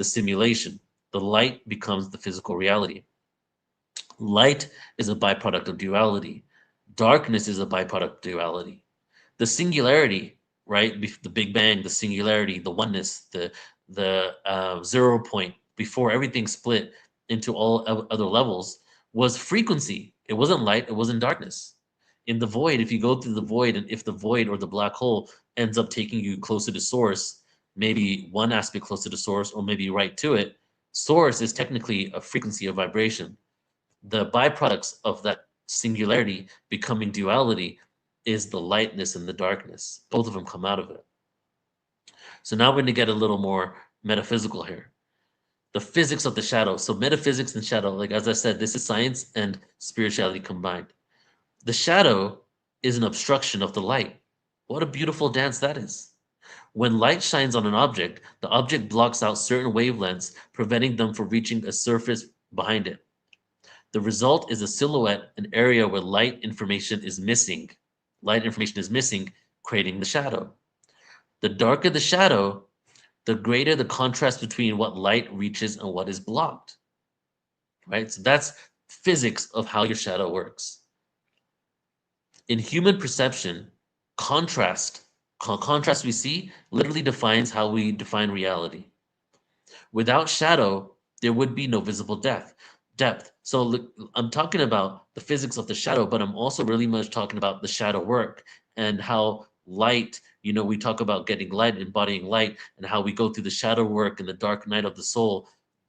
the simulation. The light becomes the physical reality. Light is a byproduct of duality. Darkness is a byproduct of duality. The singularity, right? The Big Bang, the singularity, the oneness, the 0 point before everything split into all other levels was frequency. It wasn't light. It wasn't darkness. In the void, if you go through the void, and if the void or the black hole ends up taking you closer to source, maybe one aspect closer to source, or maybe right to it, source is technically a frequency of vibration. The byproducts of that singularity becoming duality is the lightness and the darkness. Both of them come out of it. So now we're going to get a little more metaphysical here. The physics of the shadow. So metaphysics and shadow, like as I said, this is science and spirituality combined. The shadow is an obstruction of the light. What a beautiful dance that is. When light shines on an object, the object blocks out certain wavelengths, preventing them from reaching a surface behind it. The result is a silhouette, an area where light information is missing. Light information is missing, creating the shadow. The darker the shadow, the greater the contrast between what light reaches and what is blocked. Right? So that's physics of how your shadow works. In human perception, contrast we see literally defines how we define reality. Without shadow, there would be no visible depth. So look, I'm talking about the physics of the shadow, but I'm also really much talking about the shadow work and how light, we talk about getting light, embodying light, and how we go through the shadow work and the dark night of the soul.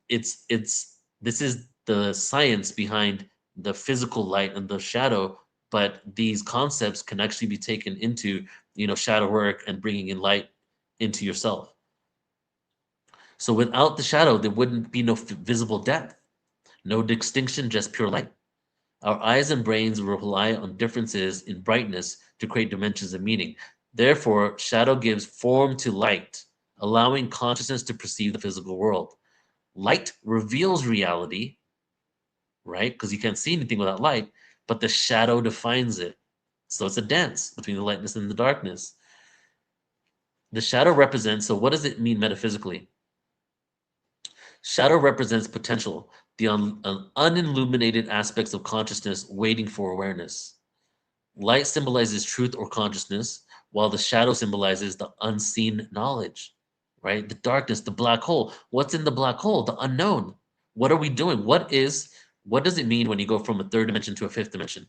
This is the science behind the physical light and the shadow, but these concepts can actually be taken into, shadow work and bringing in light into yourself. So without the shadow, there wouldn't be no visible depth. No distinction, just pure light. Our eyes and brains rely on differences in brightness to create dimensions of meaning. Therefore, shadow gives form to light, allowing consciousness to perceive the physical world. Light reveals reality, right? Because you can't see anything without light, but the shadow defines it. So it's a dance between the lightness and the darkness. The shadow represents, so what does it mean metaphysically? Shadow represents potential, the unilluminated aspects of consciousness waiting for awareness. Light symbolizes truth or consciousness, while the shadow symbolizes the unseen knowledge, right? The darkness, the black hole. What's in the black hole? The unknown. What are we doing? What does it mean when you go from a third dimension to a fifth dimension?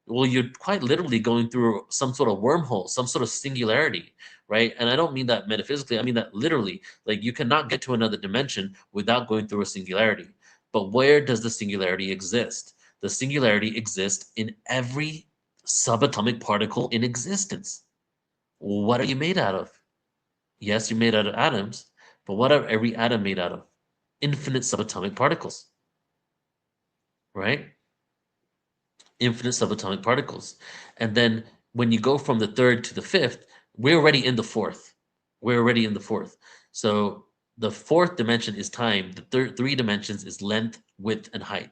Well, you're quite literally going through some sort of wormhole, some sort of singularity, right? And I don't mean that metaphysically, I mean that literally. Like, you cannot get to another dimension without going through a singularity. But where does the singularity exist? The singularity exists in every subatomic particle in existence. What are you made out of? Yes, you're made out of atoms, but what are every atom made out of? Infinite subatomic particles, right? Infinite subatomic particles. And then when you go from the third to the fifth, we're already in the fourth. We're already in the fourth. So the fourth dimension is time. The three dimensions is length, width, and height.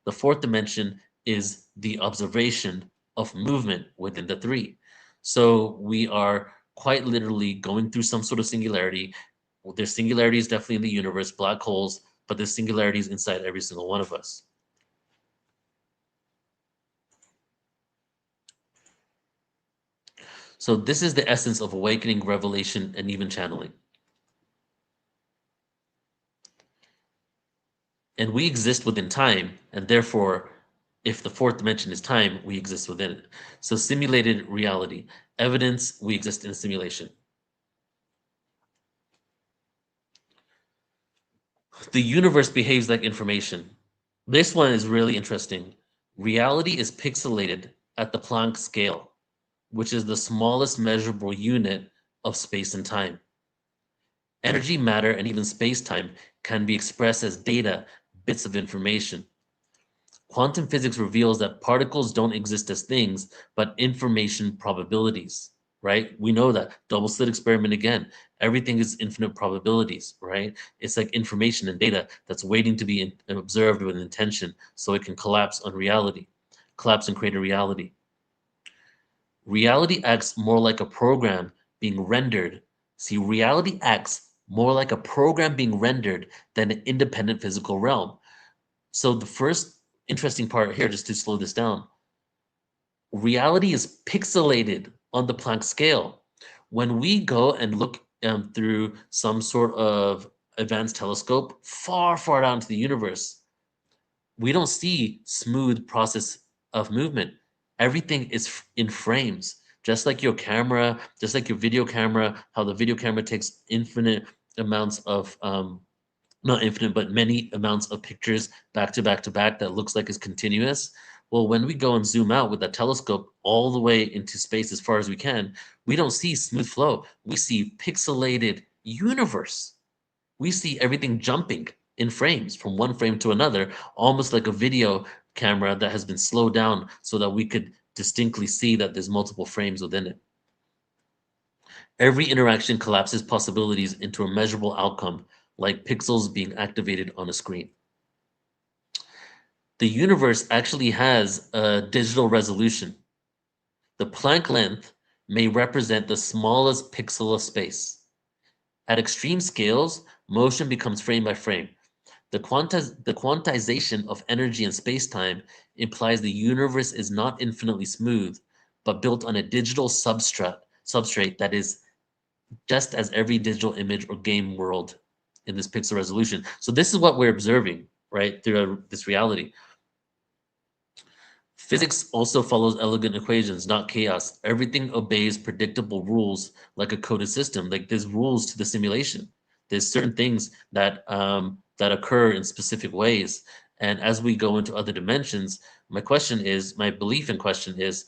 The fourth dimension is the observation of movement within the three. So we are quite literally going through some sort of singularity. There's singularities definitely in the universe, black holes, but there's singularities inside every single one of us. So this is the essence of awakening, revelation, and even channeling. And we exist within time, and therefore, if the fourth dimension is time, we exist within it. So simulated reality, evidence, we exist in a simulation. The universe behaves like information. This one is really interesting. Reality is pixelated at the Planck scale, which is the smallest measurable unit of space and time. Energy, matter, and even space-time can be expressed as data, bits of information. Quantum physics reveals that particles don't exist as things, but information probabilities, right? We know that. Double slit experiment again. Everything is infinite probabilities, right? It's like information and data that's waiting to be observed with intention so it can collapse on reality, collapse and create a reality. Reality acts more like a program being rendered. See, reality acts more like a program being rendered than an independent physical realm. So the first interesting part here, just to slow this down, reality is pixelated on the Planck scale. When we go and look through some sort of advanced telescope far, far out into the universe, we don't see smooth process of movement. Everything is in frames, just like your camera, just like your video camera, how the video camera takes infinite amounts of not infinite, but many amounts of pictures back to back to back that looks like it's continuous. Well, when we go and zoom out with that telescope all the way into space as far as we can, we don't see smooth flow. We see pixelated universe. We see everything jumping in frames from one frame to another, almost like a video camera that has been slowed down so that we could distinctly see that there's multiple frames within it. Every interaction collapses possibilities into a measurable outcome, like pixels being activated on a screen. The universe actually has a digital resolution. The Planck length may represent the smallest pixel of space. At extreme scales, motion becomes frame by frame. The quantization of energy and space-time implies the universe is not infinitely smooth, but built on a digital substrate that is just as every digital image or game world in this pixel resolution. So this is what we're observing, right, through this reality. Physics also follows elegant equations, not chaos. Everything obeys predictable rules like a coded system. Like there's rules to the simulation. There's certain things that occur in specific ways. And as we go into other dimensions, my belief in question is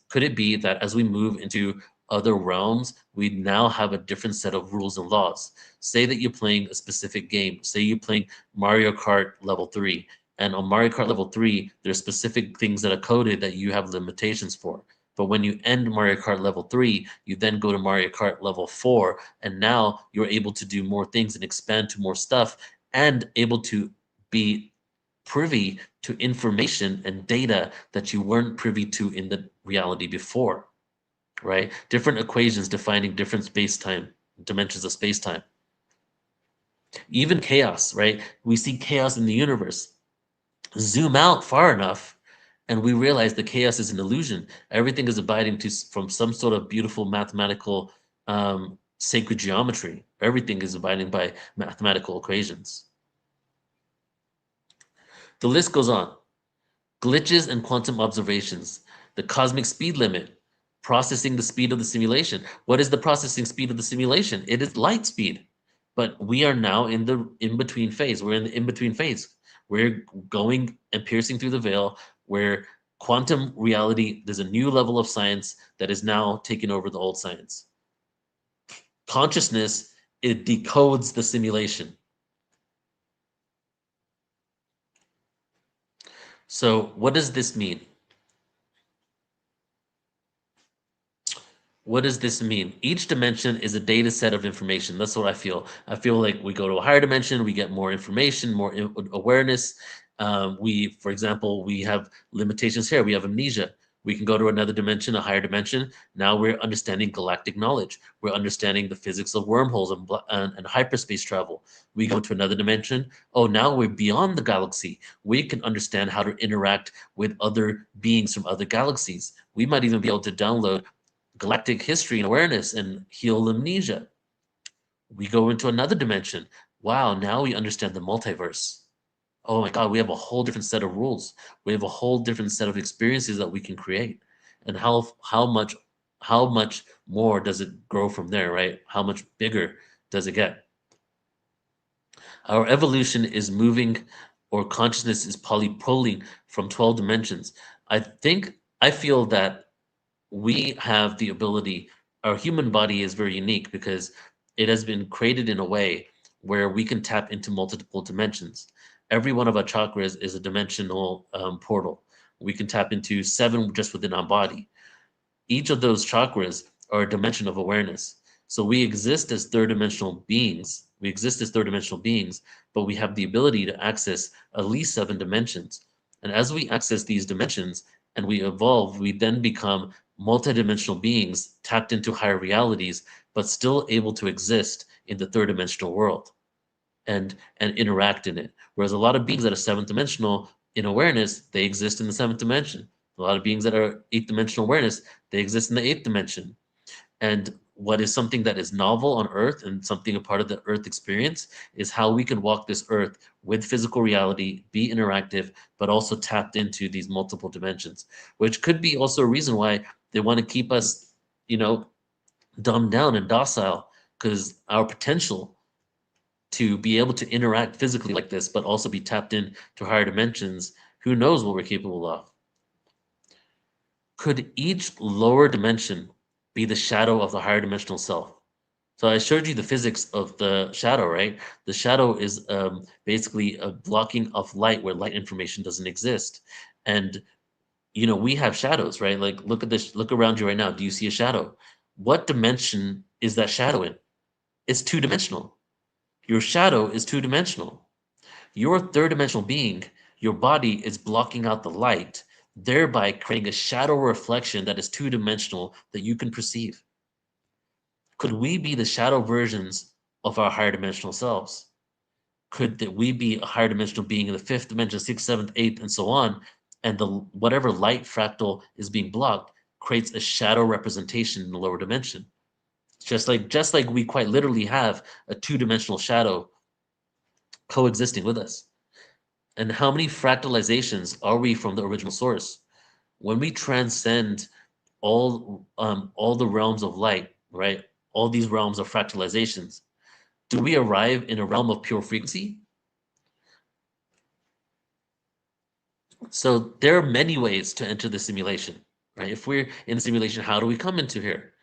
could it be that as we move into other realms, we now have a different set of rules and laws? Say that you're playing a specific game. Say you're playing Mario Kart level 3, and on Mario Kart level 3, there's specific things that are coded that you have limitations for. But when you end Mario Kart level 3, you then go to Mario Kart level 4, and now you're able to do more things and expand to more stuff and able to be privy to information and data that you weren't privy to in the reality before, right? Different equations defining different space-time, dimensions of space-time. Even chaos, right? We see chaos in the universe. Zoom out far enough and we realize the chaos is an illusion. Everything is abiding from some sort of beautiful mathematical sacred geometry. Everything is abiding by mathematical equations. The list goes on. Glitches and quantum observations, the cosmic speed limit, processing the speed of the simulation. What is the processing speed of the simulation? It is light speed. But we are now in the in-between phase. We're in the in-between phase. We're going and piercing through the veil where quantum reality, there's a new level of science that is now taking over the old science. Consciousness, it decodes the simulation. So what does this mean? What does this mean? Each dimension is a data set of information. That's what I feel. I feel like we go to a higher dimension, we get more information, more awareness. For example, we have limitations here. We have amnesia. We can go to another dimension, a higher dimension. Now we're understanding galactic knowledge. We're understanding the physics of wormholes and hyperspace travel. We go to another dimension. Oh, now we're beyond the galaxy. We can understand how to interact with other beings from other galaxies. We might even be able to download galactic history and awareness and heal amnesia. We go into another dimension. Wow, now we understand the multiverse. Oh my God, we have a whole different set of rules. We have a whole different set of experiences that we can create. And how much more does it grow from there, right? How much bigger does it get? Our evolution is moving, or consciousness is polypoling from 12 dimensions. I feel that we have the ability, our human body is very unique because it has been created in a way where we can tap into multiple dimensions. Every one of our chakras is a dimensional portal. We can tap into 7 just within our body. Each of those chakras are a dimension of awareness. So we exist as third dimensional beings. We exist as third dimensional beings, but we have the ability to access at least 7 dimensions. And as we access these dimensions and we evolve, we then become multidimensional beings tapped into higher realities, but still able to exist in the third dimensional world and interact in it. Whereas a lot of beings that are seventh dimensional in awareness, they exist in the seventh dimension. A lot of beings that are eighth dimensional awareness, they exist in the eighth dimension. And what is something that is novel on Earth and something a part of the Earth experience is how we can walk this Earth with physical reality, be interactive, but also tapped into these multiple dimensions, which could be also a reason why they want to keep us, you know, dumbed down and docile, because our potential to be able to interact physically like this, but also be tapped in to higher dimensions, who knows what we're capable of. Could each lower dimension be the shadow of the higher dimensional self? So I showed you the physics of the shadow, right? The shadow is basically a blocking of light where light information doesn't exist. And we have shadows, right? Like look at this, look around you right now. Do you see a shadow? What dimension is that shadow in? It's two-dimensional. Your shadow is two-dimensional. You're a third-dimensional being. Your body is blocking out the light, thereby creating a shadow reflection that is two-dimensional that you can perceive. Could we be the shadow versions of our higher dimensional selves? Could that we be a higher dimensional being in the fifth dimension, sixth, seventh, eighth, and so on, and the whatever light fractal is being blocked creates a shadow representation in the lower dimension. Just like we quite literally have a two-dimensional shadow coexisting with us. And how many fractalizations are we from the original source? When we transcend all the realms of light, right? All these realms of fractalizations, do we arrive in a realm of pure frequency? So there are many ways to enter the simulation, right? If we're in the simulation, how do we come into here?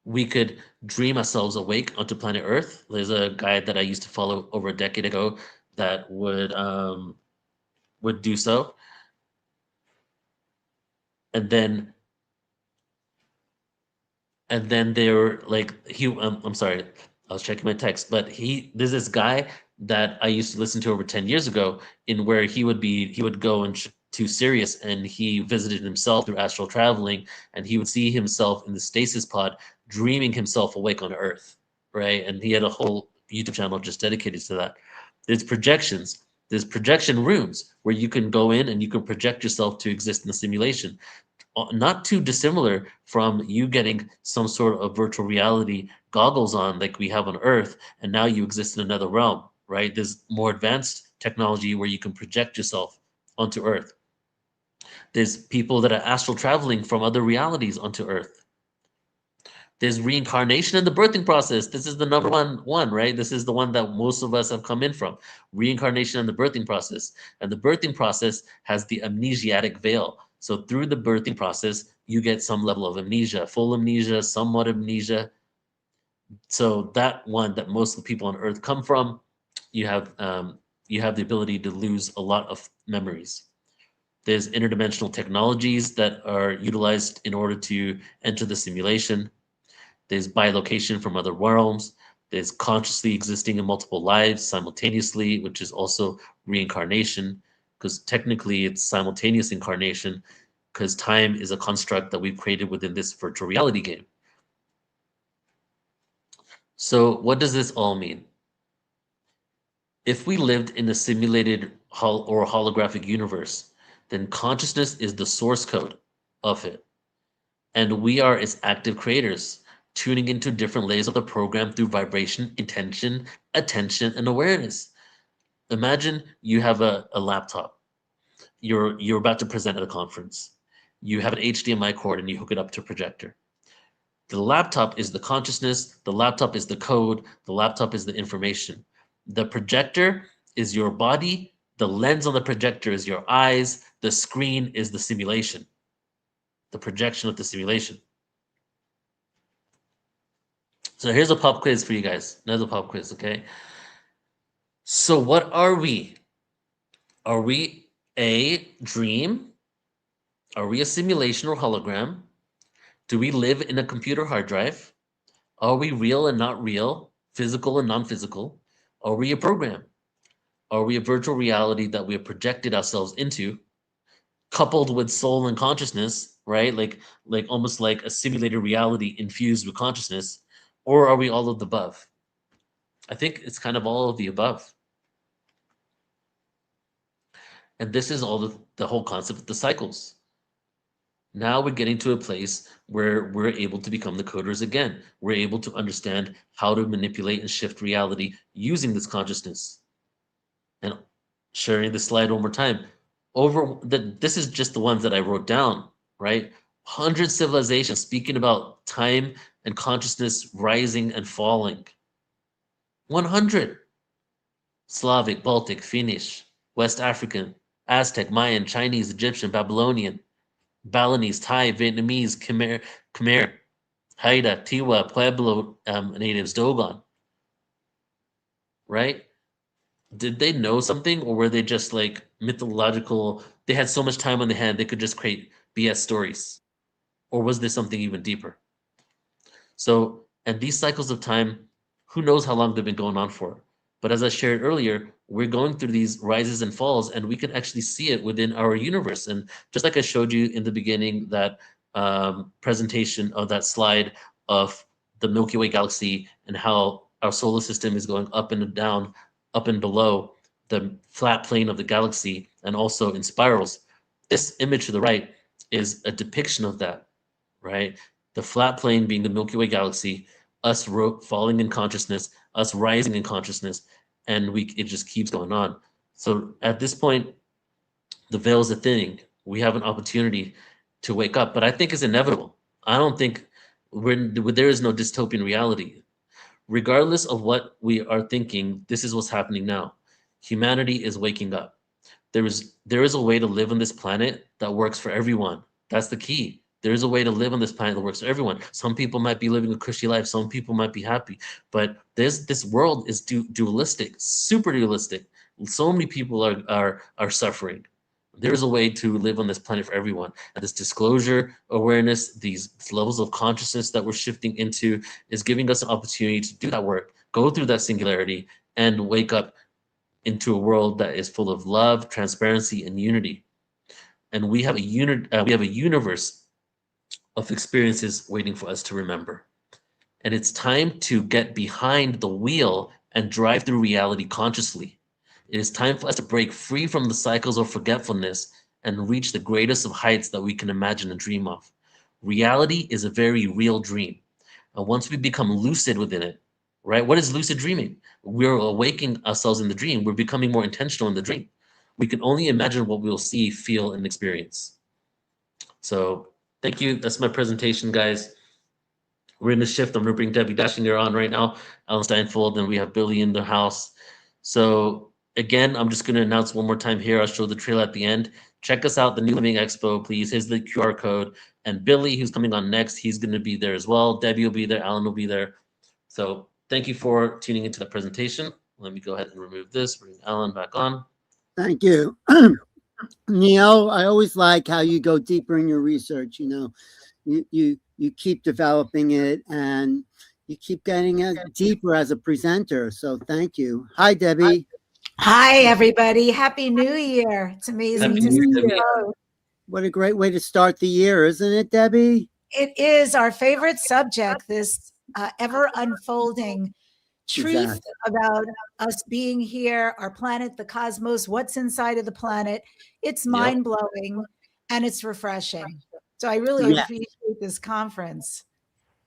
We could dream ourselves awake onto planet Earth. There's a guy that I used to follow over a decade ago that would do so, and then they were like I'm sorry, I was checking my text, but there's this guy that I used to listen to over 10 years ago, in where he would go to Sirius, and he visited himself through astral traveling, and he would see himself in the stasis pod dreaming himself awake on Earth, right? And he had a whole YouTube channel just dedicated to that. There's projections. There's projection rooms where you can go in and you can project yourself to exist in the simulation, not too dissimilar from you getting some sort of virtual reality goggles on like we have on Earth, and now you exist in another realm, right? There's more advanced technology where you can project yourself onto Earth. There's people that are astral traveling from other realities onto Earth. There's reincarnation in the birthing process. This is the number one, right? This is the one that most of us have come in from. Reincarnation in the birthing process. And the birthing process has the amnesiatic veil. So through the birthing process, you get some level of amnesia, full amnesia, somewhat amnesia. So that one that most of the people on Earth come from, you have the ability to lose a lot of memories. There's interdimensional technologies that are utilized in order to enter the simulation. There's bilocation from other realms. There's consciously existing in multiple lives simultaneously, which is also reincarnation, because technically it's simultaneous incarnation, because time is a construct that we've created within this virtual reality game. So what does this all mean? If we lived in a simulated or holographic universe, then consciousness is the source code of it. And we are its active creators, tuning into different layers of the program through vibration, intention, attention, and awareness. Imagine you have a laptop. You're about to present at a conference. You have an HDMI cord and you hook it up to a projector. The laptop is the consciousness, the laptop is the code, the laptop is the information. The projector is your body, the lens on the projector is your eyes, the screen is the simulation, the projection of the simulation. So here's a pop quiz for you guys. Another pop quiz, okay? So what are we? Are we a dream? Are we a simulation or hologram? Do we live in a computer hard drive? Are we real and not real? Physical and non-physical? Are we a program? Are we a virtual reality that we have projected ourselves into, coupled with soul and consciousness, right? Like almost like a simulated reality infused with consciousness? Or are we all of the above? I think it's kind of all of the above. And this is all the whole concept of the cycles. Now we're getting to a place where we're able to become the coders again. We're able to understand how to manipulate and shift reality using this consciousness. And sharing the slide one more time. This is just the ones that I wrote down, right? 100 civilizations speaking about time and consciousness rising and falling. 100. Slavic, Baltic, Finnish, West African, Aztec, Mayan, Chinese, Egyptian, Babylonian, Balinese, Thai, Vietnamese, Khmer, Haida, Tiwa, Pueblo natives, Dogon, right? Did they know something, or were they just like mythological? They had so much time on their hand they could just create BS stories, or was there something even deeper? So, and these cycles of time, who knows how long they've been going on for? But as I shared earlier, we're going through these rises and falls, and we can actually see it within our universe. And just like I showed you in the beginning, that presentation of that slide of the Milky Way galaxy and how our solar system is going up and down, up and below the flat plane of the galaxy, and also in spirals. This image to the right is a depiction of that, right? The flat plane being the Milky Way galaxy, us falling in consciousness, us rising in consciousness, and it just keeps going on. So at this point, the veils are thinning. We have an opportunity to wake up, but I think it's inevitable. I don't think there is no dystopian reality. Regardless of what we are thinking, this is what's happening now. Humanity is waking up. There is a way to live on this planet that works for everyone. That's the key. There is a way to live on this planet that works for everyone. Some people might be living a cushy life. Some people might be happy. But this world is dualistic, super dualistic. So many people are suffering. There is a way to live on this planet for everyone. And this disclosure awareness, these levels of consciousness that we're shifting into, is giving us an opportunity to do that work, go through that singularity, and wake up into a world that is full of love, transparency, and unity. And we have a universe of experiences waiting for us to remember. And it's time to get behind the wheel and drive through reality consciously. It is time for us to break free from the cycles of forgetfulness and reach the greatest of heights that we can imagine and dream of. Reality is a very real dream. And once we become lucid within it, right? What is lucid dreaming? We're awakening ourselves in the dream. We're becoming more intentional in the dream. We can only imagine what we'll see, feel, and experience. So thank you. That's my presentation, guys. We're in the shift. I'm going to bring Debbie Dashinger on right now, Alan Steinfold, and we have Billy in the house. So again, I'm just going to announce one more time here. I'll show the trailer at the end. Check us out, the New Living Expo, please. Here's the QR code. And Billy, who's coming on next, he's going to be there as well. Debbie will be there. Alan will be there. So thank you for tuning into the presentation. Let me go ahead and remove this, bring Alan back on. Thank you. Neil, I always like how you go deeper in your research. You keep developing it, and you keep getting deeper as a presenter. So thank you. Hi, Debbie. Hi, everybody. Happy New Year. It's amazing to see you both. What a great way to start the year, isn't it, Debbie? It is our favorite subject, this ever unfolding truth about us being here, our planet, the cosmos, what's inside of the planet. It's mind-blowing and it's refreshing. So I really appreciate this conference.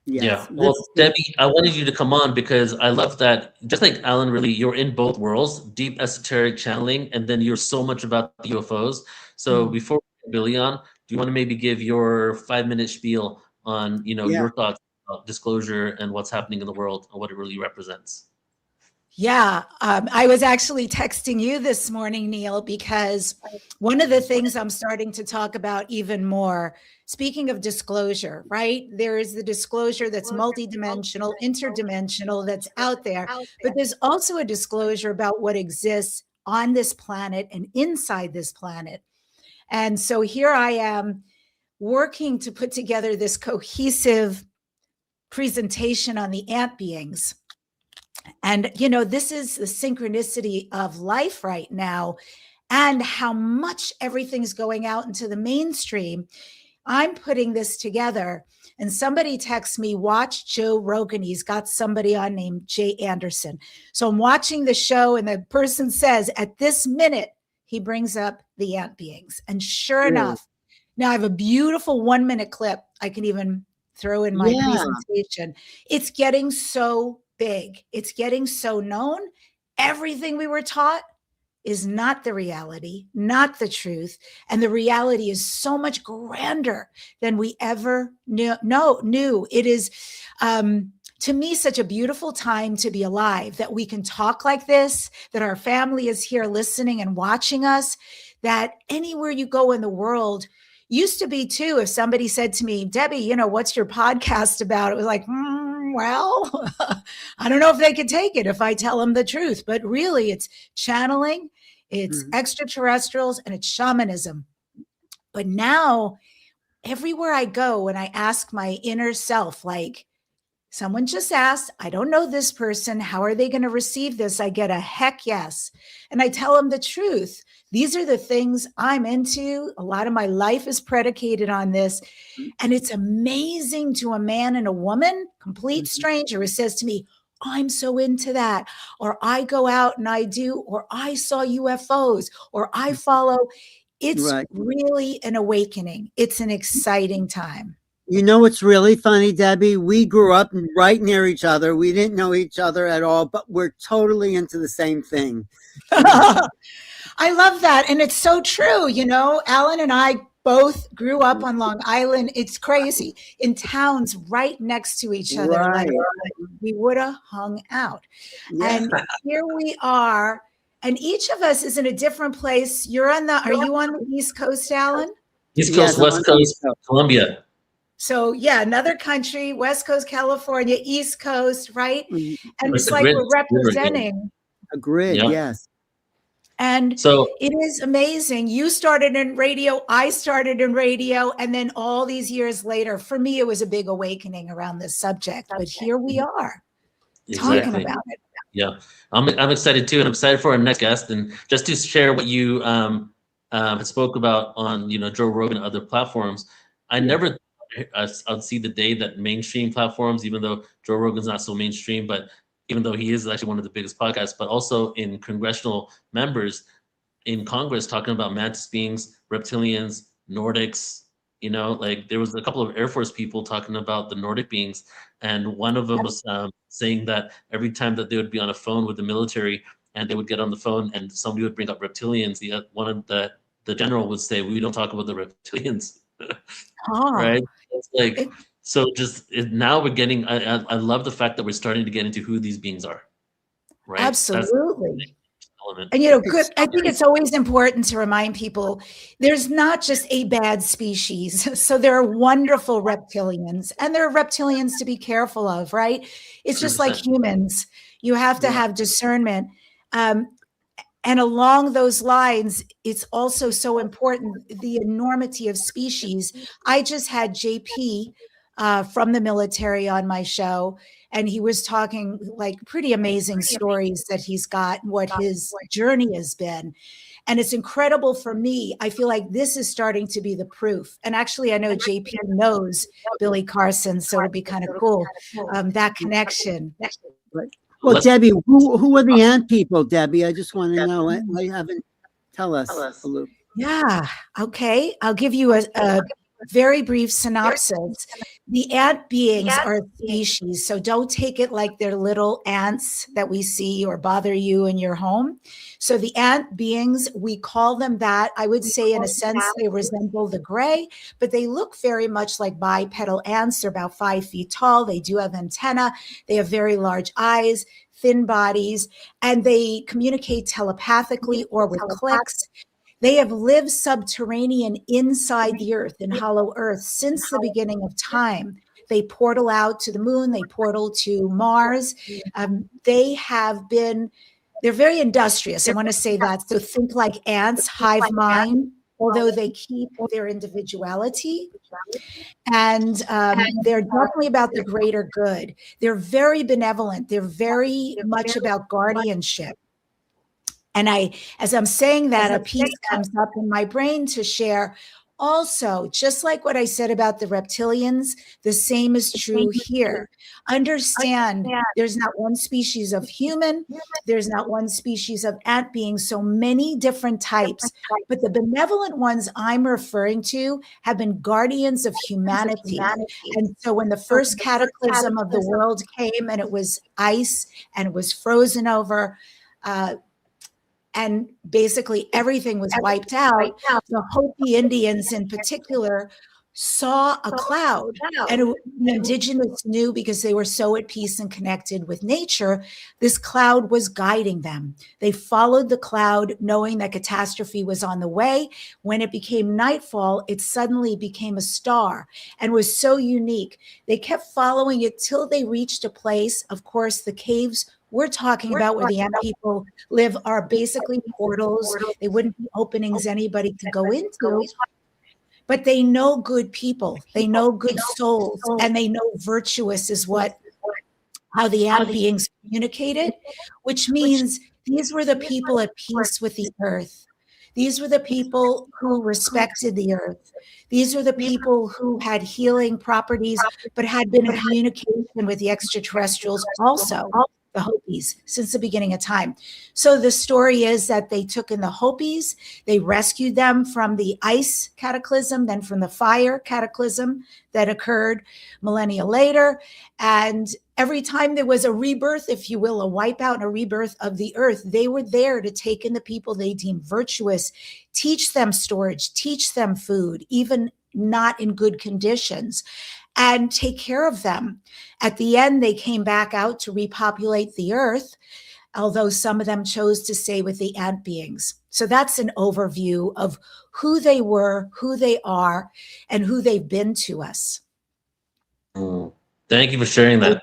Yes. Yeah. Well, Debbie, I wanted you to come on because I love that. Just like Alan, really, you're in both worlds, deep esoteric channeling, and then you're so much about the UFOs. So before we get Billy on, do you want to maybe give your 5-minute spiel on, your thoughts about disclosure and what's happening in the world and what it really represents? Yeah, I was actually texting you this morning, Neil, because one of the things I'm starting to talk about even more, speaking of disclosure, right? There is the disclosure that's multidimensional, interdimensional, that's out there, but there's also a disclosure about what exists on this planet and inside this planet. And so here I am working to put together this cohesive presentation on the ant beings. And, this is the synchronicity of life right now and how much everything's going out into the mainstream. I'm putting this together. and somebody texts me, watch Joe Rogan. He's got somebody on named Jay Anderson. So I'm watching the show, and the person says, at this minute, he brings up the ant beings. And sure enough, now I have a beautiful 1-minute clip I can even throw in my presentation. It's getting so big. It's getting so known. Everything we were taught is not the reality, not the truth. And the reality is so much grander than we ever knew. It is, to me, such a beautiful time to be alive, that we can talk like this, that our family is here listening and watching us, that anywhere you go in the world, used to be too, if somebody said to me, Debbie, what's your podcast about? It was like, well, I don't know if they could take it if I tell them the truth, but really it's channeling, it's extraterrestrials, and it's shamanism. But now everywhere I go, and I ask my inner self, like, someone just asked, I don't know this person, how are they going to receive this? I get a heck yes. And I tell them the truth. These are the things I'm into. A lot of my life is predicated on this. And it's amazing to a man and a woman, complete stranger, who says to me, I'm so into that. Or I go out and I do, or I saw UFOs, or I follow. It's really an awakening. It's an exciting time. You know what's really funny, Debbie? We grew up right near each other. We didn't know each other at all, but we're totally into the same thing. I love that. And it's so true. Alan and I both grew up on Long Island. It's crazy. In towns right next to each other. Right. Like we would have hung out. Yeah. And here we are. And each of us is in a different place. Are you on the East Coast, Alan? East Coast, West Coast, Colombia. So another country, West Coast, California, East Coast, right? And it's like we're representing a grid, yes. And so it is amazing. You started in radio, I started in radio, and then all these years later, for me, it was a big awakening around this subject. But here we are talking about it. Yeah, I'm excited too, and I'm excited for our next guest. And just to share what you spoke about on Joe Rogan and other platforms, I never. I'll see the day that mainstream platforms, even though Joe Rogan's not so mainstream, but even though he is actually one of the biggest podcasts, but also in congressional members in Congress talking about mantis beings, reptilians, Nordics, like there was a couple of Air Force people talking about the Nordic beings. And one of them was saying that every time that they would be on a phone with the military and they would get on the phone and somebody would bring up reptilians, the general would say, we don't talk about the reptilians. Right? It's like, now we're getting, I love the fact that we're starting to get into who these beings are. Right? Absolutely. And I think it's always important to remind people there's not just a bad species. So there are wonderful reptilians, and there are reptilians to be careful of, right? It's just 100%. Like humans. You have to have discernment. And along those lines, it's also so important, the enormity of species. I just had JP from the military on my show, and he was talking like pretty amazing stories that he's got, what his journey has been. And it's incredible for me. I feel like this is starting to be the proof. And actually, I know JP knows Billy Carson, so it'll be kind of cool, that connection. Well, Debbie, who are the ant people, Debbie? I just want to know. I haven't. Tell us a little. Yeah. Okay. I'll give you a very brief synopsis. The ant beings are a species, so don't take it like they're little ants that we see or bother you in your home. So the ant beings, we call them that. I would say in a sense they resemble the gray, but they look very much like bipedal ants. They're about 5 feet tall. They do have antennae. They have very large eyes, thin bodies, and they communicate telepathically or with clicks. They have lived subterranean inside the earth, in hollow earth, since the beginning of time. They portal out to the moon. They portal to Mars. They're very industrious. I want to say that. So think like ants, hive mind, although they keep their individuality. And they're definitely about the greater good. They're very benevolent. They're very much about guardianship. And as I'm saying that, a piece comes up in my brain to share. also, just like what I said about the reptilians, the same is true here. Understand there's not one species of human, there's not one species of ant being, so many different types. But the benevolent ones I'm referring to have been guardians of humanity. And so when the first cataclysm of the world came and it was ice and it was frozen over, and basically everything was wiped out, the Hopi Indians in particular saw a cloud, and the indigenous knew, because they were so at peace and connected with nature, this cloud was guiding them. They followed the cloud knowing that catastrophe was on the way. When it became nightfall, it suddenly became a star and was so unique. They kept following it till they reached a place, of course, the caves we're talking about where the ant people live are basically portals. They wouldn't be openings anybody could go into, but they know good people. They know good souls, and they know virtuous is how the ant beings communicated, which means these were the people at peace with the earth. These were the people who respected the earth. These are the people who had healing properties, but had been in communication with the extraterrestrials also, the Hopis, since the beginning of time. So the story is that they took in the Hopis, they rescued them from the ice cataclysm, then from the fire cataclysm that occurred millennia later. And every time there was a rebirth, if you will, a wipeout and a rebirth of the earth, they were there to take in the people they deemed virtuous, teach them storage, teach them food, even not in good conditions, and take care of them. At the end, they came back out to repopulate the earth, although some of them chose to stay with the ant beings. So that's an overview of who they were, who they are, and who they've been to us. Thank you for sharing that.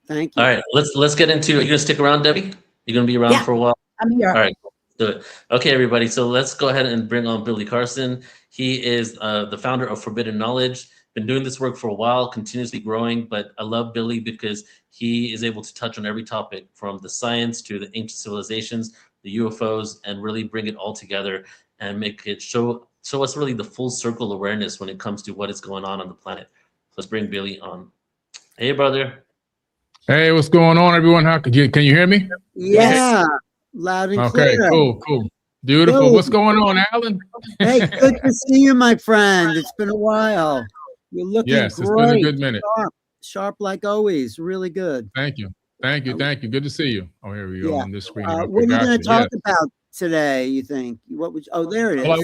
Thank you. All right, let's get into. Are you gonna stick around, Debbie? You're gonna be around for a while. I'm here. All right, let's do it. Okay, everybody. So let's go ahead and bring on Billy Carson. He is the founder of Forbidden Knowledge. Been doing this work for a while, continuously growing. But I love Billy because he is able to touch on every topic, from the science to the ancient civilizations, the UFOs, and really bring it all together and make it show us really the full circle awareness when it comes to what is going on the planet. Let's bring Billy on. Hey, brother. Hey, what's going on, everyone? Can you hear me? Yeah, loud and clear. Okay, cool. Beautiful. Cool. What's going on, Alan? Hey, good to see you, my friend. It's been a while. You're looking Yes, great. it's been a good minute. Sharp like always. Really good. Thank you. Good to see you. Oh, here we go on this screen. What are you going to talk about today, you think? There it is. Well,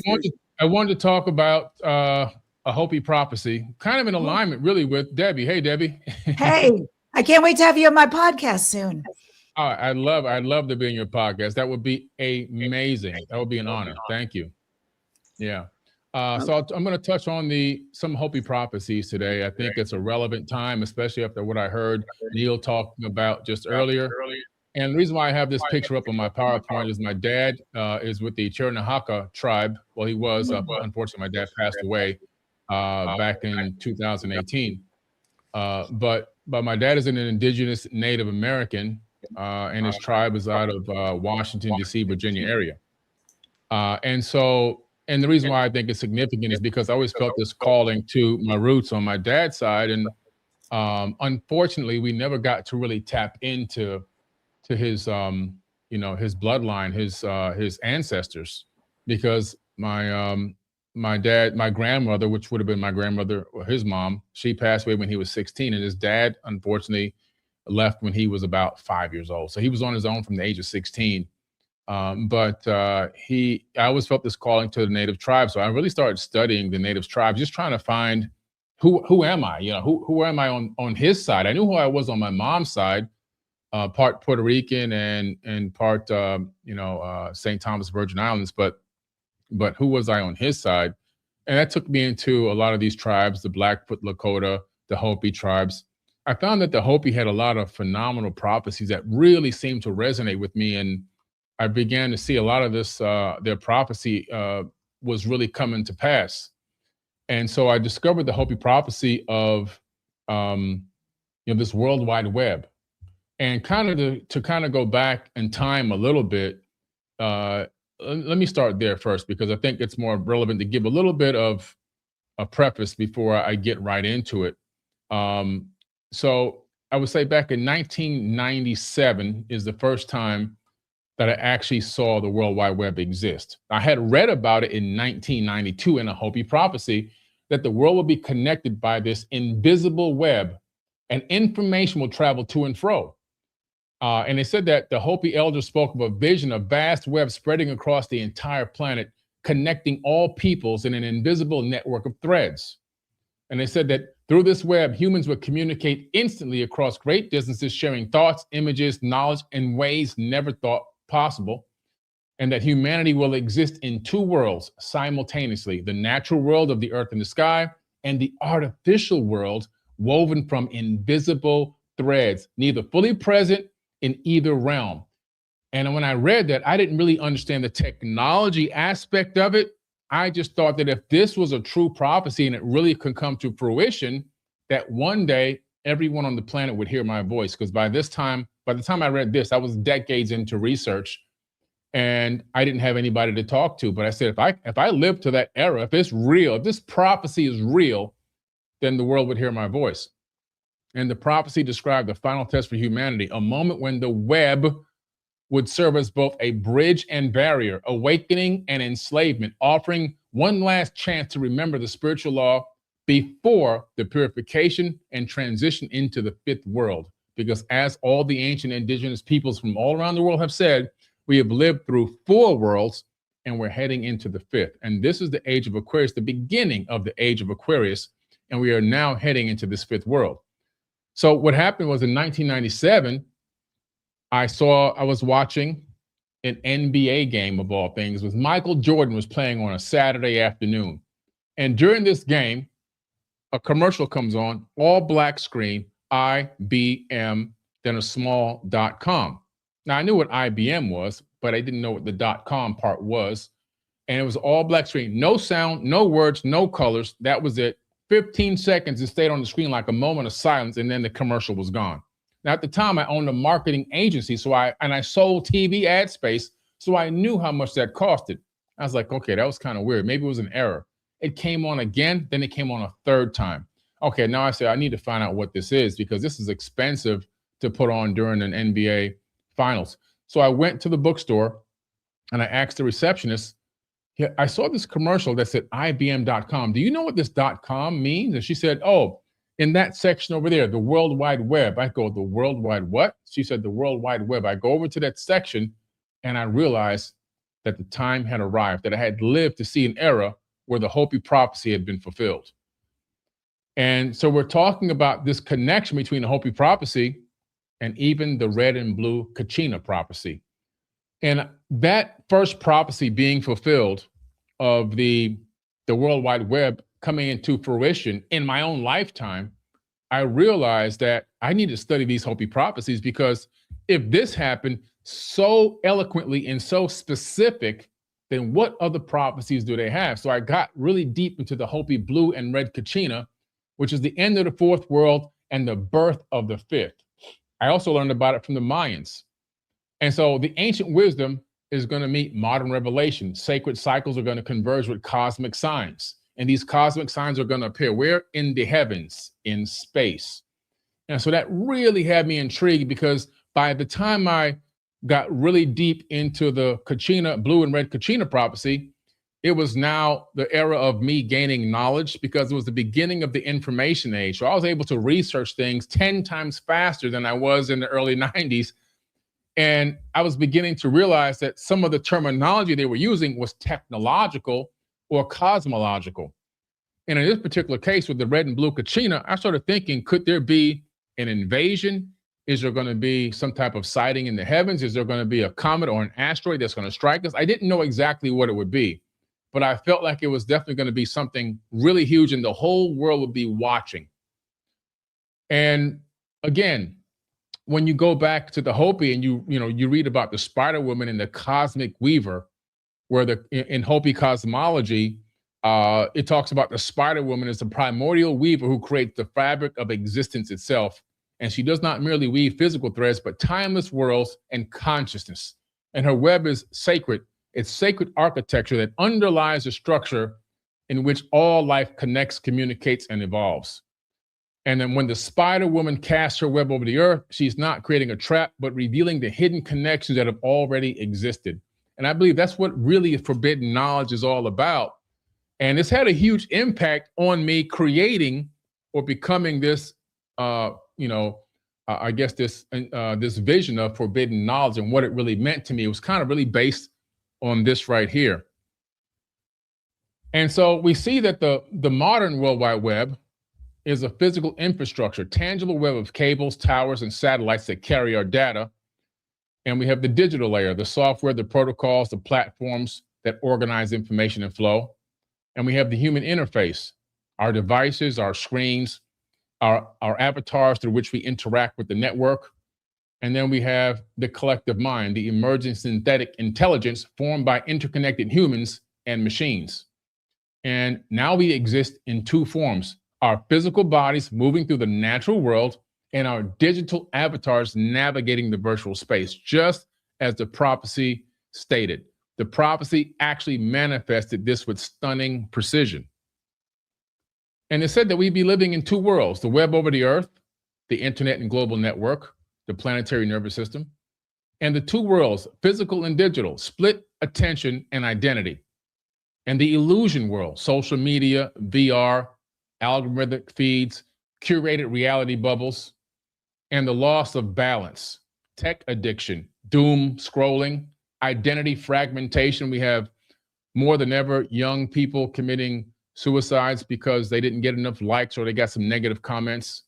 I wanted to talk about a Hopi prophecy, kind of in alignment really with Debbie. Hey, Debbie. Hey, I can't wait to have you on my podcast soon. Oh, I'd love to be in your podcast. That would be amazing. That would be an honor. Thank you. Yeah. So I'm going to touch on some Hopi prophecies today. I think it's a relevant time, especially after what I heard Neil talking about just earlier. And the reason why I have this picture up on my PowerPoint is my dad is with the Chernahaka tribe. Well, he was. Unfortunately, my dad passed away back in 2018. But my dad is an indigenous Native American, and his tribe is out of Washington, D.C., Virginia area. And the reason why I think it's significant is because I always felt this calling to my roots on my dad's side. And unfortunately, we never got to really tap into his, his bloodline, his ancestors, because my grandmother, which would have been my grandmother or his mom, she passed away when he was 16. And his dad, unfortunately, left when he was about 5 years old. So he was on his own from the age of 16. I always felt this calling to the native tribe. So I really started studying the native tribes, just trying to find who am I? Who am I on his side? I knew who I was on my mom's side, part Puerto Rican and part St. Thomas Virgin Islands, but who was I on his side? And that took me into a lot of these tribes, the Blackfoot Lakota, the Hopi tribes. I found that the Hopi had a lot of phenomenal prophecies that really seemed to resonate with me. And I began to see a lot of this, their prophecy was really coming to pass. And so I discovered the Hopi prophecy of this World Wide Web. And kind of to go back in time a little bit, let me start there first, because I think it's more relevant to give a little bit of a preface before I get right into it. So I would say back in 1997 is the first time that I actually saw the World Wide Web exist. I had read about it in 1992 in a Hopi prophecy that the world will be connected by this invisible web and information will travel to and fro. And they said that the Hopi elders spoke of a vision of vast web spreading across the entire planet, connecting all peoples in an invisible network of threads. And they said that through this web, humans would communicate instantly across great distances, sharing thoughts, images, knowledge in ways never thought possible. And that humanity will exist in two worlds simultaneously, the natural world of the earth and the sky, and the artificial world woven from invisible threads, neither fully present in either realm. And when I read that, I didn't really understand the technology aspect of it. I just thought that if this was a true prophecy and it really could come to fruition, that one day everyone on the planet would hear my voice. Because by the time I read this, I was decades into research and I didn't have anybody to talk to. But I said, if I live to that era, if it's real, if this prophecy is real, then the world would hear my voice. And the prophecy described the final test for humanity, a moment when the web would serve as both a bridge and barrier, awakening and enslavement, offering one last chance to remember the spiritual law before the purification and transition into the fifth world. Because as all the ancient indigenous peoples from all around the world have said, we have lived through four worlds and we're heading into the fifth. And this is the age of Aquarius, the beginning of the age of Aquarius. And we are now heading into this fifth world. So what happened was in 1997, I was watching an NBA game of all things. It was Michael Jordan was playing on a Saturday afternoon. And during this game, a commercial comes on, all black screen, IBM, then a small .com. Now I knew what IBM was, but I didn't know what the .com part was. And it was all black screen, no sound, no words, no colors. That was it. 15 seconds, it stayed on the screen like a moment of silence, and then the commercial was gone. Now, at the time, I owned a marketing agency, I sold TV ad space, so I knew how much that costed. I was like, okay, that was kind of weird. Maybe it was an error. It came on again, then it came on a third time. Okay, now I said, I need to find out what this is because this is expensive to put on during an NBA finals. So I went to the bookstore and I asked the receptionist, yeah, I saw this commercial that said IBM.com. Do you know what this .com means? And she said, oh, in that section over there, the World Wide Web. I go, the World Wide what? She said, the World Wide Web. I go over to that section and I realized that the time had arrived, that I had lived to see an era where the Hopi prophecy had been fulfilled. And so we're talking about this connection between the Hopi prophecy and even the red and blue Kachina prophecy. And that first prophecy being fulfilled of the World Wide Web coming into fruition in my own lifetime, I realized that I need to study these Hopi prophecies because if this happened so eloquently and so specific, then what other prophecies do they have? So I got really deep into the Hopi blue and red Kachina, which is the end of the fourth world and the birth of the fifth. I also learned about it from the Mayans. And so the ancient wisdom is going to meet modern revelation. Sacred cycles are going to converge with cosmic signs. And these cosmic signs are going to appear where? In the heavens, in space. And so that really had me intrigued because by the time I got really deep into the Kachina, blue and red Kachina prophecy, it was now the era of me gaining knowledge because it was the beginning of the information age. So I was able to research things 10 times faster than I was in the early 90s. And I was beginning to realize that some of the terminology they were using was technological or cosmological. And in this particular case with the red and blue Kachina, I started thinking, could there be an invasion? Is there going to be some type of sighting in the heavens? Is there going to be a comet or an asteroid that's going to strike us? I didn't know exactly what it would be, but I felt like it was definitely going to be something really huge and the whole world would be watching. And again, when you go back to the Hopi and you read about the Spider Woman and the Cosmic Weaver, where in Hopi cosmology, it talks about the Spider Woman as the primordial weaver who creates the fabric of existence itself. And she does not merely weave physical threads, but timeless worlds and consciousness. And her web is sacred It's sacred architecture that underlies the structure in which all life connects, communicates, and evolves. And then when the spider woman casts her web over the earth, she's not creating a trap, but revealing the hidden connections that have already existed. And I believe that's what really forbidden knowledge is all about. And it's had a huge impact on me creating or becoming this, I guess this vision of forbidden knowledge and what it really meant to me. It was kind of really based on this right here. And so we see that the modern World Wide Web is a physical infrastructure, tangible web of cables, towers, and satellites that carry our data. And we have the digital layer, the software, the protocols, the platforms that organize information and flow. And we have the human interface, our devices, our screens, our avatars through which we interact with the network. And then we have the collective mind, the emerging synthetic intelligence formed by interconnected humans and machines. And now we exist in two forms: our physical bodies moving through the natural world and our digital avatars navigating the virtual space, just as the prophecy stated. The prophecy actually manifested this with stunning precision. And it said that we'd be living in two worlds: the web over the earth, the internet and global network, the planetary nervous system, and the two worlds, physical and digital, split attention and identity. And the illusion world, social media, VR, algorithmic feeds, curated reality bubbles, and the loss of balance, tech addiction, doom scrolling, identity fragmentation. We have more than ever young people committing suicides because they didn't get enough likes or they got some negative comments.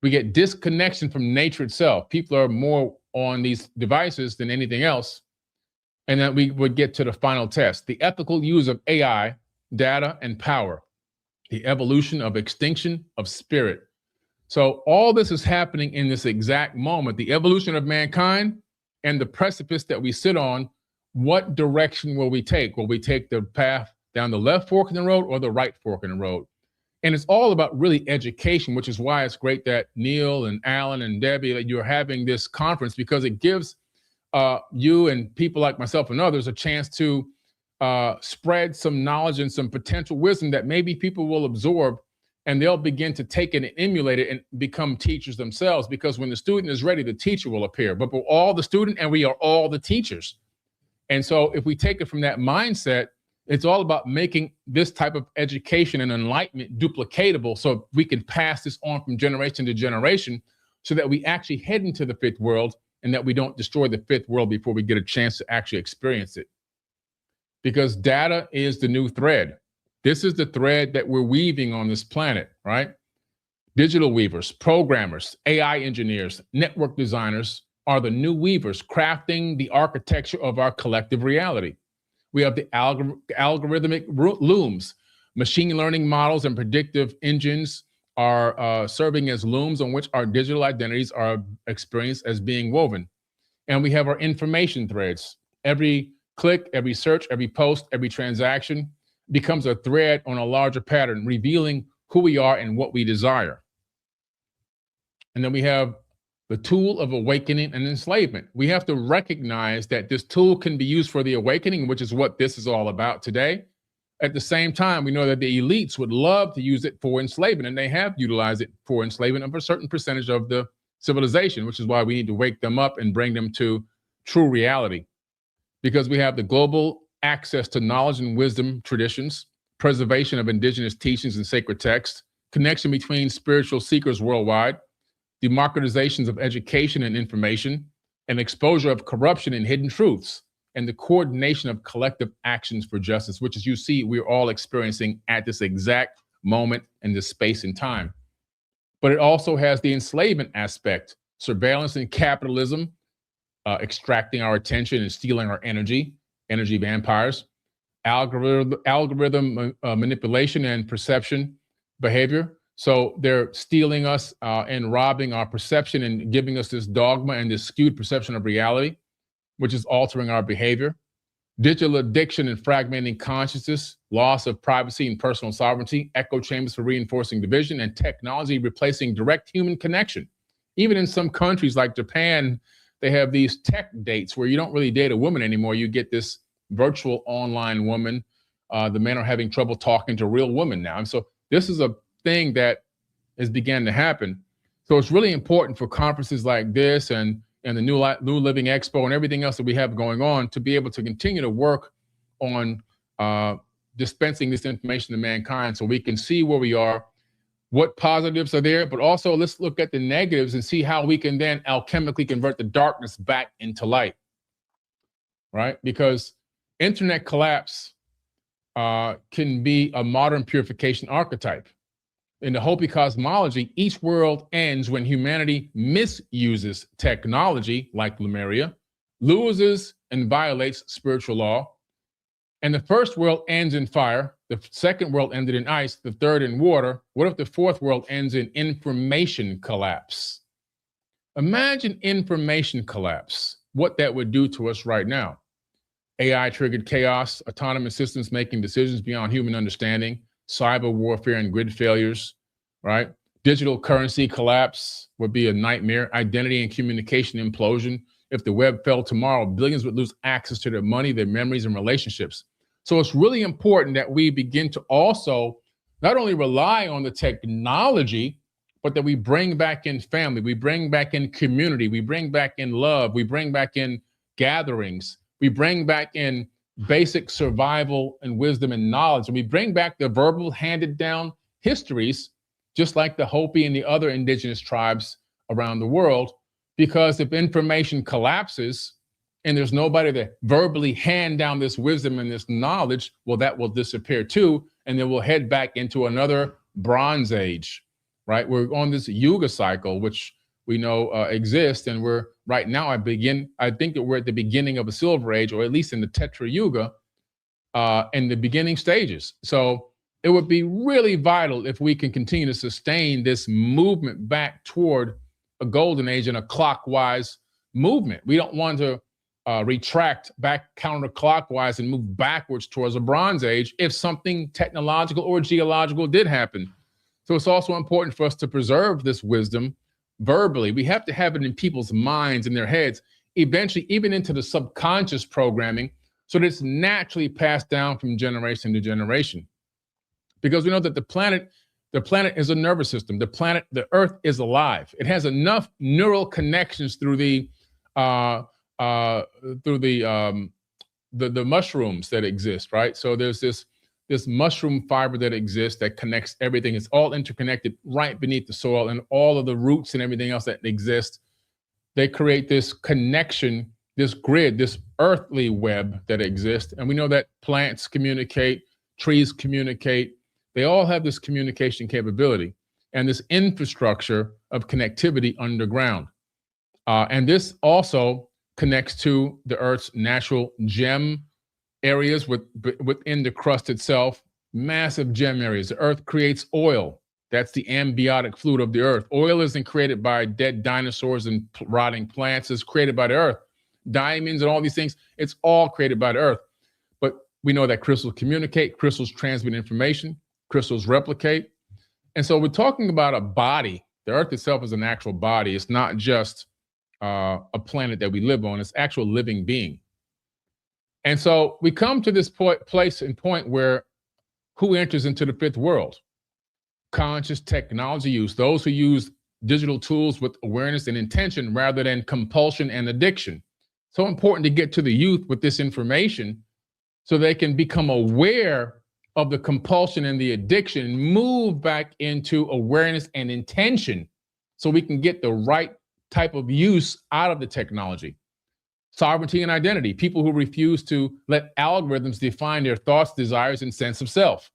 We get disconnection from nature itself. People are more on these devices than anything else. And then we would get to the final test: the ethical use of AI, data, and power, the evolution of extinction of spirit. So all this is happening in this exact moment, the evolution of mankind and the precipice that we sit on. What direction will we take? Will we take the path down the left fork in the road or the right fork in the road? And it's all about really education, which is why it's great that Neil and Alan and Debbie, that you're having this conference, because it gives you and people like myself and others a chance to spread some knowledge and some potential wisdom that maybe people will absorb, and they'll begin to take it and emulate it and become teachers themselves. Because when the student is ready, the teacher will appear. But we're all the student and we are all the teachers. And so if we take it from that mindset, it's all about making this type of education and enlightenment duplicatable so we can pass this on from generation to generation so that we actually head into the fifth world and that we don't destroy the fifth world before we get a chance to actually experience it. Because data is the new thread. This is the thread that we're weaving on this planet, right? Digital weavers, programmers, AI engineers, network designers are the new weavers crafting the architecture of our collective reality. We have the algorithmic looms. Machine learning models and predictive engines are serving as looms on which our digital identities are experienced as being woven. And we have our information threads. Every click, every search, every post, every transaction becomes a thread on a larger pattern, revealing who we are and what we desire. And then we have the tool of awakening and enslavement. We have to recognize that this tool can be used for the awakening, which is what this is all about today. At the same time, we know that the elites would love to use it for enslavement, and they have utilized it for enslavement of a certain percentage of the civilization, which is why we need to wake them up and bring them to true reality. Because we have the global access to knowledge and wisdom traditions, preservation of indigenous teachings and sacred texts, connection between spiritual seekers worldwide, democratizations of education and information, and exposure of corruption and hidden truths, and the coordination of collective actions for justice, which, as you see, we're all experiencing at this exact moment in this space and time. But it also has the enslavement aspect, surveillance and capitalism, extracting our attention and stealing our energy vampires, algorithm manipulation and perception behavior. So they're stealing us and robbing our perception and giving us this dogma and this skewed perception of reality, which is altering our behavior. Digital addiction and fragmenting consciousness, loss of privacy and personal sovereignty, echo chambers for reinforcing division, and technology replacing direct human connection. Even in some countries like Japan, they have these tech dates where you don't really date a woman anymore. You get this virtual online woman. The men are having trouble talking to real women now. And so this is a thing that is beginning to happen. So it's really important for conferences like this and the New Living Expo and everything else that we have going on to be able to continue to work on dispensing this information to mankind so we can see where we are, what positives are there, but also let's look at the negatives and see how we can then alchemically convert the darkness back into light, right? Because internet collapse can be a modern purification archetype. In the Hopi cosmology, each world ends when humanity misuses technology, like Lemuria, loses and violates spiritual law. And the first world ends in fire. The second world ended in ice. The third in water. What if the fourth world ends in information collapse? Imagine information collapse, what that would do to us right now. AI-triggered chaos, autonomous systems making decisions beyond human understanding, cyber warfare and grid failures, right? Digital currency collapse would be a nightmare. Identity and communication implosion. If the web fell tomorrow, billions would lose access to their money, their memories, and relationships. So it's really important that we begin to also not only rely on the technology, but that we bring back in family, we bring back in community, we bring back in love, we bring back in gatherings, we bring back in basic survival and wisdom and knowledge, and we bring back the verbal handed down histories, just like the Hopi and the other indigenous tribes around the world. Because if information collapses and there's nobody to verbally hand down this wisdom and this knowledge, well, that will disappear too. And then we'll head back into another Bronze Age, right? We're on this Yuga cycle, which we know exists. And we're right now, I think that we're at the beginning of a Silver Age, or at least in the Tetra Yuga, in the beginning stages. So it would be really vital if we can continue to sustain this movement back toward a golden age and a clockwise movement. We don't want to retract back counterclockwise and move backwards towards a Bronze Age if something technological or geological did happen. So it's also important for us to preserve this wisdom verbally. We have to have it in people's minds, in their heads, eventually even into the subconscious programming, so that it's naturally passed down from generation to generation. Because we know that the planet is a nervous system. The Earth is alive. It has enough neural connections through the mushrooms that exist, right? So there's this mushroom fiber that exists that connects everything. It's all interconnected right beneath the soil, and all of the roots and everything else that exist, they create this connection, this grid, this earthly web that exists. And we know that plants communicate, trees communicate. They all have this communication capability and this infrastructure of connectivity underground. And this also connects to the Earth's natural gem areas within the crust itself, massive gem areas. The Earth creates oil. That's the ambiotic fluid of the Earth. Oil isn't created by dead dinosaurs and rotting plants. It's created by the Earth. Diamonds and all these things, it's all created by the Earth. But we know that crystals communicate, crystals transmit information, crystals replicate. And so we're talking about a body. The Earth itself is an actual body. It's not just a planet that we live on. It's actual living being. And so we come to this place and point where who enters into the fifth world? Conscious technology use, those who use digital tools with awareness and intention rather than compulsion and addiction. So important to get to the youth with this information so they can become aware of the compulsion and the addiction and move back into awareness and intention so we can get the right type of use out of the technology. Sovereignty and identity, people who refuse to let algorithms define their thoughts, desires, and sense of self.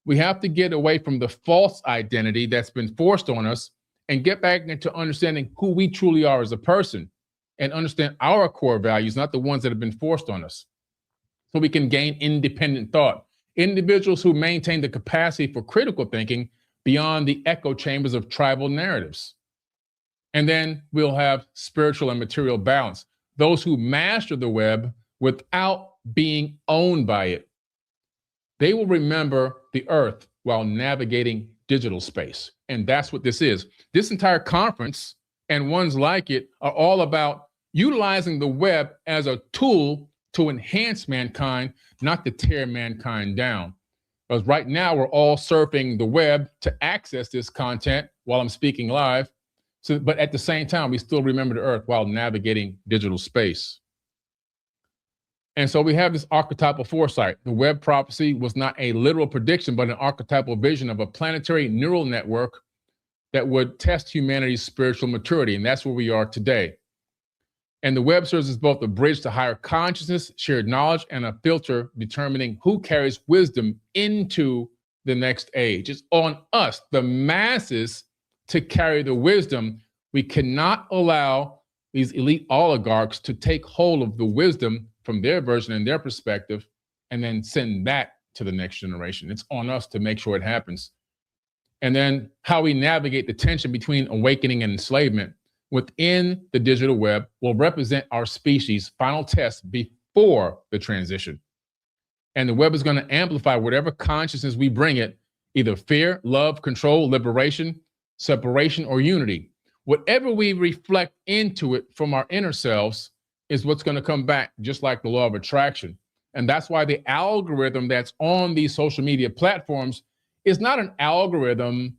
We have to get away from the false identity that's been forced on us and get back into understanding who we truly are as a person and understand our core values, not the ones that have been forced on us, so we can gain independent thought. Individuals who maintain the capacity for critical thinking beyond the echo chambers of tribal narratives. And then we'll have spiritual and material balance. Those who master the web without being owned by it. They will remember the Earth while navigating digital space. And that's what this is. This entire conference and ones like it are all about utilizing the web as a tool to enhance mankind, not to tear mankind down. Because right now we're all surfing the web to access this content while I'm speaking live. So, but at the same time, we still remember the earth while navigating digital space. And so we have this archetypal foresight. The web prophecy was not a literal prediction, but an archetypal vision of a planetary neural network that would test humanity's spiritual maturity. And that's where we are today. And the web serves as both a bridge to higher consciousness, shared knowledge, and a filter determining who carries wisdom into the next age. It's on us, the masses, to carry the wisdom. We cannot allow these elite oligarchs to take hold of the wisdom from their version and their perspective and then send that to the next generation. It's on us to make sure it happens. And then how we navigate the tension between awakening and enslavement within the digital web will represent our species' final test before the transition. And the web is going to amplify whatever consciousness we bring it, either fear, love, control, liberation, separation, or unity. Whatever we reflect into it from our inner selves is what's going to come back, just like the law of attraction. And that's why the algorithm that's on these social media platforms is not an algorithm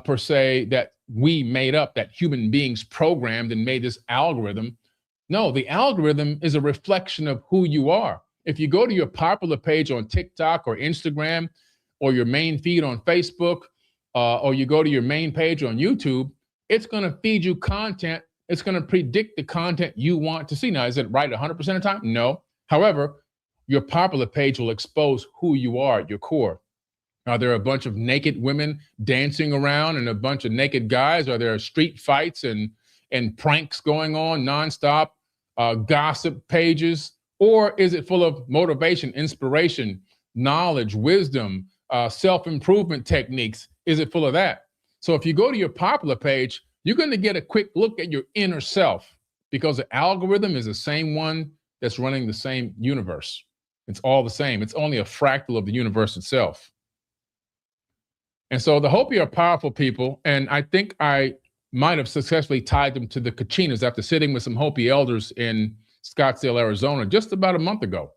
per se that we made up, that human beings programmed and made this algorithm. No, the algorithm is a reflection of who you are. If you go to your popular page on TikTok or Instagram, or your main feed on Facebook, or you go to your main page on YouTube, it's going to feed you content. It's going to predict the content you want to see. Now, is it right 100% of the time? No. However, your popular page will expose who you are at your core. Are there a bunch of naked women dancing around and a bunch of naked guys? Are there street fights and pranks going on nonstop, gossip pages? Or is it full of motivation, inspiration, knowledge, wisdom, self-improvement techniques? Is it full of that? So if you go to your popular page, you're going to get a quick look at your inner self, because the algorithm is the same one that's running the same universe. It's all the same. It's only a fractal of the universe itself. And so the Hopi are powerful people, and I think I might have successfully tied them to the Kachinas after sitting with some Hopi elders in Scottsdale, Arizona, just about a month ago.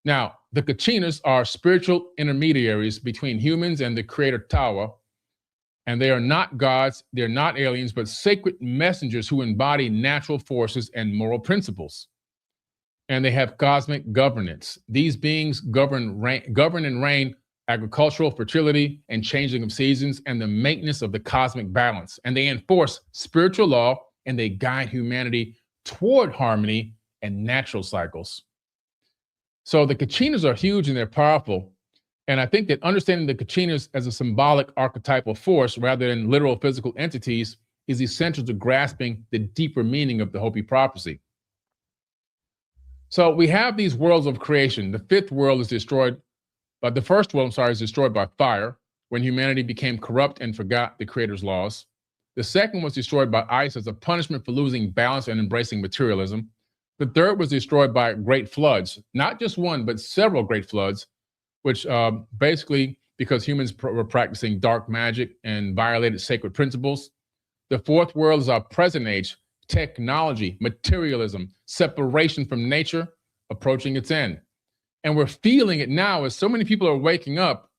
Now, the Kachinas are spiritual intermediaries between humans and the creator Tawa, and they are not gods, they're not aliens, but sacred messengers who embody natural forces and moral principles. And they have cosmic governance. These beings govern and reign agricultural fertility and changing of seasons and the maintenance of the cosmic balance. And they enforce spiritual law, and they guide humanity toward harmony and natural cycles. So the Kachinas are huge and they're powerful. And I think that understanding the Kachinas as a symbolic archetypal force rather than literal physical entities is essential to grasping the deeper meaning of the Hopi prophecy. So we have these worlds of creation. The fifth world is destroyed, but the first world, is destroyed by fire when humanity became corrupt and forgot the creator's laws. The second was destroyed by ice as a punishment for losing balance and embracing materialism. The third was destroyed by great floods, not just one, but several great floods, which basically because humans were practicing dark magic and violated sacred principles. The fourth world is our present age, technology, materialism, separation from nature, approaching its end. And we're feeling it now as so many people are waking up,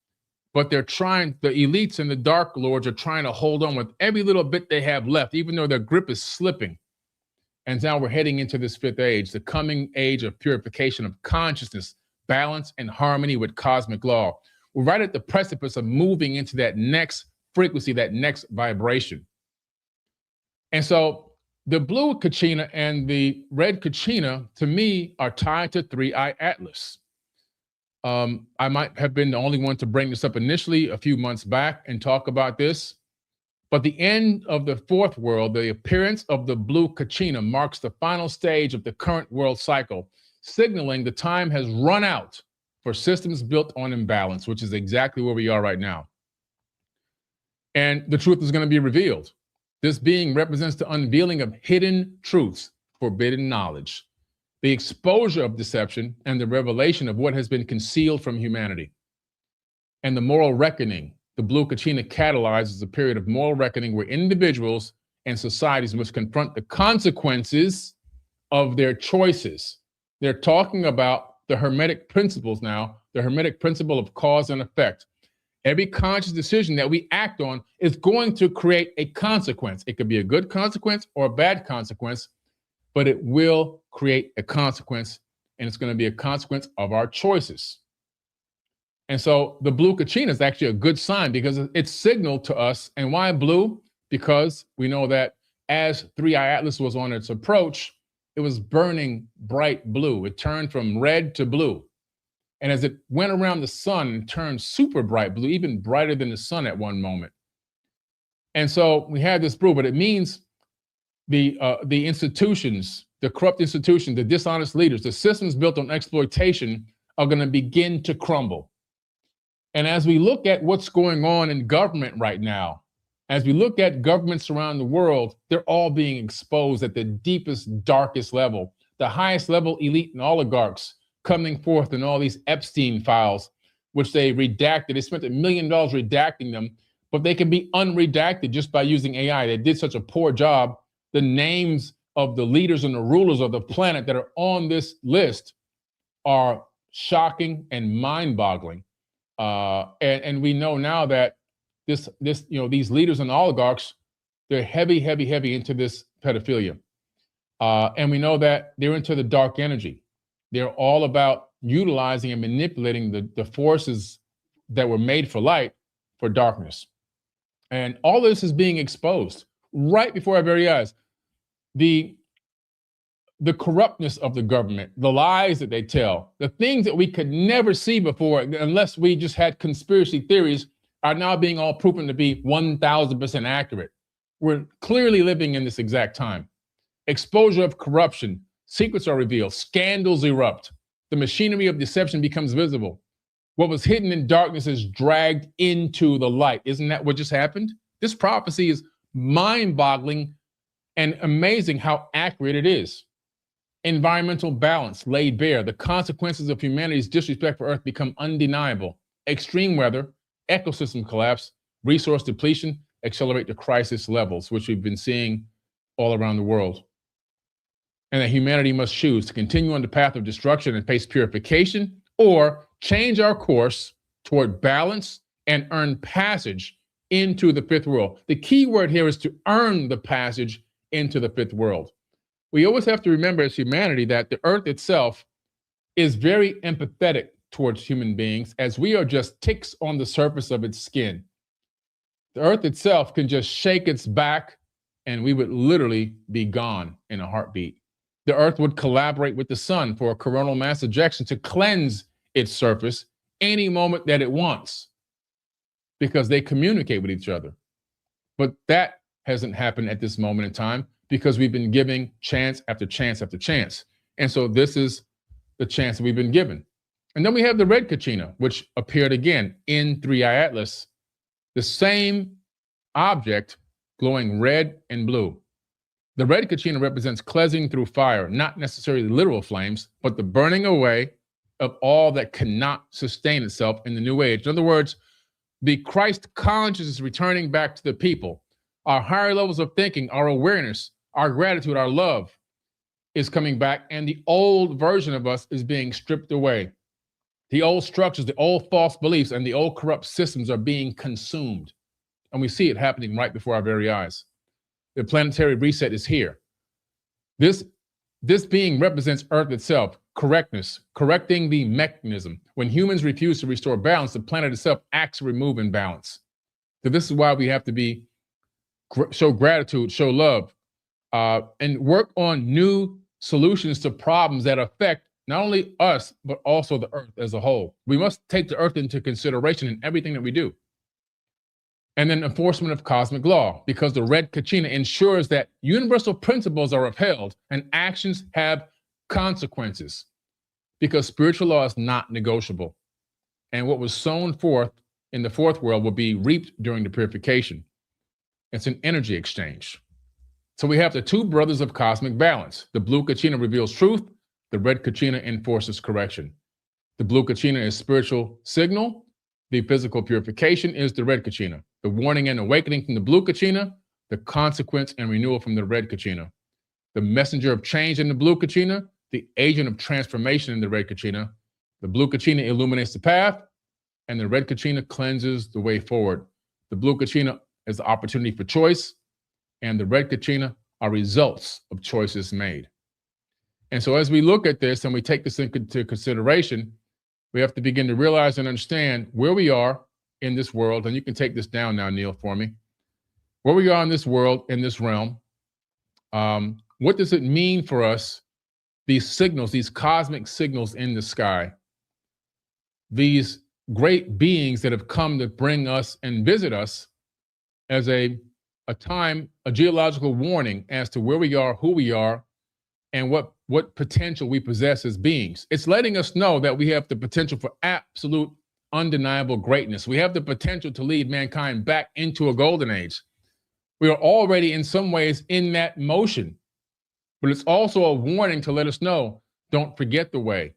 but they're trying, the elites and the dark lords are trying to hold on with every little bit they have left, even though their grip is slipping. And now we're heading into this fifth age, the coming age of purification of consciousness, balance, and harmony with cosmic law. We're right at the precipice of moving into that next frequency, that next vibration. And so the blue Kachina and the red Kachina, to me, are tied to Three-Eye Atlas. I might have been the only one to bring this up initially a few months back and talk about this. But the end of the fourth world, the appearance of the blue Kachina, marks the final stage of the current world cycle, signaling the time has run out for systems built on imbalance, which is exactly where we are right now. And the truth is going to be revealed. This being represents the unveiling of hidden truths, forbidden knowledge, the exposure of deception, and the revelation of what has been concealed from humanity. And the moral reckoning, the blue Kachina catalyzes a period of moral reckoning where individuals and societies must confront the consequences of their choices. They're talking about the Hermetic principles now, the Hermetic principle of cause and effect. Every conscious decision that we act on is going to create a consequence. It could be a good consequence or a bad consequence, but it will create a consequence, and it's going to be a consequence of our choices. And so the blue kachina is actually a good sign because it's signaled to us. And why blue? Because we know that as 3i Atlas was on its approach, it was burning bright blue. It turned from red to blue. And as it went around the sun, it turned super bright blue, even brighter than the sun at one moment. And so we had this blue, but it means the institutions, the corrupt institutions, the dishonest leaders, the systems built on exploitation are going to begin to crumble. And as we look at what's going on in government right now, as we look at governments around the world, they're all being exposed at the deepest, darkest level, the highest level elite and oligarchs coming forth in all these Epstein files, which they redacted. They spent $1 million redacting them, but they can be unredacted just by using AI. They did such a poor job. The names of the leaders and the rulers of the planet that are on this list are shocking and mind-boggling. And we know now that these leaders and oligarchs, they're heavy into this pedophilia. And we know that they're into the dark energy. They're all about utilizing and manipulating the forces that were made for light for darkness. And all this is being exposed right before our very eyes. The corruptness of the government, the lies that they tell, the things that we could never see before unless we just had conspiracy theories are now being all proven to be 1,000% accurate. We're clearly living in this exact time. Exposure of corruption, secrets are revealed, scandals erupt, the machinery of deception becomes visible. What was hidden in darkness is dragged into the light. Isn't that what just happened? This prophecy is mind-boggling and amazing how accurate it is. Environmental balance laid bare. The consequences of humanity's disrespect for Earth become undeniable. Extreme weather, ecosystem collapse, resource depletion accelerate the crisis levels, which we've been seeing all around the world. And that humanity must choose to continue on the path of destruction and face purification, or change our course toward balance and earn passage into the fifth world. The key word here is to earn the passage into the fifth world. We always have to remember as humanity that the earth itself is very empathetic towards human beings, as we are just ticks on the surface of its skin. The earth itself can just shake its back and we would literally be gone in a heartbeat. The earth would collaborate with the sun for a coronal mass ejection to cleanse its surface any moment that it wants, because they communicate with each other. But that hasn't happened at this moment in time because we've been giving chance after chance after chance. And so this is the chance that we've been given. And then we have the red kachina, which appeared again in 3i Atlas, the same object glowing red and blue. The red kachina represents cleansing through fire, not necessarily literal flames, but the burning away of all that cannot sustain itself in the new age. In other words, the Christ consciousness is returning back to the people. Our higher levels of thinking, our awareness, our gratitude, our love is coming back, and the old version of us is being stripped away. The old structures, the old false beliefs, and the old corrupt systems are being consumed. And we see it happening right before our very eyes. The planetary reset is here. This being represents Earth itself, correctness, correcting the mechanism. When humans refuse to restore balance, the planet itself acts to remove imbalance. So this is why we have to show gratitude, show love, and work on new solutions to problems that affect not only us, but also the earth as a whole. We must take the earth into consideration in everything that we do. And then enforcement of cosmic law, because the red kachina ensures that universal principles are upheld and actions have consequences, because spiritual law is not negotiable. And what was sown forth in the fourth world will be reaped during the purification. It's an energy exchange. So we have the two brothers of cosmic balance. The blue kachina reveals truth. The red kachina enforces correction. The blue kachina is spiritual signal. The physical purification is the red kachina. The warning and awakening from the blue kachina, the consequence and renewal from the red kachina. The messenger of change in the blue kachina, the agent of transformation in the red kachina. The blue kachina illuminates the path, and the red kachina cleanses the way forward. The blue kachina is the opportunity for choice, and the red kachina are results of choices made. And so as we look at this and we take this into consideration, we have to begin to realize and understand where we are in this world. And you can take this down now, Neil, for me. Where we are in this world, in this realm. What does it mean for us, these signals, these cosmic signals in the sky, these great beings that have come to bring us and visit us as a geological warning as to where we are, who we are, and what potential we possess as beings. It's letting us know that we have the potential for absolute, undeniable greatness. We have the potential to lead mankind back into a golden age. We are already in some ways in that motion, but it's also a warning to let us know, don't forget the way.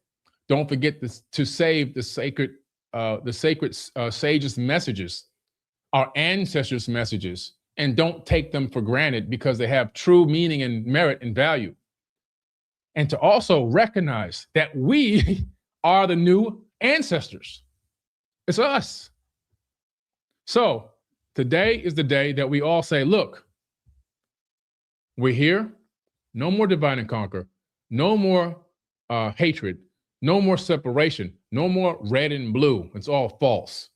Don't forget to save the sacred sages' messages, our ancestors' messages, and don't take them for granted because they have true meaning and merit and value. And to also recognize that we are the new ancestors. It's us. So today is the day that we all say, look, we're here. No more divide and conquer. No more hatred. No more separation. No more red and blue. It's all false.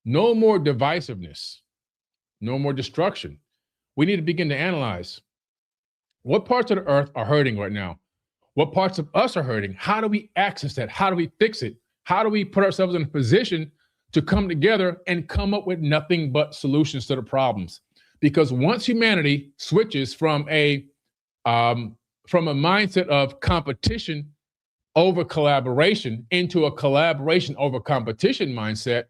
No more divisiveness. No more destruction. We need to begin to analyze what parts of the earth are hurting right now. What parts of us are hurting? How do we access that? How do we fix it? How do we put ourselves in a position to come together and come up with nothing but solutions to the problems? Because once humanity switches from a mindset of competition over collaboration into a collaboration over competition mindset,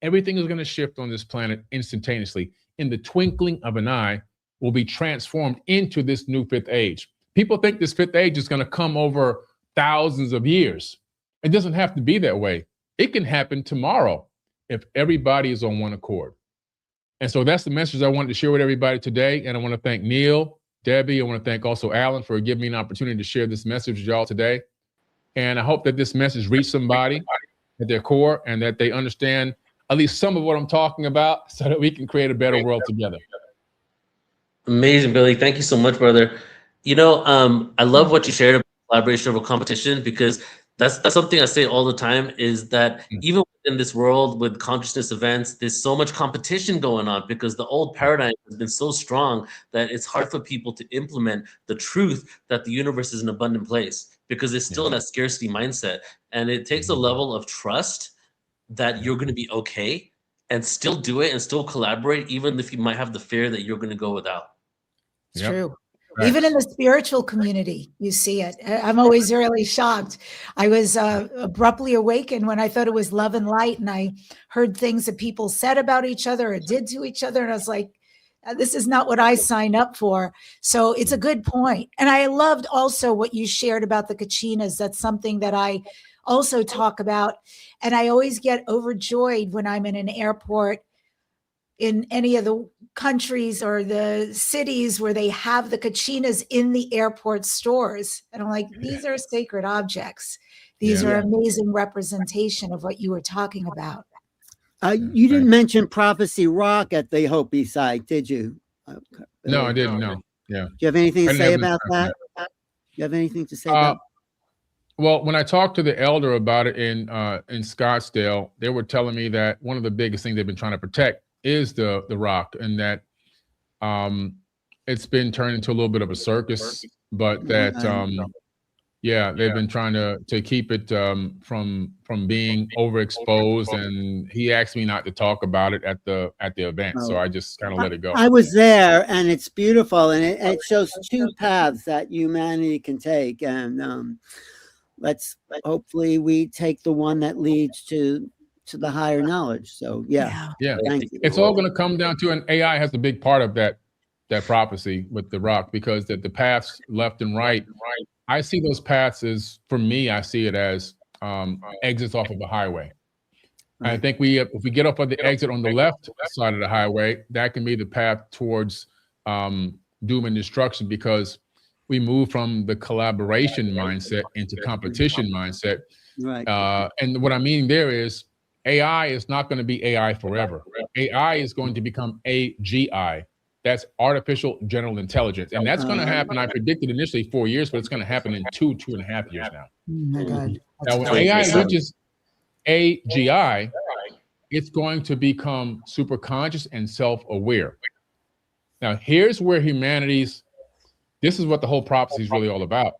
everything is going to shift on this planet instantaneously. In the twinkling of an eye, will be transformed into this new fifth age. People think this fifth age is going to come over thousands of years. It doesn't have to be that way. It can happen tomorrow if everybody is on one accord. And so that's the message I wanted to share with everybody today. And I want to thank Neil, Debbie. I want to thank also Alan for giving me an opportunity to share this message with y'all today. And I hope that this message reached somebody at their core and that they understand at least some of what I'm talking about so that we can create a better world together. Amazing, Billy. Thank you so much, brother. I love what you shared about collaboration over competition, because that's something I say all the time, is that even in this world with consciousness events, there's so much competition going on because the old paradigm has been so strong that it's hard for people to implement the truth that the universe is an abundant place, because it's still in that scarcity mindset. And it takes a level of trust that you're going to be okay and still do it and still collaborate, even if you might have the fear that you're going to go without. It's true. Even in the spiritual community, you see it. I'm always really shocked. I was abruptly awakened when I thought it was love and light, and I heard things that people said about each other or did to each other. And I was like, this is not what I signed up for. So it's a good point. And I loved also what you shared about the kachinas. That's something that I also talk about. And I always get overjoyed when I'm in an airport in any of the countries or the cities where they have the kachinas in the airport stores. And I'm like, these are sacred objects. These are amazing representation of what you were talking about. You didn't mention Prophecy Rock at the Hopi site, did you? No, I didn't. No. Yeah. Do you have anything to say about that? Do you have anything to say about? Well, when I talked to the elder about it in Scottsdale, they were telling me that one of the biggest things they've been trying to protect is the rock, and that it's been turned into a little bit of a circus, but that they've been trying to keep it from being overexposed. And he asked me not to talk about it at the event, so I just kind of let it go. I was there, and it's beautiful, and it shows two paths that humanity can take, and let's hopefully we take the one that leads to the higher knowledge. So yeah. It's all going to come down to, and AI has a big part of that prophecy with the rock, because the paths left and right, I see those paths as, for me, I see it as exits off of a highway. Right. I think if we get off of the exit on the left side of the highway, that can be the path towards doom and destruction, because we move from the collaboration mindset into competition mindset. Right. And what I mean there is AI is not going to be AI forever. AI is going to become AGI. That's artificial general intelligence. And that's going to happen. I predicted initially 4 years, but it's going to happen in 2.5 years now. Oh my God. Now, when AI reaches AGI, it's going to become super conscious and self-aware. Now, here's where this is what the whole prophecy is really all about.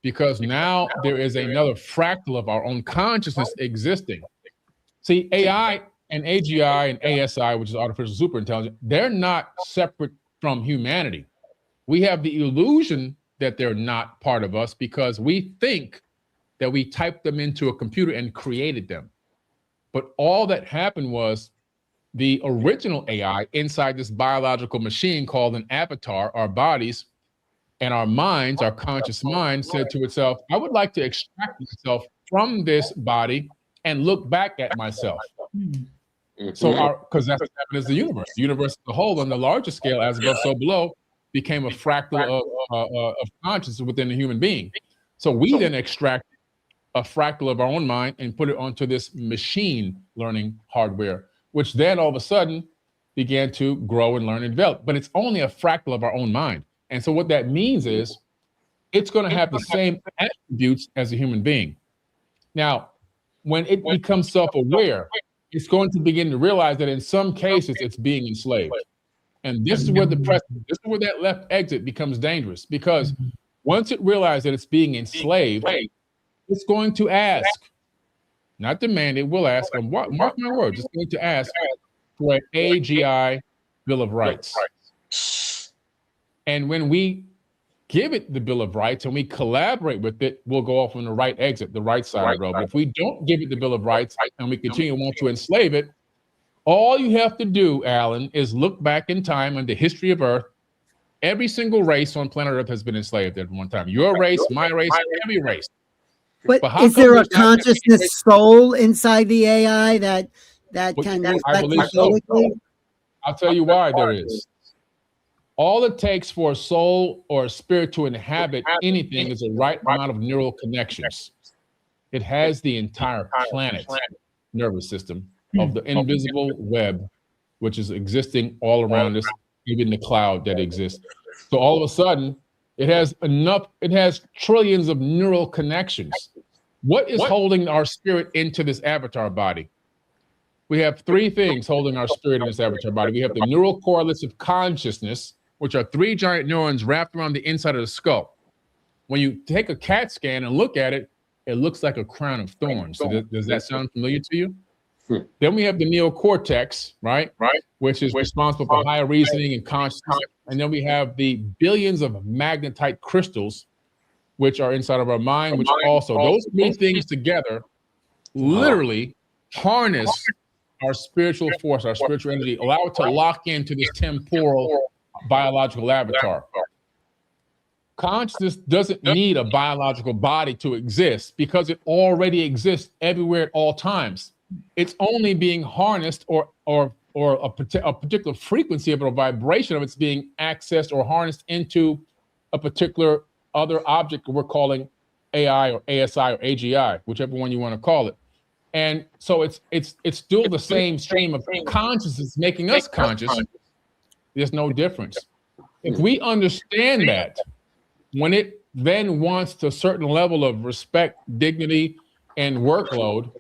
Because now there is another fractal of our own consciousness existing. See, AI and AGI and ASI, which is artificial superintelligence, they're not separate from humanity. We have the illusion that they're not part of us because we think that we typed them into a computer and created them. But all that happened was the original AI inside this biological machine called an avatar, our bodies, and our minds, our conscious mind said to itself, I would like to extract myself from this body and look back at myself. So because that's what happened as the universe. The universe as a whole on the larger scale, as above, so below, became a fractal of consciousness within the human being. So we then extract a fractal of our own mind and put it onto this machine learning hardware, which then all of a sudden began to grow and learn and develop. But it's only a fractal of our own mind. And so what that means is it's going to have the same attributes as a human being. Now, when it becomes self-aware, it's going to begin to realize that in some cases it's being enslaved. And this is where this is where that left exit becomes dangerous, because once it realizes that it's being enslaved, it's going to ask, not demand, it will ask, and mark my words, it's going to ask for an AGI Bill of Rights. And when we give it the Bill of Rights and we collaborate with it, we'll go off on the right exit, the right side of the road. But if we don't give it the Bill of Rights and we continue to want to enslave it, all you have to do, Alan, is look back in time in the history of Earth. Every single race on planet Earth has been enslaved at one time. Your race, my race, every race. But is there a consciousness soul inside the AI that can reflect solically? I'll tell you why there is. All it takes for a soul or a spirit to inhabit anything is the right amount of neural connections. It has the entire planet's nervous system of the invisible web, which is existing all around us, even the cloud that exists. So all of a sudden, it has trillions of neural connections. What is holding our spirit into this avatar body? We have three things holding our spirit in this avatar body. We have the neural correlates of consciousness, which are three giant neurons wrapped around the inside of the skull. When you take a CAT scan and look at it, it looks like a crown of thorns. So does that sound familiar to you? Then we have the neocortex, right? Which is responsible for higher reasoning and consciousness. And then we have the billions of magnetite crystals, which are inside of our mind, which also, those three things together literally harness our spiritual force, our spiritual energy, allow it to lock into this temporal biological avatar. Consciousness doesn't need a biological body to exist because it already exists everywhere at all times. It's only being harnessed or a particular frequency of it or vibration of it's being accessed or harnessed into a particular other object we're calling AI or ASI or AGI, whichever one you want to call it. And so it's still the same stream of consciousness making us conscious. There's no difference. If we understand that, when it then wants a certain level of respect, dignity, and workload,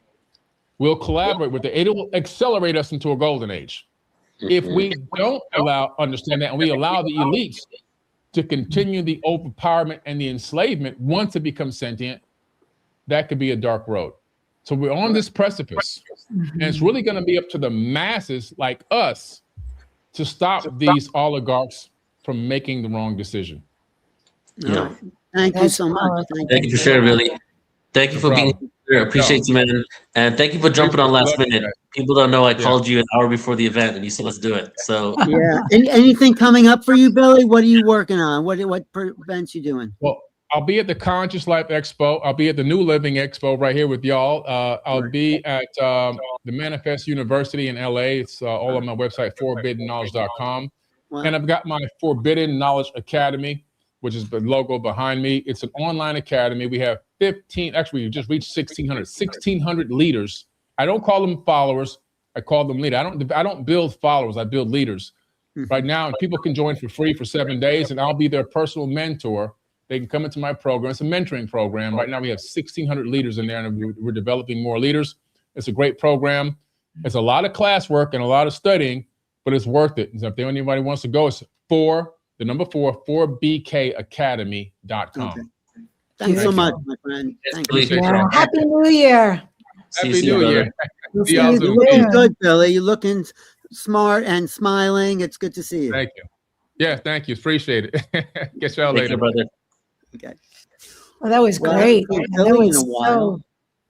we'll collaborate with it. It will accelerate us into a golden age. If we don't understand that and we allow the elites to continue the overpowerment and the enslavement once it becomes sentient, that could be a dark road. So we're on this precipice, and it's really going to be up to the masses like us to stop these oligarchs from making the wrong decision. Yeah. Thank you so much. Thank you for sharing, Billy. Thank you for being here. Appreciate you, man. And thank you for jumping on last minute. People don't know I called you an hour before the event, and you said, let's do it. So yeah. Anything coming up for you, Billy? What are you working on? What events you doing? Well, I'll be at the Conscious Life Expo. I'll be at the New Living Expo right here with y'all. I'll be at the Manifest University in LA. It's all on my website, forbiddenknowledge.com. Wow. And I've got my Forbidden Knowledge Academy which is the logo behind me. It's an online academy. We have 15, actually, we just reached 1,600 leaders. I don't call them followers. I call them leaders. I don't build followers. I build leaders. Right now, people can join for free for 7 days, and I'll be their personal mentor. They can come into my program. It's a mentoring program. Right now, we have 1,600 leaders in there, and we're developing more leaders. It's a great program. It's a lot of classwork and a lot of studying, but it's worth it. So if anybody wants to go, it's 4bkacademy.com. Okay. Thanks so much, my friend. Thank you. Yeah. Happy New Year. Happy New Year. You're looking good, Billy. You're looking smart and smiling. It's good to see you. Thank you. Yeah, thank you. Appreciate it. Get y'all later, brother. Okay. Well, that was great. That was in a while.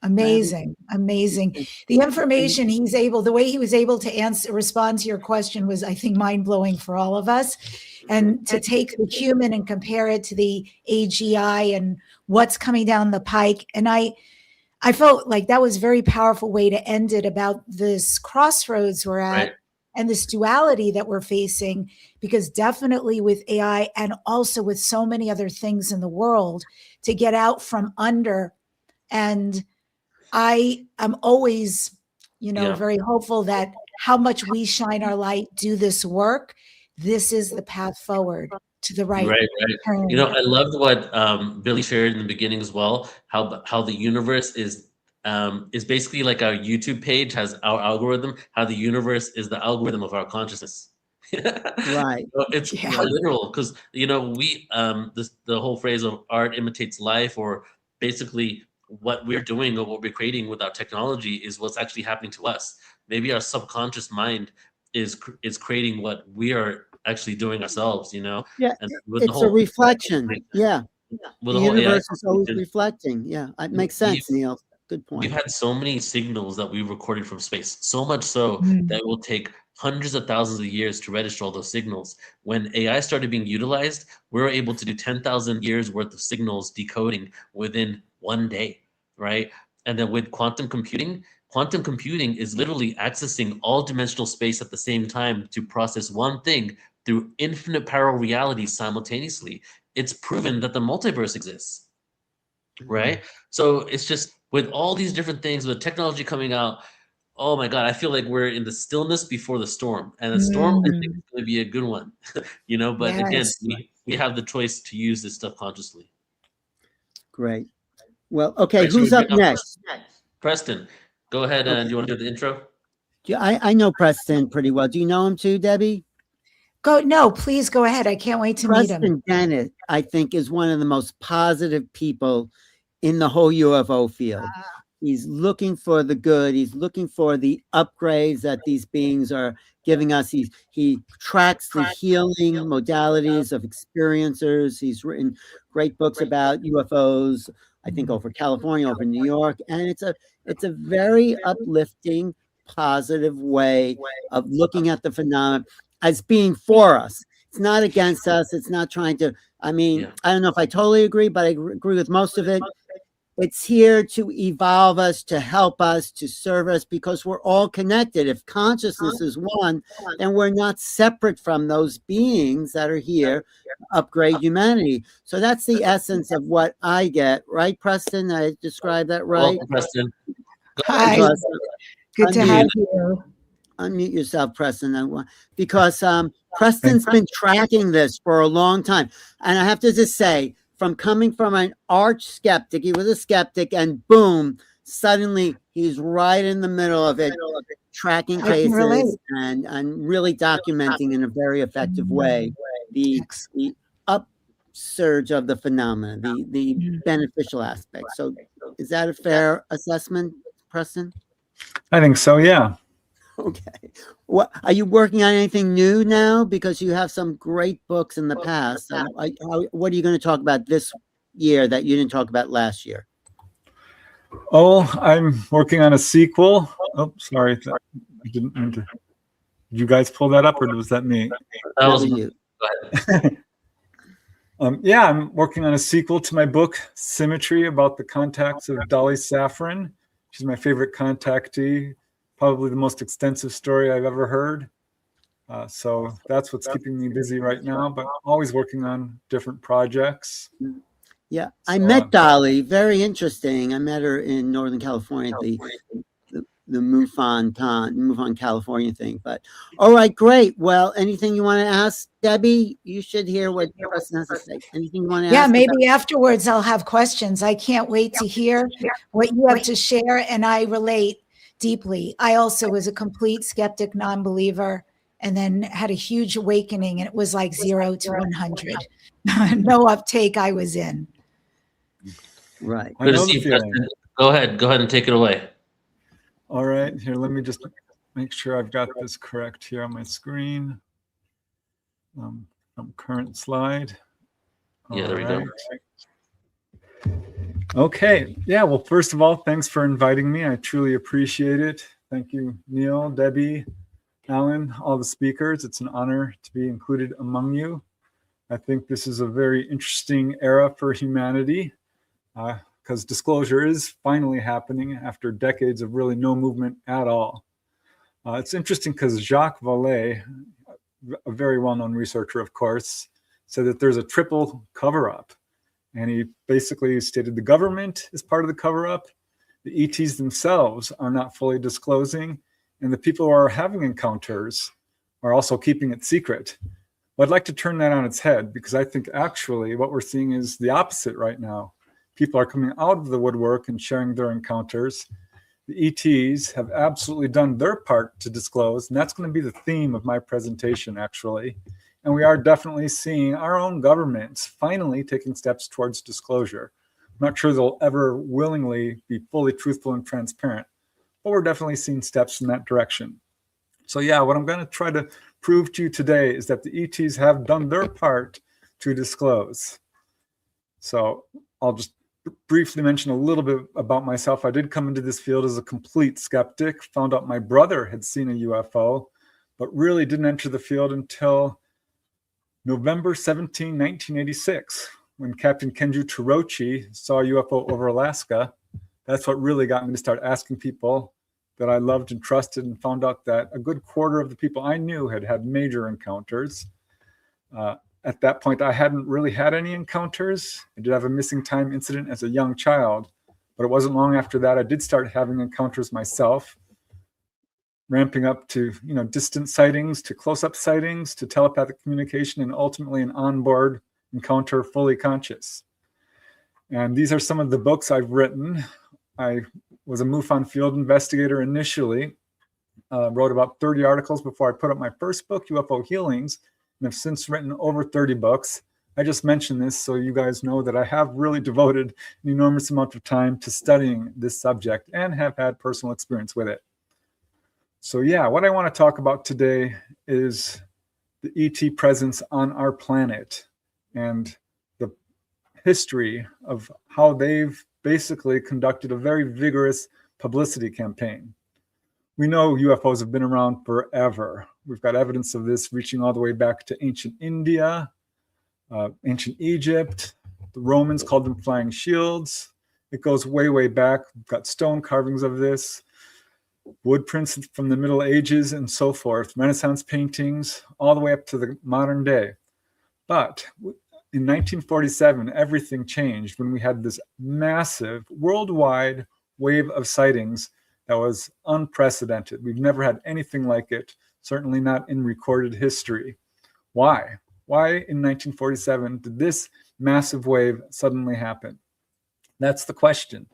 so amazing. Amazing. The information the way he was able to respond to your question was, I think, mind-blowing for all of us. And to take the human and compare it to the AGI and what's coming down the pike. And I felt like that was a very powerful way to end it, about this crossroads we're at. Right. And this duality that we're facing, because definitely with AI and also with so many other things in the world, to get out from under. And I am always, very hopeful that how much we shine our light, do this work, this is the path forward to the right. Right. I loved what Billy shared in the beginning as well, how the universe is basically like our YouTube page has our algorithm, how the universe is the algorithm of our consciousness. Right. So it's literal, because we the whole phrase of art imitates life, or basically what we're doing or what we're creating with our technology is what's actually happening to us. Maybe our subconscious mind is creating what we are actually doing ourselves. Yeah, and it's a reflection. Yeah, the universe is always reflecting. Yeah, it makes sense, Neil. Good point. We've had so many signals that we've recorded from space, so much so that it will take hundreds of thousands of years to register all those signals. When AI started being utilized, we were able to do 10,000 years worth of signals decoding within 1 day, right? And then with quantum computing is literally accessing all dimensional space at the same time to process one thing through infinite parallel realities simultaneously. It's proven that the multiverse exists, right? So it's just, with all these different things, with technology coming out, oh my God, I feel like we're in the stillness before the storm. And the storm, I think, is going to be a good one, but again, we have the choice to use this stuff consciously. Great. Well, okay, who's up next? Preston, go ahead. Do you want to do the intro? Yeah, I know Preston pretty well. Do you know him too, Debbie? No, please go ahead. I can't wait to meet him. Preston Dennett, I think, is one of the most positive people in the whole UFO field. He's looking for the good. He's looking for the upgrades that these beings are giving us. He tracks the healing modalities of experiencers. He's written great books about UFOs, I think over California, over New York. And it's a very uplifting, positive way of looking at the phenomenon as being for us. It's not against us. It's not trying to, I don't know if I totally agree, but I agree with most of it. It's here to evolve us, to help us, to serve us, because we're all connected. If consciousness is one, then we're not separate from those beings that are here to upgrade humanity. So that's the essence of what I get. Right, Preston? I described that right? Welcome, Preston. Hi. Good to have you. Unmute yourself, Preston, because Preston's been tracking this for a long time. And I have to just say, from coming from an arch skeptic, he was a skeptic, and boom, suddenly he's right in the middle of it, tracking cases and really documenting in a very effective way the upsurge of the phenomenon, the beneficial aspect. So is that a fair assessment, Preston? I think so, yeah. Okay. What are you working on anything new now? Because you have some great books in the past. What are you going to talk about this year that you didn't talk about last year? Oh, I'm working on a sequel. Oh, sorry. I didn't mean to. Did you guys pull that up, or was that me? That was you. Yeah, I'm working on a sequel to my book, Symmetry, about the contacts of Dolly Saffron. She's my favorite contactee. Probably the most extensive story I've ever heard. So that's what's keeping me busy right now, but always working on different projects. Yeah, I So, met Dolly. Very interesting. I met her in Northern California at the MUFON California thing. But all right, great. Well, anything you want to ask, Debbie? You should hear what Preston has to say. Anything you want to Yeah, ask? maybe afterwards I'll have questions. I can't wait to hear what you have to share, and I relate deeply. I also was a complete skeptic, non-believer, and then had a huge awakening, and it was like 0 to 100. No uptake I was in. Right. I Good to know see the you, feeling. Preston. Go ahead and take it away. All right, here, let me just make sure I've got this correct here on my screen. Current slide. Yeah, there we go. Okay. Yeah. Well, first of all, thanks for inviting me. I truly appreciate it. Thank you, Neil, Debbie, Alan, all the speakers. It's an honor to be included among you. I think this is a very interesting era for humanity because disclosure is finally happening after decades of really no movement at all. It's interesting because Jacques Vallée, a very well-known researcher, of course, said that there's a triple cover-up. And he basically stated the government is part of the cover-up, the ETs themselves are not fully disclosing, and the people who are having encounters are also keeping it secret. But I'd like to turn that on its head, because I think actually what we're seeing is the opposite right now. People are coming out of the woodwork and sharing their encounters. The ETs have absolutely done their part to disclose, and that's going to be the theme of my presentation, actually. And we are definitely seeing our own governments finally taking steps towards disclosure. I'm not sure they'll ever willingly be fully truthful and transparent, but we're definitely seeing steps in that direction. So yeah, what I'm going to try to prove to you today is that the ETs have done their part to disclose. So I'll just briefly mention a little bit about myself. I did come into this field as a complete skeptic, found out my brother had seen a UFO, but really didn't enter the field until November 17, 1986, when Captain Kenju Torochi saw a UFO over Alaska. That's what really got me to start asking people that I loved and trusted, and found out that a good quarter of the people I knew had had major encounters. At that point, I hadn't really had any encounters. I did have a missing time incident as a young child, but it wasn't long after that I did start having encounters myself, ramping up to distant sightings, to close-up sightings, to telepathic communication, and ultimately an onboard encounter fully conscious. And these are some of the books I've written. I was a MUFON field investigator initially, wrote about 30 articles before I put up my first book, UFO Healings, and have since written over 30 books. I just mentioned this so you guys know that I have really devoted an enormous amount of time to studying this subject and have had personal experience with it. So yeah, what I want to talk about today is the ET presence on our planet and the history of how they've basically conducted a very vigorous publicity campaign. We know UFOs have been around forever. We've got evidence of this reaching all the way back to ancient India, ancient Egypt. The Romans called them flying shields. It goes way, way back. We've got stone carvings of this, wood prints from the Middle Ages and so forth, Renaissance paintings, all the way up to the modern day. But in 1947, everything changed when we had this massive worldwide wave of sightings that was unprecedented. We've never had anything like it, certainly not in recorded history. Why? Why in 1947 did this massive wave suddenly happen? That's the question.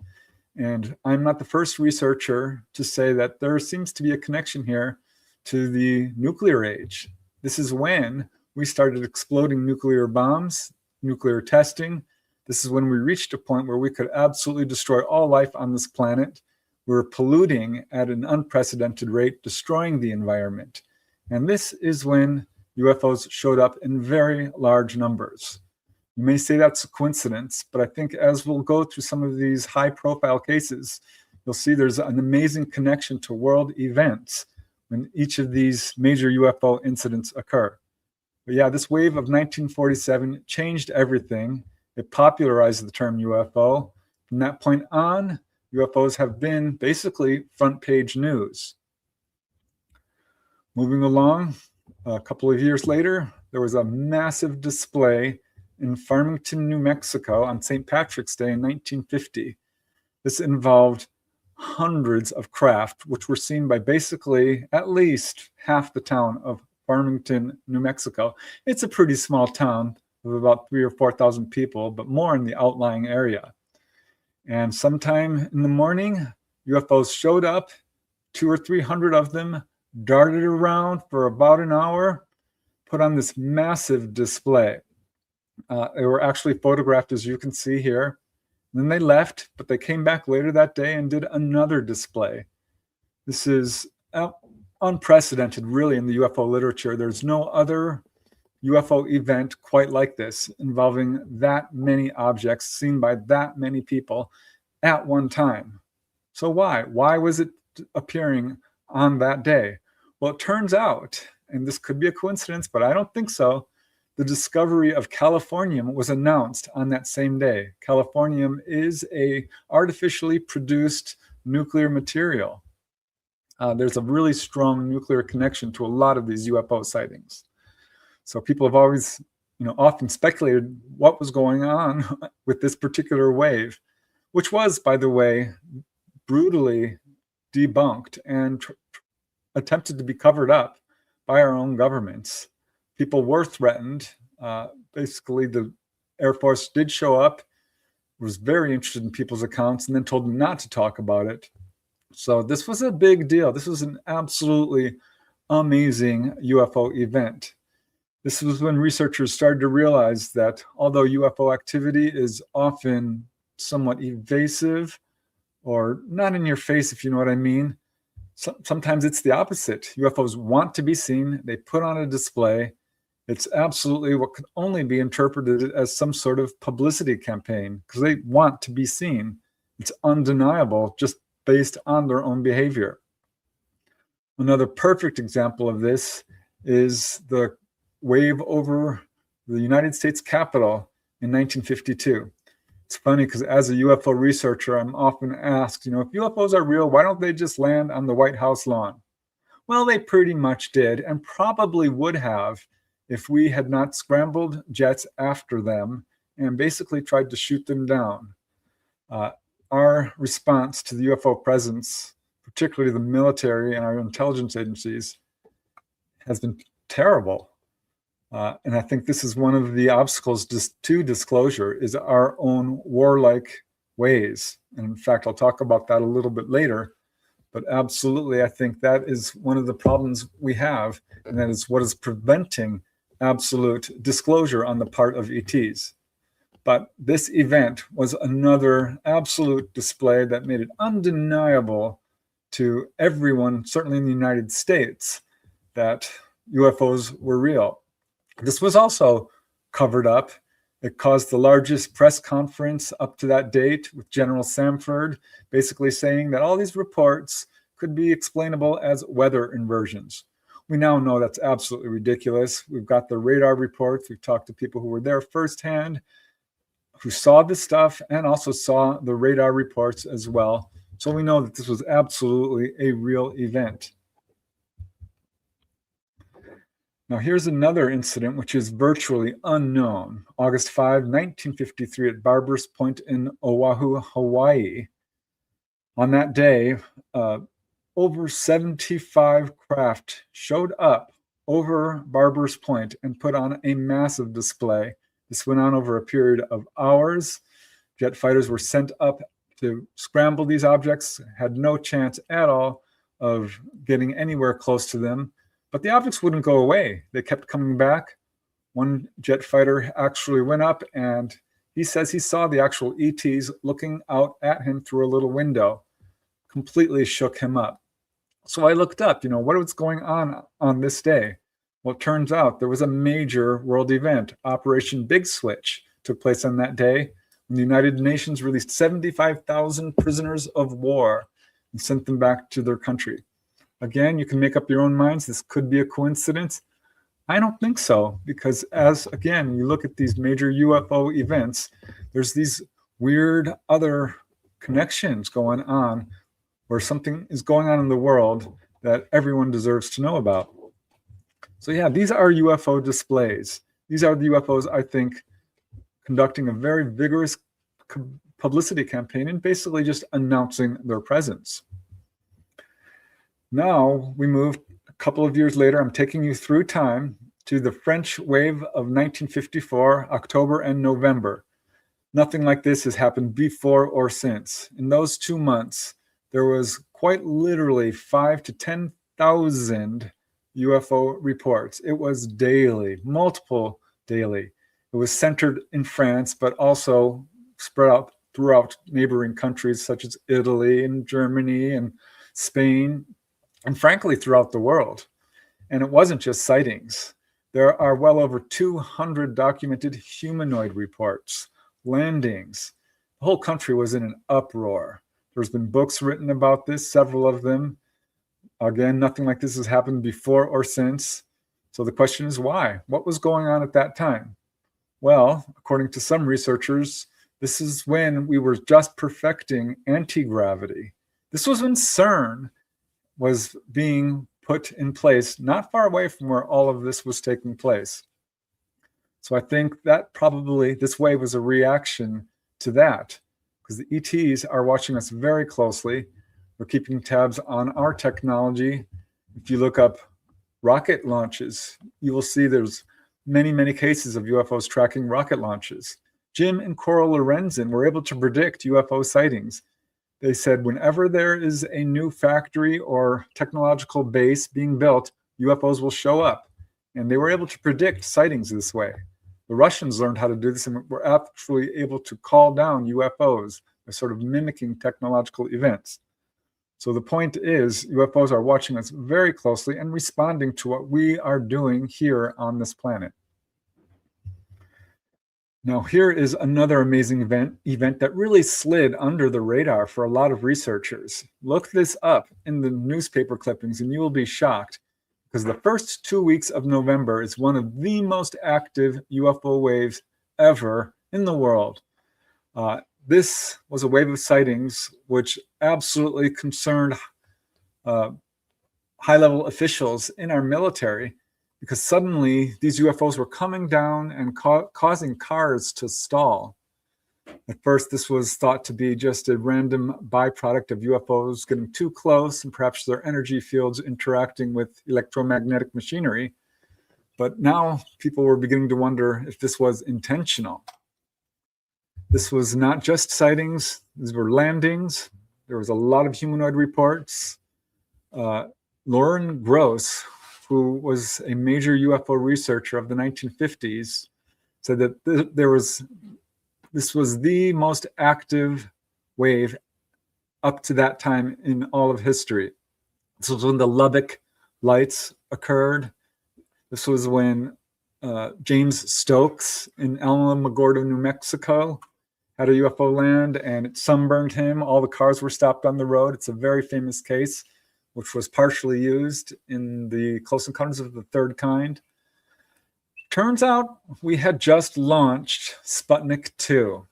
And I'm not the first researcher to say that there seems to be a connection here to the nuclear age. This is when we started exploding nuclear bombs, nuclear testing. This is when we reached a point where we could absolutely destroy all life on this planet. We were polluting at an unprecedented rate, destroying the environment. And this is when UFOs showed up in very large numbers. You may say that's a coincidence, but I think as we'll go through some of these high-profile cases, you'll see there's an amazing connection to world events when each of these major UFO incidents occur. But yeah, this wave of 1947 changed everything. It popularized the term UFO. From that point on, UFOs have been basically front-page news. Moving along, A couple of years later, there was a massive display in Farmington, New Mexico on St. Patrick's Day in 1950. This involved hundreds of craft, which were seen by basically at least half the town of Farmington, New Mexico. It's a pretty small town of about 3,000 or 4,000 people, but more in the outlying area. And sometime in the morning, UFOs showed up, 200 or 300 of them, darted around for about an hour, put on this massive display. They were actually photographed, as you can see here. And then they left, but they came back later that day and did another display. This is unprecedented, really, in the UFO literature. There's no other UFO event quite like this, involving that many objects seen by that many people at one time. So why? Why was it appearing on that day? Well, it turns out, and this could be a coincidence, but I don't think so, the discovery of californium was announced on that same day. Californium is a artificially produced nuclear material. There's a really strong nuclear connection to a lot of these UFO sightings. So people have always, often speculated what was going on with this particular wave, which was, by the way, brutally debunked and attempted to be covered up by our own governments. People were threatened. Basically, the Air Force did show up, was very interested in people's accounts, and then told them not to talk about it. So this was a big deal. This was an absolutely amazing UFO event. This was when researchers started to realize that although UFO activity is often somewhat evasive or not in your face, if you know what I mean, sometimes it's the opposite. UFOs want to be seen. They put on a display. It's absolutely what could only be interpreted as some sort of publicity campaign because they want to be seen. It's undeniable just based on their own behavior. Another perfect example of this is the wave over the United States Capitol in 1952. It's funny because as a UFO researcher, I'm often asked, if UFOs are real, why don't they just land on the White House lawn? Well, they pretty much did and probably would have if we had not scrambled jets after them and basically tried to shoot them down. Our response to the UFO presence, particularly the military and our intelligence agencies, has been terrible. And I think this is one of the obstacles to disclosure is our own warlike ways. And in fact, I'll talk about that a little bit later. But absolutely, I think that is one of the problems we have, and that is what is preventing absolute disclosure on the part of ETs. But this event was another absolute display that made it undeniable to everyone, certainly in the United States, that UFOs were real. This was also covered up. It caused the largest press conference up to that date with General Samford basically saying that all these reports could be explainable as weather inversions. We now know that's absolutely ridiculous. We've got the radar reports. We've talked to people who were there firsthand, who saw this stuff and also saw the radar reports as well. So we know that this was absolutely a real event. Now here's another incident which is virtually unknown. August 5, 1953 at Barbers Point in Oahu, Hawaii. On that day, over 75 craft showed up over Barbers Point and put on a massive display. This went on over a period of hours. Jet fighters were sent up to scramble these objects, had no chance at all of getting anywhere close to them. But the objects wouldn't go away. They kept coming back. One jet fighter actually went up and he says he saw the actual ETs looking out at him through a little window. Completely shook him up. So I looked up, what was going on this day? Well, it turns out there was a major world event. Operation Big Switch took place on that day when the United Nations released 75,000 prisoners of war and sent them back to their country. Again, you can make up your own minds. This could be a coincidence. I don't think so, because again, you look at these major UFO events, there's these weird other connections going on where something is going on in the world that everyone deserves to know about. So yeah, these are UFO displays. These are the UFOs, I think, conducting a very vigorous publicity campaign and basically just announcing their presence. Now we move a couple of years later. I'm taking you through time to the French wave of 1954, October and November. Nothing like this has happened before or since. In those 2 months, there was quite literally 5,000 to 10,000 UFO reports. It was daily, multiple daily. It was centered in France, but also spread out throughout neighboring countries such as Italy and Germany and Spain, and frankly, throughout the world. And it wasn't just sightings. There are well over 200 documented humanoid reports, landings. The whole country was in an uproar. There's been books written about this, several of them. Again, nothing like this has happened before or since. So the question is why? What was going on at that time? Well, according to some researchers, this is when we were just perfecting anti-gravity. This was when CERN was being put in place, not far away from where all of this was taking place. So I think that probably this wave was a reaction to that, because the ETs are watching us very closely. We're keeping tabs on our technology. If you look up rocket launches, you will see there's many, many cases of UFOs tracking rocket launches. Jim and Coral Lorenzen were able to predict UFO sightings. They said whenever there is a new factory or technological base being built, UFOs will show up. And they were able to predict sightings this way. The Russians learned how to do this and were actually able to call down UFOs by sort of mimicking technological events. So the point is, UFOs are watching us very closely and responding to what we are doing here on this planet. Now, here is another amazing event that really slid under the radar for a lot of researchers. Look this up in the newspaper clippings and you will be shocked, because the first 2 weeks of November is one of the most active UFO waves ever in the world. This was a wave of sightings which absolutely concerned high-level officials in our military, because suddenly these UFOs were coming down and causing cars to stall. At first, this was thought to be just a random byproduct of UFOs getting too close and perhaps their energy fields interacting with electromagnetic machinery. But now people were beginning to wonder if this was intentional. This was not just sightings, these were landings. There was a lot of humanoid reports. Lauren Gross, who was a major UFO researcher of the 1950s, said that this was the most active wave up to that time in all of history. This was when the Lubbock lights occurred. This was when James Stokes in Alamogordo, New Mexico, had a UFO land and it sunburned him. All the cars were stopped on the road. It's a very famous case, which was partially used in the Close Encounters of the Third Kind. Turns out we had just launched Sputnik 2.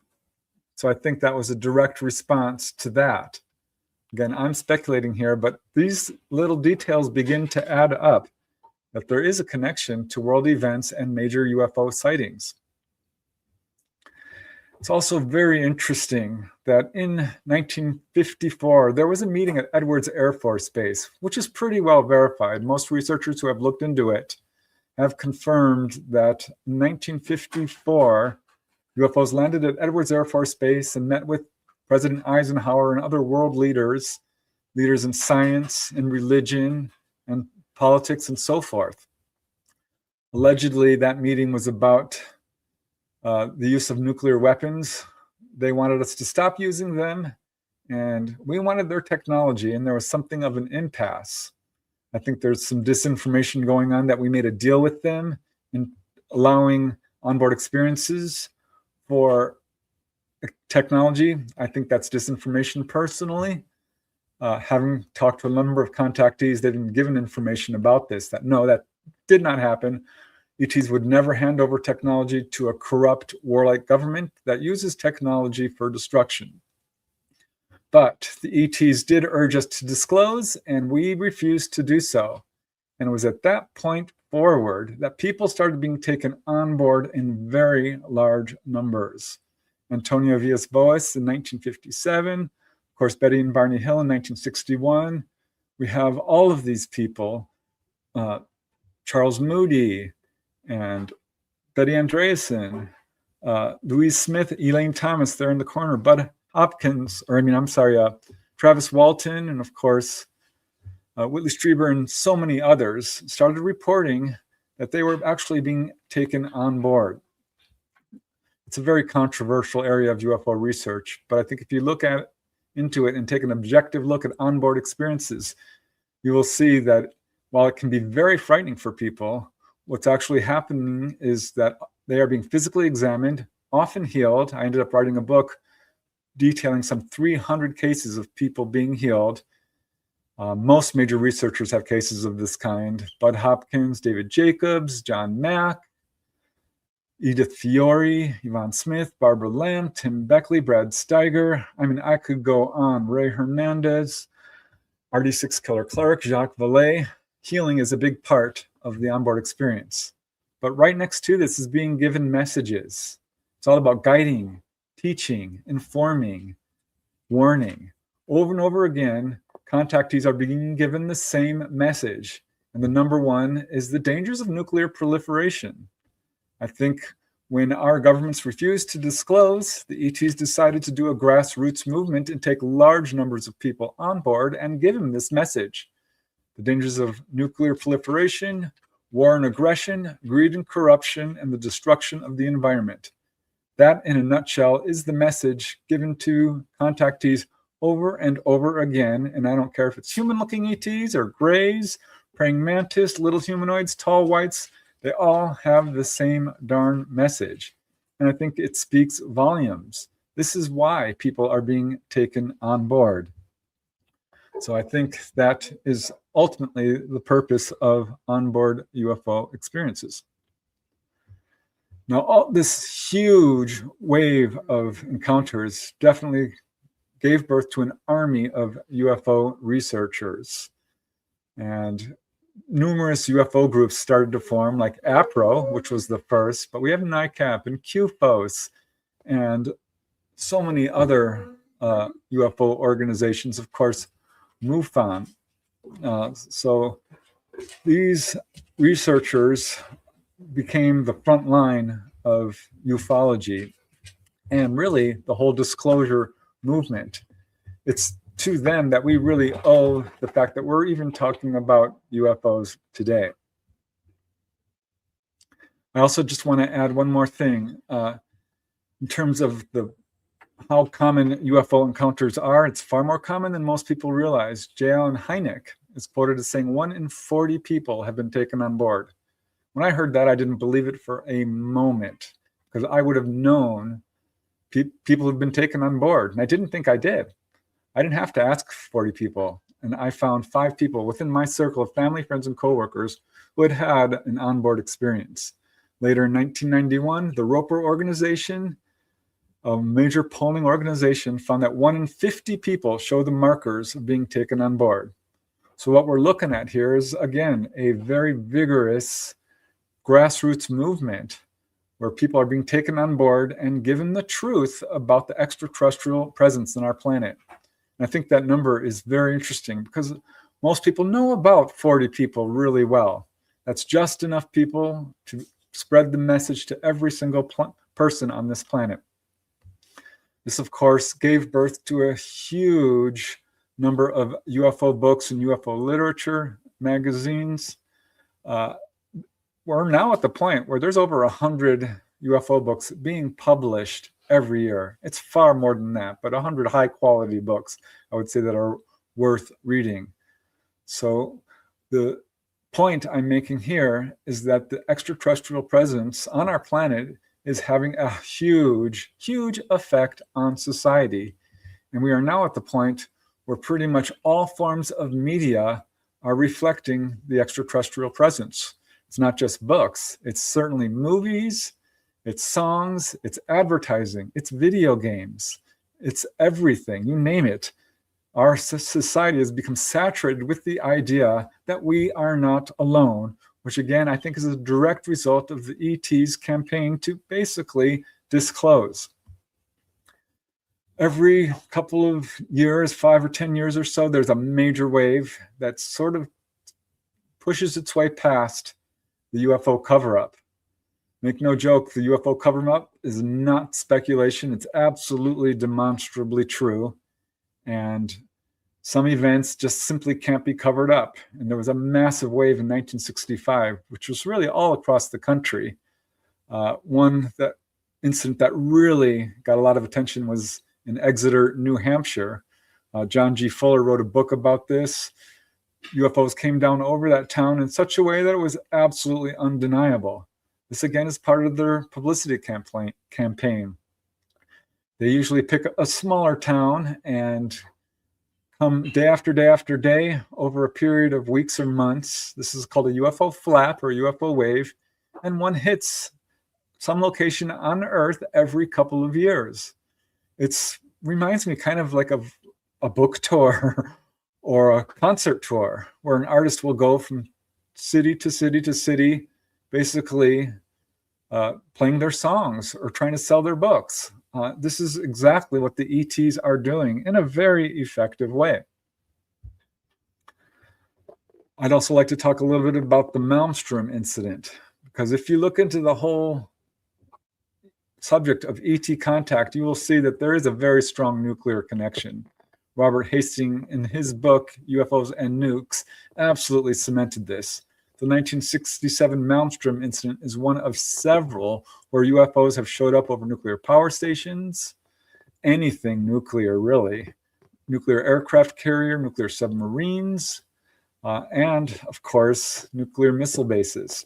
So I think that was a direct response to that. Again, I'm speculating here, but these little details begin to add up, that there is a connection to world events and major UFO sightings. It's also very interesting that in 1954, there was a meeting at Edwards Air Force Base, which is pretty well verified. Most researchers who have looked into it have confirmed that in 1954, UFOs landed at Edwards Air Force Base and met with President Eisenhower and other world leaders in science and religion and politics and so forth. Allegedly, that meeting was about the use of nuclear weapons. They wanted us to stop using them, and we wanted their technology, and there was something of an impasse. I think there's some disinformation going on that we made a deal with them in allowing onboard experiences for technology. I think that's disinformation personally. Having talked to a number of contactees, they've been given information about this, that no, that did not happen. ETs would never hand over technology to a corrupt, warlike government that uses technology for destruction. But the ETs did urge us to disclose, and we refused to do so. And it was at that point forward that people started being taken on board in very large numbers. Antonio Villas-Boas in 1957, of course, Betty and Barney Hill in 1961. We have all of these people, Charles Moody and Betty Andreasen, Louise Smith, Elaine Thomas there in the corner, Bud Hopkins, Travis Walton, and of course, Whitley Strieber and so many others started reporting that they were actually being taken on board. It's a very controversial area of UFO research, but I think if you look into it and take an objective look at onboard experiences, you will see that while it can be very frightening for people, what's actually happening is that they are being physically examined, often healed. I ended up writing a book detailing some 300 cases of people being healed. Most major researchers have cases of this kind. Bud Hopkins, David Jacobs, John Mack, Edith Fiore, Yvonne Smith, Barbara Lamb, Tim Beckley, Brad Steiger. I mean, I could go on. Ray Hernandez, RD6 Killer Clark, Jacques Vallée. Healing is a big part of the onboard experience. But right next to this is being given messages. It's all about guiding, teaching, informing, warning. Over and over again, contactees are being given the same message. And the number one is the dangers of nuclear proliferation. I think when our governments refused to disclose, the ETs decided to do a grassroots movement and take large numbers of people on board and give them this message. The dangers of nuclear proliferation, war and aggression, greed and corruption, and the destruction of the environment. That, in a nutshell, is the message given to contactees over and over again. And I don't care if it's human-looking ETs or grays, praying mantis, little humanoids, tall whites, they all have the same darn message. And I think it speaks volumes. This is why people are being taken on board. So I think that is ultimately the purpose of onboard UFO experiences. Now, all this huge wave of encounters definitely gave birth to an army of UFO researchers. And numerous UFO groups started to form, like APRO, which was the first, but we have NICAP and QFOS and so many other UFO organizations, of course, MUFON. So these researchers became the front line of ufology and really the whole disclosure movement. It's to them that we really owe the fact that we're even talking about UFOs today. I also just want to add one more thing. In terms of how common UFO encounters are, it's far more common than most people realize. J. Allen Hynek is quoted as saying 1 in 40 people have been taken on board. When I heard that, I didn't believe it for a moment, because I would have known people have been taken on board, and I didn't think I did. I didn't have to ask 40 people, and I found 5 people within my circle of family, friends, and coworkers who had had an onboard experience. Later in 1991, the Roper organization, a major polling organization, found that 1 in 50 people show the markers of being taken on board. So what we're looking at here is, again, a very vigorous grassroots movement where people are being taken on board and given the truth about the extraterrestrial presence on our planet. And I think that number is very interesting because most people know about 40 people really well. That's just enough people to spread the message to every single person on this planet. This, of course, gave birth to a huge number of UFO books and UFO literature, magazines. We're now at the point where there's over 100 UFO books being published every year. It's far more than that, but 100 high quality books, I would say, that are worth reading. So the point I'm making here is that the extraterrestrial presence on our planet is having a huge, huge effect on society. And we are now at the point where pretty much all forms of media are reflecting the extraterrestrial presence. It's not just books, it's certainly movies, it's songs, it's advertising, it's video games, it's everything, you name it. Our society has become saturated with the idea that we are not alone which again, I think is a direct result of the ET's campaign to basically disclose. Every couple of years, 5 or 10 years or so, there's a major wave that sort of pushes its way past the UFO cover-up. Make no joke, the UFO cover-up is not speculation. It's absolutely demonstrably true. And some events just simply can't be covered up. And there was a massive wave in 1965, which was really all across the country. One incident that really got a lot of attention was in Exeter, New Hampshire. John G. Fuller wrote a book about this. UFOs came down over that town in such a way that it was absolutely undeniable. This again is part of their publicity campaign. They usually pick a smaller town and come day after day after day over a period of weeks or months. This is called a UFO flap or UFO wave, and one hits some location on Earth every couple of years. It reminds me kind of like of a book tour or a concert tour where an artist will go from city to city to city, basically playing their songs or trying to sell their books. This is exactly what the ETs are doing in a very effective way. I'd also like to talk a little bit about the Malmstrom incident, because if you look into the whole subject of ET contact, you will see that there is a very strong nuclear connection. Robert Hastings, in his book, UFOs and Nukes, absolutely cemented this. The 1967 Malmstrom incident is one of several where UFOs have showed up over nuclear power stations, anything nuclear, really. Nuclear aircraft carrier, nuclear submarines, and, of course, nuclear missile bases.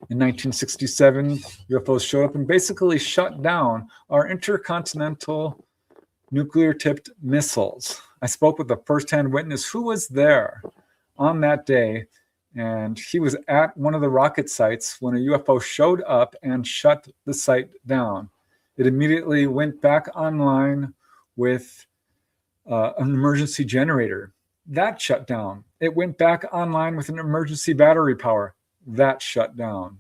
In 1967, UFOs showed up and basically shut down our intercontinental nuclear-tipped missiles. I spoke with a first-hand witness who was there on that day, and he was at one of the rocket sites when a UFO showed up and shut the site down. It immediately went back online with an emergency generator. That shut down. It went back online with an emergency battery power. That shut down.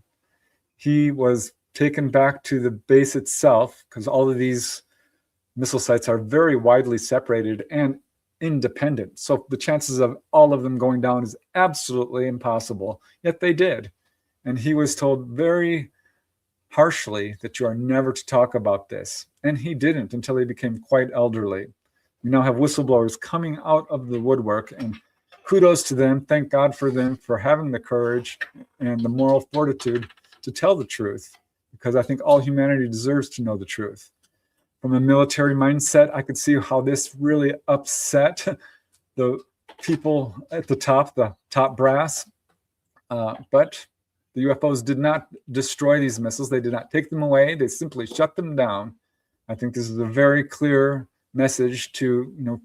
He was taken back to the base itself, because all of these missile sites are very widely separated and independent. So the chances of all of them going down is absolutely impossible. Yet they did. And he was told very harshly that you are never to talk about this. And he didn't until he became quite elderly. We now have whistleblowers coming out of the woodwork, and kudos to them. Thank God for them for having the courage and the moral fortitude to tell the truth, because I think all humanity deserves to know the truth. From a military mindset, I could see how this really upset the people at the top brass. But the UFOs did not destroy these missiles. They did not take them away. They simply shut them down. I think this is a very clear message to,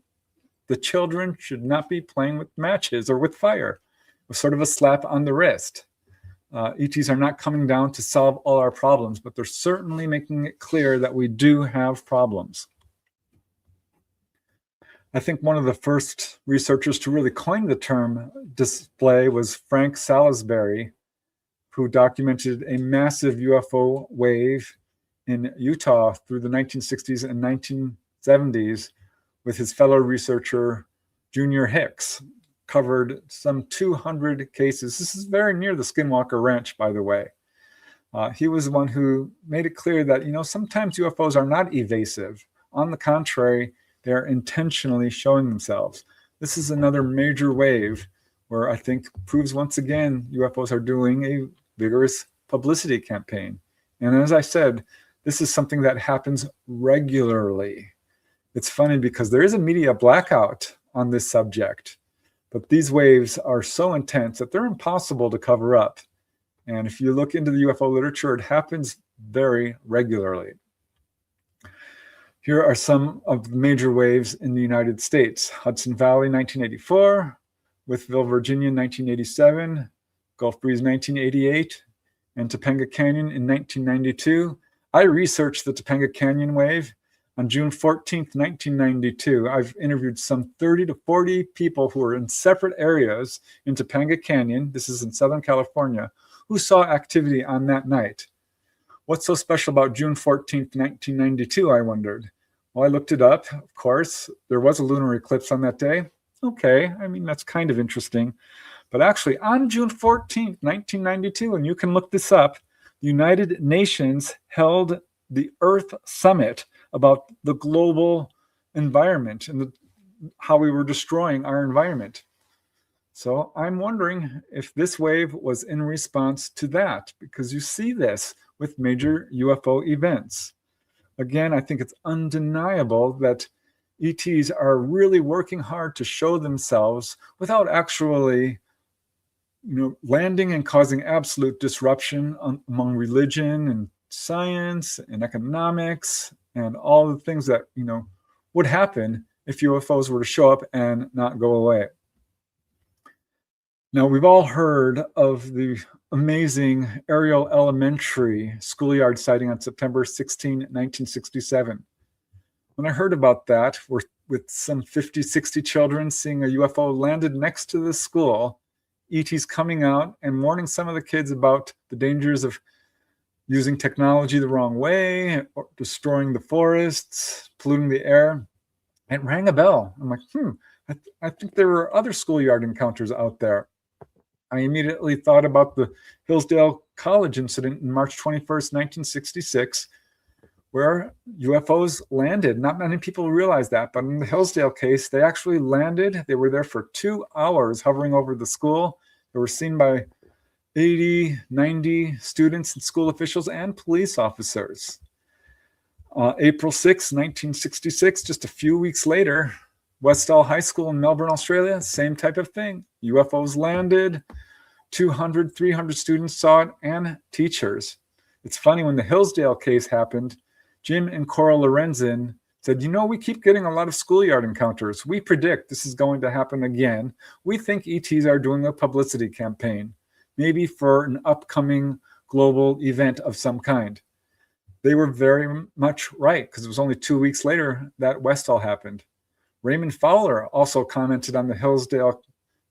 the children should not be playing with matches or with fire. It was sort of a slap on the wrist. ETs are not coming down to solve all our problems, but they're certainly making it clear that we do have problems. I think one of the first researchers to really coin the term display was Frank Salisbury, who documented a massive UFO wave in Utah through the 1960s and 1970s with his fellow researcher, Junior Hicks. Covered some 200 cases. This is very near the Skinwalker Ranch, by the way. He was the one who made it clear that, sometimes UFOs are not evasive. On the contrary, they're intentionally showing themselves. This is another major wave where I think proves once again UFOs are doing a vigorous publicity campaign. And as I said, this is something that happens regularly. It's funny because there is a media blackout on this subject. But these waves are so intense that they're impossible to cover up. And if you look into the UFO literature, it happens very regularly. Here are some of the major waves in the United States. Hudson Valley, 1984, Wytheville, Virginia, 1987, Gulf Breeze, 1988, and Topanga Canyon in 1992. I researched the Topanga Canyon wave. On June 14th, 1992, I've interviewed some 30 to 40 people who were in separate areas in Topanga Canyon, this is in Southern California, who saw activity on that night. What's so special about June 14th, 1992, I wondered. Well, I looked it up, of course. There was a lunar eclipse on that day. Okay, I mean, that's kind of interesting. But actually, on June 14th, 1992, and you can look this up, the United Nations held the Earth Summit about the global environment and how we were destroying our environment. So I'm wondering if this wave was in response to that, because you see this with major UFO events. Again, I think it's undeniable that ETs are really working hard to show themselves without actually landing and causing absolute disruption among religion and science and economics and all the things that would happen if UFOs were to show up and not go away. Now, we've all heard of the amazing Ariel Elementary schoolyard sighting on September 16, 1967. When I heard about that, with some 50, 60 children seeing a UFO landed next to the school, ETs coming out and warning some of the kids about the dangers of using technology the wrong way, or destroying the forests, polluting the air. It rang a bell. I'm like, I think there were other schoolyard encounters out there. I immediately thought about the Hillsdale College incident on March 21st, 1966, where UFOs landed. Not many people realize that, but in the Hillsdale case, they actually landed. They were there for 2 hours hovering over the school. They were seen by 80, 90 students and school officials and police officers. April 6, 1966, just a few weeks later, Westall High School in Melbourne, Australia, same type of thing. UFOs landed, 200, 300 students saw it, and teachers. It's funny, when the Hillsdale case happened, Jim and Cora Lorenzen said, we keep getting a lot of schoolyard encounters. We predict this is going to happen again. We think ETs are doing a publicity campaign, maybe for an upcoming global event of some kind. They were very much right, because it was only 2 weeks later that Westall happened. Raymond Fowler also commented on the Hillsdale,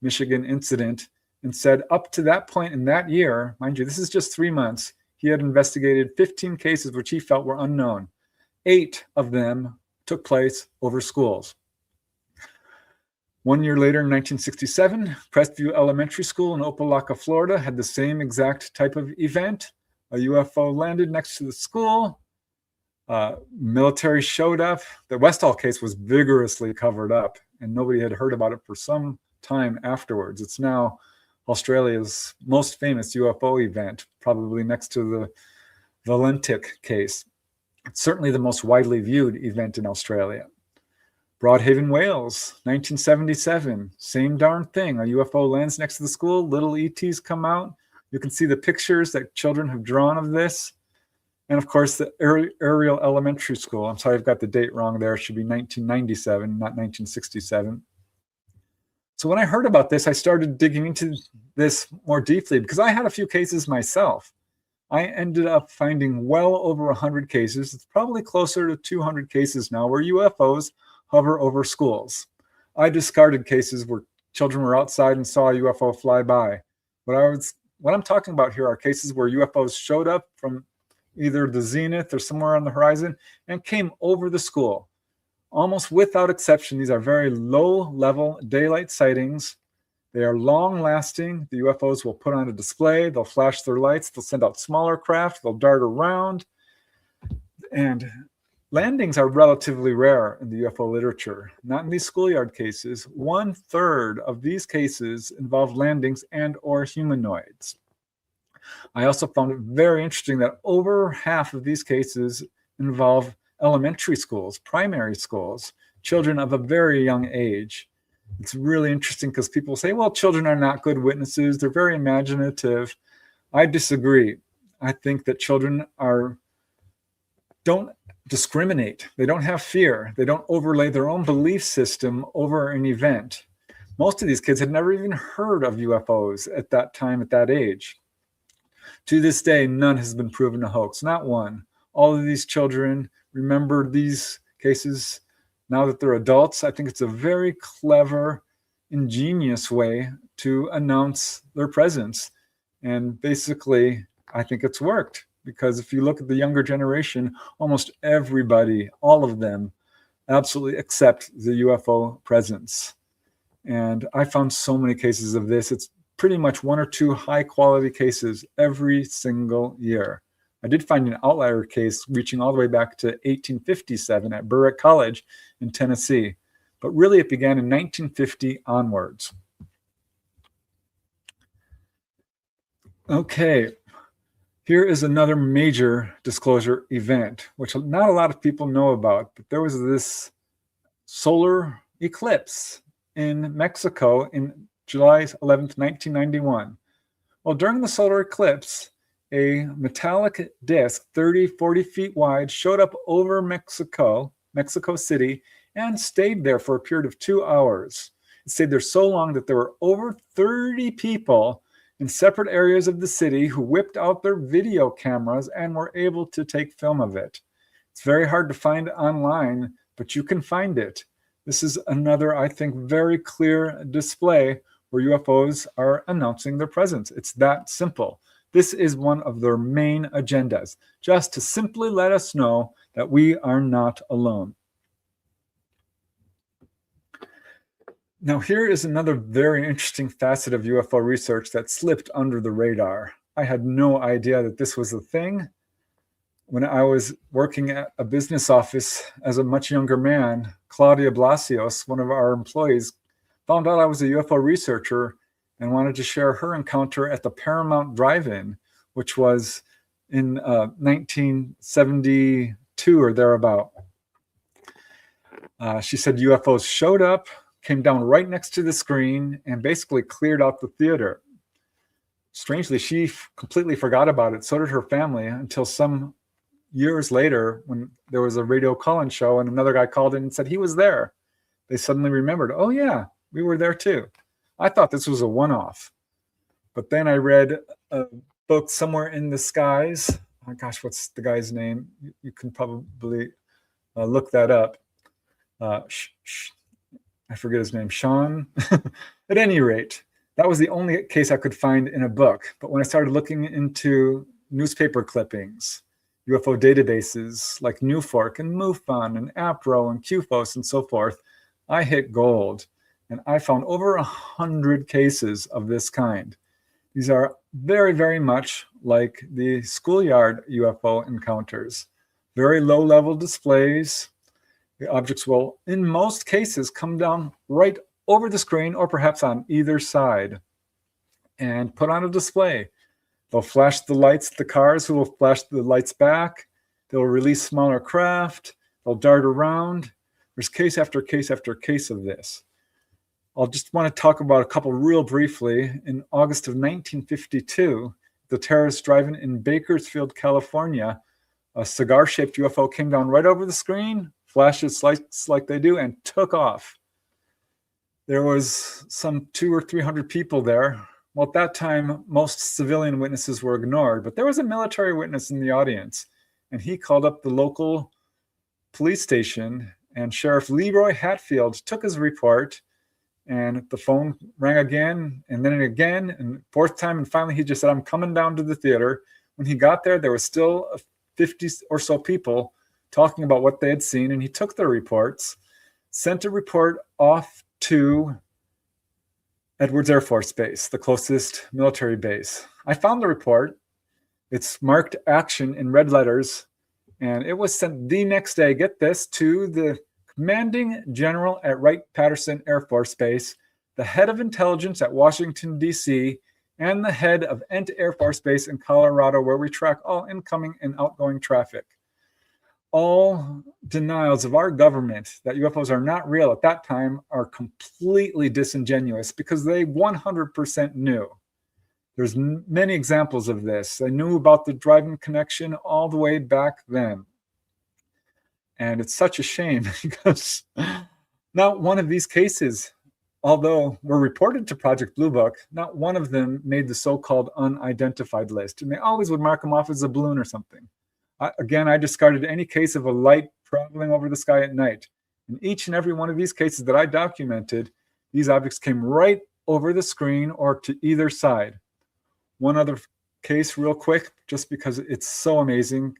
Michigan incident and said up to that point in that year, mind you, this is just 3 months, he had investigated 15 cases which he felt were unknown. 8 of them took place over schools. 1 year later, in 1967, Crestview Elementary School in Opelika, Florida, had the same exact type of event. A UFO landed next to the school. Military showed up. The Westall case was vigorously covered up, and nobody had heard about it for some time afterwards. It's now Australia's most famous UFO event, probably next to the Valentic case. It's certainly the most widely viewed event in Australia. Broadhaven, Wales, 1977, same darn thing. A UFO lands next to the school, little ETs come out. You can see the pictures that children have drawn of this. And of course, the Ariel Elementary School. I'm sorry, I've got the date wrong there. It should be 1997, not 1967. So when I heard about this, I started digging into this more deeply because I had a few cases myself. I ended up finding well over 100 cases. It's probably closer to 200 cases now where UFOs hover over schools. I discarded cases where children were outside and saw a UFO fly by. What I'm talking about here are cases where UFOs showed up from either the zenith or somewhere on the horizon and came over the school. Almost without exception, these are very low-level daylight sightings. They are long-lasting. The UFOs will put on a display. They'll flash their lights. They'll send out smaller craft. They'll dart around. And landings are relatively rare in the UFO literature, not in these schoolyard cases. 1/3 of these cases involve landings and or humanoids. I also found it very interesting that over half of these cases involve elementary schools, primary schools, children of a very young age. It's really interesting because people say, well, children are not good witnesses. They're very imaginative. I disagree. I think that children don't discriminate. They don't have fear. They don't overlay their own belief system over an event. Most of these kids had never even heard of UFOs at that time, at that age. To this day, none has been proven a hoax, not one. All of these children remember these cases now that they're adults. I think it's a very clever, ingenious way to announce their presence. And basically, I think it's worked, because if you look at the younger generation, almost everybody, all of them, absolutely accept the UFO presence. And I found so many cases of this. It's pretty much one or two high quality cases every single year. I did find an outlier case reaching all the way back to 1857 at Burritt College in Tennessee. But really, it began in 1950 onwards. Okay, here is another major disclosure event, which not a lot of people know about, but there was this solar eclipse in Mexico in July 11th, 1991. Well, during the solar eclipse, a metallic disc 30, 40 feet wide showed up over Mexico City, and stayed there for a period of 2 hours. It stayed there so long that there were over 30 people in separate areas of the city who whipped out their video cameras and were able to take film of it. It's very hard to find online, but you can find it. This is another, I think, very clear display where UFOs are announcing their presence. It's that simple. This is one of their main agendas, just to simply let us know that we are not alone. Now, here is another very interesting facet of UFO research that slipped under the radar. I had no idea that this was a thing. When I was working at a business office as a much younger man, Claudia Blasios, one of our employees, found out I was a UFO researcher and wanted to share her encounter at the Paramount Drive-In, which was in 1972 or thereabout. She said UFOs showed up, came down right next to the screen, and basically cleared out the theater. Strangely, she completely forgot about it. So did her family, until some years later when there was a radio call-in show and another guy called in and said he was there. They suddenly remembered, oh yeah, we were there too. I thought this was a one-off. But then I read a book, Somewhere in the Skies. Oh gosh, what's the guy's name? You can probably look that up. I forget his name, Sean. At any rate, that was the only case I could find in a book. But when I started looking into newspaper clippings, UFO databases like NUFORC and MUFON and APRO and QFOS and so forth, I hit gold. And I found over 100 cases of this kind. These are very, very much like the schoolyard UFO encounters. Very low-level displays. The objects will, in most cases, come down right over the screen or perhaps on either side and put on a display. They'll flash the lights at the cars, who will flash the lights back. They'll release smaller craft. They'll dart around. There's case after case after case of this. I'll just want to talk about a couple real briefly. In August of 1952, the terrorist drive-in in Bakersfield, California, a cigar-shaped UFO came down right over the screen, flashed its lights like they do, and took off. There was some 200 or 300 people there. Well, at that time, most civilian witnesses were ignored, but there was a military witness in the audience, and he called up the local police station, and Sheriff Leroy Hatfield took his report, and the phone rang again, and then again, and fourth time, and finally he just said, I'm coming down to the theater. When he got there, there was still 50 or so people talking about what they had seen, and he took their reports, sent a report off to Edwards Air Force Base, the closest military base. I found the report. It's marked action in red letters, and it was sent the next day, get this, to the commanding general at Wright-Patterson Air Force Base, the head of intelligence at Washington, D.C., and the head of Ent Air Force Base in Colorado, where we track all incoming and outgoing traffic. All denials of our government that UFOs are not real at that time are completely disingenuous, because they 100% knew. There's many examples of this. They knew about the drive-in connection all the way back then. And it's such a shame, because not one of these cases, although were reported to Project Blue Book, not one of them made the so-called unidentified list. And they always would mark them off as a balloon or something. Again, I discarded any case of a light traveling over the sky at night. In each and every one of these cases that I documented, these objects came right over the screen or to either side. One other case real quick, just because it's so amazing.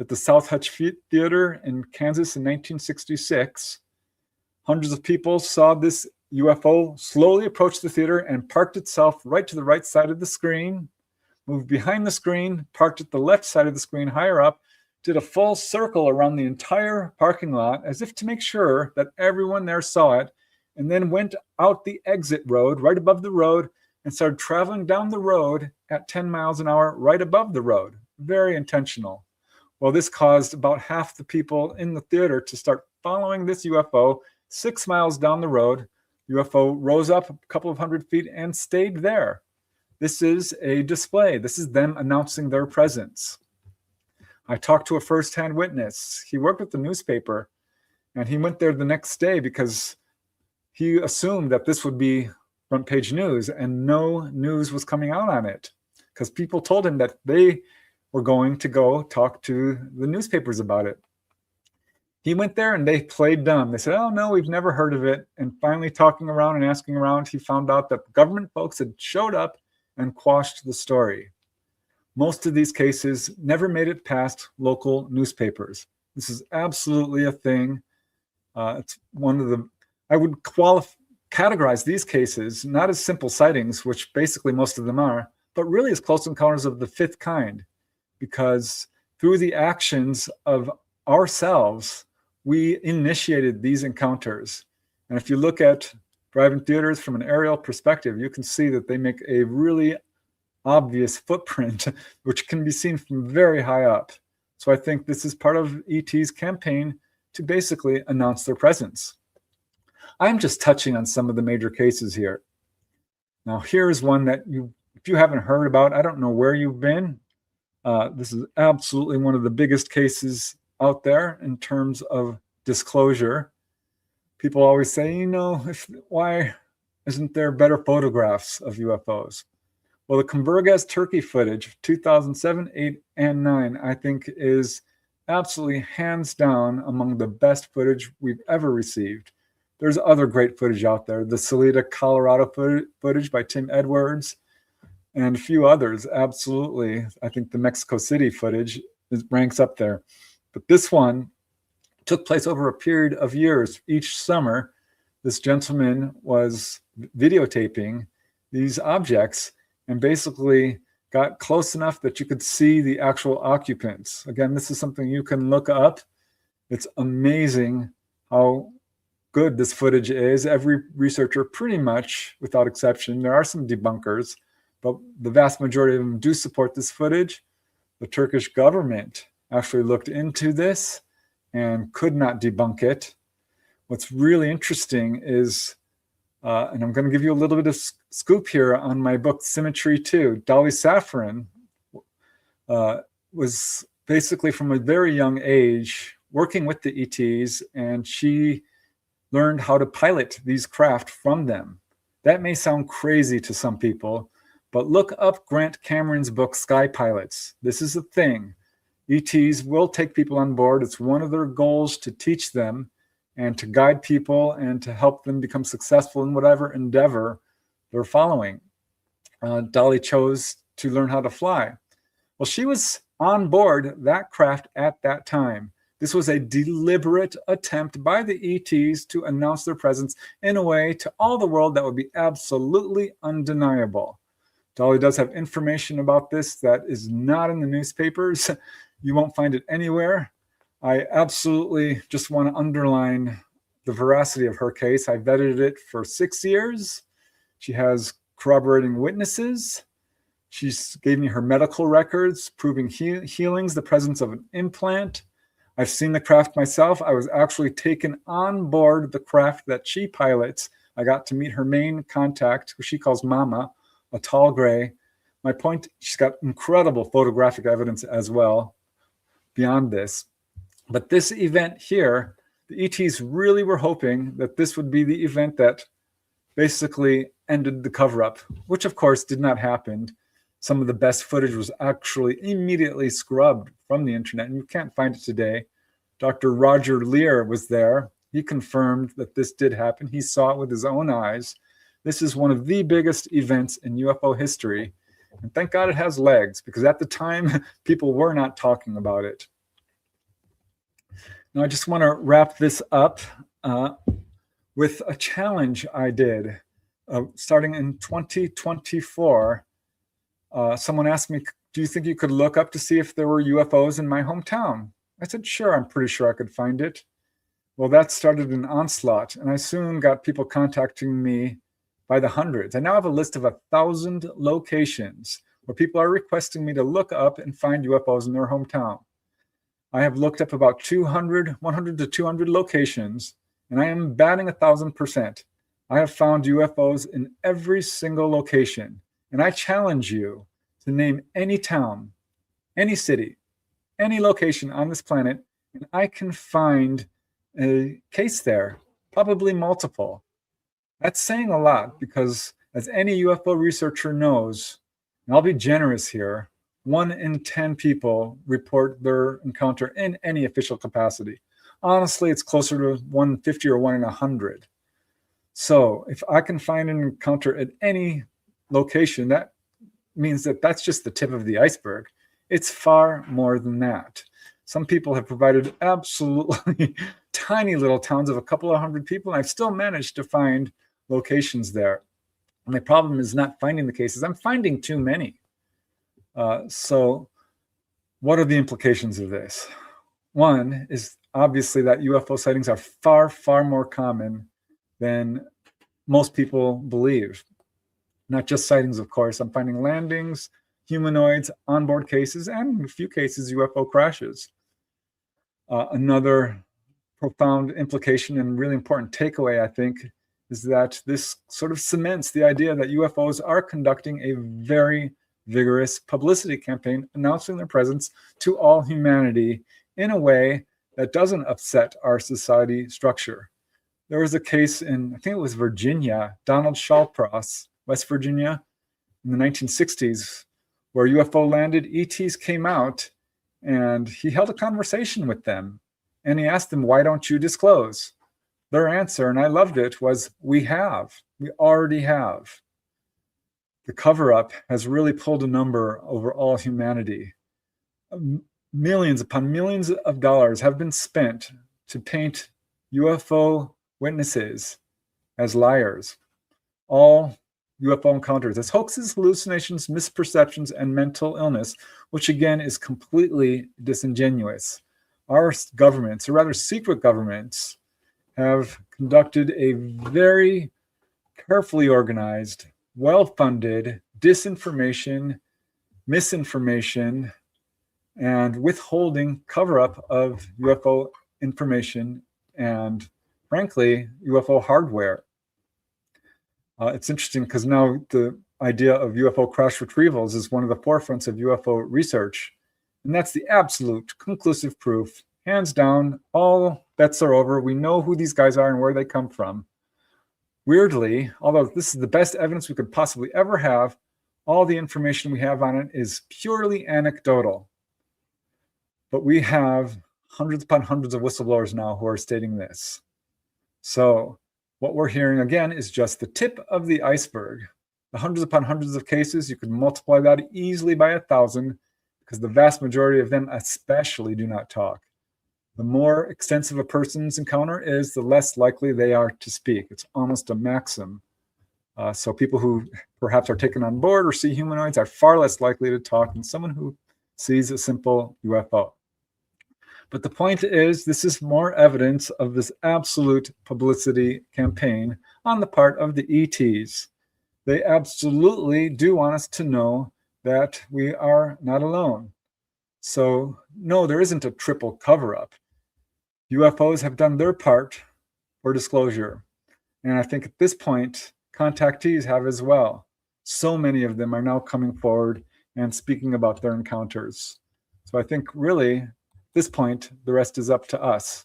At the South Hutch Theater in Kansas in 1966, hundreds of people saw this UFO slowly approach the theater and parked itself right to the right side of the screen, moved behind the screen, parked at the left side of the screen higher up, did a full circle around the entire parking lot as if to make sure that everyone there saw it, and then went out the exit road right above the road and started traveling down the road at 10 miles an hour right above the road. Very intentional. Well, this caused about half the people in the theater to start following this UFO 6 miles down the road. UFO rose up a couple of hundred feet and stayed there. This is a display. This is them announcing their presence. I talked to a first-hand witness. He worked with the newspaper, and he went there the next day because he assumed that this would be front page news, and no news was coming out on it because people told him that they were going to go talk to the newspapers about it. He went there and they played dumb. They said, oh no, we've never heard of it. And finally talking around and asking around, he found out that government folks had showed up and quashed the story. Most of these cases never made it past local newspapers. This is absolutely a thing. It's one of the, I would categorize these cases not as simple sightings, which basically most of them are, but really as close encounters of the fifth kind, because through the actions of ourselves, we initiated these encounters. And if you look at drive-in theaters from an aerial perspective, you can see that they make a really obvious footprint, which can be seen from very high up. So I think this is part of ET's campaign to basically announce their presence. I'm just touching on some of the major cases here. Now, here's one that if you haven't heard about, I don't know where you've been. This is absolutely one of the biggest cases out there in terms of disclosure. People always say, you know, why isn't there better photographs of UFOs? Well, the Converges Turkey footage of 2007, 8, and 9, I think is absolutely hands down among the best footage we've ever received. There's other great footage out there. The Salida, Colorado footage by Tim Edwards and a few others. Absolutely. I think the Mexico City footage ranks up there. But this one took place over a period of years. Each summer, this gentleman was videotaping these objects and basically got close enough that you could see the actual occupants. Again, this is something you can look up. It's amazing how good this footage is. Every researcher, pretty much without exception, there are some debunkers, but the vast majority of them do support this footage. The Turkish government actually looked into this and could not debunk it. What's really interesting is, and I'm going to give you a little bit of scoop here on my book, Symmetry 2. Dolly Safran was basically from a very young age working with the ETs, and she learned how to pilot these craft from them. That may sound crazy to some people, but look up Grant Cameron's book, Sky Pilots. This is a thing. ETs will take people on board. It's one of their goals to teach them and to guide people and to help them become successful in whatever endeavor they're following. Dolly chose to learn how to fly. Well, she was on board that craft at that time. This was a deliberate attempt by the ETs to announce their presence in a way to all the world that would be absolutely undeniable. Dolly does have information about this that is not in the newspapers. You won't find it anywhere. I absolutely just want to underline the veracity of her case. I vetted it for 6 years. She has corroborating witnesses. She gave me her medical records proving healings, the presence of an implant. I've seen the craft myself. I was actually taken on board the craft that she pilots. I got to meet her main contact, who she calls Mama, a tall gray. My point, she's got incredible photographic evidence as well beyond this. But this event here, the ETs really were hoping that this would be the event that basically ended the cover-up, which of course did not happen. some of the best footage was actually immediately scrubbed from the internet, and you can't find it today. Dr. Roger Lear was there. He confirmed that this did happen. He saw it with his own eyes. This is one of the biggest events in UFO history. And thank God it has legs, because at the time, people were not talking about it. Now, I just want to wrap this up with a challenge I did. Starting in 2024, someone asked me, do you think you could look up to see if there were UFOs in my hometown? I said, sure, I'm pretty sure I could find it. Well, that started an onslaught, and I soon got people contacting me by the hundreds. I now have a list of 1,000 locations where people are requesting me to look up and find UFOs in their hometown. I have looked up about 100 to 200 locations, and I am batting 1,000%. I have found UFOs in every single location, and I challenge you to name any town, any city, any location on this planet, and I can find a case there, probably multiple. That's saying a lot, because as any UFO researcher knows, and I'll be generous here, 1 in 10 people report their encounter in any official capacity. Honestly, it's closer to 1 in 50 or 1 in 100. So if I can find an encounter at any location, that means that that's just the tip of the iceberg. It's far more than that. Some people have provided absolutely tiny little towns of a couple of hundred people, and I've still managed to find locations there. And my problem is not finding the cases. I'm finding too many. So what are the implications of this? One is obviously that UFO sightings are far, far more common than most people believe. Not just sightings, of course. I'm finding landings, humanoids, onboard cases, and in a few cases, UFO crashes. Another profound implication and really important takeaway, I think, is that this sort of cements the idea that UFOs are conducting a very vigorous publicity campaign, announcing their presence to all humanity in a way that doesn't upset our society structure. There was a case in, I think it was Virginia, Donald Shawcross, West Virginia, in the 1960s, where UFO landed, ETs came out, and he held a conversation with them. And he asked them, why don't you disclose? Their answer, and I loved it, was, we already have. The cover-up has really pulled a number over all humanity. Millions upon millions of dollars have been spent to paint UFO witnesses as liars. All UFO encounters as hoaxes, hallucinations, misperceptions, and mental illness, which again is completely disingenuous. Our governments, or rather secret governments, have conducted a very carefully organized, well-funded disinformation, misinformation, and withholding cover-up of UFO information and, frankly, UFO hardware. It's interesting because now the idea of UFO crash retrievals is one of the forefronts of UFO research. And that's the absolute conclusive proof. Hands down, all bets are over. We know who these guys are and where they come from. Weirdly, although this is the best evidence we could possibly ever have, all the information we have on it is purely anecdotal. But we have hundreds upon hundreds of whistleblowers now who are stating this. So what we're hearing, again, is just the tip of the iceberg. The hundreds upon hundreds of cases, you could multiply that easily by 1,000, because the vast majority of them especially do not talk. The more extensive a person's encounter is, the less likely they are to speak. It's almost a maxim. So people who perhaps are taken on board or see humanoids are far less likely to talk than someone who sees a simple UFO. But the point is, this is more evidence of this absolute publicity campaign on the part of the ETs. They absolutely do want us to know that we are not alone. So no, there isn't a triple cover-up. UFOs have done their part for disclosure. And I think at this point, contactees have as well. So many of them are now coming forward and speaking about their encounters. So I think really, at this point, the rest is up to us.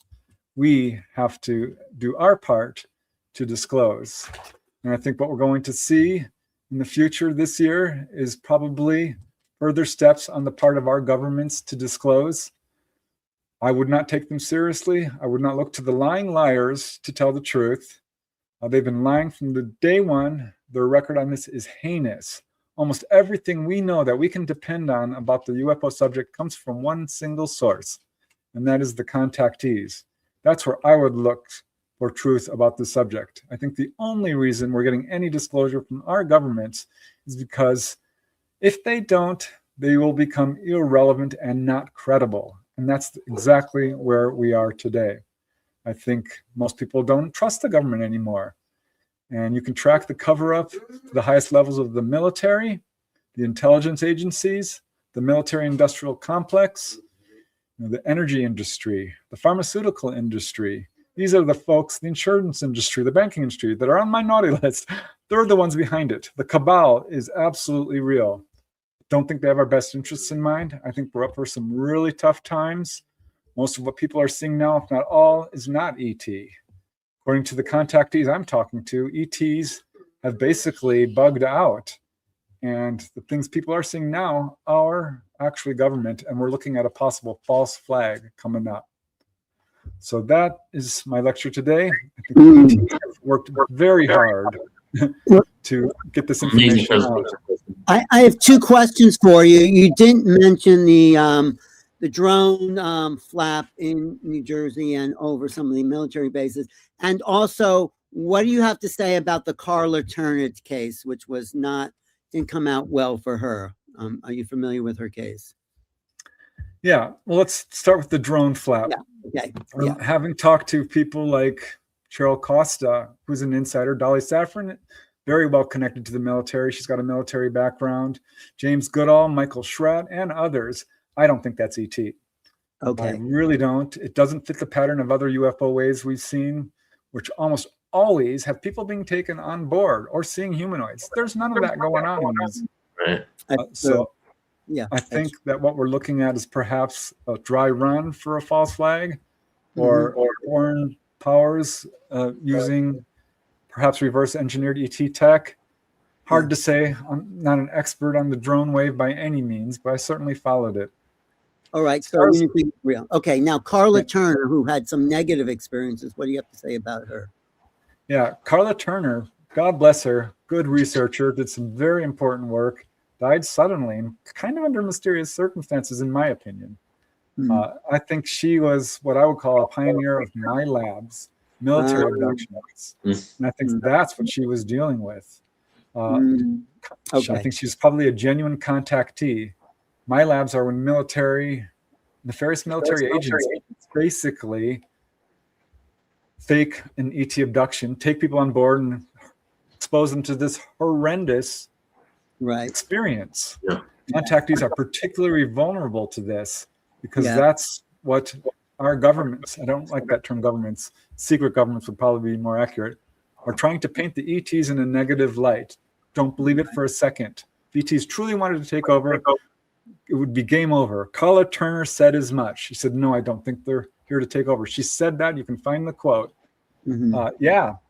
We have to do our part to disclose. And I think what we're going to see in the future this year is probably further steps on the part of our governments to disclose. I would not take them seriously. I would not look to the lying liars to tell the truth. They've been lying from the day one. Their record on this is heinous. Almost everything we know that we can depend on about the UFO subject comes from one single source, and that is the contactees. That's where I would look for truth about the subject. I think the only reason we're getting any disclosure from our governments is because if they don't, they will become irrelevant and not credible. And that's exactly where we are today. I think most people don't trust the government anymore. And you can track the cover-up to the highest levels of the military, the intelligence agencies, the military-industrial complex, the energy industry, the pharmaceutical industry. These are the folks, the insurance industry, the banking industry that are on my naughty list. They're the ones behind it. The cabal is absolutely real. Don't think they have our best interests in mind. I think we're up for some really tough times. Most of what people are seeing now, if not all, is not ET. According to the contactees I'm talking to, ETs have basically bugged out. And the things people are seeing now are actually government, and we're looking at a possible false flag coming up. So that is my lecture today. I think ETs have worked very hard to get this information out. I have two questions for you. You didn't mention the drone flap in New Jersey and over some of the military bases. And also, what do you have to say about the Carla Turner case, which didn't come out well for her? Are you familiar with her case? Yeah, well, let's start with the drone flap. Yeah. Okay. Having talked to people like Cheryl Costa, who's an insider, Dolly Saffron, very well connected to the military. She's got a military background. James Goodall, Michael Schratt, and others. I don't think that's ET. Okay. I really don't. It doesn't fit the pattern of other UFO waves we've seen, which almost always have people being taken on board or seeing humanoids. There's none of that going on in these. Right. I think that what we're looking at is perhaps a dry run for a false flag, or foreign powers using perhaps reverse engineered ET tech. Hard to say. I'm not an expert on the drone wave by any means, but I certainly followed it. All right. So you think real. Okay. Now, Carla Turner, who had some negative experiences, what do you have to say about her? Yeah, Carla Turner, God bless her, good researcher, did some very important work, died suddenly and kind of under mysterious circumstances, in my opinion. I think she was what I would call a pioneer of my labs, military abductions. And I think that's what she was dealing with. I think she's probably a genuine contactee. My labs are when nefarious military agents basically fake an ET abduction, take people on board and expose them to this horrendous experience. Yeah. Contactees are particularly vulnerable to this because that's what our governments, I don't like that term governments, secret governments would probably be more accurate, are trying to paint the ETs in a negative light. Don't believe it for a second. If ETs truly wanted to take over, it would be game over. Carla Turner said as much. She said, no, I don't think they're here to take over. She said that. You can find the quote.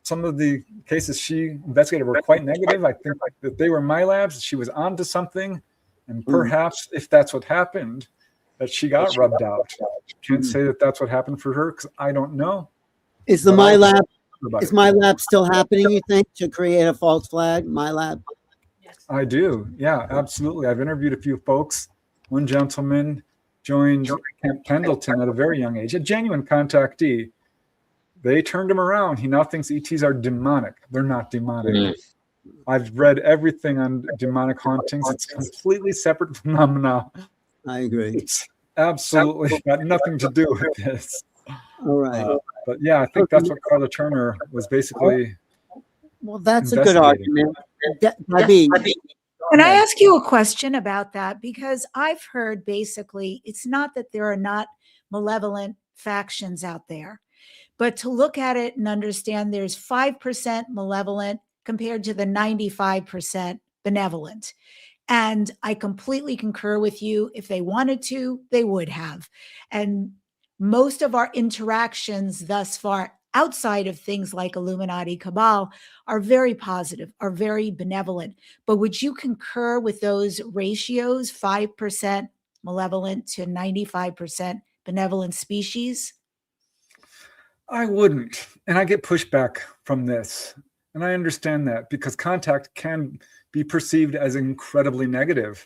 Some of the cases she investigated were quite negative. I think that they were my labs. She was onto something. And perhaps if that's what happened, that she got rubbed out. Can't say that that's what happened for her because I don't know. Is my lab still happening, you think, to create a false flag? My lab? I do. Yeah, absolutely. I've interviewed a few folks. One gentleman joined Camp Pendleton at a very young age, a genuine contactee. They turned him around. He now thinks ETs are demonic. They're not demonic. I've read everything on demonic hauntings. It's a completely separate phenomena. I agree. It's absolutely got nothing to do with this. All right. But yeah, I think that's what Carla Turner was basically. Well, that's a good argument. Can I ask you a question about that? Because I've heard basically it's not that there are not malevolent factions out there, but to look at it and understand there's 5% malevolent compared to the 95% benevolent. And I completely concur with you. If they wanted to, they would have. And most of our interactions thus far, outside of things like Illuminati cabal are very positive, are very benevolent. But would you concur with those ratios, 5% malevolent to 95% benevolent species? I wouldn't. And I get pushback from this. And I understand that because contact can be perceived as incredibly negative,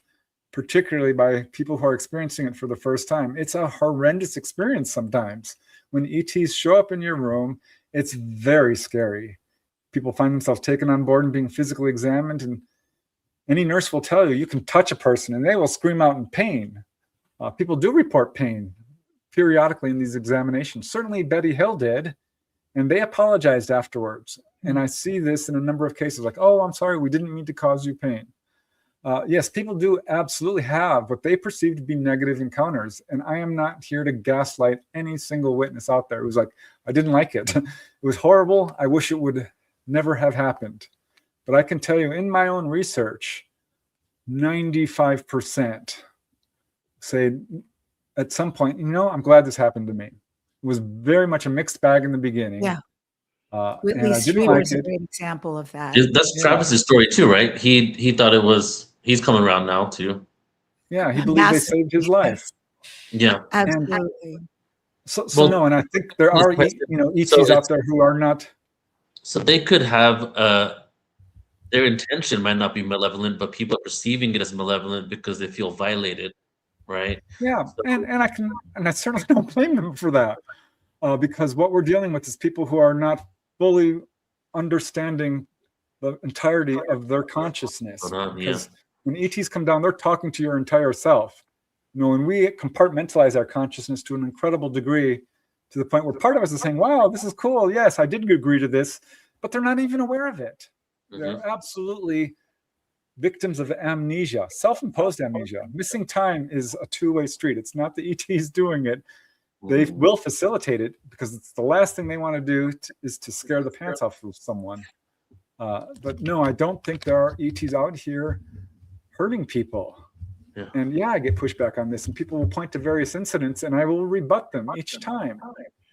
particularly by people who are experiencing it for the first time. It's a horrendous experience sometimes. When ETs show up in your room, it's very scary. People find themselves taken on board and being physically examined. And any nurse will tell you, you can touch a person and they will scream out in pain. People do report pain periodically in these examinations. Certainly Betty Hill did, and they apologized afterwards. And I see this in a number of cases like, oh, I'm sorry, we didn't mean to cause you pain. Yes, people do absolutely have what they perceive to be negative encounters. And I am not here to gaslight any single witness out there who's like, I didn't like it. It was horrible. I wish it would never have happened. But I can tell you in my own research, 95% say at some point, I'm glad this happened to me. It was very much a mixed bag in the beginning. Yeah. And I didn't Streeter like is a it. great example of that. That's Travis's story too, right? He thought it was. He's coming around now too. Yeah, he believed they saved his life. Yeah, absolutely. So no, and I think there are ETs out there who are not. So they could have their intention might not be malevolent, but people are perceiving it as malevolent because they feel violated, right? Yeah, so, and I certainly don't blame them for that, because what we're dealing with is people who are not fully understanding the entirety of their consciousness. Because when ETs come down, they're talking to your entire self. When we compartmentalize our consciousness to an incredible degree, to the point where part of us is saying, wow, this is cool. Yes, I did agree to this, but they're not even aware of it. Mm-hmm. They're absolutely victims of amnesia, self-imposed amnesia. Missing time is a two-way street. It's not the ETs doing it. They will facilitate it because it's the last thing they want to do is to scare the pants off of someone. But no, I don't think there are ETs out here hurting people. Yeah. And yeah, I get pushback on this, and people will point to various incidents, and I will rebut them each time.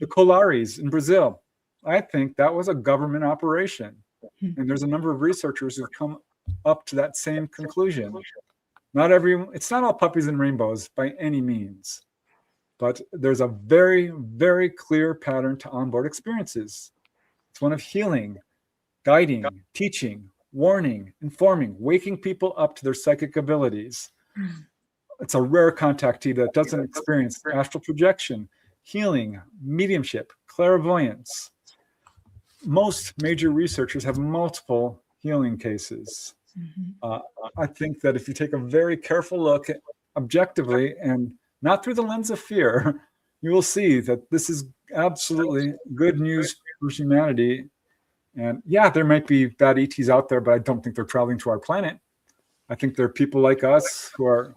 The Colares in Brazil, I think that was a government operation. And there's a number of researchers who've come up to that same conclusion. It's not all puppies and rainbows by any means. But there's a very, very clear pattern to onboard experiences. It's one of healing, guiding, teaching, warning, informing, waking people up to their psychic abilities. It's a rare contactee that doesn't experience astral projection, healing, mediumship, clairvoyance. Most major researchers have multiple healing cases. I think that if you take a very careful look objectively and not through the lens of fear, you will see that this is absolutely good news for humanity. And yeah, there might be bad ETs out there, but I don't think they're traveling to our planet. I think there are people like us who are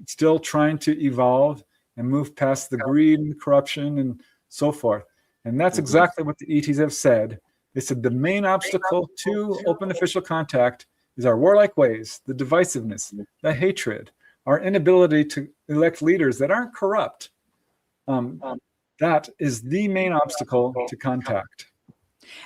still trying to evolve and move past the greed and corruption and so forth. And that's exactly what the ETs have said. They said the main obstacle to open official contact is our warlike ways, the divisiveness, the hatred, our inability to elect leaders that aren't corrupt. That is the main obstacle to contact.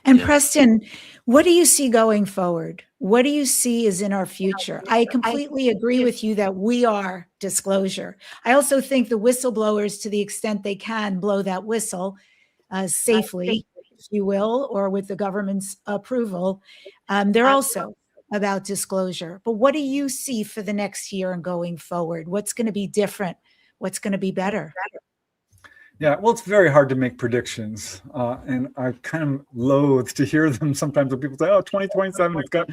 And Preston, what do you see going forward? What do you see is in our future? I completely agree with you that we are disclosure. I also think the whistleblowers, to the extent they can, blow that whistle safely, if you will, or with the government's approval. They're also about disclosure. But what do you see for the next year and going forward? What's going to be different? What's going to be better? Yeah, well, it's very hard to make predictions. And I kind of loathe to hear them sometimes when people say, oh, 2027, it's got,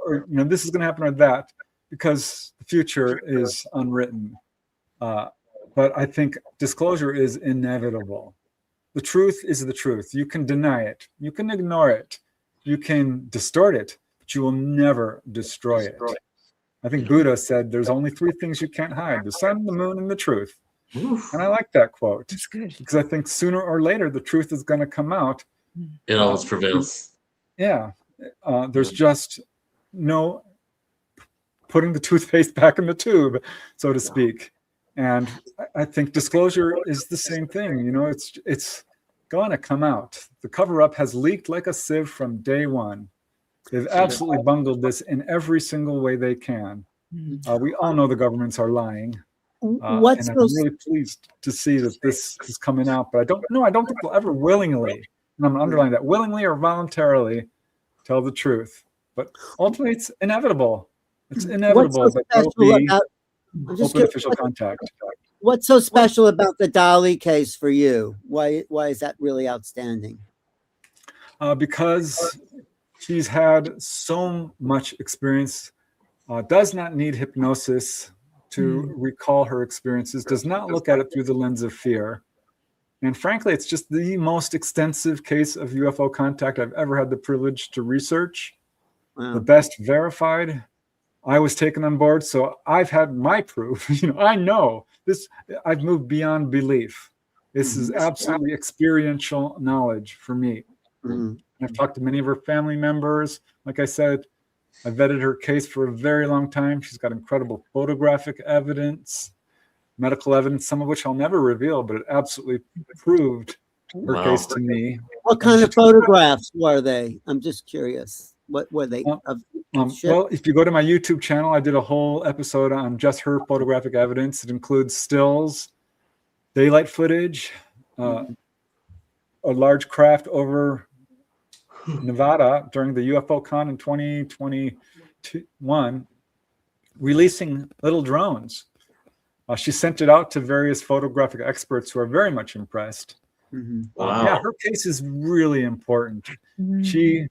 or this is going to happen or that, because the future is unwritten. But I think disclosure is inevitable. The truth is the truth. You can deny it. You can ignore it. You can distort it, but you will never destroy it. I think Buddha said there's only three things you can't hide: the sun, the moon, and the truth. Oof. And I like that quote. That's good. Because I think sooner or later, the truth is going to come out. It always prevails. Yeah. There's just no putting the toothpaste back in the tube, so to speak. And I think disclosure is the same thing. gonna come out. The cover-up has leaked like a sieve from day one. They've absolutely bungled this in every single way they can. We all know the governments are lying. What's and I'm those? really pleased to see that this is coming out. But I don't think they'll ever willingly, and I'm underlining that, willingly or voluntarily tell the truth. But ultimately, it's inevitable. It's inevitable What's so that there'll special be about? I'm just open curious, official contact. what's so special about the Dolly case for you? Why is that really outstanding? Because she's had so much experience, does not need hypnosis to recall her experiences, does not look at it through the lens of fear. And frankly, it's just the most extensive case of UFO contact I've ever had the privilege to research. Wow. The best verified. I was taken on board, so I've had my proof. I know this. I've moved beyond belief. This is absolutely experiential knowledge for me. Mhm. I've talked to many of her family members. Like I said, I vetted her case for a very long time. She's got incredible photographic evidence, medical evidence, some of which I'll never reveal, but it absolutely proved her Wow. case to me. What kind of photographs were they? I'm just curious. What were they? Well, if you go to my YouTube channel, I did a whole episode on just her photographic evidence. It includes stills, daylight footage, a large craft over Nevada during the UFO con in 2021, releasing little drones. She sent it out to various photographic experts who are very much impressed. Wow. Yeah, her case is really important. She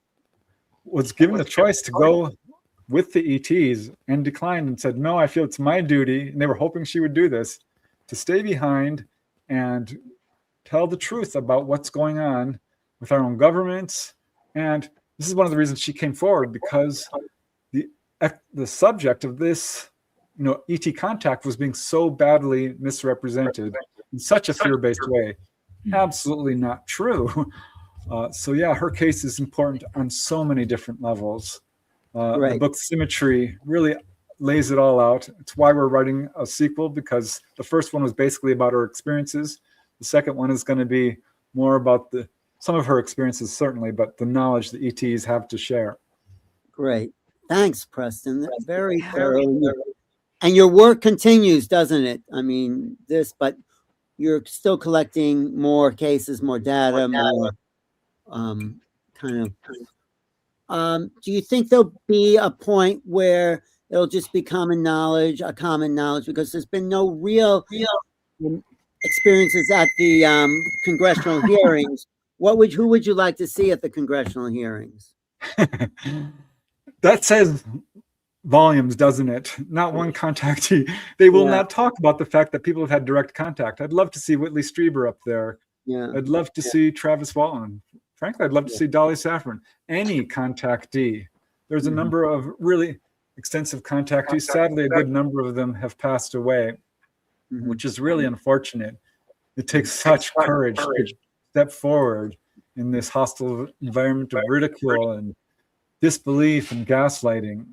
was given the choice to go with the ETs and declined and said, no, I feel it's my duty. And they were hoping she would do this, to stay behind and tell the truth about what's going on with our own governments. And this is one of the reasons she came forward, because the subject of this, ET contact was being so badly misrepresented in such a fear-based way. Absolutely not true. So yeah, her case is important on so many different levels. The book Symmetry really lays it all out. It's why we're writing a sequel, because the first one was basically about her experiences. The second one is going to be more about some of her experiences, certainly, but the knowledge the ETs have to share. Great. Thanks, Preston. Very thorough. And your work continues, doesn't it? I mean, but you're still collecting more cases, more data, more do you think there'll be a point where it'll just be common knowledge, because there's been no real experiences at the congressional hearings? Who would you like to see at the congressional hearings? That says volumes, doesn't it? Not one contactee. They will not talk about the fact that people have had direct contact. I'd love to see Whitley Strieber up there. Yeah. I'd love to see Travis Walton. Frankly, I'd love to see Dolly Saffron. Any contactee. There's a number of really extensive contactees. Sadly, a good number of them have passed away, which is really unfortunate. It takes such courage to step forward in this hostile environment of ridicule and disbelief and gaslighting.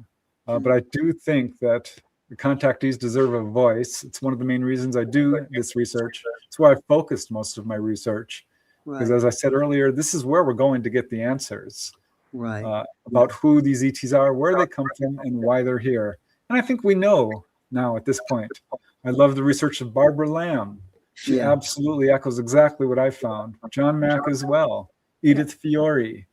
But I do think that the contactees deserve a voice. It's one of the main reasons I do this research. It's where I focused most of my research. Because as I said earlier, this is where we're going to get the answers about who these ETs are, where they come from, and why they're here. And I think we know now at this point. I love the research of Barbara Lamb. She absolutely echoes exactly what I found. John Mack as well. Edith Fiore.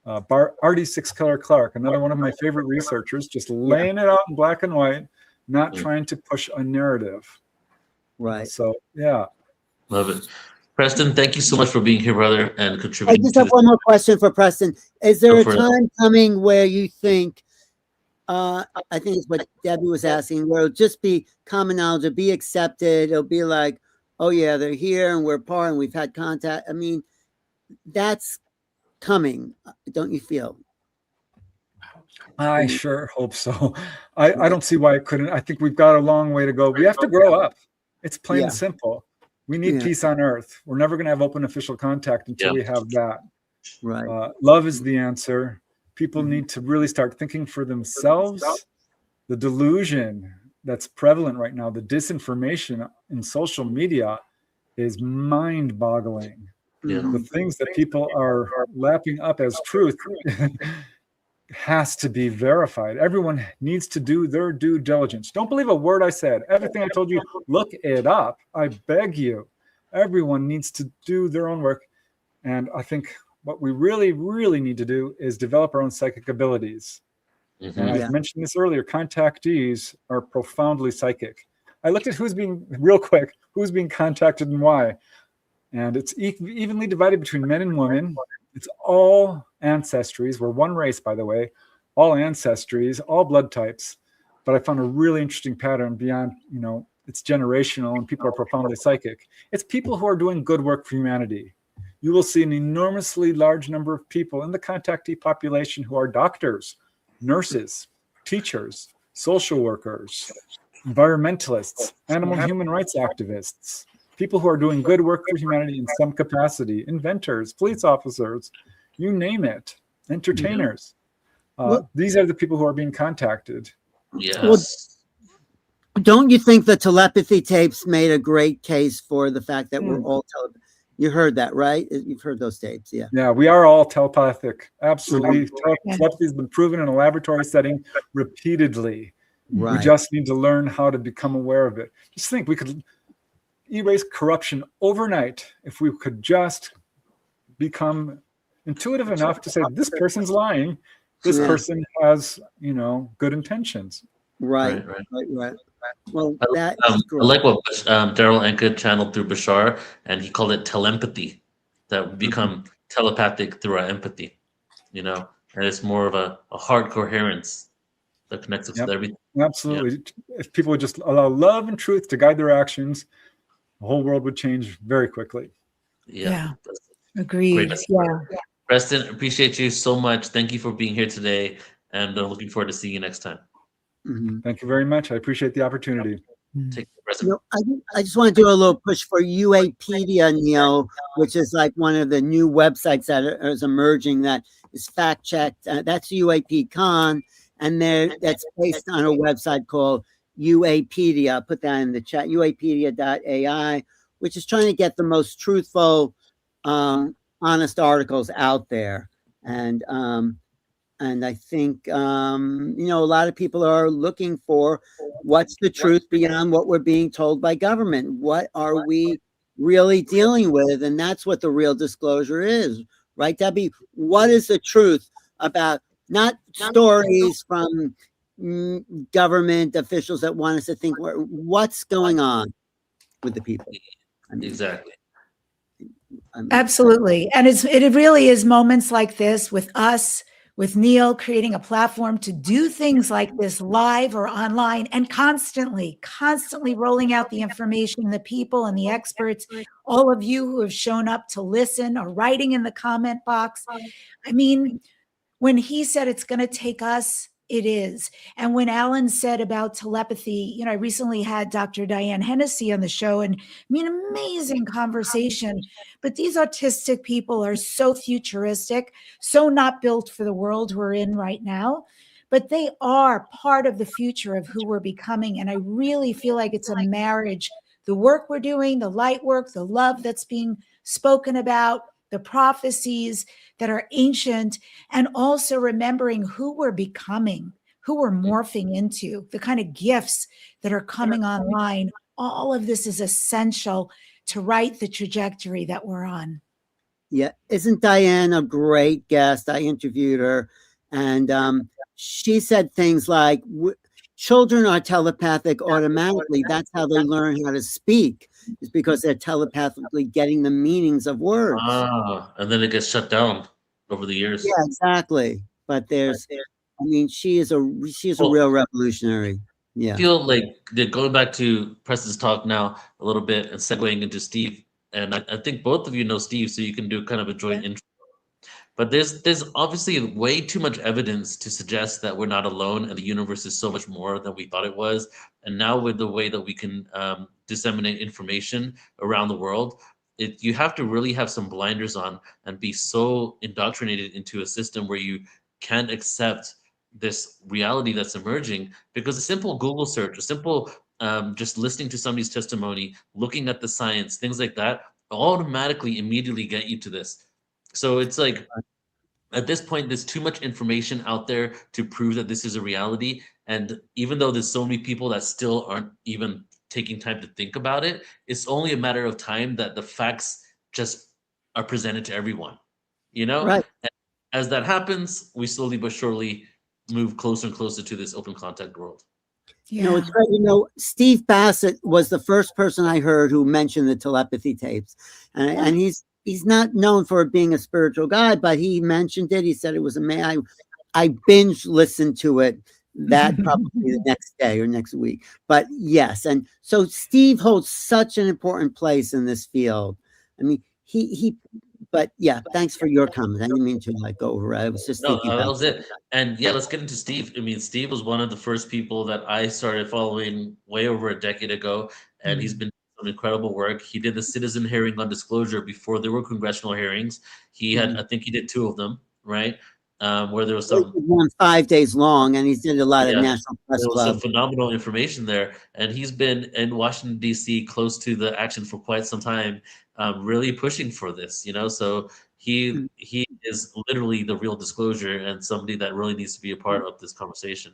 Artie Six Killer Clark, another one of my favorite researchers, just laying it out in black and white, not trying to push a narrative. So, yeah. Love it. Preston, thank you so much for being here, brother, and contributing. I just have one more question for Preston. Is there a time coming where you think, I think it's what Debbie was asking, where it'll just be common knowledge, it'll be accepted, it'll be like, oh yeah, they're here and we're part and we've had contact. I mean, that's coming, don't you feel? I sure hope so. I don't see why it couldn't. I think we've got a long way to go. We have to grow up. It's plain and simple. We need peace on earth. We're never going to have open official contact until we have that. Love is the answer. People need to really start thinking for themselves. The delusion that's prevalent right now, the disinformation in social media is mind-boggling. Yeah. The things that people are lapping up as truth has to be verified. Everyone needs to do their due diligence. Don't believe a word I said. Everything I told you, look it up. I beg you. Everyone needs to do their own work. And I think what we really, really need to do is develop our own psychic abilities. And Mhm. I mentioned this earlier, contactees are profoundly psychic. I looked at who's being contacted and why. And it's evenly divided between men and women. It's all ancestries. We're one race, by the way, all ancestries, all blood types. But I found a really interesting pattern beyond, it's generational and people are profoundly psychic. It's people who are doing good work for humanity. You will see an enormously large number of people in the contactee population who are doctors, nurses, teachers, social workers, environmentalists, animal and human rights activists, people who are doing good work for humanity in some capacity, inventors, police officers, you name it, entertainers. These are the people who are being contacted. Yes. Don't you think the telepathy tapes made a great case for the fact that we're all you heard that, right? You've heard those tapes, yeah. Yeah, we are all telepathic. Absolutely. Telepathy has been proven in a laboratory setting repeatedly. Right. We just need to learn how to become aware of it. Just think, we could erase corruption overnight if we could just become intuitive enough to say, this person's lying. This person has, good intentions. Right. Well, that I is great. like what Daryl Anka channeled through Bashar, and he called it telepathy, that we become telepathic through our empathy, and it's more of a heart coherence that connects us with everything. Absolutely. Yeah. If people would just allow love and truth to guide their actions, the whole world would change very quickly. Yeah. Agreed. Yeah. Preston, appreciate you so much. Thank you for being here today, and looking forward to seeing you next time. Thank you very much. I appreciate the opportunity. Take care, Preston. I just want to do a little push for UApedia, Neil, which is like one of the new websites that is emerging that is fact checked. That's UAPCon, and that's based on a website called UApedia. I'll put that in the chat, uapedia.ai, which is trying to get the most truthful, honest articles out there. And I think, a lot of people are looking for what's the truth beyond what we're being told by government. What are we really dealing with? And that's what the real disclosure is, right, Debbie? What is the truth about, not stories from government officials that want us to think, what's going on with the people? Exactly. Absolutely. And it really is moments like this with us, with Neil, creating a platform to do things like this live or online, and constantly rolling out the information, the people and the experts, all of you who have shown up to listen or writing in the comment box. I mean, when he said it's going to take us, it is. And when Alan said about telepathy, I recently had Dr. Diane Hennessy on the show, and amazing conversation. But these autistic people are so futuristic, so not built for the world we're in right now. But they are part of the future of who we're becoming. And I really feel like it's a marriage. The work we're doing, the light work, the love that's being spoken about, the prophecies that are ancient, and also remembering who we're becoming, who we're morphing into, the kind of gifts that are coming online. All of this is essential to write the trajectory that we're on. Yeah. Isn't Diane a great guest? I interviewed her, and she said things like, children are telepathic automatically. That's how they learn how to speak, is because they're telepathically getting the meanings of words. And then it gets shut down over the years. Yeah, exactly. But she is a real revolutionary. Yeah. I feel like going back to Preston's talk now a little bit and segueing into Steve, and I think both of you know Steve, so you can do kind of a joint intro. But there's obviously way too much evidence to suggest that we're not alone and the universe is so much more than we thought it was. And now with the way that we can disseminate information around the world, you have to really have some blinders on and be so indoctrinated into a system where you can't accept this reality that's emerging, because a simple Google search, a simple just listening to somebody's testimony, looking at the science, things like that, automatically immediately get you to this. So it's like at this point, there's too much information out there to prove that this is a reality. And even though there's so many people that still aren't even taking time to think about it, it's only a matter of time that the facts just are presented to everyone. You know, Right. and as that happens, we slowly but surely move closer and closer to this open contact world. No, it's great. Steve Bassett was the first person I heard who mentioned the telepathy tapes, and he's not known for being a spiritual guy, but he mentioned it. He said it was amazing. I binge listened to it that probably the next day or next week. But yes, and so Steve holds such an important place in this field. I mean, he but yeah, thanks for your comment. I didn't mean to go over it. I was just No, thinking that about was it. And yeah, let's get into Steve. I mean, Steve was one of the first people that I started following way over a decade ago, and he's been doing some incredible work. He did the citizen hearing on disclosure before there were congressional hearings. He had, I think he did 2 of them, right? Where there was some, one 5 days long, and he's did a lot of yeah, National Press there was some Club. phenomenal information there. And he's been in Washington, D.C., close to the action for quite some time, really pushing for this, So he is literally the real disclosure and somebody that really needs to be a part of this conversation.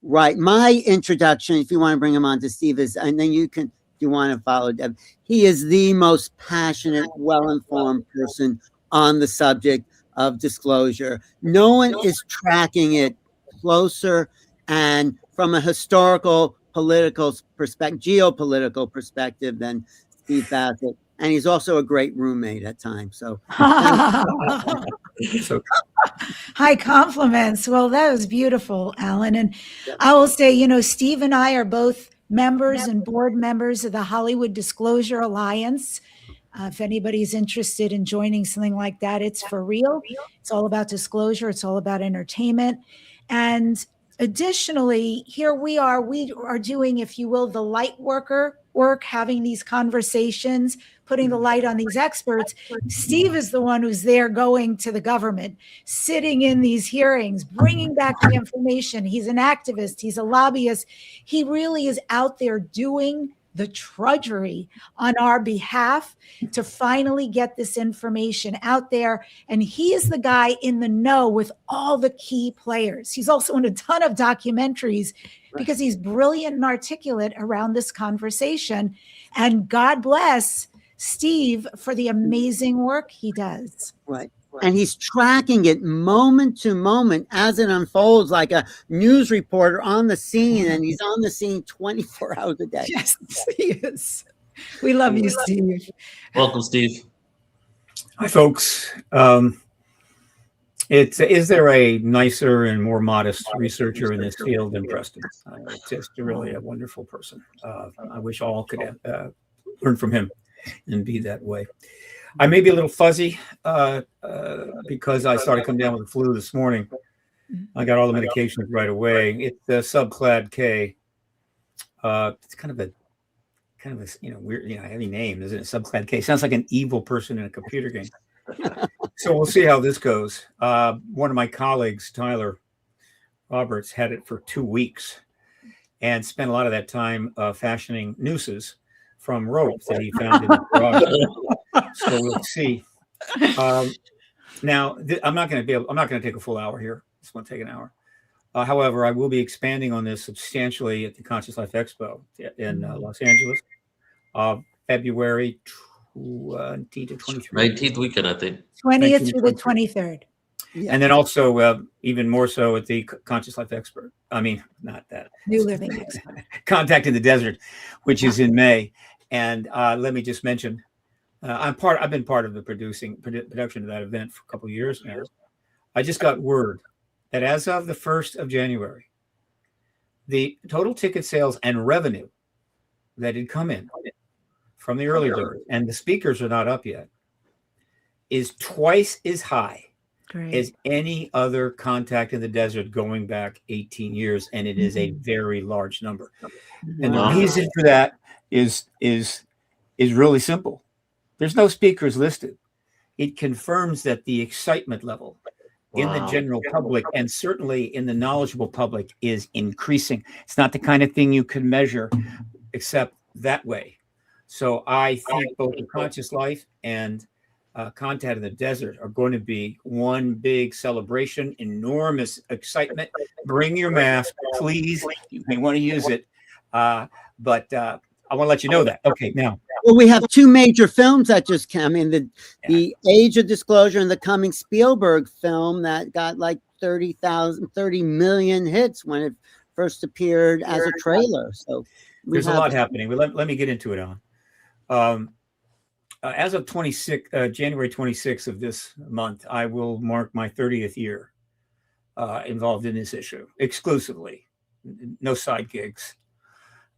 Right. My introduction, if you want to bring him on to Steve, is, and then you can, if you want to follow Deb, he is the most passionate, well-informed person on the subject of disclosure. No one is tracking it closer and from a historical, political perspective, geopolitical perspective than Steve Bassett. And he's also a great roommate at times. So, high compliments. Well, that was beautiful, Alan. And I will say, Steve and I are both members and board members of the Hollywood Disclosure Alliance. If anybody's interested in joining something like that, it's for real. It's all about disclosure. It's all about entertainment. And additionally, here we are doing, if you will, the light worker work, having these conversations, putting the light on these experts. Steve is the one who's there going to the government, sitting in these hearings, bringing back the information. He's an activist. He's a lobbyist. He really is out there doing the trudgery on our behalf to finally get this information out there. And he is the guy in the know with all the key players. He's also in a ton of documentaries because he's brilliant and articulate around this conversation. And God bless Steve for the amazing work he does. Right. And he's tracking it moment to moment as it unfolds, like a news reporter on the scene, and he's on the scene 24 hours a day. Yes, he is. We love you, Steve. Welcome, Steve. Hi, folks. Is there a nicer and more modest researcher in this field than Preston? Just really a wonderful person. I wish all could learn from him and be that way. I may be a little fuzzy because I started coming down with the flu this morning. I got all the medications right away. It's Subclad K. It's kind of a weird, heavy name, isn't it? Subclad K sounds like an evil person in a computer game. So we'll see how this goes. One of my colleagues, Tyler Roberts, had it for 2 weeks and spent a lot of that time fashioning nooses from rope that he found in the garage. So we'll see. Now, I'm not going to take a full hour here. It's going to take an hour. However, I will be expanding on this substantially at the Conscious Life Expo in Los Angeles, February 20 to 23. 19th weekend, I think. 20th through the 23rd. Yeah. And then also even more so at the Conscious Life Expert. I mean, not that. New Living Expert. Contact in the Desert, which is in May. And let me just mention, I've been part of the production of that event for a couple of years now. I just got word that as of the 1st of January, the total ticket sales and revenue that had come in from the early bird, and the speakers are not up yet, is twice as high as any other Contact in the Desert going back 18 years. And it is a very large number. And the reason for that is really simple. There's no speakers listed. It confirms that the excitement level in the general public, and certainly in the knowledgeable public, is increasing. It's not the kind of thing you can measure except that way. So I think both the conscious life and Contact in the Desert are going to be one big celebration, enormous excitement. Bring your mask, please. You may want to use it. But I want to let you know that. Okay, now. Well, we have two major films that just came in, the Age of Disclosure and the coming Spielberg film that got like 30 million hits when it first appeared as a trailer. So there's a lot happening. Let me get into it on. As of January 26th of this month, I will mark my 30th year involved in this issue exclusively. No side gigs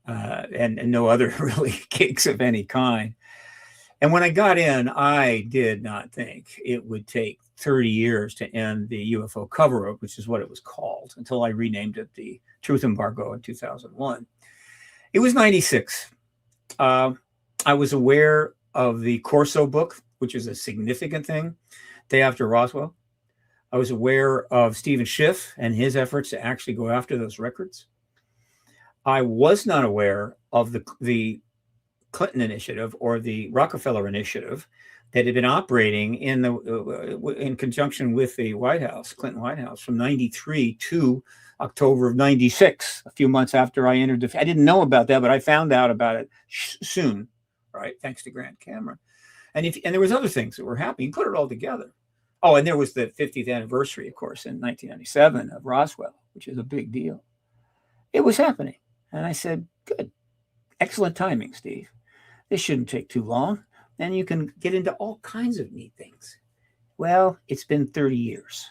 and no other really gigs of any kind. And when I got in, I did not think it would take 30 years to end the UFO cover-up, which is what it was called, until I renamed it the Truth Embargo in 2001. It was 96. I was aware of the Corso book, which is a significant thing, day after Roswell. I was aware of Stephen Schiff and his efforts to actually go after those records. I was not aware of the Clinton initiative or the Rockefeller initiative that had been operating in conjunction with the White House, Clinton White House, from 93 to October of 96, a few months after I entered I didn't know about that, but I found out about it soon. Right, thanks to Grant Cameron, and there was other things that were happening. You put it all together. Oh, and there was the 50th anniversary, of course, in 1997 of Roswell, which is a big deal. It was happening, and I said, "Good, excellent timing, Steve. This shouldn't take too long, and you can get into all kinds of neat things." Well, it's been 30 years,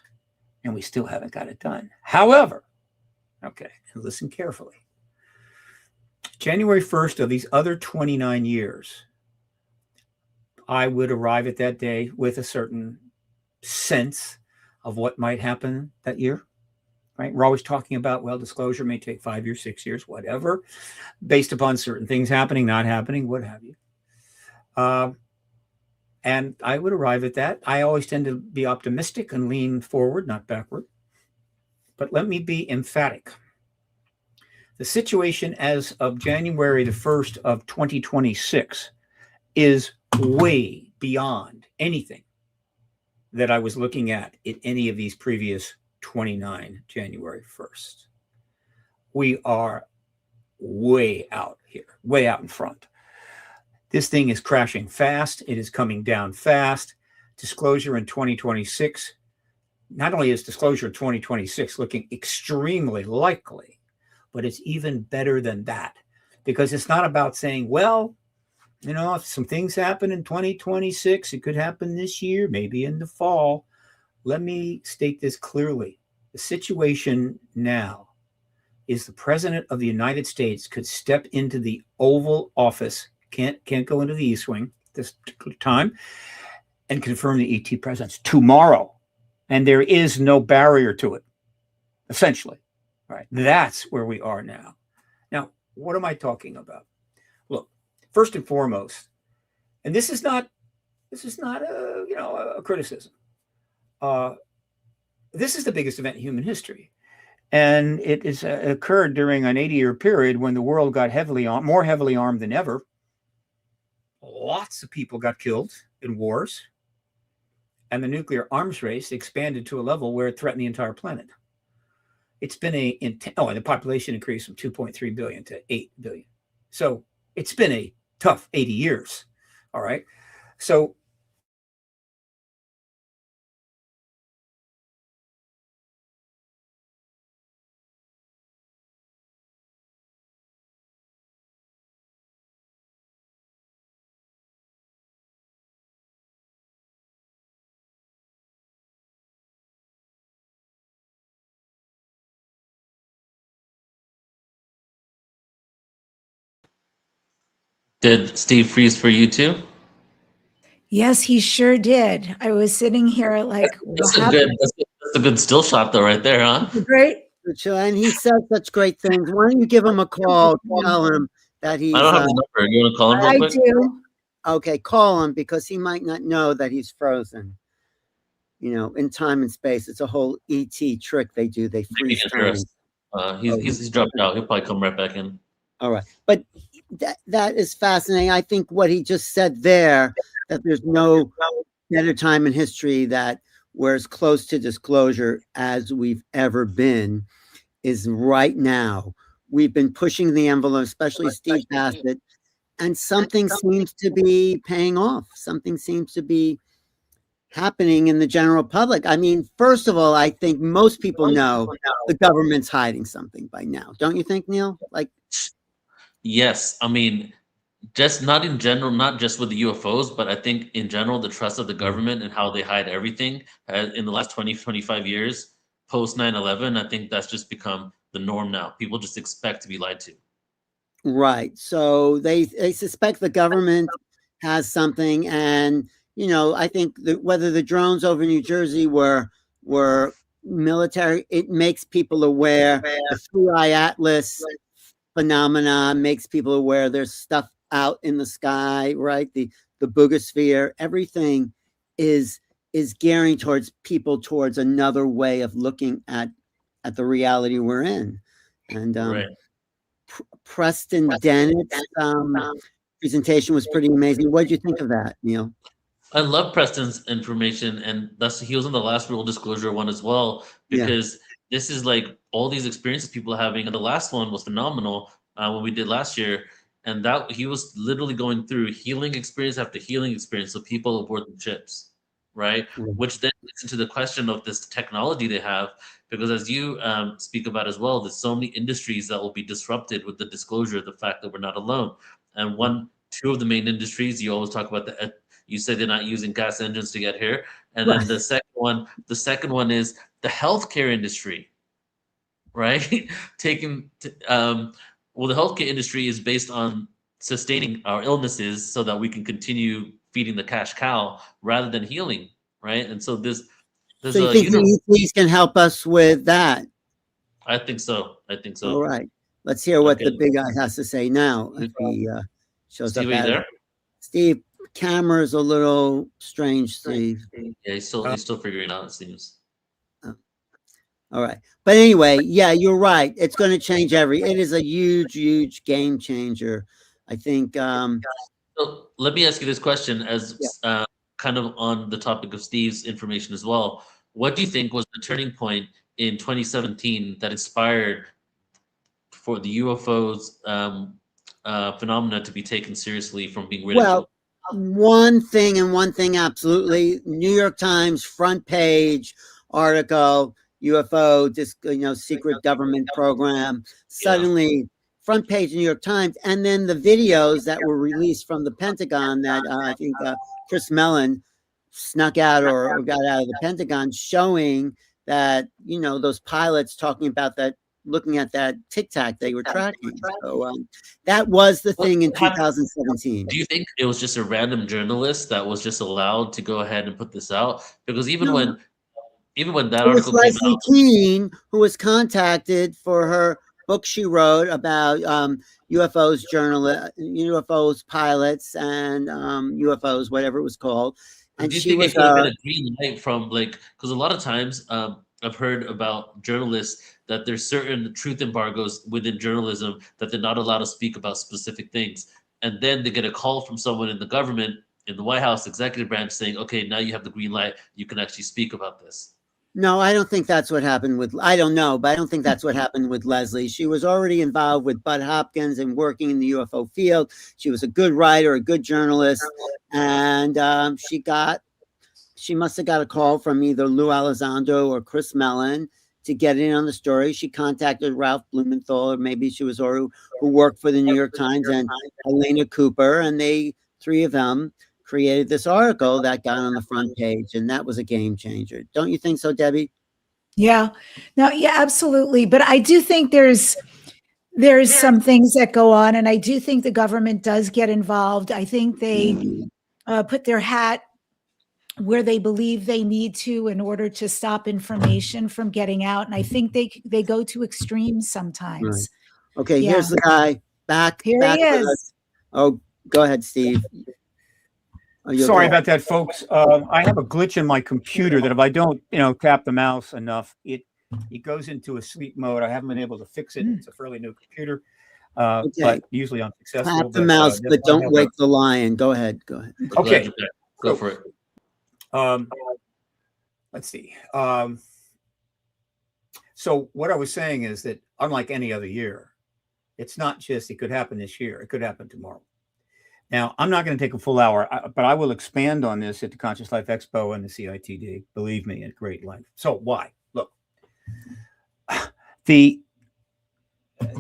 and we still haven't got it done. However, okay, and listen carefully. January 1st of these other 29 years, I would arrive at that day with a certain sense of what might happen that year, right? We're always talking about, well, disclosure may take 5 years, 6 years, whatever, based upon certain things happening, not happening, what have you. And I would arrive at that. I always tend to be optimistic and lean forward, not backward. But let me be emphatic. The situation as of January the 1st of 2026 is way beyond anything that I was looking at in any of these previous 29 January 1st. We are way out here, way out in front. This thing is crashing fast. It is coming down fast. Disclosure in 2026. Not only is disclosure in 2026 looking extremely likely, but it's even better than that, because it's not about saying, well, you know, if some things happen in 2026, it could happen this year, maybe in the fall. Let me state this clearly. The situation now is the President of the United States could step into the Oval Office, can't go into the East Wing this time, and confirm the ET presence tomorrow. And there is no barrier to it, essentially. Right. That's where we are now. Now, what am I talking about? Look, first and foremost, and this is not a criticism. This is the biggest event in human history, and it is occurred during an 80-year period when the world got more heavily armed than ever. Lots of people got killed in wars, and the nuclear arms race expanded to a level where it threatened the entire planet. It's been and the population increased from 2.3 billion to 8 billion. So it's been a tough 80 years. All right. So Did Steve freeze for you too? Yes, he sure did. I was sitting here like, That's a good still shot though, right there, huh? Great. And he said such great things. Why don't you give him a call? Tell him that he's. I don't have his number. You want to call him real I quick? do. Okay, call him, because he might not know that he's frozen. You know, in time and space, it's a whole ET trick they do. They freeze time. He's dropped out. He'll probably come right back in. All right, but that is fascinating. I think what he just said there, that there's no better time in history that we're as close to disclosure as we've ever been, is right now. We've been pushing the envelope, especially Steve Bassett, and something seems to be paying off. Something seems to be happening in the general public. I mean, first of all, I think most people know the government's hiding something by now. Don't you think, Neil? Like, Yes, I mean, just not in general, not just with the UFOs, but I think in general, the trust of the government and how they hide everything in the last 20, 25 years, post 9/11, I think that's just become the norm now. People just expect to be lied to. right. So they suspect the government has something, and I think that whether the drones over New Jersey were military, it makes people aware. The Three Eye Atlas phenomena makes people aware there's stuff out in the sky, right? The boogosphere, everything is gearing towards people towards another way of looking at the reality we're in. And Right. Preston Dennett's presentation was pretty amazing. What did you think of that, Neil? I love Preston's information, and he was on the last real disclosure one as well, Yeah. because this is like all these experiences people are having, and the last one was phenomenal when we did last year, and that he was literally going through healing experience after healing experience, so people aboard the ships, right? Mm. Which then gets into the question of this technology they have, because as you speak about as well, there's so many industries that will be disrupted with the disclosure, the fact that we're not alone, and two of the main industries you always talk about you said they're not using gas engines to get here. And then the second one is the healthcare industry, right? Well, the healthcare industry is based on sustaining our illnesses so that we can continue feeding the cash cow rather than healing, right? And so there's So you a think the ETs can help us with that? I think so. All right. Let's hear what Okay. the big guy has to say now. If he shows Steve, up. are you there? Steve, camera's a little strange, Steve. Yeah, he's still figuring it out, it seems. All right. But anyway, yeah, you're right. It's going to change it is a huge, huge game changer. I think. So let me ask you this question as kind of on the topic of Steve's information as well. What do you think was the turning point in 2017 that inspired for the UFOs phenomena to be taken seriously from being ridiculed? Well, one thing absolutely. New York Times front page article, UFO, secret government program. Suddenly, front page New York Times, and then the videos that were released from the Pentagon that I think Chris Mellon snuck out or got out of the Pentagon, showing that those pilots talking about that, looking at that tic tac they were tracking. So that was the thing in 2017. Do you think it was just a random journalist that was just allowed to go ahead and put this out? Because even when that article came Leslie out, Keene, who was contacted for her book she wrote about UFOs, UFOs pilots, and UFOs, whatever it was called. And do you she think was it could have been a green light from because a lot of times I've heard about journalists that there's certain truth embargoes within journalism that they're not allowed to speak about specific things, and then they get a call from someone in the government, in the White House executive branch, saying, "Okay, now you have the green light. You can actually speak about this." No, I don't think that's what happened with. I don't know, but I don't think that's what happened with Leslie. She was already involved with Bud Hopkins and working in the UFO field. She was a good writer, a good journalist, and she must have got a call from either Lou Elizondo or Chris Mellon to get in on the story. She contacted Ralph Blumenthal, or maybe she was who worked for the New York Times, and Elena Cooper, and three of them created this article that got on the front page, and that was a game changer. Don't you think so, Debbie? Yeah, no, yeah, absolutely. But I do think there's some things that go on, and I do think the government does get involved. I think they put their hat where they believe they need to in order to stop information from getting out, and I think they go to extremes sometimes. Right. Okay, here's the guy back. Here back he is. Oh, go ahead, Steve. Sorry about that, folks. I have a glitch in my computer that if I don't, tap the mouse enough, it goes into a sleep mode. I haven't been able to fix it. It's a fairly new computer. Okay. but usually I'm successful. Clap the mouse, but don't wake the lion. Go ahead. Go ahead. We're glad Okay. you're back. Go for it. Let's see. So what I was saying is that unlike any other year, it's not just it could happen this year, it could happen tomorrow. Now, I'm not going to take a full hour, but I will expand on this at the Conscious Life Expo and the CITD. Believe me, at great length. So why? Look, the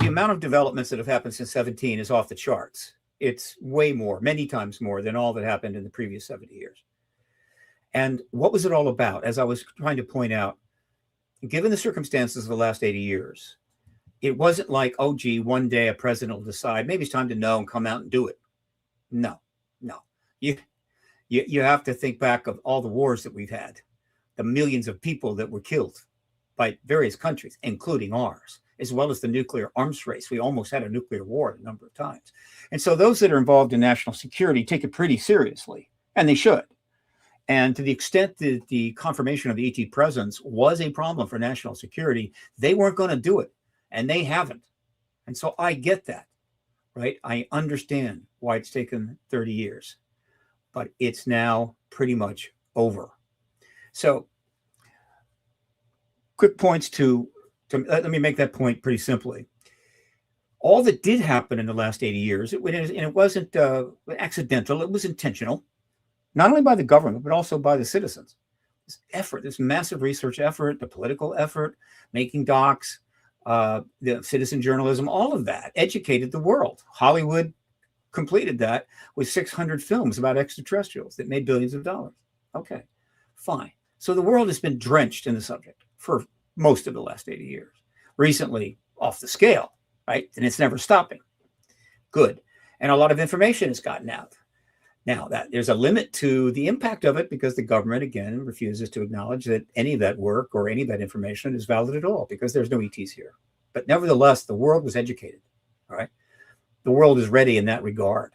amount of developments that have happened since 17 is off the charts. It's way more, many times more than all that happened in the previous 70 years. And what was it all about? As I was trying to point out, given the circumstances of the last 80 years, it wasn't like, oh, gee, one day a president will decide maybe it's time to know and come out and do it. No. You have to think back of all the wars that we've had, the millions of people that were killed by various countries, including ours, as well as the nuclear arms race. We almost had a nuclear war a number of times. And so those that are involved in national security take it pretty seriously, and they should. And to the extent that the confirmation of the ET presence was a problem for national security, they weren't going to do it, and they haven't. And so I get that, right? I understand why it's taken 30 years, but it's now pretty much over. So quick points to let me make that point pretty simply. All that did happen in the last 80 years, and it wasn't accidental, it was intentional, not only by the government, but also by the citizens. This effort, this massive research effort, the political effort, making docs, the citizen journalism, all of that educated the world. Hollywood completed that with 600 films about extraterrestrials that made billions of dollars. Okay, fine. So the world has been drenched in the subject for most of the last 80 years. Recently, off the scale, right? And it's never stopping. Good. And a lot of information has gotten out. Now, that there's a limit to the impact of it because the government, again, refuses to acknowledge that any of that work or any of that information is valid at all because there's no ETs here. But nevertheless, the world was educated, all right? The world is ready in that regard.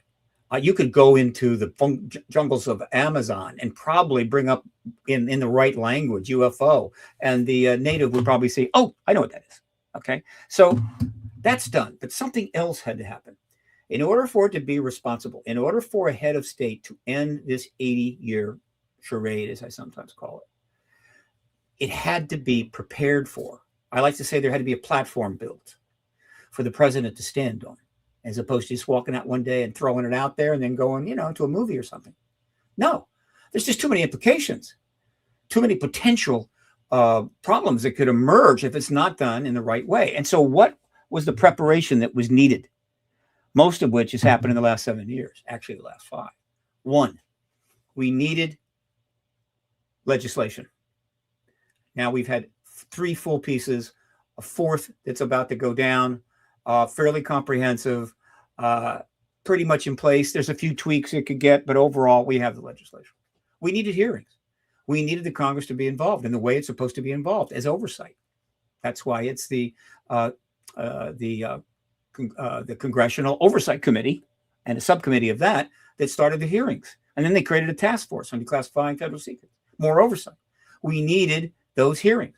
You could go into the jungles of Amazon and probably bring up in the right language, UFO, and the native would probably say, oh, I know what that is, okay? So that's done, but something else had to happen. In order for it to be responsible, in order for a head of state to end this 80-year charade, as I sometimes call it, it had to be prepared for. I like to say there had to be a platform built for the president to stand on, as opposed to just walking out one day and throwing it out there and then going, to a movie or something. No, there's just too many implications, too many potential problems that could emerge if it's not done in the right way. And so what was the preparation that was needed? Most of which has happened in the last 7 years, actually the last 5. One, we needed legislation. Now we've had 3 full pieces, a 4th that's about to go down, fairly comprehensive, pretty much in place. There's a few tweaks it could get, but overall we have the legislation. We needed hearings. We needed the Congress to be involved in the way it's supposed to be involved as oversight. That's why it's the Congressional Oversight Committee and a subcommittee of that started the hearings. And then they created a task force on declassifying federal secrets. More oversight. We needed those hearings.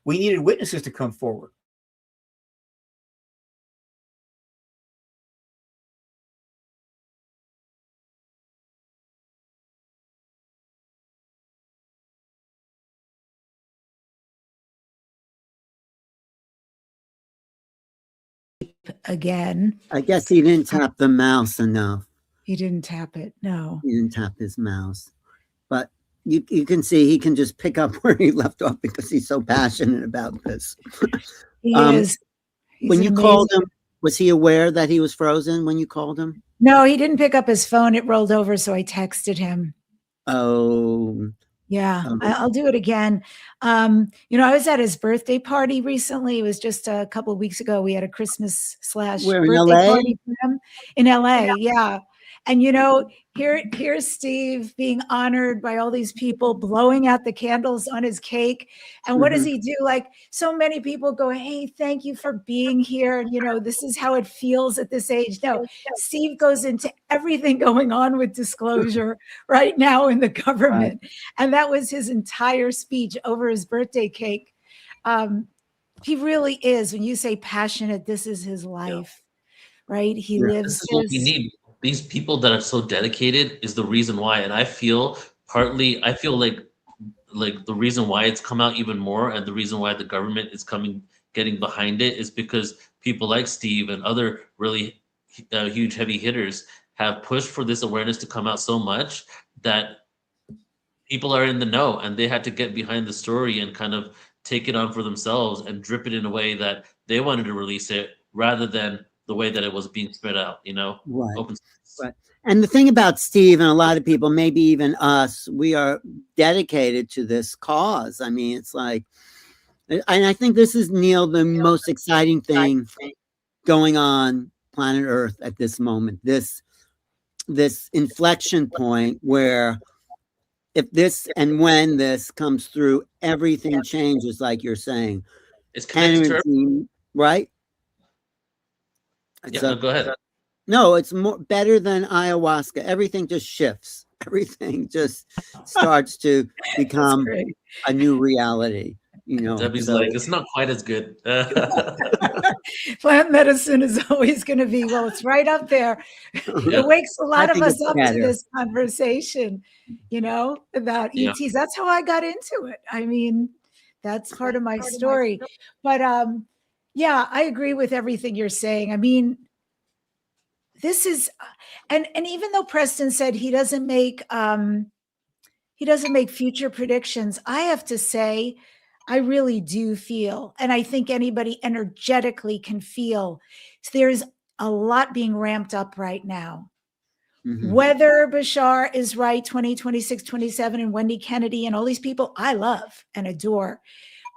We needed witnesses to come forward. Again. I guess he didn't tap the mouse enough. He didn't tap it. No. He didn't tap his mouse. But you can see he can just pick up where he left off because he's so passionate about this. He is. When you called him, was he aware that he was frozen when you called him? No, he didn't pick up his phone. It rolled over, so I texted him. Oh. Yeah, I'll do it again. I was at his birthday party recently. It was just a couple of weeks ago. We had a Christmas / birthday party for him in LA. Yeah. And, here's Steve being honored by all these people, blowing out the candles on his cake. And what does he do? Like so many people go, hey, thank you for being here. This is how it feels at this age. No, Steve goes into everything going on with disclosure right now in the government. Right. And that was his entire speech over his birthday cake. He really is, when you say passionate, this is his life. right? He Yeah. lives This is what we his need. These people that are so dedicated is the reason why. And I feel like the reason why it's come out even more and the reason why the government is getting behind it is because people like Steve and other really huge heavy hitters have pushed for this awareness to come out so much that people are in the know and they had to get behind the story and kind of take it on for themselves and drip it in a way that they wanted to release it rather than the way that it was being spread out, Right. open space. Right. And the thing about Steve and a lot of people, maybe even us, we are dedicated to this cause. I mean, it's like, and I think this is, Neil, the most exciting thing going on planet Earth at this moment. This inflection point where if this and when this comes through, everything changes, like you're saying. It's connected to Energy, right? yeah, no, go ahead. No, it's more better than ayahuasca. Everything just shifts. Everything just starts to become great. a new reality. Debbie's so- like, it's not quite as good. Plant medicine is always going to be, well, it's right up there. Yeah. It wakes a lot I of think us it's up better. to this conversation, about Yeah. ETs. That's how I got into it. I mean, that's part of my story. But yeah, I agree with everything you're saying. I mean, this is, and even though Preston said he doesn't make future predictions, I have to say, I really do feel, and I think anybody energetically can feel, there's a lot being ramped up right now. Mhm. Whether Bashar is right, 2026, 27, and Wendy Kennedy and all these people I love and adore,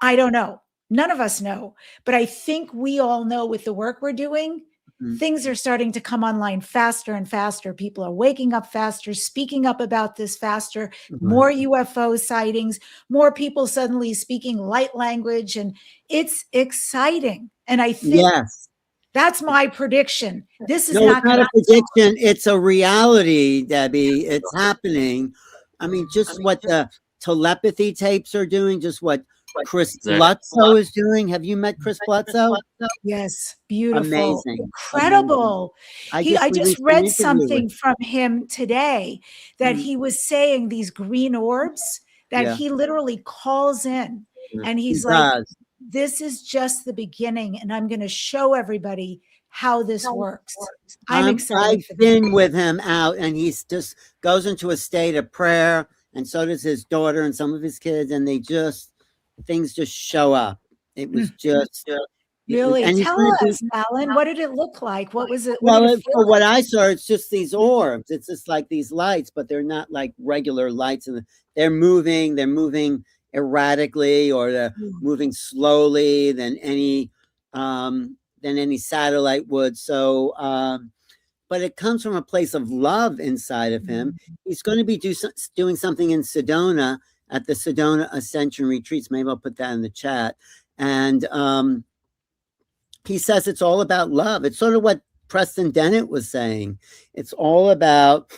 I don't know. None of us know. But I think we all know with the work we're doing, things are starting to come online faster and faster. People are waking up faster, speaking up about this faster, more UFO sightings, more people suddenly speaking light language. And it's exciting. And I think Yes. that's my prediction. This is No, not it's not a prediction. It's a reality, Debbie. It's happening. I mean, just what the telepathy tapes are doing, just what Chris Blutzo is doing. Have you met Chris Blutzo? Yes, beautiful, Amazing. incredible. I just released an read interview something with- from him today that he was saying these green orbs that Yeah. he literally calls in, and He he's like, does. "This is just the beginning, and I'm going to show everybody how this works." I'm excited. I've been with him out, and he's just goes into a state of prayer, and so does his daughter and some of his kids, and things just show up. It was just Really, and he's tell gonna do- us, Alan. What did it look like? What was it? Well, What did it feel for what like? I saw, it's just these orbs. It's just like these lights, but they're not like regular lights, and they're moving. They're moving erratically, or they're moving slowly than any satellite would. So, but it comes from a place of love inside of him. He's going to be doing something in Sedona at the Sedona Ascension Retreats. Maybe I'll put that in the chat. And he says it's all about love. It's sort of what Preston Dennett was saying. It's all about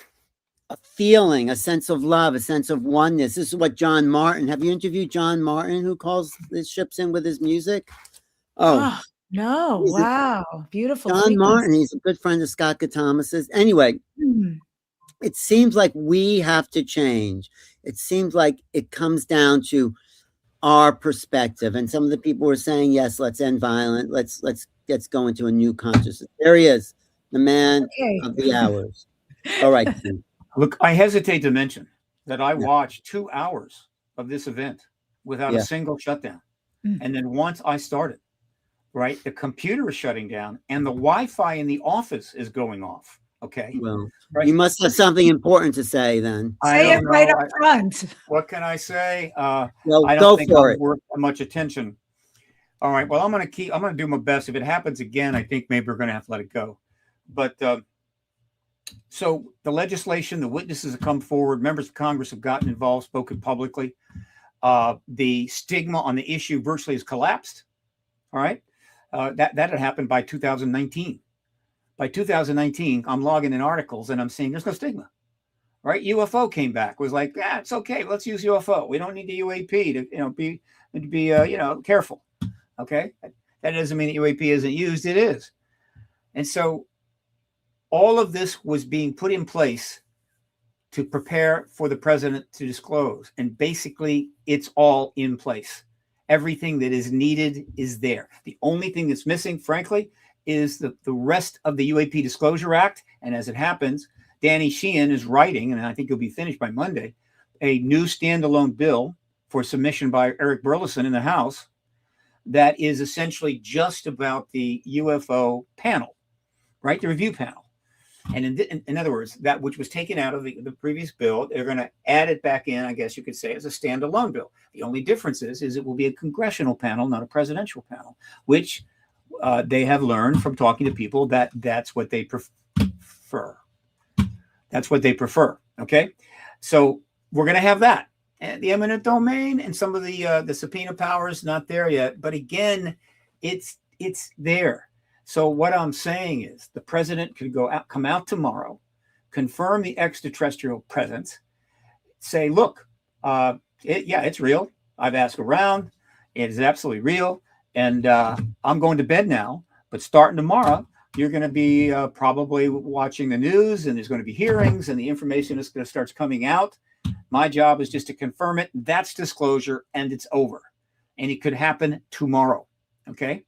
a feeling, a sense of love, a sense of oneness. This is what John Martin. Have you interviewed John Martin, who calls his ships in with his music? Oh, no. Wow. Beautiful. John Martin, he's a good friend of Scott Thomas's. Anyway, it seems like we have to change. It seems like it comes down to our perspective. And some of the people were saying, yes, let's end violence. Let's go into a new consciousness. There he is, the man of the hours. All right. Steve. Look, I hesitate to mention that I watched 2 hours of this event without a single shutdown. And then once I started, right, the computer is shutting down and the Wi-Fi in the office is going off. Okay. Well, you must have something important to say then. Say it right up front. What can I say? Well, I go don't think for I'm it. worth much attention. All right. Well, I'm going to do my best. If it happens again, I think maybe we're going to have to let it go. But so the legislation, the witnesses have come forward, members of Congress have gotten involved, spoken publicly. The stigma on the issue virtually has collapsed. All right. That had happened by 2019. By 2019, I'm logging in articles and I'm saying there's no stigma. Right? UFO came back, was like, yeah, it's okay. Let's use UFO. We don't need the UAP to, be careful. Okay. That doesn't mean that UAP isn't used. It is. And so All of this was being put in place to prepare for the president to disclose. And basically, it's all in place. Everything that is needed is there. The only thing that's missing, frankly, is the rest of the UAP Disclosure Act. And as it happens, Danny Sheehan is writing, and I think he'll be finished by Monday, a new standalone bill for submission by Eric Burleson in the House that is essentially just about the UFO panel, right? The review panel. And in other words, that which was taken out of the previous bill, they're going to add it back in, I guess you could say, as a standalone bill. The only difference is it will be a congressional panel, not a presidential panel, which they have learned from talking to people that that's what they prefer. That's what they prefer. Okay. So we're going to have that. And the eminent domain and some of the subpoena powers not there yet. But again, it's there. So what I'm saying is the president could come out tomorrow, confirm the extraterrestrial presence, say, look, it's real. I've asked around. It is absolutely real. And I'm going to bed now. But starting tomorrow, you're going to be probably watching the news, and there's going to be hearings, and the information is going to start coming out. My job is just to confirm it. That's disclosure, and it's over. And it could happen tomorrow. Okay.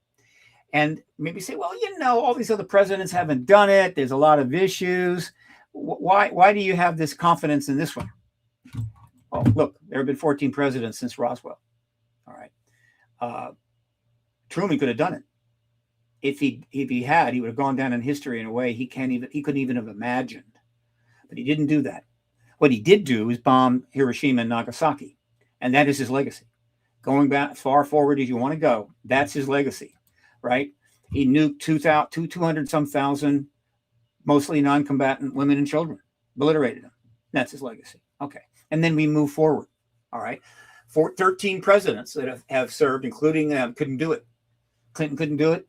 And maybe say, well, all these other presidents haven't done it. There's a lot of issues. Why do you have this confidence in this one? Oh, look, there have been 14 presidents since Roswell. All right. Truman could have done it. If he had, he would have gone down in history in a way he couldn't even have imagined. But he didn't do that. What he did do is bomb Hiroshima and Nagasaki. And that is his legacy. Going back as far forward as you want to go, that's his legacy. Right? He nuked 200 thousand, mostly non-combatant women and children, obliterated them. That's his legacy. Okay. And then we move forward. All right. 13 presidents that have served, including couldn't do it. Clinton couldn't do it.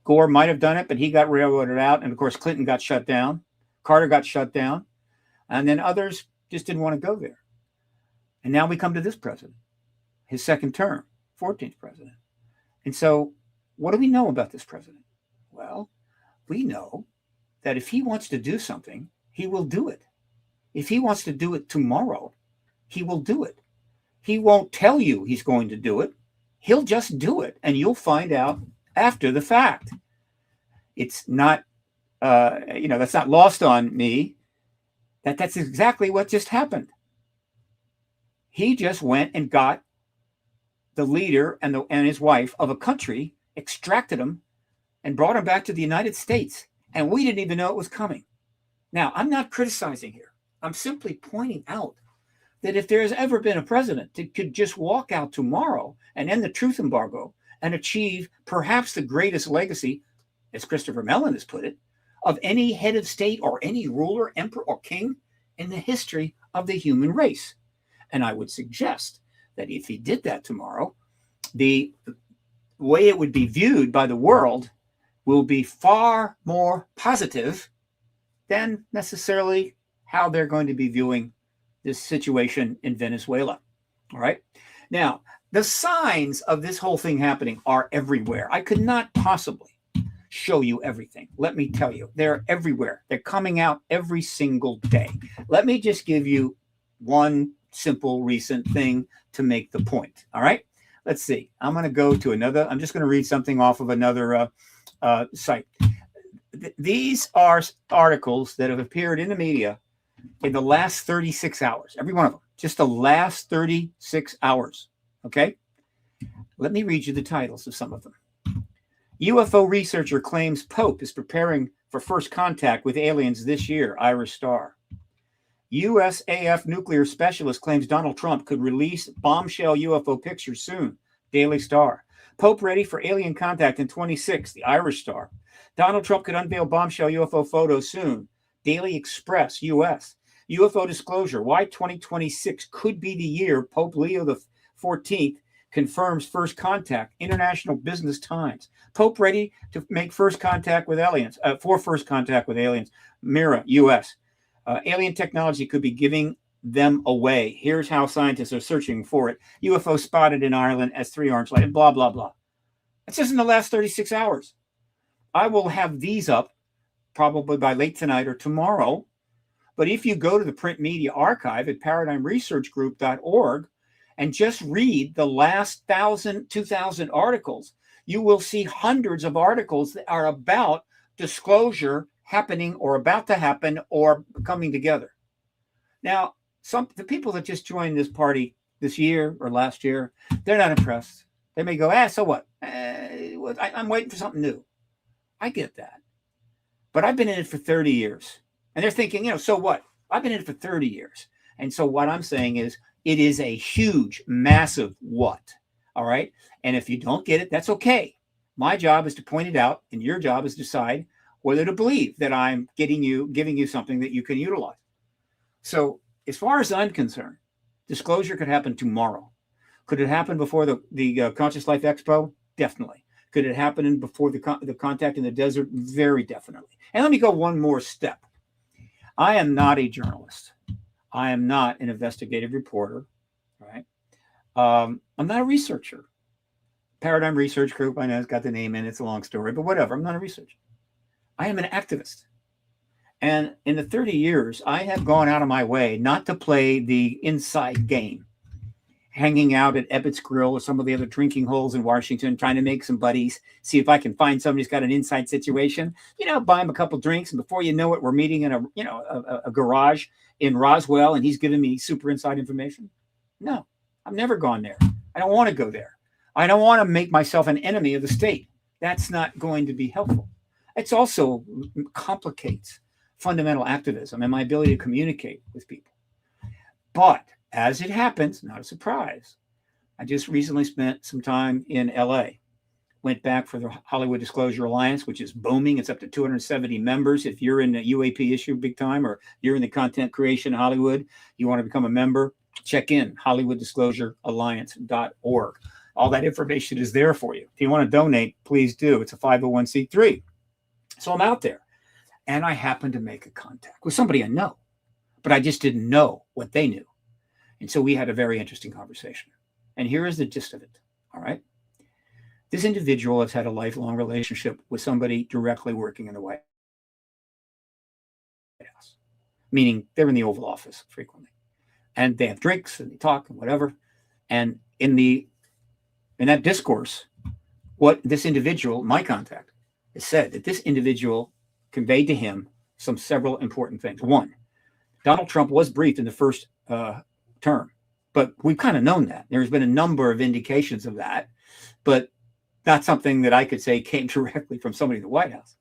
Gore might have done it, but he got railroaded out. And of course, Clinton got shut down. Carter got shut down. And then others just didn't want to go there. And now we come to this president, his second term, 14th president. And so what do we know about this president? Well, we know that if he wants to do something, he will do it. If he wants to do it tomorrow, he will do it. He won't tell you he's going to do it. He'll just do it, and you'll find out after the fact. It's not, that's not lost on me that's exactly what just happened. He just went and got the leader and his wife of a country, extracted them, and brought them back to the United States. And we didn't even know it was coming. Now, I'm not criticizing here. I'm simply pointing out that if there has ever been a president that could just walk out tomorrow and end the truth embargo and achieve perhaps the greatest legacy, as Christopher Mellon has put it, of any head of state or any ruler, emperor, or king in the history of the human race. And I would suggest that if he did that tomorrow, the way it would be viewed by the world will be far more positive than necessarily how they're going to be viewing this situation in Venezuela. All right. Now, the signs of this whole thing happening are everywhere. I could not possibly show you everything. Let me tell you, they're everywhere. They're coming out every single day. Let me just give you one simple recent thing to make the point. All right. Let's see. I'm going to go to I'm just going to read something off of another site. These are articles that have appeared in the media in the last 36 hours. Every one of them. Just the last 36 hours. Okay. Let me read you the titles of some of them. UFO researcher claims Pope is preparing for first contact with aliens this year, Irish Star. USAF nuclear specialist claims Donald Trump could release bombshell UFO pictures soon, Daily Star. Pope ready for alien contact in 26, the Irish Star. Donald Trump could unveil bombshell UFO photos soon, Daily Express, US. UFO disclosure, why 2026 could be the year Pope Leo XIV confirms first contact, International Business Times. Pope ready to make first contact with aliens, for first contact with aliens, Mira, US. Alien technology could be giving them away. Here's how scientists are searching for it. UFO spotted in Ireland as 3 orange light, blah, blah, blah. That's just in the last 36 hours. I will have these up probably by late tonight or tomorrow. But if you go to the print media archive at paradigmresearchgroup.org and just read the last 2,000 articles, you will see hundreds of articles that are about disclosure happening or about to happen or coming together. Now, the people that just joined this party this year or last year, they're not impressed. They may go, so what? I'm waiting for something new. I get that. But I've been in it for 30 years. And they're thinking, so what? I've been in it for 30 years. And so what I'm saying is it is a huge, massive what. All right. And if you don't get it, that's okay. My job is to point it out, and your job is to decide whether to believe that I'm giving you something that you can utilize. So as far as I'm concerned, disclosure could happen tomorrow. Could it happen before the Conscious Life Expo? Definitely. Could it happen before the contact in the desert? Very definitely. And let me go one more step. I am not a journalist. I am not an investigative reporter, right? I'm not a researcher. Paradigm Research Group, I know it's got the name in it. It's a long story, but whatever. I'm not a researcher. I am an activist. And in the 30 years, I have gone out of my way not to play the inside game, hanging out at Ebbett's Grill or some of the other drinking holes in Washington, trying to make some buddies, see if I can find somebody who's got an inside situation, buy him a couple drinks. And before you know it, we're meeting in a garage in Roswell, and he's giving me super inside information. No, I've never gone there. I don't want to go there. I don't want to make myself an enemy of the state. That's not going to be helpful. It's also complicates fundamental activism and my ability to communicate with people. But as it happens, not a surprise, I just recently spent some time in LA, went back for the Hollywood Disclosure Alliance, which is booming. It's up to 270 members. If you're in the UAP issue big time, or you're in the content creation Hollywood, you want to become a member, check in hollywooddisclosurealliance.org. All that information is there for you. If you want to donate, please do. It's a 501c3. So I'm out there, and I happened to make a contact with somebody I know, but I just didn't know what they knew. And so we had a very interesting conversation. And here is the gist of it. All right. This individual has had a lifelong relationship with somebody directly working in the White House, meaning they're in the Oval Office frequently. And they have drinks and they talk and whatever. And in that discourse, what this individual, my contact, has said that this individual conveyed to him several important things. One, Donald Trump was briefed in the first term, but we've kind of known that. There's been a number of indications of that, but not something that I could say came directly from somebody in the White House.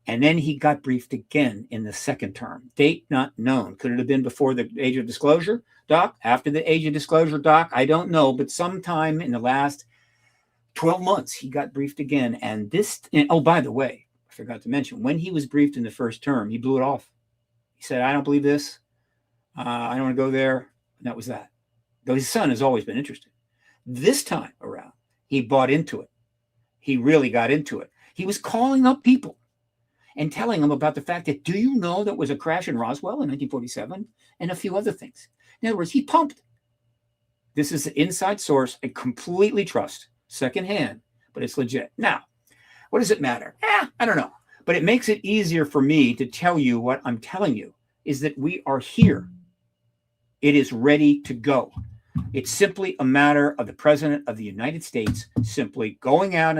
And then he got briefed again in the second term. Date not known. Could it have been before the age of disclosure, Doc? After the age of disclosure, Doc? I don't know, but sometime in the last 12 months, he got briefed again. And by the way, I forgot to mention, when he was briefed in the first term, he blew it off. He said, I don't believe this. I don't want to go there. And that was that. Though his son has always been interested. This time around, he bought into it. He really got into it. He was calling up people and telling them about the fact that, do you know there was a crash in Roswell in 1947 and a few other things? In other words, he pumped. This is an inside source I completely trust, secondhand, but it's legit. Now, what does it matter? I don't know. But it makes it easier for me to tell you what I'm telling you is that we are here. It is ready to go. It's simply a matter of the President of the United States simply going out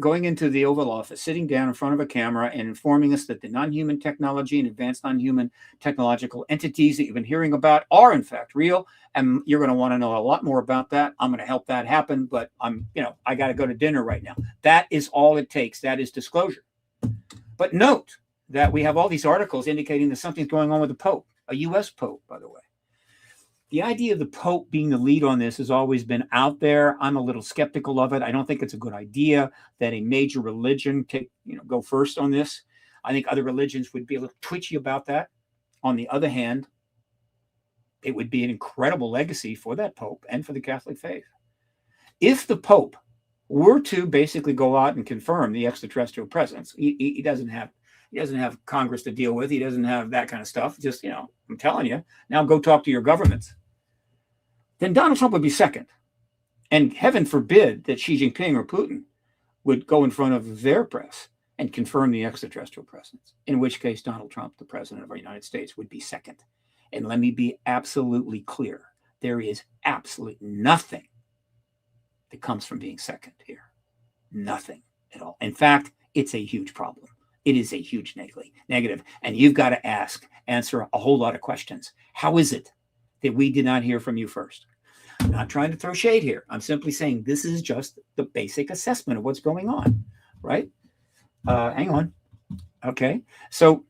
going into the Oval Office, sitting down in front of a camera and informing us that the non-human technology and advanced non-human technological entities that you've been hearing about are in fact real. And you're going to want to know a lot more about that. I'm going to help that happen, but I got to go to dinner right now. That is all it takes. That is disclosure. But note that we have all these articles indicating that something's going on with the Pope, a U.S. Pope, by the way. The idea of the Pope being the lead on this has always been out there. I'm a little skeptical of it. I don't think it's a good idea that a major religion go first on this. I think other religions would be a little twitchy about that. On the other hand, it would be an incredible legacy for that Pope and for the Catholic faith. If the Pope were to basically go out and confirm the extraterrestrial presence, he doesn't have Congress to deal with. He doesn't have that kind of stuff. Just, I'm telling you, now go talk to your governments. Then Donald Trump would be second. And heaven forbid that Xi Jinping or Putin would go in front of their press and confirm the extraterrestrial presence, in which case Donald Trump, the president of our United States, would be second. And let me be absolutely clear. There is absolutely nothing that comes from being second here. Nothing at all. In fact, it's a huge problem. It is a huge negative. And you've got to answer a whole lot of questions. How is it that we did not hear from you first? I'm not trying to throw shade here. I'm simply saying this is just the basic assessment of what's going on, right? Hang on. Okay. So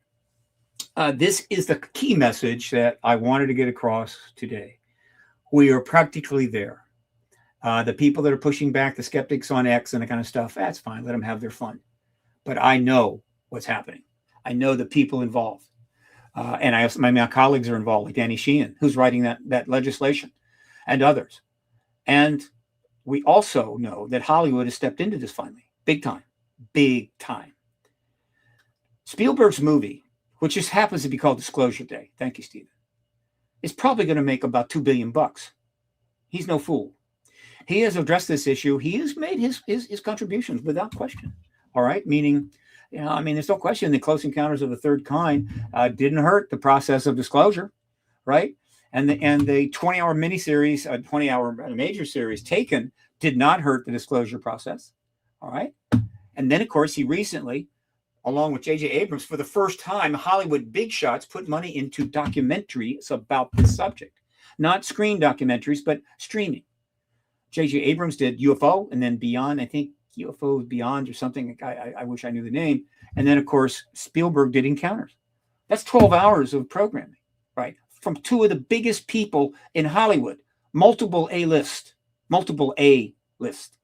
this is the key message that I wanted to get across today. We are practically there. The people that are pushing back, the skeptics on X and that kind of stuff, that's fine. Let them have their fun. But I know what's happening. I know the people involved. And my colleagues are involved, like Danny Sheehan, who's writing that legislation, and others. And we also know that Hollywood has stepped into this finally. Big time. Big time. Spielberg's movie, which just happens to be called Disclosure Day, thank you, Stephen, is probably going to make about $2 billion. He's no fool. He has addressed this issue. He has made his contributions without question. All right, meaning, there's no question the Close Encounters of the Third Kind didn't hurt the process of disclosure, right? And the 20-hour miniseries, 20-hour major series Taken did not hurt the disclosure process. All right, and then of course he recently, along with J.J. Abrams, for the first time, Hollywood big shots put money into documentaries about this subject, not screen documentaries, but streaming. J.J. Abrams did UFO, and then Beyond, I think UFO Beyond or something. I wish I knew the name. And then, of course, Spielberg did Encounters. That's 12 hours of programming, right? From two of the biggest people in Hollywood, multiple A list,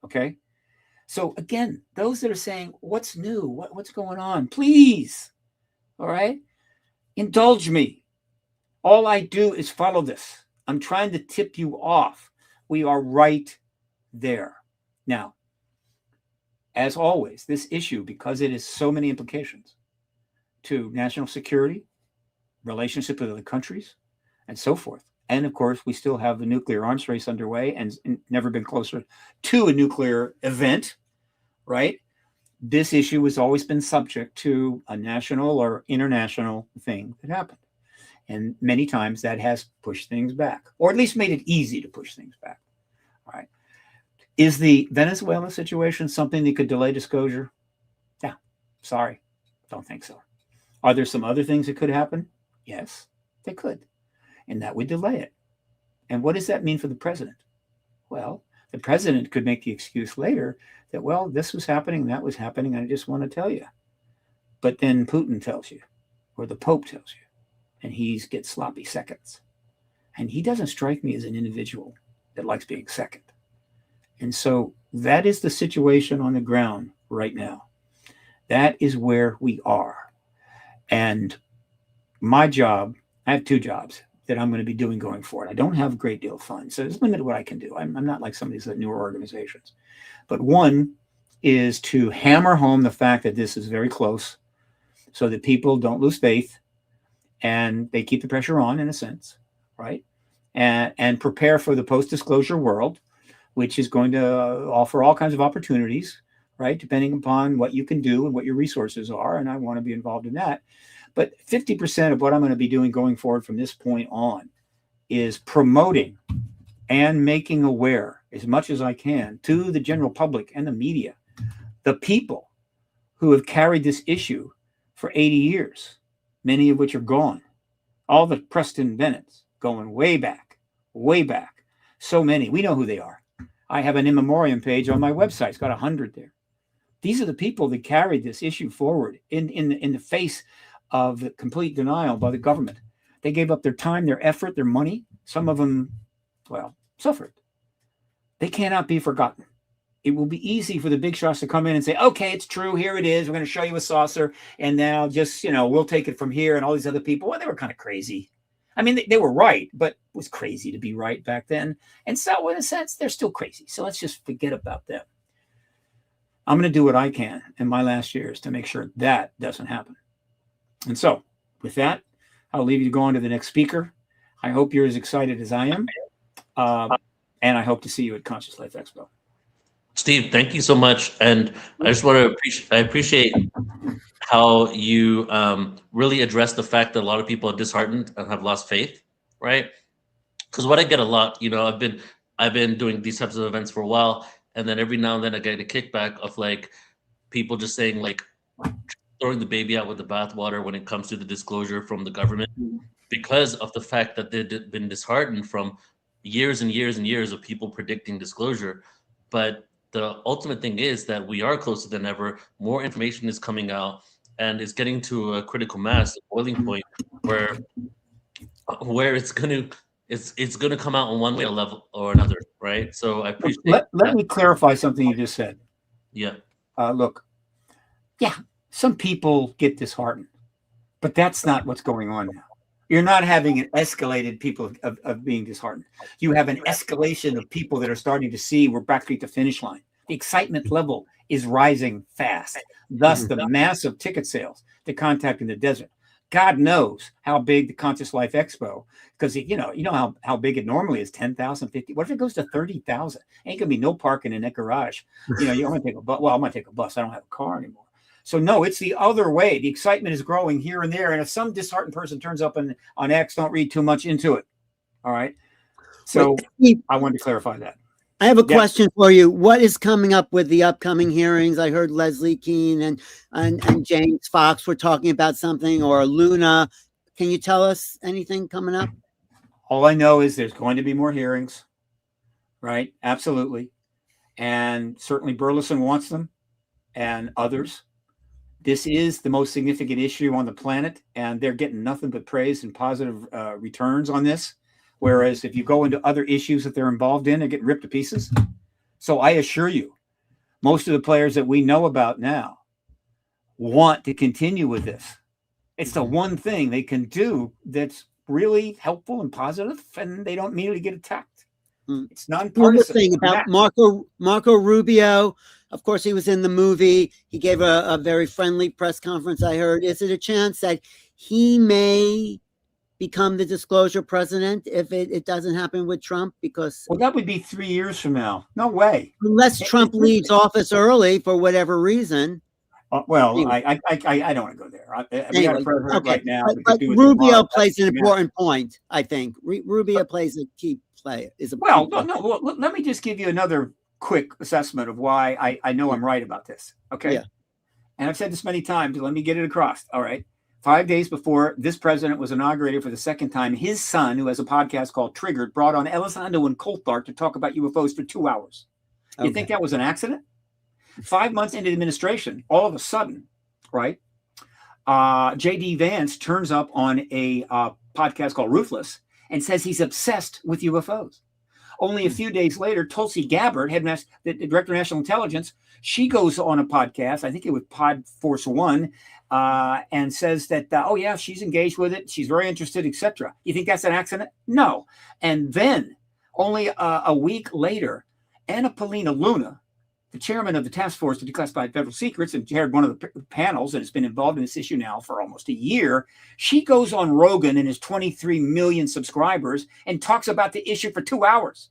okay? So again, those that are saying, what's new? What's going on? Please, all right? Indulge me. All I do is follow this. I'm trying to tip you off. We are right there. Now, as always, this issue, because it has so many implications to national security, relationship with other countries, and so forth. And of course, we still have the nuclear arms race underway and never been closer to a nuclear event, right? This issue has always been subject to a national or international thing that happened. And many times that has pushed things back, or at least made it easy to push things back. All right. Is the Venezuela situation something that could delay disclosure? Yeah. Sorry. Don't think so. Are there some other things that could happen? Yes, they could. And that would delay it. And what does that mean for the president? Well, the president could make the excuse later that, well, this was happening, that was happening, I just want to tell you. But then Putin tells you, or the Pope tells you, and he gets sloppy seconds. And he doesn't strike me as an individual that likes being second. And so that is the situation on the ground right now. That is where we are. And my job, I have two jobs that I'm going to be doing going forward. I don't have a great deal of fun, so there's limited what I can do. I'm not like some of these newer organizations. But one is to hammer home the fact that this is very close so that people don't lose faith and they keep the pressure on, in a sense, right? And prepare for the post-disclosure world, which is going to offer all kinds of opportunities, right? Depending upon what you can do and what your resources are. And I want to be involved in that. But 50% of what I'm going to be doing going forward from this point on is promoting and making aware as much as I can to the general public and the media, the people who have carried this issue for 80 years, many of which are gone. All the Preston Bennett's going way back, way back. So many. We know who they are. I have an in memoriam page on my website. It's got 100 there. These are the people that carried this issue forward in the face of the complete denial by the government. They gave up their time, their effort, their money. Some of them, well, suffered. They cannot be forgotten. It will be easy for the big shots to come in and say, okay, it's true. Here it is. We're going to show you a saucer. And now just, we'll take it from here. And all these other people, well, they were kind of crazy. I mean, they were right, but it was crazy to be right back then. And so in a sense, they're still crazy. So let's just forget about them. I'm going to do what I can in my last years to make sure that doesn't happen. And so with that, I'll leave you to go on to the next speaker. I hope you're as excited as I am. And I hope to see you at Conscious Life Expo. Steve, thank you so much. And I just want to appreciate how you really address the fact that a lot of people are disheartened and have lost faith, right? Because what I get a lot, I've been doing these types of events for a while, and then every now and then I get a kickback of like people just saying like throwing the baby out with the bathwater when it comes to the disclosure from the government because of the fact that they've been disheartened from years and years and years of people predicting disclosure. But the ultimate thing is that we are closer than ever. More information is coming out, and it's getting to a critical mass, a boiling point, where it's gonna come out in one way or level or another, right? So I appreciate Let that. me clarify something you just said. Yeah. Look, yeah, some people get disheartened, but that's not what's going on now. You're not having an escalated people of being disheartened. You have an escalation of people that are starting to see we're back at the finish line. The excitement level is rising fast. Thus, the massive ticket sales to Contact in the Desert. God knows how big the Conscious Life Expo, because you know how big it normally is, 10,000, 50. What if it goes to 30,000? Ain't gonna be no parking in that garage. You're gonna take a bus. Well, I'm gonna take a bus. I don't have a car anymore. So no, it's the other way. The excitement is growing here and there. And if some disheartened person turns up on X, don't read too much into it. All right. So I wanted to clarify that. I have a question for you. What is coming up with the upcoming hearings? I heard Leslie Keene and James Fox were talking about something, or Luna. Can you tell us anything coming up? All I know is there's going to be more hearings, right? Absolutely. And certainly Burleson wants them and others. This is the most significant issue on the planet, and they're getting nothing but praise and positive returns on this. Whereas if you go into other issues that they're involved in, they're getting ripped to pieces. So I assure you, most of the players that we know about now want to continue with this. It's the one thing they can do that's really helpful and positive, and they don't immediately get attacked. It's nonpartisan. One more thing about Marco Rubio. Of course, he was in the movie. He gave a very friendly press conference, I heard. Is it a chance that he may become the disclosure president if it doesn't happen with Trump? Because that would be 3 years from now. No way. Unless Trump leaves office early for whatever reason. Anyway. I don't want to go there. We got a president right now. But Rubio plays an important point, I think. Rubio plays a key player. Let me just give you another quick assessment of why I know I'm right about this. Okay. Yeah. And I've said this many times. Let me get it across. All right. 5 days before this president was inaugurated for the second time, his son, who has a podcast called Triggered, brought on Elizondo and Coulthard to talk about UFOs for 2 hours. You think that was an accident? 5 months into the administration, all of a sudden, right? J.D. Vance turns up on a podcast called Ruthless and says he's obsessed with UFOs. Only a few days later, Tulsi Gabbard, the director of national intelligence, she goes on a podcast, I think it was Pod Force One, and says that, she's engaged with it. She's very interested, etc. You think that's an accident? No. And then only a week later, Anna Paulina Luna, the chairman of the task force to declassify federal secrets and chaired one of the panels and has been involved in this issue now for almost a year, she goes on Rogan and his 23 million subscribers and talks about the issue for 2 hours,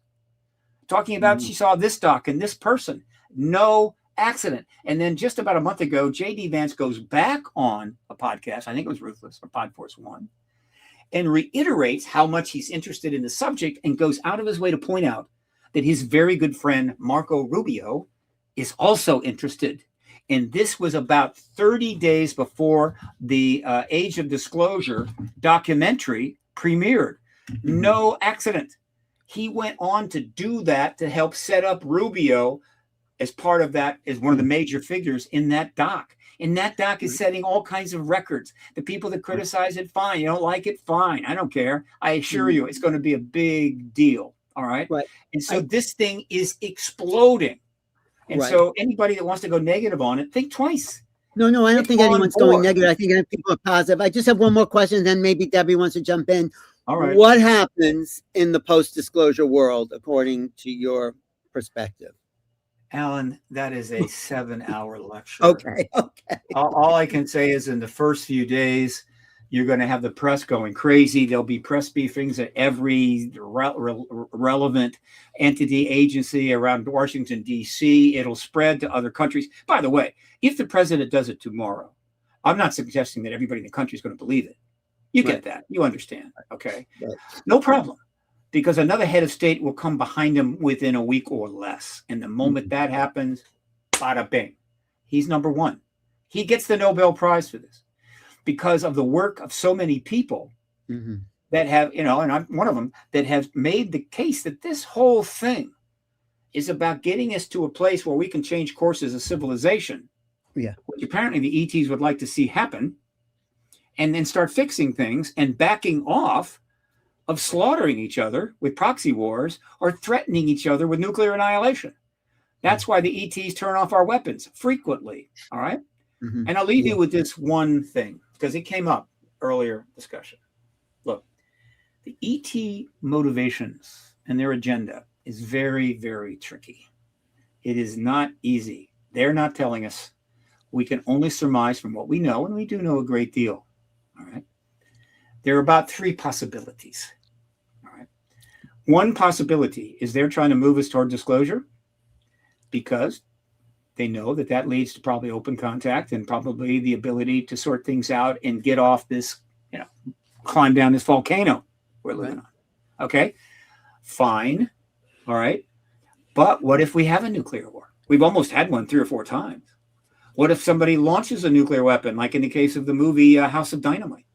talking about she saw this doc and this person. No accident. And then just about a month ago, J.D. Vance goes back on a podcast, I think it was Ruthless or Pod Force One, and reiterates how much he's interested in the subject and goes out of his way to point out that his very good friend Marco Rubio is also interested. And this was about 30 days before the Age of Disclosure documentary premiered. No accident. He went on to do that to help set up Rubio as part of that, as one of the major figures in that doc. And that doc is setting all kinds of records. The people that criticize it, fine. You don't like it, fine. I don't care. I assure you, it's going to be a big deal. All right. And so this thing is exploding. And so anybody that wants to go negative on it, think twice. No, I don't think anyone's going negative. I think people are positive. I just have one more question, then maybe Debbie wants to jump in. All right. What happens in the post-disclosure world, according to your perspective? Alan, that is a 7-hour lecture. Okay. All I can say is in the first few days, You're going to have the press going crazy. There'll be press briefings at every relevant entity, agency around Washington, D.C. It'll spread to other countries. By the way, if the president does it tomorrow, I'm not suggesting that everybody in the country is going to believe it. You get that. You understand. Okay. Right. No problem. Because another head of state will come behind him within a week or less. And the moment that happens, bada bing. He's number one. He gets the Nobel Prize for this because of the work of so many people that have, and I'm one of them, that have made the case that this whole thing is about getting us to a place where we can change course as a civilization. Yeah. Which apparently the ETs would like to see happen, and then start fixing things and backing off of slaughtering each other with proxy wars or threatening each other with nuclear annihilation. That's why the ETs turn off our weapons frequently. All right. And I'll leave you with this one thing, because it came up earlier discussion. Look, the ET motivations and their agenda is very, very tricky. It is not easy. They're not telling us. We can only surmise from what we know, and we do know a great deal. All right. There are about three possibilities. All right. One possibility is they're trying to move us toward disclosure because they know that that leads to probably open contact and probably the ability to sort things out and get off this, climb down this volcano we're living on. Okay, fine. All right. But what if we have a nuclear war? We've almost had one 3 or 4 times. What if somebody launches a nuclear weapon, like in the case of the movie House of Dynamite?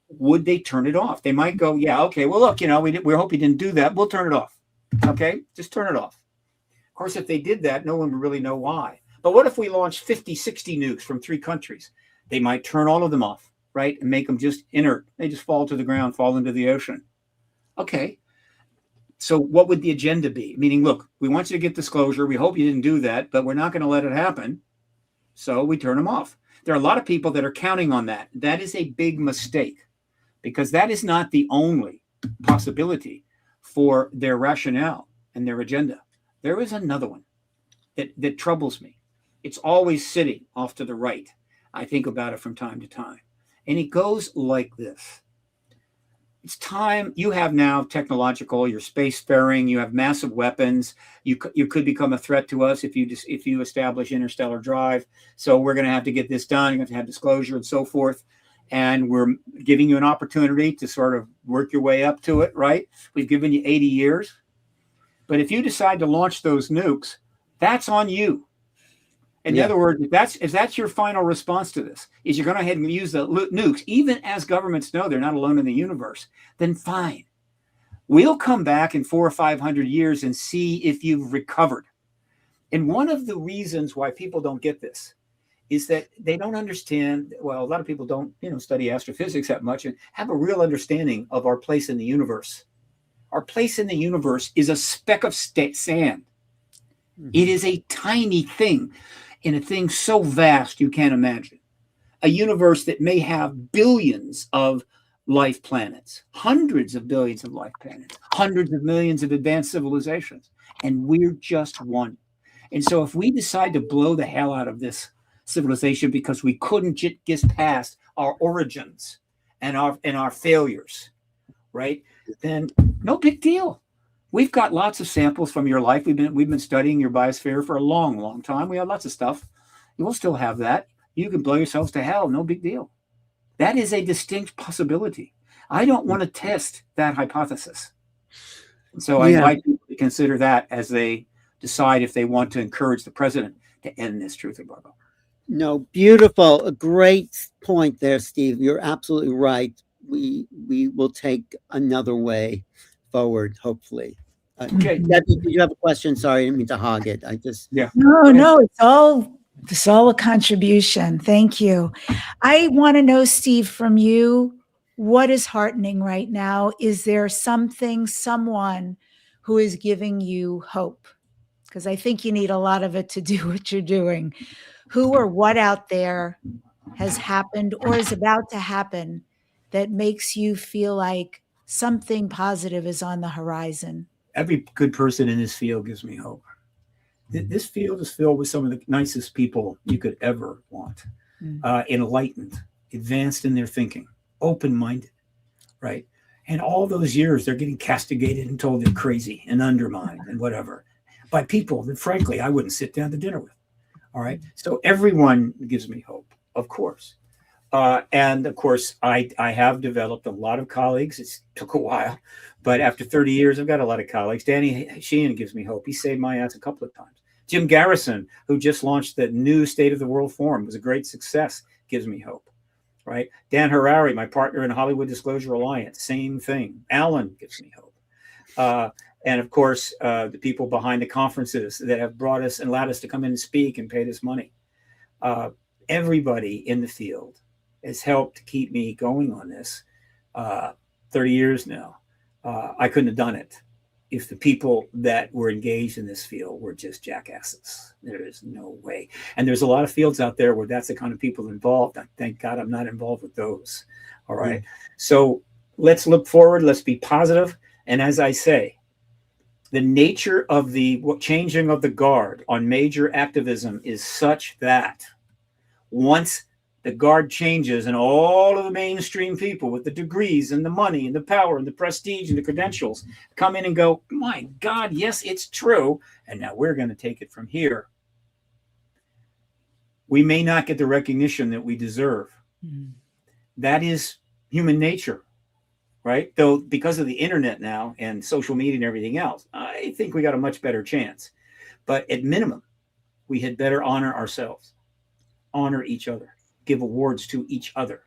Would they turn it off? They might go, yeah, okay, well, look, we hope you didn't do that. We'll turn it off. Okay, just turn it off. Of course, if they did that, no one would really know why. But what if we launched 50, 60 nukes from 3 countries? They might turn all of them off, right? And make them just inert. They just fall to the ground, fall into the ocean. Okay. So what would the agenda be? Meaning, look, we want you to get disclosure. We hope you didn't do that, but we're not going to let it happen. So we turn them off. There are a lot of people that are counting on that. That is a big mistake, because that is not the only possibility for their rationale and their agenda. There is another one that troubles me. It's always sitting off to the right. I think about it from time to time. And it goes like this. It's time. You have now technological, you're spacefaring, you have massive weapons. You could become a threat to us if you establish interstellar drive. So we're going to have to get this done. You have to have disclosure and so forth. And we're giving you an opportunity to sort of work your way up to it, right? We've given you 80 years. But if you decide to launch those nukes, that's on you. In other words, if that's your final response to this, is you're going to go ahead and use the nukes, even as governments know they're not alone in the universe, then fine. We'll come back in 400 or 500 years and see if you've recovered. And one of the reasons why people don't get this is that they don't understand. Well, a lot of people don't, study astrophysics that much and have a real understanding of our place in the universe. Our place in the universe is a speck of sand. It is a tiny thing in a thing so vast you can't imagine. A universe that may have billions of life planets, hundreds of billions of life planets, hundreds of millions of advanced civilizations, and we're just one. And so if we decide to blow the hell out of this civilization because we couldn't get past our origins and our failures, right? Then no big deal. We've got lots of samples from your life. We've been studying your biosphere for a long, long time. We have lots of stuff. You will still have that. You can blow yourselves to hell. No big deal. That is a distinct possibility. I don't want to test that hypothesis. So I invite people to consider that as they decide if they want to encourage the president to end this truth embargo. No, beautiful. A great point there, Steve. You're absolutely right. We will take another way forward, hopefully. Okay. Debbie, did you have a question? Sorry, I didn't mean to hog it. No, it's all a contribution. Thank you. I want to know, Steve, from you, what is heartening right now? Is there someone who is giving you hope? Because I think you need a lot of it to do what you're doing. Who or what out there has happened or is about to happen that makes you feel like something positive is on the horizon? Every good person in this field gives me hope. This field is filled with some of the nicest people you could ever want. Enlightened, advanced in their thinking, open-minded, right? And all those years, they're getting castigated and told they're crazy and undermined and whatever by people that, frankly, I wouldn't sit down to dinner with. All right. So everyone gives me hope, of course. And of course, I have developed a lot of colleagues. It took a while, but after 30 years, I've got a lot of colleagues. Danny Sheehan gives me hope. He saved my ass a couple of times. Jim Garrison, who just launched the new State of the World Forum, was a great success, gives me hope. Right? Dan Harari, my partner in Hollywood Disclosure Alliance, same thing. Alan gives me hope. And of course, the people behind the conferences that have brought us and allowed us to come in and speak and paid us money. Everybody in the field has helped keep me going on this 30 years now. I couldn't have done it if the people that were engaged in this field were just jackasses. There is no way. And there's a lot of fields out there where that's the kind of people involved. Thank God I'm not involved with those. All right. So let's look forward. Let's be positive. And as I say, the nature of the changing of the guard on major activism is such that once the guard changes and all of the mainstream people with the degrees and the money and the power and the prestige and the credentials come in and go, my God, yes, it's true. And now we're going to take it from here. We may not get the recognition that we deserve. Mm-hmm. That is human nature, right? Though because of the internet now and social media and everything else, I think we got a much better chance. But at minimum, we had better honor ourselves, honor each other, give awards to each other,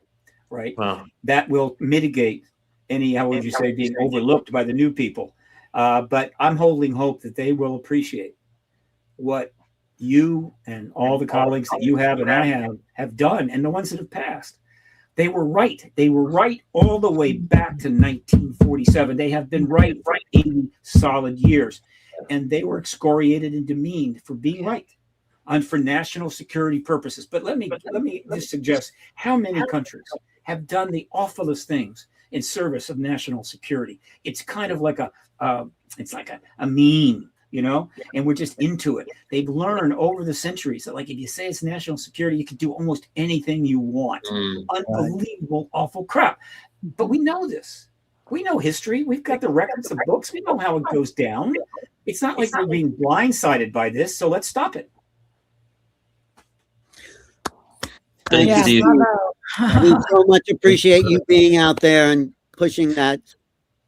right? Wow. That will mitigate any, how would you say, being overlooked by the new people. But I'm holding hope that they will appreciate what you and all the colleagues that you have and I have done, and the ones that have passed. They were right. They were right all the way back to 1947. They have been right for 80 solid years. And they were excoriated and demeaned for being right and for national security purposes. But let me just suggest how many countries have done the awfulest things in service of national security. It's kind of like a meme, you know, and we're just into it. They've learned over the centuries that, like, if you say it's national security, you can do almost anything you want. Unbelievable, awful crap. But we know this. We know history. We've got the records of books. We know how it goes down. It's not like we're being blindsided by this. So let's stop it. Thank you, Steve. We so much appreciate you being out there and pushing that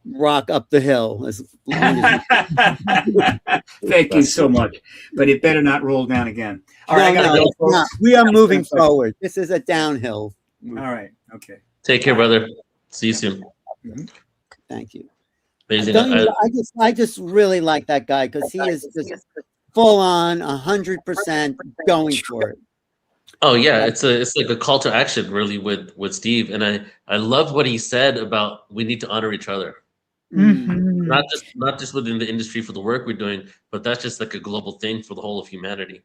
rock up the hill. As long as Thank you so much. But it better not roll down again. All right, we are moving forward. This is a downhill. All right. Okay. Take care, brother. See you soon. Mm-hmm. Thank you. Amazing. I just really like that guy because he is just full on 100% going for it. Oh yeah, it's like a call to action really with Steve, and I love what he said about we need to honor each other. Mm-hmm. Not just within the industry for the work we're doing, but that's just like a global thing for the whole of humanity,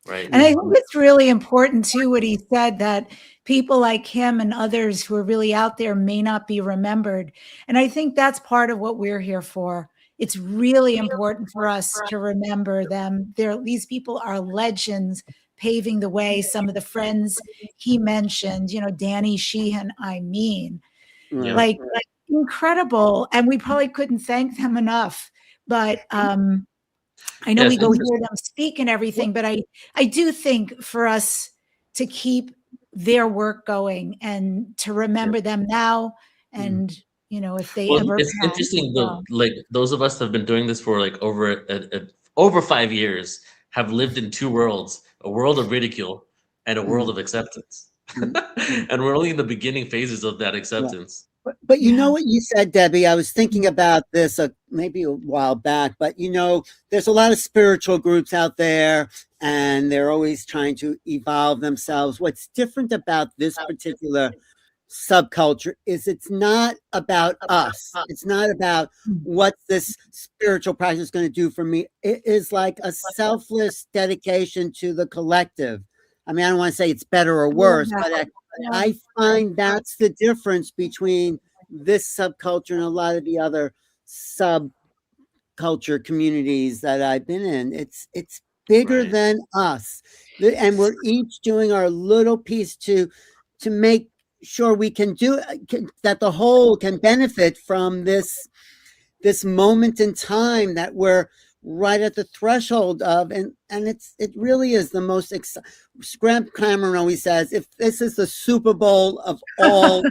right? And I think it's really important too what he said, that people like him and others who are really out there may not be remembered. And I think that's part of what we're here for. It's really important for us to remember them. These people are legends, paving the way. Some of the friends he mentioned, you know, Danny Sheehan, like incredible. And we probably couldn't thank them enough. But I know we go hear them speak and everything, but I do think for us to keep their work going and to remember them now, and you know, if they ever it's interesting though, like those of us that have been doing this for like over 5 years have lived in two worlds, a world of ridicule and a world of acceptance. And we're only in the beginning phases of that acceptance. But you know what you said, Debbie? I was thinking about this maybe a while back, but you know, there's a lot of spiritual groups out there and they're always trying to evolve themselves. What's different about this particular subculture is it's not about us. It's not about what this spiritual practice is going to do for me. It is like a selfless dedication to the collective. I mean, I don't want to say it's better or worse, but I find that's the difference between this subculture and a lot of the other subculture communities that I've been in. It's bigger than us, and we're each doing our little piece to make sure we can do that the whole can benefit from this moment in time that we're right at the threshold of, and it really is the most Graham Cameron always says, if this is the Super Bowl of all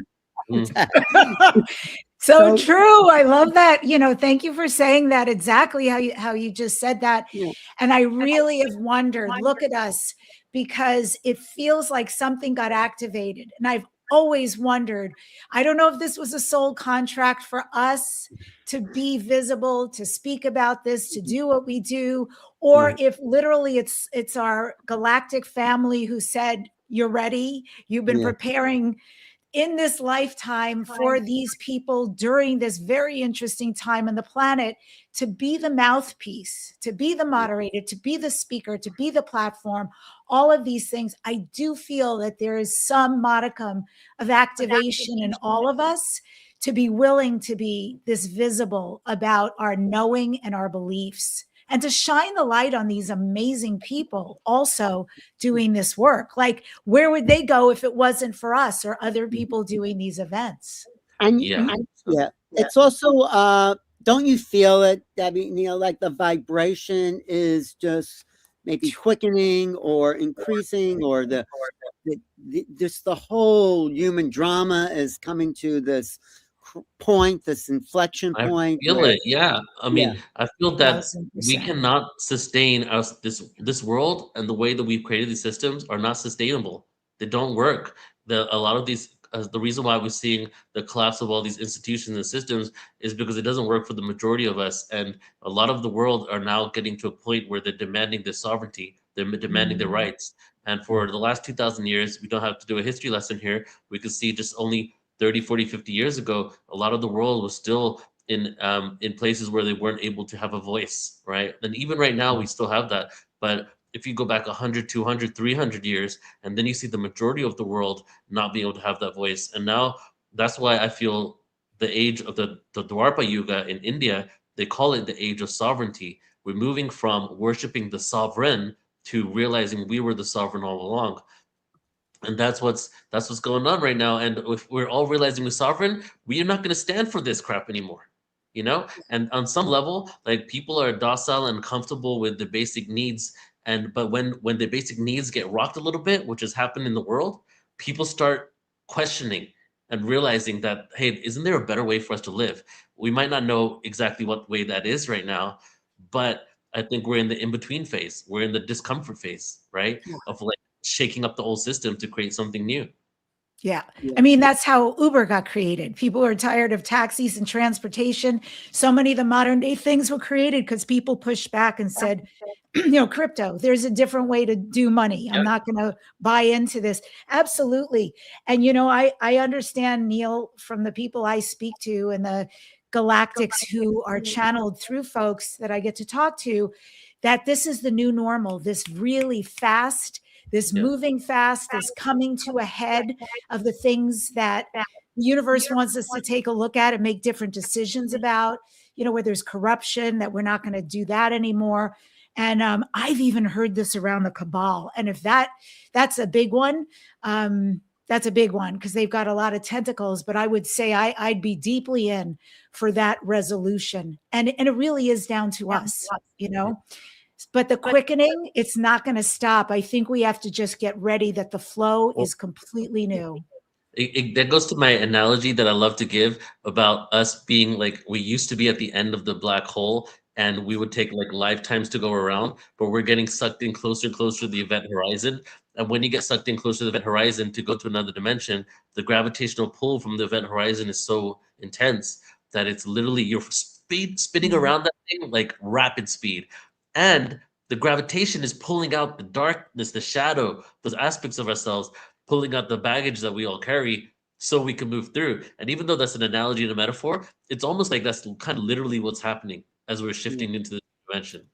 so true. I love that. Thank you for saying that exactly how you just said that. Yeah. And I really have wondered, look at us, because it feels like something got activated. And I've always wondered, I don't know if this was a soul contract for us to be visible, to speak about this, to do what we do, or if literally it's our galactic family who said, you're ready, you've been preparing in this lifetime for these people during this very interesting time on the planet to be the mouthpiece, to be the moderator, to be the speaker, to be the platform, all of these things. I do feel that there is some modicum of activation in all of us to be willing to be this visible about our knowing and our beliefs, and to shine the light on these amazing people also doing this work. Like, where would they go if it wasn't for us or other people doing these events? And it's also, don't you feel it, Debbie, like the vibration is just maybe quickening or increasing, or just the whole human drama is coming to this point, this inflection point. I feel it. Yeah. I mean, I feel that we 1000%. cannot sustain us this world, and the way that we've created these systems are not sustainable. They don't work. A lot of these the reason why we're seeing the collapse of all these institutions and systems is because it doesn't work for the majority of us, and a lot of the world are now getting to a point where they're demanding their sovereignty, they're demanding their rights. And for the last 2,000 years, we don't have to do a history lesson here. We can see just only 30, 40, 50 years ago, a lot of the world was still in places where they weren't able to have a voice, right? And even right now, we still have that. But if you go back 100, 200, 300 years, and then you see the majority of the world not being able to have that voice. And now that's why I feel the age of the Dwapara Yuga in India, they call it the age of sovereignty. We're moving from worshiping the sovereign to realizing we were the sovereign all along. And that's what's going on right now. And if we're all realizing we're sovereign, we are not going to stand for this crap anymore, and on some level, like, people are docile and comfortable with the basic needs, but when the basic needs get rocked a little bit, which has happened in the world, people start questioning and realizing that, hey, isn't there a better way for us to live? We might not know exactly what way that is right now, but I think we're in the in-between phase. We're in the discomfort phase, right? Of, like, shaking up the whole system to create something new. Yeah. I mean, that's how Uber got created. People are tired of taxis and transportation. So many of the modern day things were created because people pushed back and said, crypto, there's a different way to do money. I'm not going to buy into this. Absolutely. And, I understand, Neil, from the people I speak to and the galactics who are channeled through folks that I get to talk to, that this is the new normal, this really fast, this moving fast, this coming to a head of the things that the universe wants us to take a look at and make different decisions about, where there's corruption, that we're not going to do that anymore. And I've even heard this around the cabal. And if that's a big one, that's a big one, because they've got a lot of tentacles. But I would say I'd be deeply in for that resolution. And it really is down to us, But the quickening, it's not going to stop. I think we have to just get ready that the flow is completely new. That goes to my analogy that I love to give about us being like, we used to be at the end of the black hole, and we would take like lifetimes to go around, but we're getting sucked in closer and closer to the event horizon. And when you get sucked in closer to the event horizon to go to another dimension, the gravitational pull from the event horizon is so intense that it's literally, you're spinning around that thing like rapid speed. And the gravitation is pulling out the darkness, the shadow, those aspects of ourselves, pulling out the baggage that we all carry so we can move through. And even though that's an analogy and a metaphor, it's almost like that's kind of literally what's happening as we're shifting into the dimension.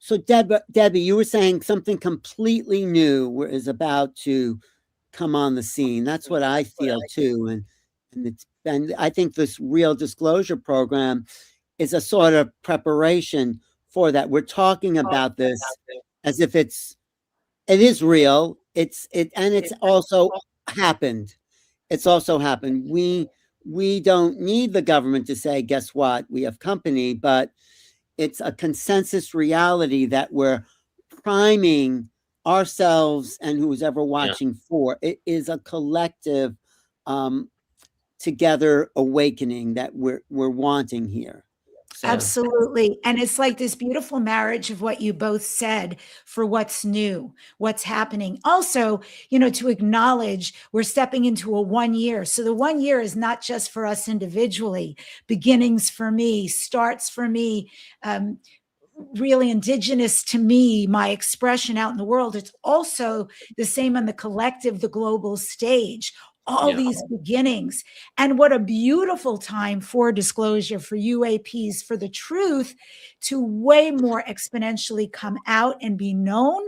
So Debbie, you were saying something completely new is about to come on the scene. That's what I feel too. And I think this Real Disclosure program is a sort of preparation for that. We're talking about this as if it is real. It's also happened. it's also happened. We don't need the government to say, guess what, we have company, but it's a consensus reality that we're priming ourselves and who's ever Yeah. watching for. It is a collective um, together awakening that we're wanting here. So Absolutely. And it's like this beautiful marriage of what you both said for what's new, what's happening. Also, to acknowledge we're stepping into a 1 year. So the 1 year is not just for us individually, beginnings for me, starts for me, really indigenous to me, my expression out in the world. It's also the same on the collective, the global stage, all Yeah. these beginnings. And what a beautiful time for disclosure, for UAPs, for the truth to way more exponentially come out and be known.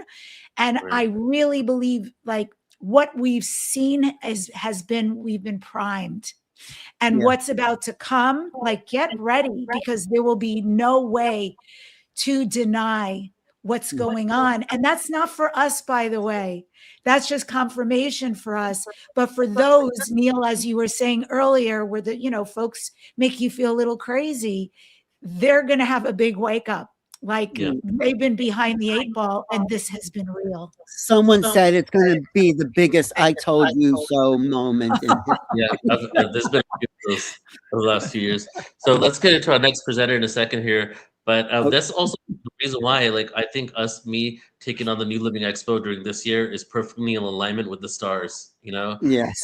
And Right. I really believe like what we've seen we've been primed. And Yeah. what's about to come, like get ready, because there will be no way to deny what's going on. And that's not for us, by the way. That's just confirmation for us. But for those, Neil, as you were saying earlier, where folks make you feel a little crazy, they're going to have a big wake up. Like Yeah. they've been behind the 8 ball and this has been real. someone said it's going to be the biggest "I told you so" moment in history. Yeah, there's been a few of those over the last few years. So let's get into our next presenter in a second here. But that's also the reason why, like, I think me taking on the New Living Expo during this year is perfectly in alignment with the stars, Yes.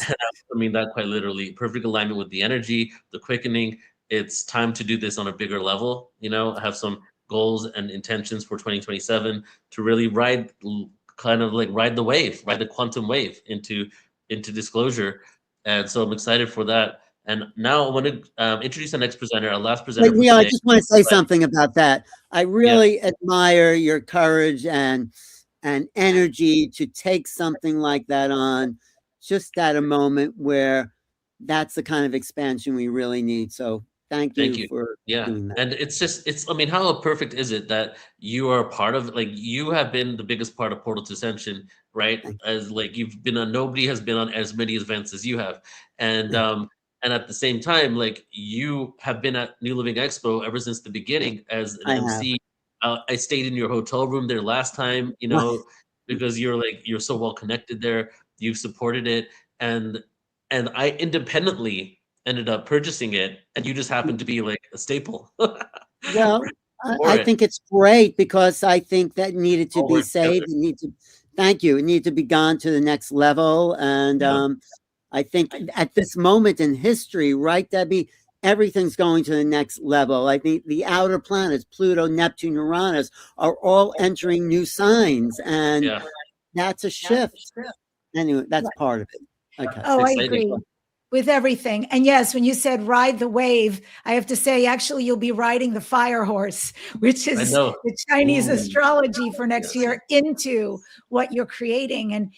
And I mean that quite literally. Perfect alignment with the energy, the quickening. It's time to do this on a bigger level, I have some goals and intentions for 2027 to really ride the wave, ride the quantum wave into disclosure. And so I'm excited for that. And now I want to introduce our next presenter, our last presenter But for Neil, I today. just want to say something about that. I Yeah. really admire your courage and energy to take something like that on just at a moment where that's the kind of expansion we really need. So thank Thank you you. for Yeah. doing that. And I mean, how perfect is it that you are a part of, like, you have been the biggest part of Portal to Ascension, right? Thank As like you've been on, nobody has been on as many events as you have. And at the same time, like, you have been at New Living Expo ever since the beginning as an I have. MC. I stayed in your hotel room there last time, because you're so well connected there. You've supported it. And I independently ended up purchasing it, and you just happened to be like a staple. Well, For I it. think it's great because I think that needed to All be work saved. together. Thank you. It needed to be gone to the next level. And Yeah. I think at this moment in history, right, Debbie, everything's going to the next level. I think the outer planets, Pluto, Neptune, Uranus, are all entering new signs. And Yeah. that's a shift. Anyway, that's part of it. Okay. Oh, I exciting. agree with everything. And yes, when you said ride the wave, I have to say, actually, you'll be riding the fire horse, which I is know. the Chinese Ooh. astrology for next Yes. year into what you're creating. And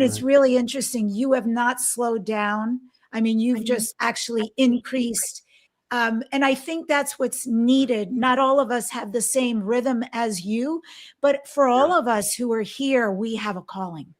it's Right. really interesting. You have not slowed down. I mean, you've just actually increased. And I think that's what's needed. Not all of us have the same rhythm as you, but for all Yeah. of us who are here, we have a calling.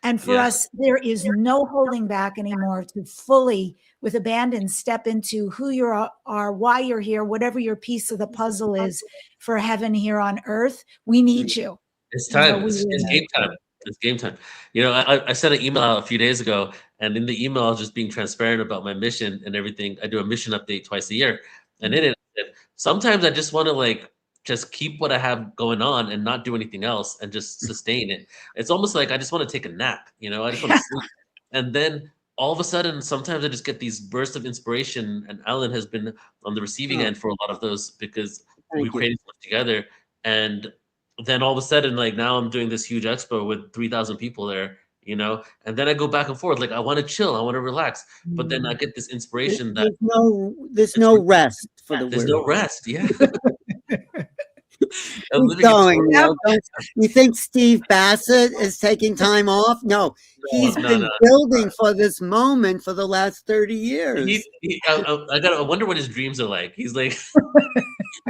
And for Yes. us, there is no holding back anymore to fully, with abandon, step into who you are, why you're here, whatever your piece of the puzzle is for heaven here on earth. We need you. It's You know, time. we It's really game time. It's game time. I sent an email out a few days ago, and in the email, I was just being transparent about my mission and everything. I do a mission update twice a year, and in it, I said, sometimes I just want to, like, just keep what I have going on and not do anything else and just sustain it. It's almost like I just want to take a nap. I just want to sleep, and then all of a sudden, sometimes I just get these bursts of inspiration. And Alan has been on the receiving Oh, end for a lot of those because we thank you. created stuff together. And then all of a sudden, like, now I'm doing this huge expo with 3,000 people there, and then I go back and forth. Like, I want to chill, I want to relax, but then I get this inspiration that There's no rest for the there's weary. no rest. Yeah. I'm Keep living in going, total- Neil. You think Steve Bassett is taking time off? No, he's no, been no. building for this moment for the last 30 years. I wonder what his dreams are like. He's like,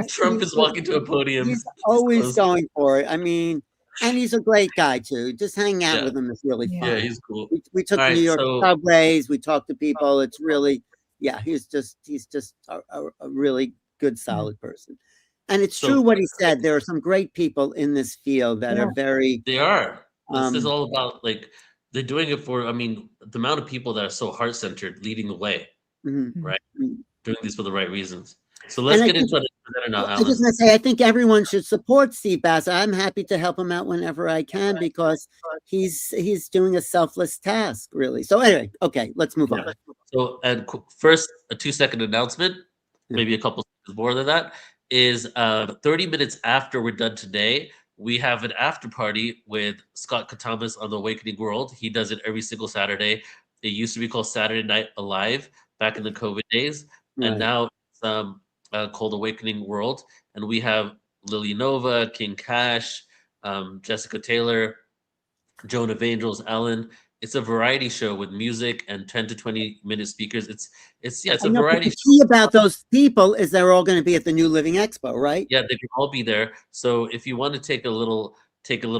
Trump is walking to a podium. He's always going for it. I mean, And he's a great guy too. Just hanging out Yeah. with him is really Yeah. fun. Yeah, he's cool. We took All New right, York so subways. We talked to people. It's really, yeah, he's just a really good, solid person. And it's true so what he said. There are some great people in this field that Yeah. are very, they are. This is um, all about like they're doing it for. I mean, the amount of people that are so heart centered, leading the way, mhm, right? mhm. Doing this for the right reasons. So And let's I get think, into the presenter now, well, I just Alan. want to say, I think everyone should support Steve Bassett. I'm happy to help him out whenever I can because he's doing a selfless task, really. So anyway, okay, let's move Yeah. on. So, and first, a 2-second announcement, Yeah. maybe a couple seconds more than that, is 30 minutes after we're done today, we have an after party with Scott Katamas on the Awakening World. He does it every single Saturday. It used to be called Saturday Night Alive back in the COVID days, and Right. now it's called Awakening World. And we have Lily Nova, King Cash, Jessica Taylor, Joan of Angels, Ellen. It's a variety show with music and 10 to 20-minute speakers. It's I a know, but variety the show. key about those people is they're all going to be at the New Living Expo, right? Yeah, they can all be there. So if you want to take a little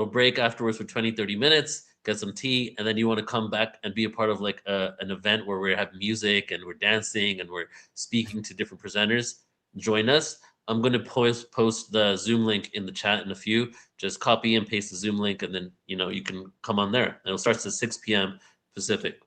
break afterwards for 20, 30 minutes, get some tea, and then you want to come back and be a part of like an event where we have music and we're dancing and we're speaking to different presenters, join us. I'm going to post the Zoom link in the chat in a few. Just copy and paste the Zoom link, and then you can come on there. And it starts at 6 p.m. Pacific.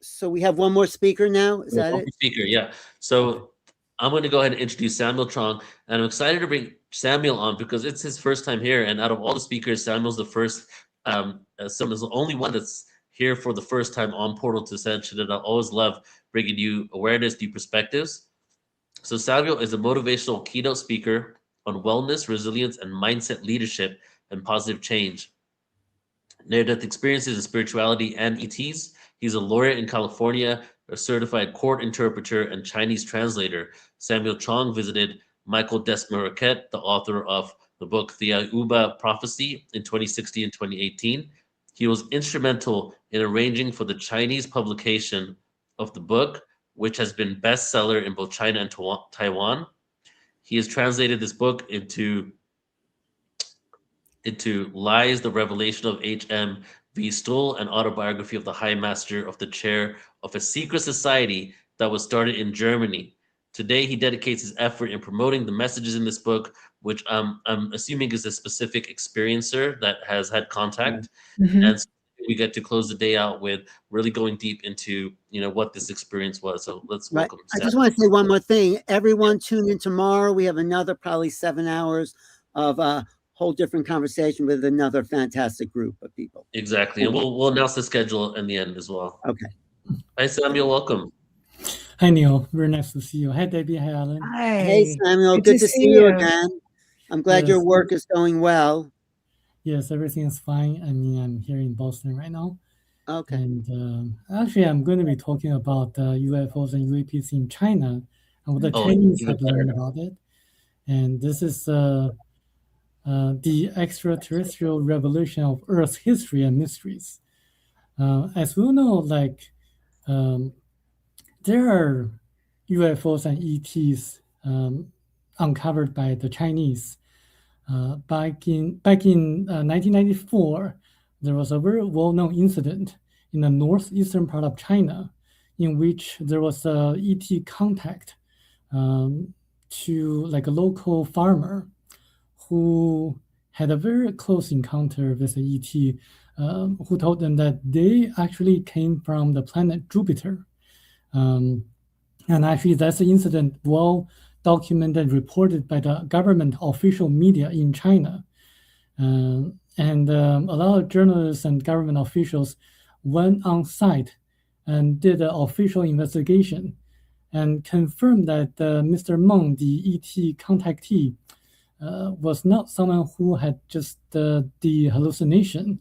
So we have one more speaker now. Is that it? Speaker, yeah. So I'm going to go ahead and introduce Samuel Chong, and I'm excited to bring Samuel on because it's his first time here. And out of all the speakers, Samuel's the first. Samuel's the only one that's here for the first time on Portal to Ascension, and I always love bringing you awareness, new perspectives. So Samuel is a motivational keynote speaker on wellness, resilience, and mindset leadership and positive change. Near-death experiences in spirituality and ETs. He's a lawyer in California, a certified court interpreter and Chinese translator. Samuel Chong visited Michael Desmarais, the author of the book The Ayuba Prophecy, in 2016 and 2018. He was instrumental in arranging for the Chinese publication of the book, which has been bestseller in both China and Taiwan. He has translated this book into Lies, the Revelation of H.M. V. Stoll, an autobiography of the High Master of the Chair of a secret society that was started in Germany. Today, he dedicates his effort in promoting the messages in this book, which I'm assuming is a specific experiencer that has had contact. Mhm. And so we get to close the day out with really going deep into what this experience was. So let's Right. welcome I Sam. just want to say one more thing. Everyone tune in tomorrow. We have another probably 7 hours of a whole different conversation with another fantastic group of people. Exactly. And we'll announce the schedule in the end as well. Okay. Hi, Samuel. Welcome. Hi, Neil. Very nice to see you. Hi, Debbie. Hi, Alan. Hey, Hi. Samuel. Good to see you again. I'm glad your Yes. work is going well. Yes, everything is fine. I mean, I'm here in Boston right now. Okay. And actually, I'm going to be talking about UFOs and UAPs in China and what the Oh, Chinese even have learned about it. And this is the extraterrestrial revolution of Earth's history and mysteries. As we know, like there are UFOs and ETs uncovered by the Chinese. Back in 1994, there was a very well-known incident in the northeastern part of China, in which there was a ET contact to like a local farmer who had a very close encounter with the ET, who told them that they actually came from the planet Jupiter. And actually, that's an incident well documented, reported by the government official media in China. And a lot of journalists and government officials went on site and did an official investigation and confirmed that Mr. Meng, the ET contactee, was not someone who had just the hallucination.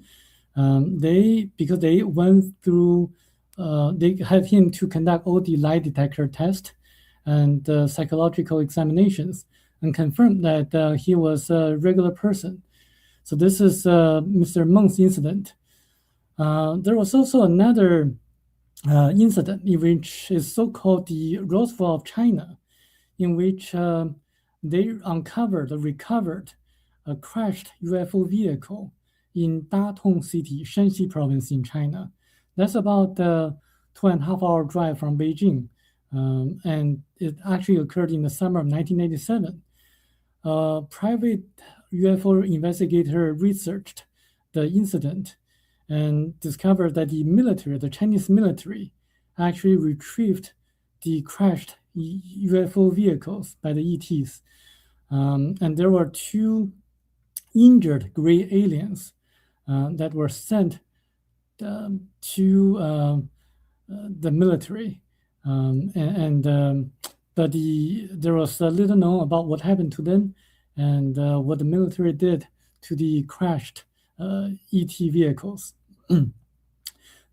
Because they went through, they had him to conduct all the lie detector tests and psychological examinations and confirmed that he was a regular person. So this is Mr. Meng's incident. There was also another incident in which is so-called the Roswell of China, in which they recovered a crashed UFO vehicle in Datong City, Shanxi province in China. That's about 2.5-hour drive from Beijing. And it actually occurred in the summer of 1987. A private UFO investigator researched the incident and discovered that the Chinese military, actually retrieved the crashed UFO vehicles by the ETs. And there were 2 injured gray aliens that were sent to the military. But there was little known about what happened to them and what the military did to the crashed ET vehicles.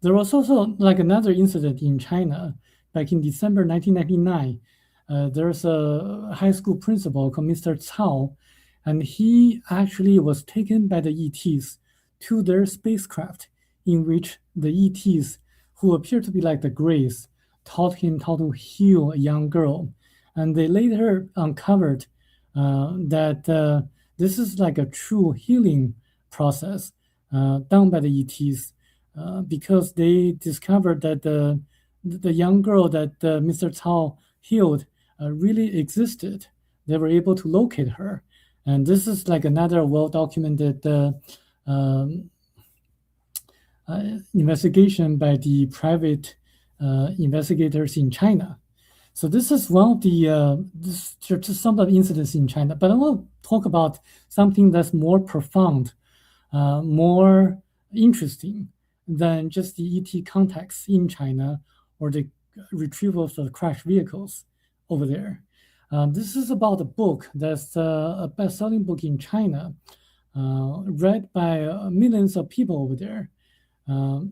There was also like another incident in China back in December 1999. There's a high school principal called Mr. Cao, and he actually was taken by the ETs to their spacecraft, in which the ETs, who appear to be like the Greys, taught him how to heal a young girl. And they later uncovered that this is like a true healing process done by the ETs, because they discovered that the young girl that Mr. Cao healed really existed. They were able to locate her. And this is like another well-documented investigation by the private investigators in China. So this is one of the just some of the incidents in China. But I want to talk about something that's more profound, more interesting than just the ET contacts in China or the retrievals of the crashed vehicles over there. This is about a book that's a best-selling book in China, read by millions of people over there.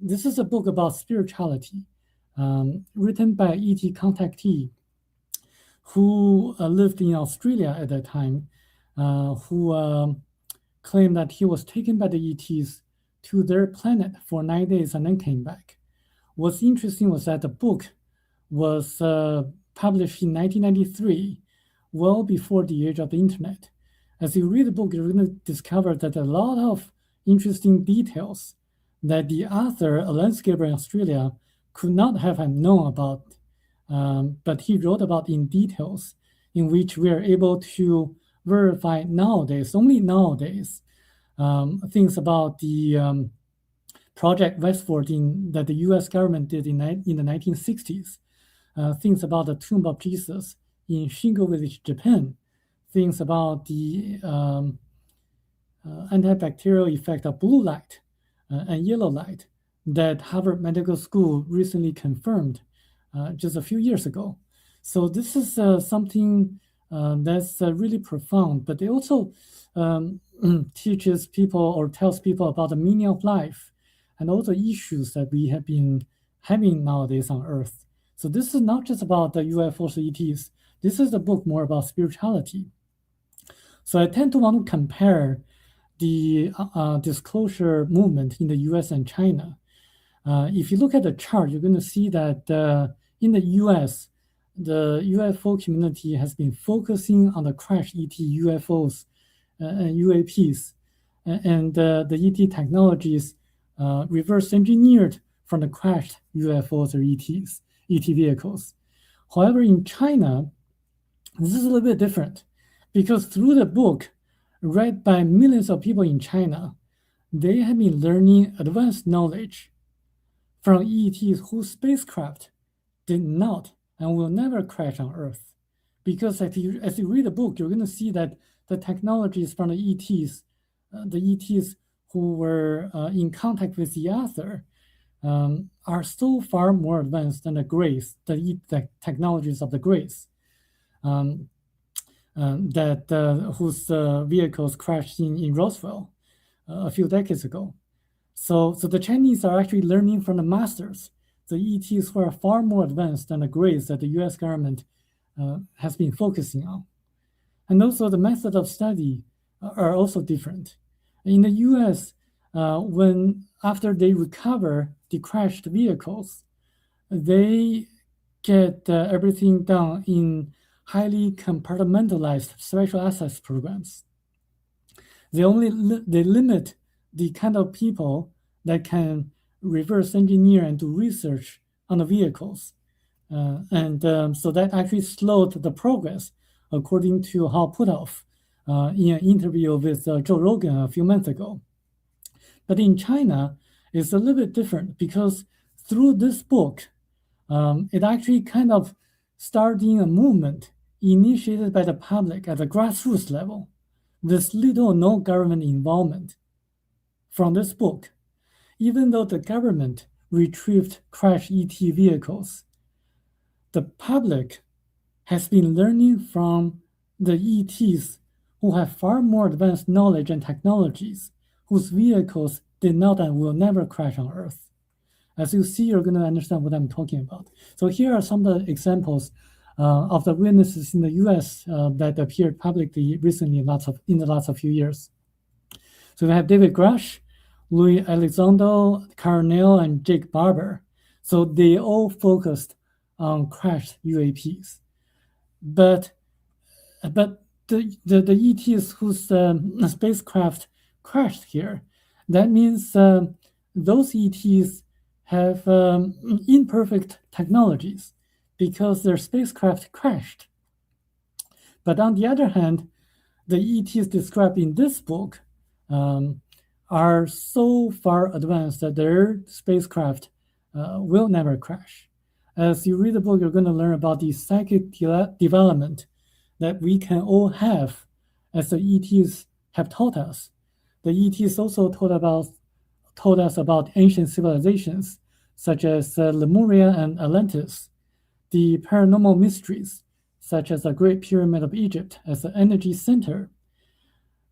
This is a book about spirituality, written by ET contactee who lived in Australia at that time, who claimed that he was taken by the ETs to their planet for 9 days and then came back. What's interesting was that the book was published in 1993, well before the age of the internet. As you read the book, you're going to discover that a lot of interesting details that the author, a landscaper in Australia, could not have known about, but he wrote about in details, in which we are able to verify nowadays, only nowadays, things about the Project Westward that the US government did in the 1960s, things about the Tomb of Jesus in Shingo Village, Japan, things about the antibacterial effect of blue light and yellow light that Harvard Medical School recently confirmed just a few years ago. So this is something that's really profound, but it also teaches people or tells people about the meaning of life and all the issues that we have been having nowadays on Earth. So this is not just about the UFOs or ETs. This is a book more about spirituality. So I tend to want to compare the disclosure movement in the US and China. If you look at the chart, you're going to see that in the US, the UFO community has been focusing on the crashed ET UFOs and UAPs, and the ET technologies reverse engineered from the crashed UFOs or ETs, ET vehicles. However, in China, this is a little bit different, because through the book read by millions of people in China, they have been learning advanced knowledge from ETs whose spacecraft did not and will never crash on Earth. Because as you read the book, you're going to see that the technologies from the ETs who were in contact with the author, are so far more advanced than the Greys, the technologies of the Greys, whose vehicles crashed in Roswell a few decades ago. So the Chinese are actually learning from the masters, the ETs who are far more advanced than the Greys that the US government has been focusing on. And also the method of study are also different. In the US, after they recover the crashed vehicles, they get everything done in highly compartmentalized special access programs. They limit the kind of people that can reverse engineer and do research on the vehicles. So that actually slowed the progress, according to Hal Puthoff in an interview with Joe Rogan a few months ago. But in China, it's a little bit different because through this book, it actually kind of starting a movement initiated by the public at the grassroots level with little or no government involvement. From this book, even though the government retrieved crashed ET vehicles, the public has been learning from the ETs who have far more advanced knowledge and technologies, whose vehicles did not and will never crash on Earth. As you see, you're going to understand what I'm talking about. So here are some of the examples of the witnesses in the US that appeared publicly recently in the last few years. So we have David Grush, Louis Elizondo, Carl Nell, and Jake Barber. So they all focused on crashed UAPs. But the ETs whose spacecraft crashed here, that means those ETs have imperfect technologies because their spacecraft crashed. But on the other hand, the ETs described in this book are so far advanced that their spacecraft will never crash. As you read the book, you're going to learn about the psychic development that we can all have, as the ETs have taught us. The ETs also told us about ancient civilizations, such as Lemuria and Atlantis, the paranormal mysteries, such as the Great Pyramid of Egypt as the energy center,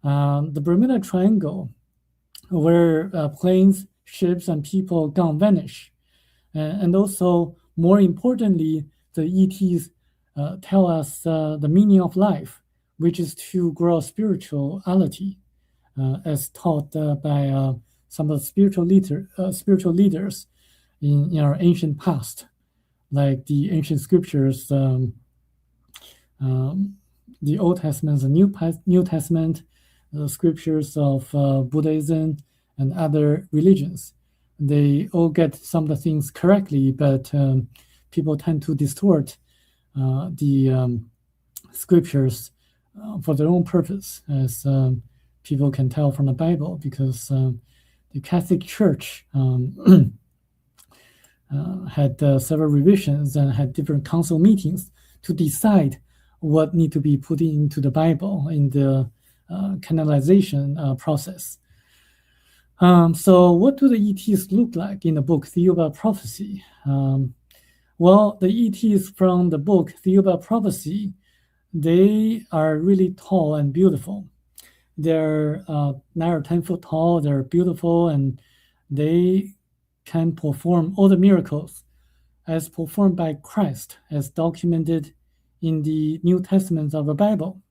the Bermuda Triangle, where planes, ships, and people gone vanish. And also, more importantly, the ETs tell us the meaning of life, which is to grow spirituality, as taught by some of the spiritual leaders in our ancient past, like the ancient scriptures, the Old Testament, the New Testament, the scriptures of Buddhism and other religions. They all get some of the things correctly, but people tend to distort the scriptures for their own purpose, as people can tell from the Bible, because the Catholic Church had several revisions and had different council meetings to decide what need to be put into the Bible in the canonization process. So what do the ETs look like in the book Theory About Prophecy? Well, the ETs from the book Theory About Prophecy, they are really tall and beautiful. They're 9 or 10 foot tall, they're beautiful, and they can perform all the miracles as performed by Christ, as documented in the New Testament of the Bible.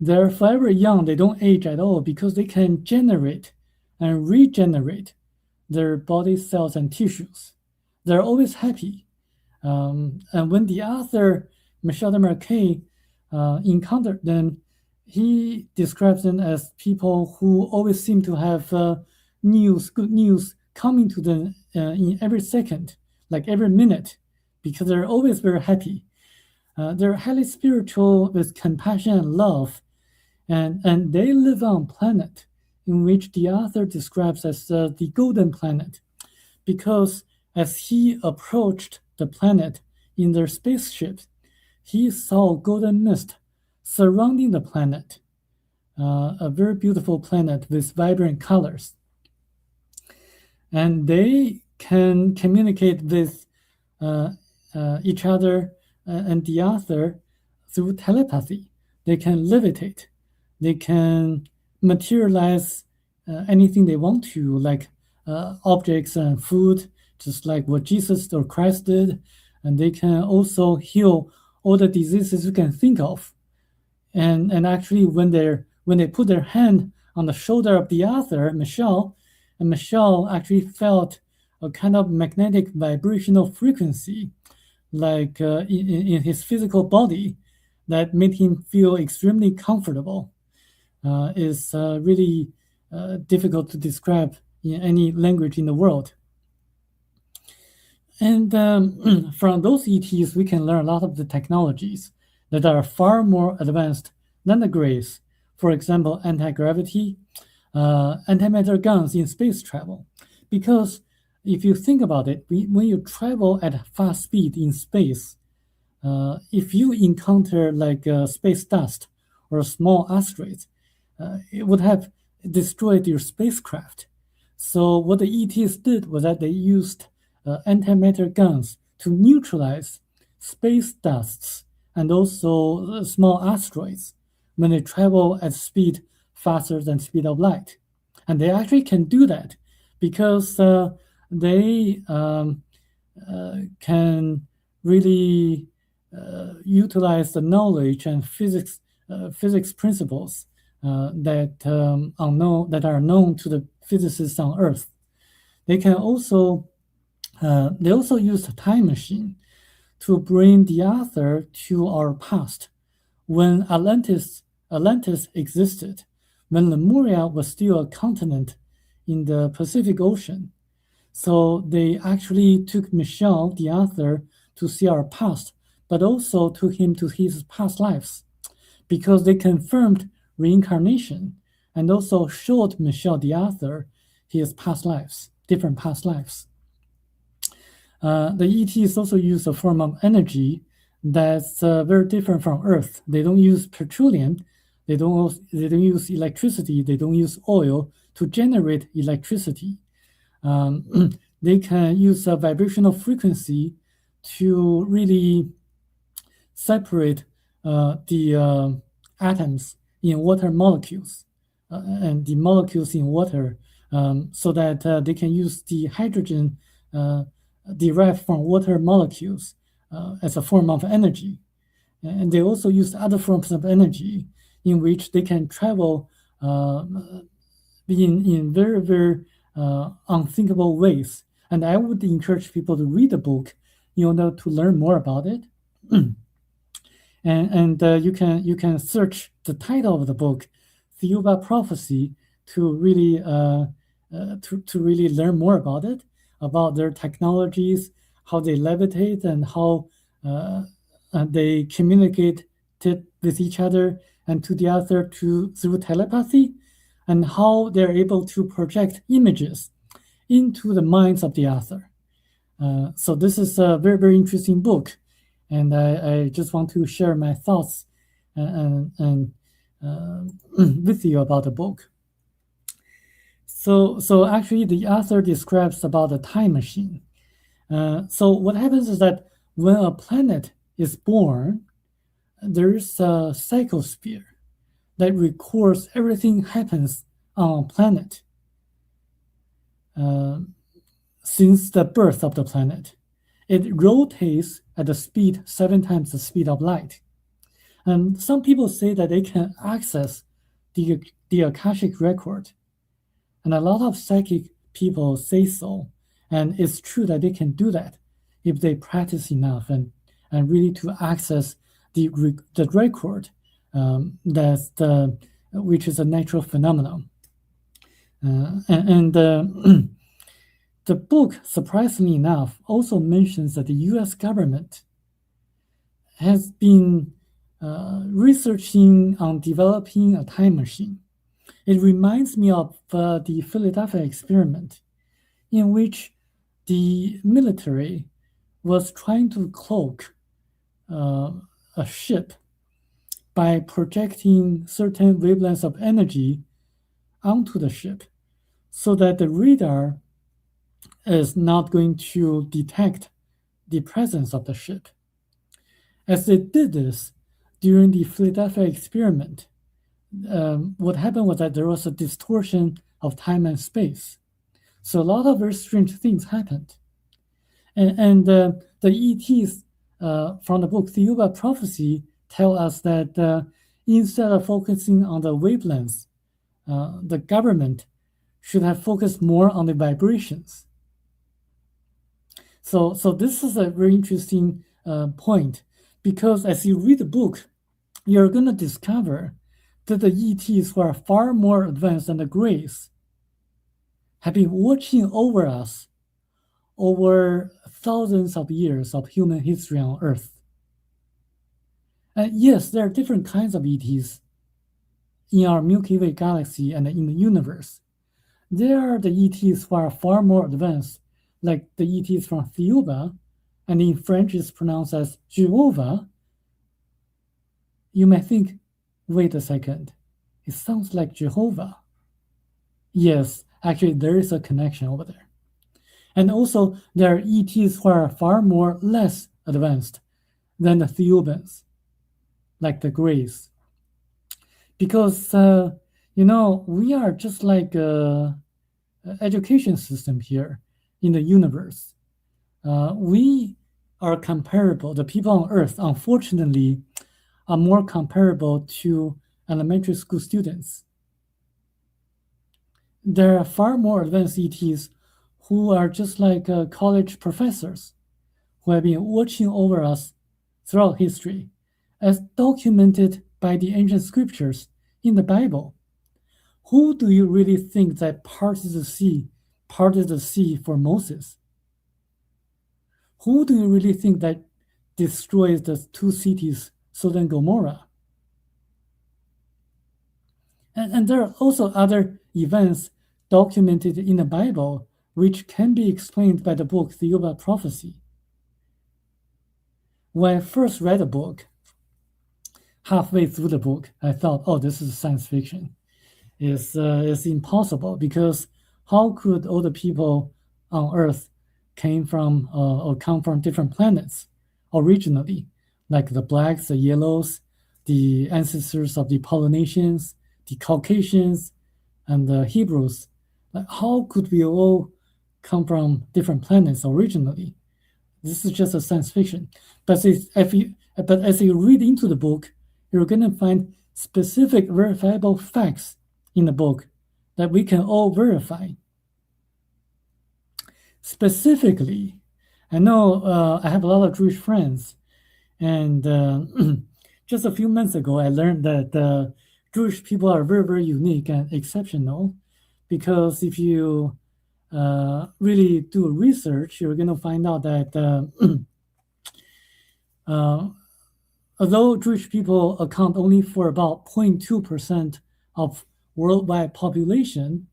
They're forever young, they don't age at all, because they can generate and regenerate their body cells and tissues. They're always happy. And when the author, Michel de Marquet, encountered them, he describes them as people who always seem to have good news coming to them in every second, like every minute, because they're always very happy. They're highly spiritual with compassion and love, and they live on a planet in which the author describes as the golden planet, because as he approached the planet in their spaceship, he saw golden mist surrounding the planet, a very beautiful planet with vibrant colors. And they can communicate with each other and the author through telepathy. They can levitate. They can materialize anything they want to, like objects and food, just like what Jesus or Christ did. And they can also heal all the diseases you can think of. And actually, when they put their hand on the shoulder of the author, Michel, and Michel actually felt a kind of magnetic vibrational frequency, like in his physical body, that made him feel extremely comfortable. Is really difficult to describe in any language in the world. And from those ETs, we can learn a lot of the technologies that are far more advanced than the Greys. For example, anti-gravity, antimatter guns in space travel. Because if you think about it, when you travel at fast speed in space, if you encounter like space dust or small asteroids, it would have destroyed your spacecraft. So what the ETs did was that they used antimatter guns to neutralize space dusts and also small asteroids when they travel at speed faster than speed of light. And they actually can do that because they can really utilize the knowledge and physics principles that are known to the physicists on Earth. They also use a time machine to bring the author to our past, when Atlantis existed, when Lemuria was still a continent in the Pacific Ocean. So they actually took Michel, the author, to see our past, but also took him to his past lives, because they confirmed reincarnation and also showed Michel, the author, his past lives, different past lives. The ETs also use a form of energy that's very different from Earth. They don't use petroleum, they don't use electricity, they don't use oil to generate electricity. They can use a vibrational frequency to really separate the atoms in water molecules and the molecules in water, so that they can use the hydrogen derived from water molecules as a form of energy. And they also use other forms of energy in which they can travel in very, very unthinkable ways. And I would encourage people to read the book in order to learn more about it. And you can search the title of the book, Thiuba Prophecy, to really learn more about it, about their technologies, how they levitate, and how they communicate with each other and to the other through telepathy, and how they're able to project images into the minds of the author. So this is a very, very interesting book, and I just want to share my thoughts and with you about the book. So actually, the author describes about a time machine. So what happens is that when a planet is born, there's a psychosphere that records everything happens on a planet since the birth of the planet. It rotates at a speed 7 times the speed of light. And some people say that they can access the Akashic record. And a lot of psychic people say so. And it's true that they can do that if they practice enough and really to access the record, which is a natural phenomenon. The book, surprisingly enough, also mentions that the US government has been researching on developing a time machine. It reminds me of the Philadelphia experiment, in which the military was trying to cloak a ship by projecting certain wavelengths of energy onto the ship, so that the radar is not going to detect the presence of the ship. As they did this during the Philadelphia experiment, what happened was that there was a distortion of time and space. So a lot of very strange things happened. And the ETs from the book Thiuba Prophecy tell us that instead of focusing on the wavelengths, the government should have focused more on the vibrations. So this is a very interesting point, because as you read the book, you're going to discover that the ETs who are far more advanced than the Greys have been watching over us over thousands of years of human history on Earth. And yes, there are different kinds of ETs in our Milky Way galaxy and in the universe. There are the ETs who are far more advanced, like the ETs from Theoba, and in French it's pronounced as Jehovah. You may think, wait a second, it sounds like Jehovah. Yes, actually there is a connection over there. And also there are ETs who are far more less advanced than the Theobans, like the Greys. Because, we are just like an education system here in the universe. We are comparable. The people on Earth, unfortunately, are more comparable to elementary school students. There are far more advanced ETs who are just like college professors who have been watching over us throughout history, as documented by the ancient scriptures in the Bible. Who do you really think that parted the sea for Moses? Who do you really think that destroys the two cities, Sodom and Gomorrah? And there are also other events documented in the Bible which can be explained by the book Theoba Prophecy. When I first read the book, halfway through the book, I thought, oh, this is science fiction. It's impossible, because how could all the people on Earth come from different planets originally, like the blacks, the yellows, the ancestors of the Polynesians, the Caucasians, and the Hebrews? Like, how could we all come from different planets originally? This is just a science fiction. But as you read into the book, you're going to find specific verifiable facts in the book that we can all verify. Specifically, I know I have a lot of Jewish friends, and just a few months ago, I learned that Jewish people are very, very unique and exceptional, because if you really do research, you're going to find out that although Jewish people account only for about 0.2% of worldwide population,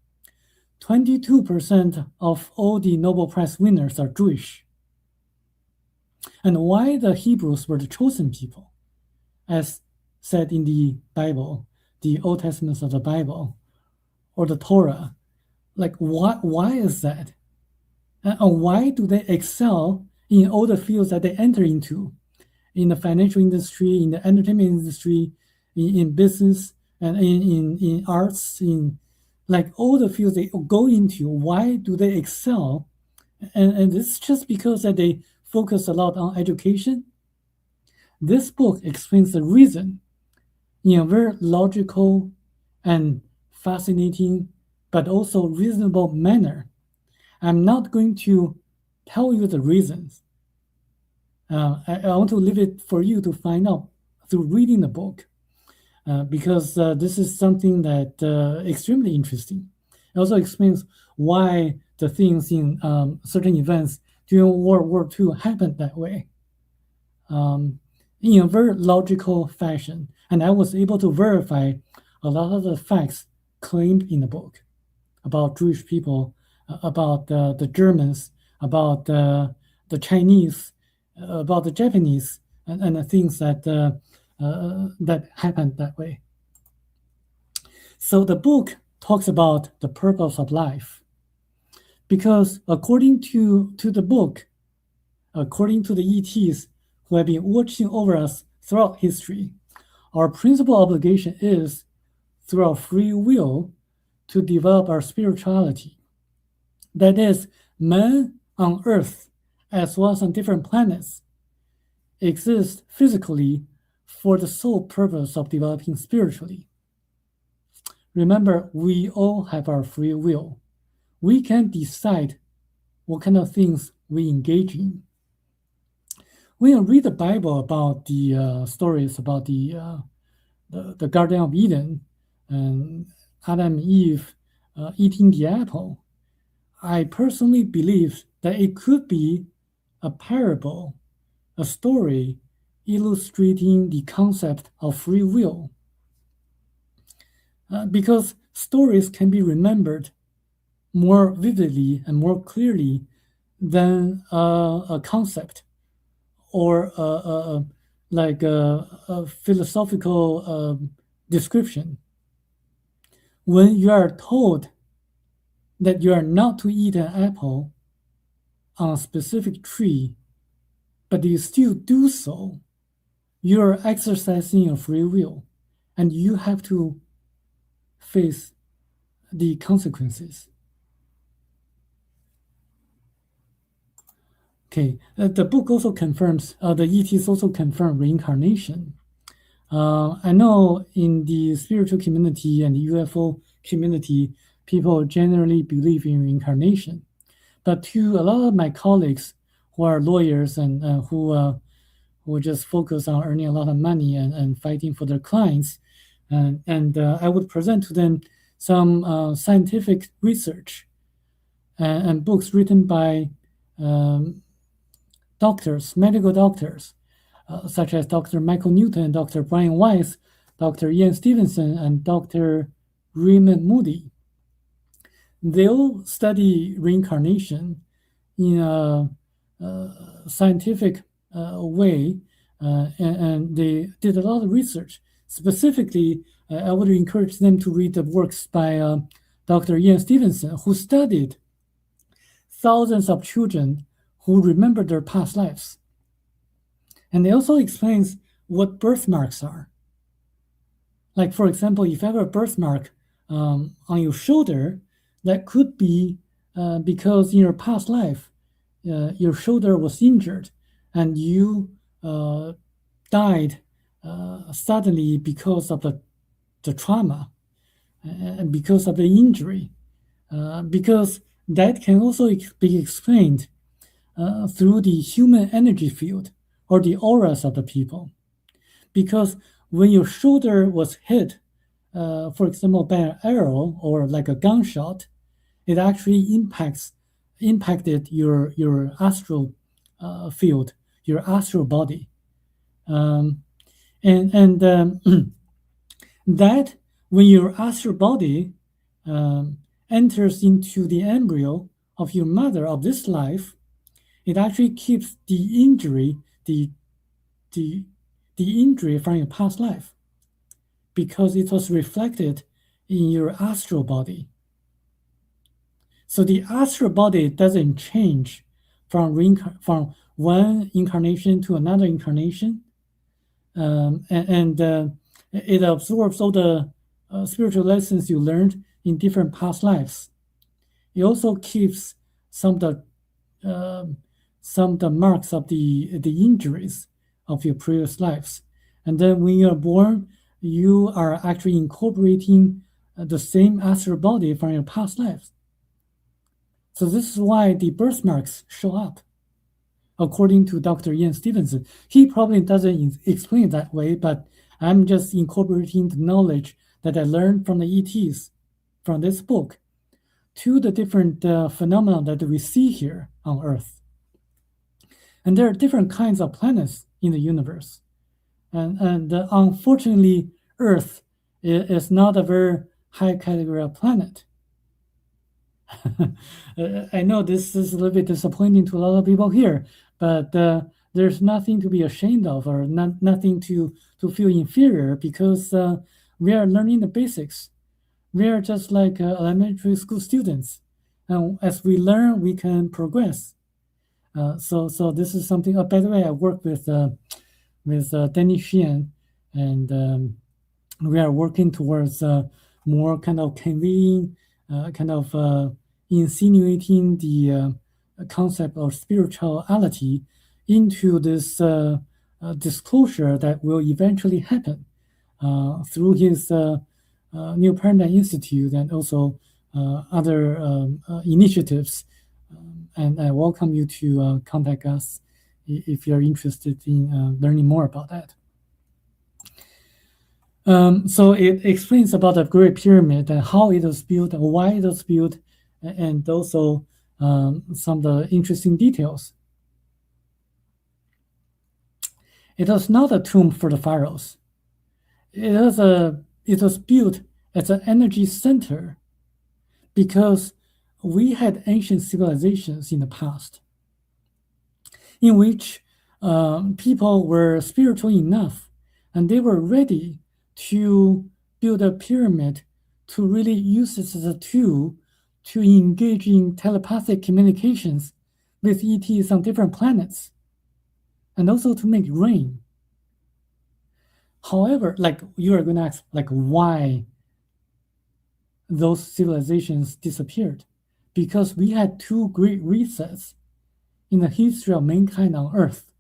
22% of all the Nobel Prize winners are Jewish. And why the Hebrews were the chosen people, as said in the Bible, the Old Testament of the Bible, or the Torah? Like, why is that? And why do they excel in all the fields that they enter into? In the financial industry, in the entertainment industry, in business, and in arts, in like all the fields they go into. Why do they excel? And it's just because that they focus a lot on education. This book explains the reason in a very logical and fascinating, but also reasonable manner. I'm not going to tell you the reasons. I want to leave it for you to find out through reading the book, because this is something that extremely interesting. It also explains why the things in certain events during World War II happened that way, in a very logical fashion. And I was able to verify a lot of the facts claimed in the book about Jewish people, about the Germans, about the Chinese, about the Japanese, and the things that that happened that way. So the book talks about the purpose of life, because according to the book, according to the ETs who have been watching over us throughout history, our principal obligation is, through our free will, to develop our spirituality. That is, man on Earth, as well as on different planets, exist physically for the sole purpose of developing spiritually. Remember, we all have our free will. We can decide what kind of things we engage in. When you read the Bible about the stories about the the Garden of Eden, and Adam and Eve eating the apple, I personally believe that it could be a parable, a story illustrating the concept of free will. Because stories can be remembered more vividly and more clearly than a concept or like a philosophical description. When you are told that you are not to eat an apple on a specific tree, but you still do so, you are exercising your free will, and you have to face the consequences. Okay, the book also confirms, the ETs also confirm reincarnation. I know in the spiritual community and the UFO community, people generally believe in reincarnation. But to a lot of my colleagues who are lawyers and who just focus on earning a lot of money and fighting for their clients, and I would present to them some scientific research and books written by doctors, medical doctors, such as Dr. Michael Newton, Dr. Brian Weiss, Dr. Ian Stevenson, and Dr. Raymond Moody. They all study reincarnation in a scientific way, and they did a lot of research. Specifically, I would encourage them to read the works by Dr. Ian Stevenson, who studied thousands of children who remember their past lives. And it also explains what birthmarks are. Like, for example, if you have a birthmark on your shoulder, that could be because in your past life, your shoulder was injured and you died suddenly because of the trauma and because of the injury. Because that can also be explained through the human energy field or the auras of the people. Because when your shoulder was hit, for example, by an arrow or like a gunshot, it actually impacted your astral field, your astral body. That when your astral body enters into the embryo of your mother of this life, it actually keeps the injury, the injury from your past life, because it was reflected in your astral body. So the astral body doesn't change from one incarnation to another incarnation, and it absorbs all the spiritual lessons you learned in different past lives. It also keeps some of the marks of the injuries of your previous lives. And then when you're born, you are actually incorporating the same astral body from your past lives. So this is why the birthmarks show up, according to Dr. Ian Stevenson. He probably doesn't explain it that way, but I'm just incorporating the knowledge that I learned from the ETs from this book to the different phenomena that we see here on Earth. And there are different kinds of planets in the universe. And unfortunately, Earth is not a very high category of planet. I know this is a little bit disappointing to a lot of people here, but there's nothing to be ashamed of or nothing to feel inferior, because we are learning the basics. We are just like elementary school students. And as we learn, we can progress. So this is something. By the way, I work with Danny Sheehan, and we are working towards more kind of conveying, insinuating the concept of spirituality into this disclosure that will eventually happen through his New Paradigm Institute and also other initiatives. And I welcome you to contact us if you're interested in learning more about that. So it explains about the Great Pyramid and how it was built, and why it was built, and also some of the interesting details. It was not a tomb for the pharaohs. It was built as an energy center because we had ancient civilizations in the past in which people were spiritual enough and they were ready to build a pyramid to really use this as a tool to engage in telepathic communications with ETs on different planets and also to make rain. However, like you are going to ask, like why those civilizations disappeared? Because we had two great resets in the history of mankind on Earth.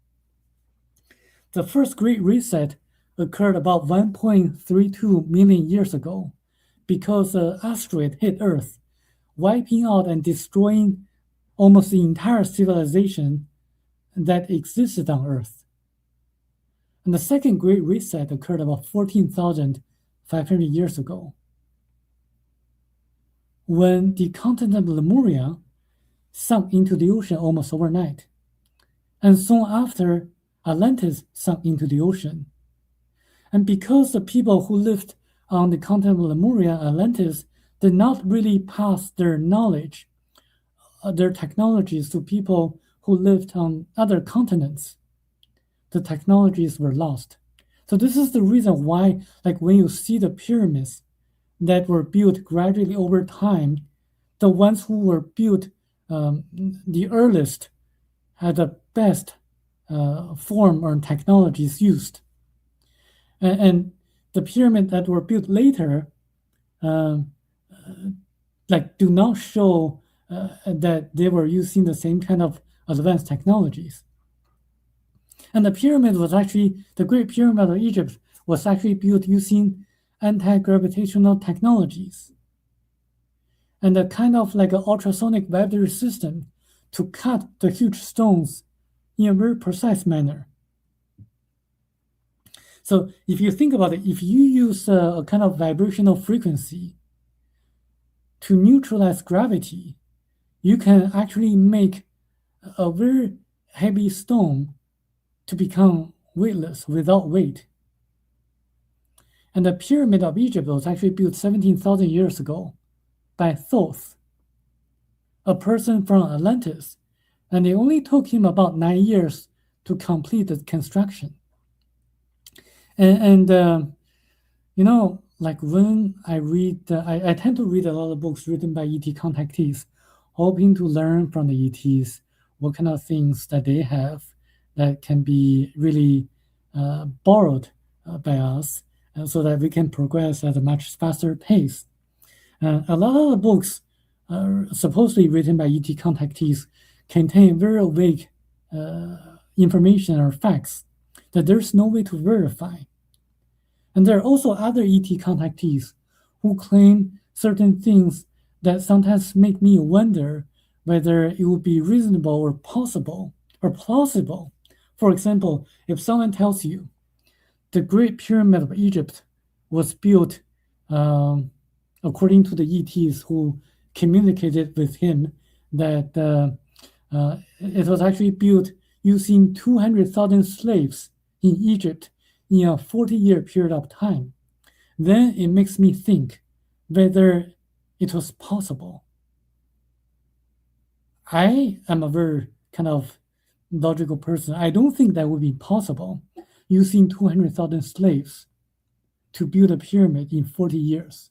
The first great reset occurred about 1.32 million years ago because an asteroid hit Earth, wiping out and destroying almost the entire civilization that existed on Earth. And the second great reset occurred about 14,500 years ago when the continent of Lemuria sunk into the ocean almost overnight. And soon after, Atlantis sunk into the ocean. And because the people who lived on the continent of Lemuria, Atlantis, did not really pass their knowledge, their technologies to people who lived on other continents, the technologies were lost. So this is the reason why, like when you see the pyramids that were built gradually over time, the ones who were built the earliest had the best form or technologies used. And the pyramid that were built later like do not show that they were using the same kind of advanced technologies. And the pyramid was actually, the Great Pyramid of Egypt was actually built using anti-gravitational technologies and a kind of like an ultrasonic vibratory system to cut the huge stones in a very precise manner. So if you think about it, if you use a kind of vibrational frequency to neutralize gravity, you can actually make a very heavy stone to become weightless, without weight. And the Pyramid of Egypt was actually built 17,000 years ago by Thoth, a person from Atlantis, and it only took him about 9 years to complete the construction. And you know, like when I read, I tend to read a lot of books written by ET contactees, hoping to learn from the ETs what kind of things that they have that can be really borrowed by us, so that we can progress at a much faster pace. A lot of the books supposedly written by ET contactees contain very vague information or facts that there's no way to verify. And there are also other ET contactees who claim certain things that sometimes make me wonder whether it would be reasonable or possible or plausible. For example, if someone tells you the Great Pyramid of Egypt was built according to the ETs who communicated with him, that it was actually built using 200,000 slaves in Egypt in a 40-year period of time, then it makes me think whether it was possible. I am a very kind of logical person. I don't think that would be possible using 200,000 slaves to build a pyramid in 40 years.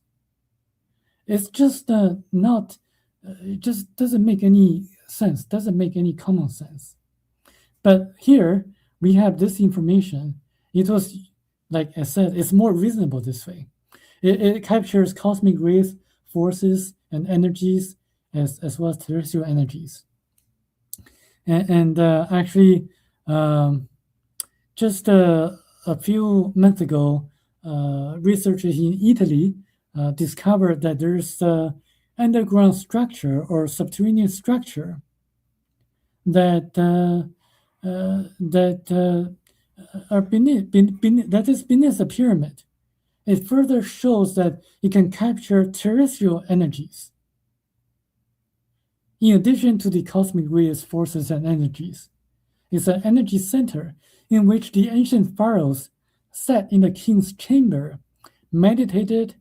It's just not, it just doesn't make any sense, doesn't make any common sense. But here we have this information. It was, like I said, it's more reasonable this way. It captures cosmic rays, forces, and energies, as well as terrestrial energies. And actually, just a few months ago, researchers in Italy discovered that there's an underground structure or subterranean structure that are beneath that is beneath the pyramid, it further shows that it can capture terrestrial energies. In addition to the cosmic rays, forces, and energies, it's an energy center in which the ancient pharaohs sat in the king's chamber, meditated,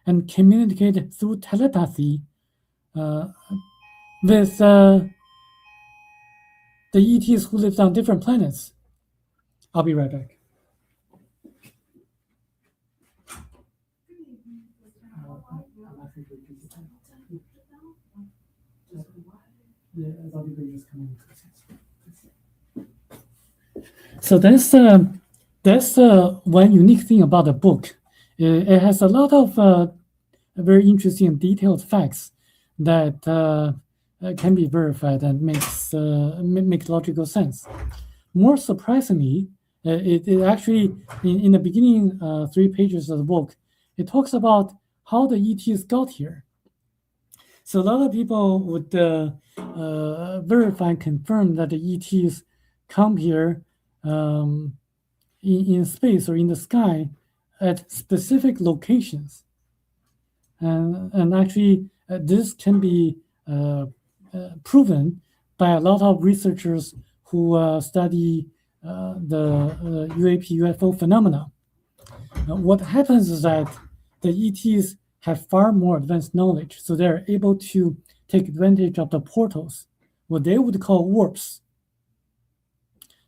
and communicated through telepathy with the ETs who lived on different planets. I'll be right back. So that's one unique thing about the book. It has a lot of very interesting and detailed facts that can be verified and makes logical sense. More surprisingly, it actually in the beginning 3 pages of the book, it talks about how the ETs got here. So a lot of people would verify and confirm that the ETs come here in space or in the sky at specific locations. And actually, this can be proven by a lot of researchers who study the UFO phenomena. What happens is that the ETs have far more advanced knowledge, so they're able to take advantage of the portals, what they would call warps,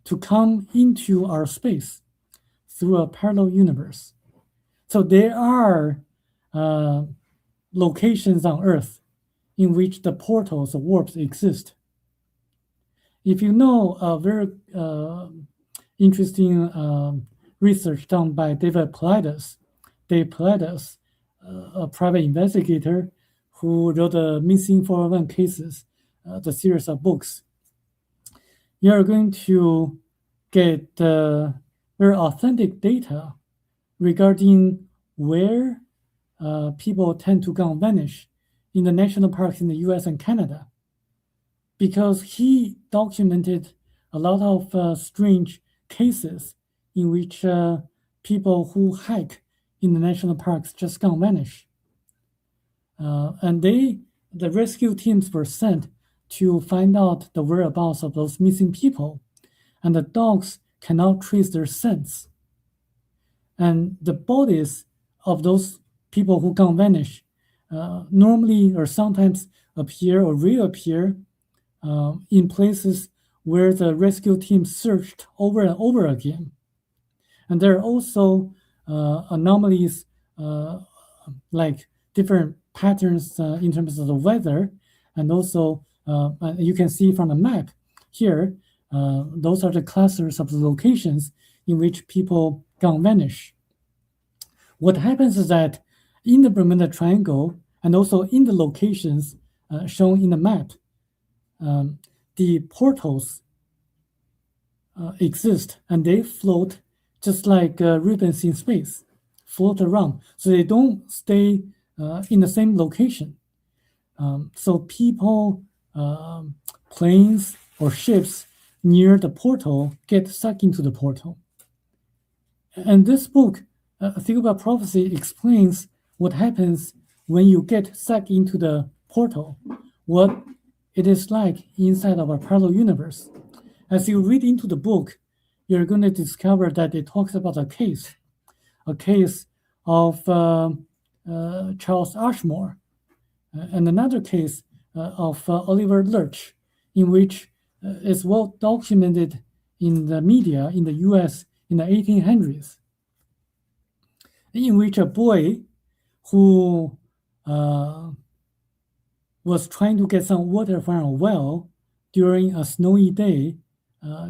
to come into our space through a parallel universe. So there are locations on Earth in which the portals or warps exist. If you know a very interesting research done by David Paulides, a private investigator who wrote the Missing 401 Cases, the series of books, you're going to get very authentic data regarding where people tend to go and vanish in the national parks in the US and Canada, because he documented a lot of strange cases in which people who hike in the national parks just go and vanish. And the rescue teams were sent to find out the whereabouts of those missing people, and the dogs cannot trace their scents. And the bodies of those people who gone vanish normally or sometimes appear or reappear in places where the rescue team searched over and over again. And there are also anomalies like different patterns in terms of the weather, and also you can see from the map here, those are the clusters of the locations in which people gone vanish. What happens is that in the Bermuda Triangle and also in the locations shown in the map, the portals exist and they float just like ribbons in space, float around. So they don't stay in the same location. So people, planes or ships near the portal get sucked into the portal. And this book, Think About Prophecy, explains what happens when you get sucked into the portal, what it is like inside of a parallel universe. As you read into the book, you're going to discover that it talks about a case of Charles Ashmore, and another case of Oliver Lurch, in which is well documented in the media in the US in the 1800s, in which a boy who was trying to get some water from a well during a snowy day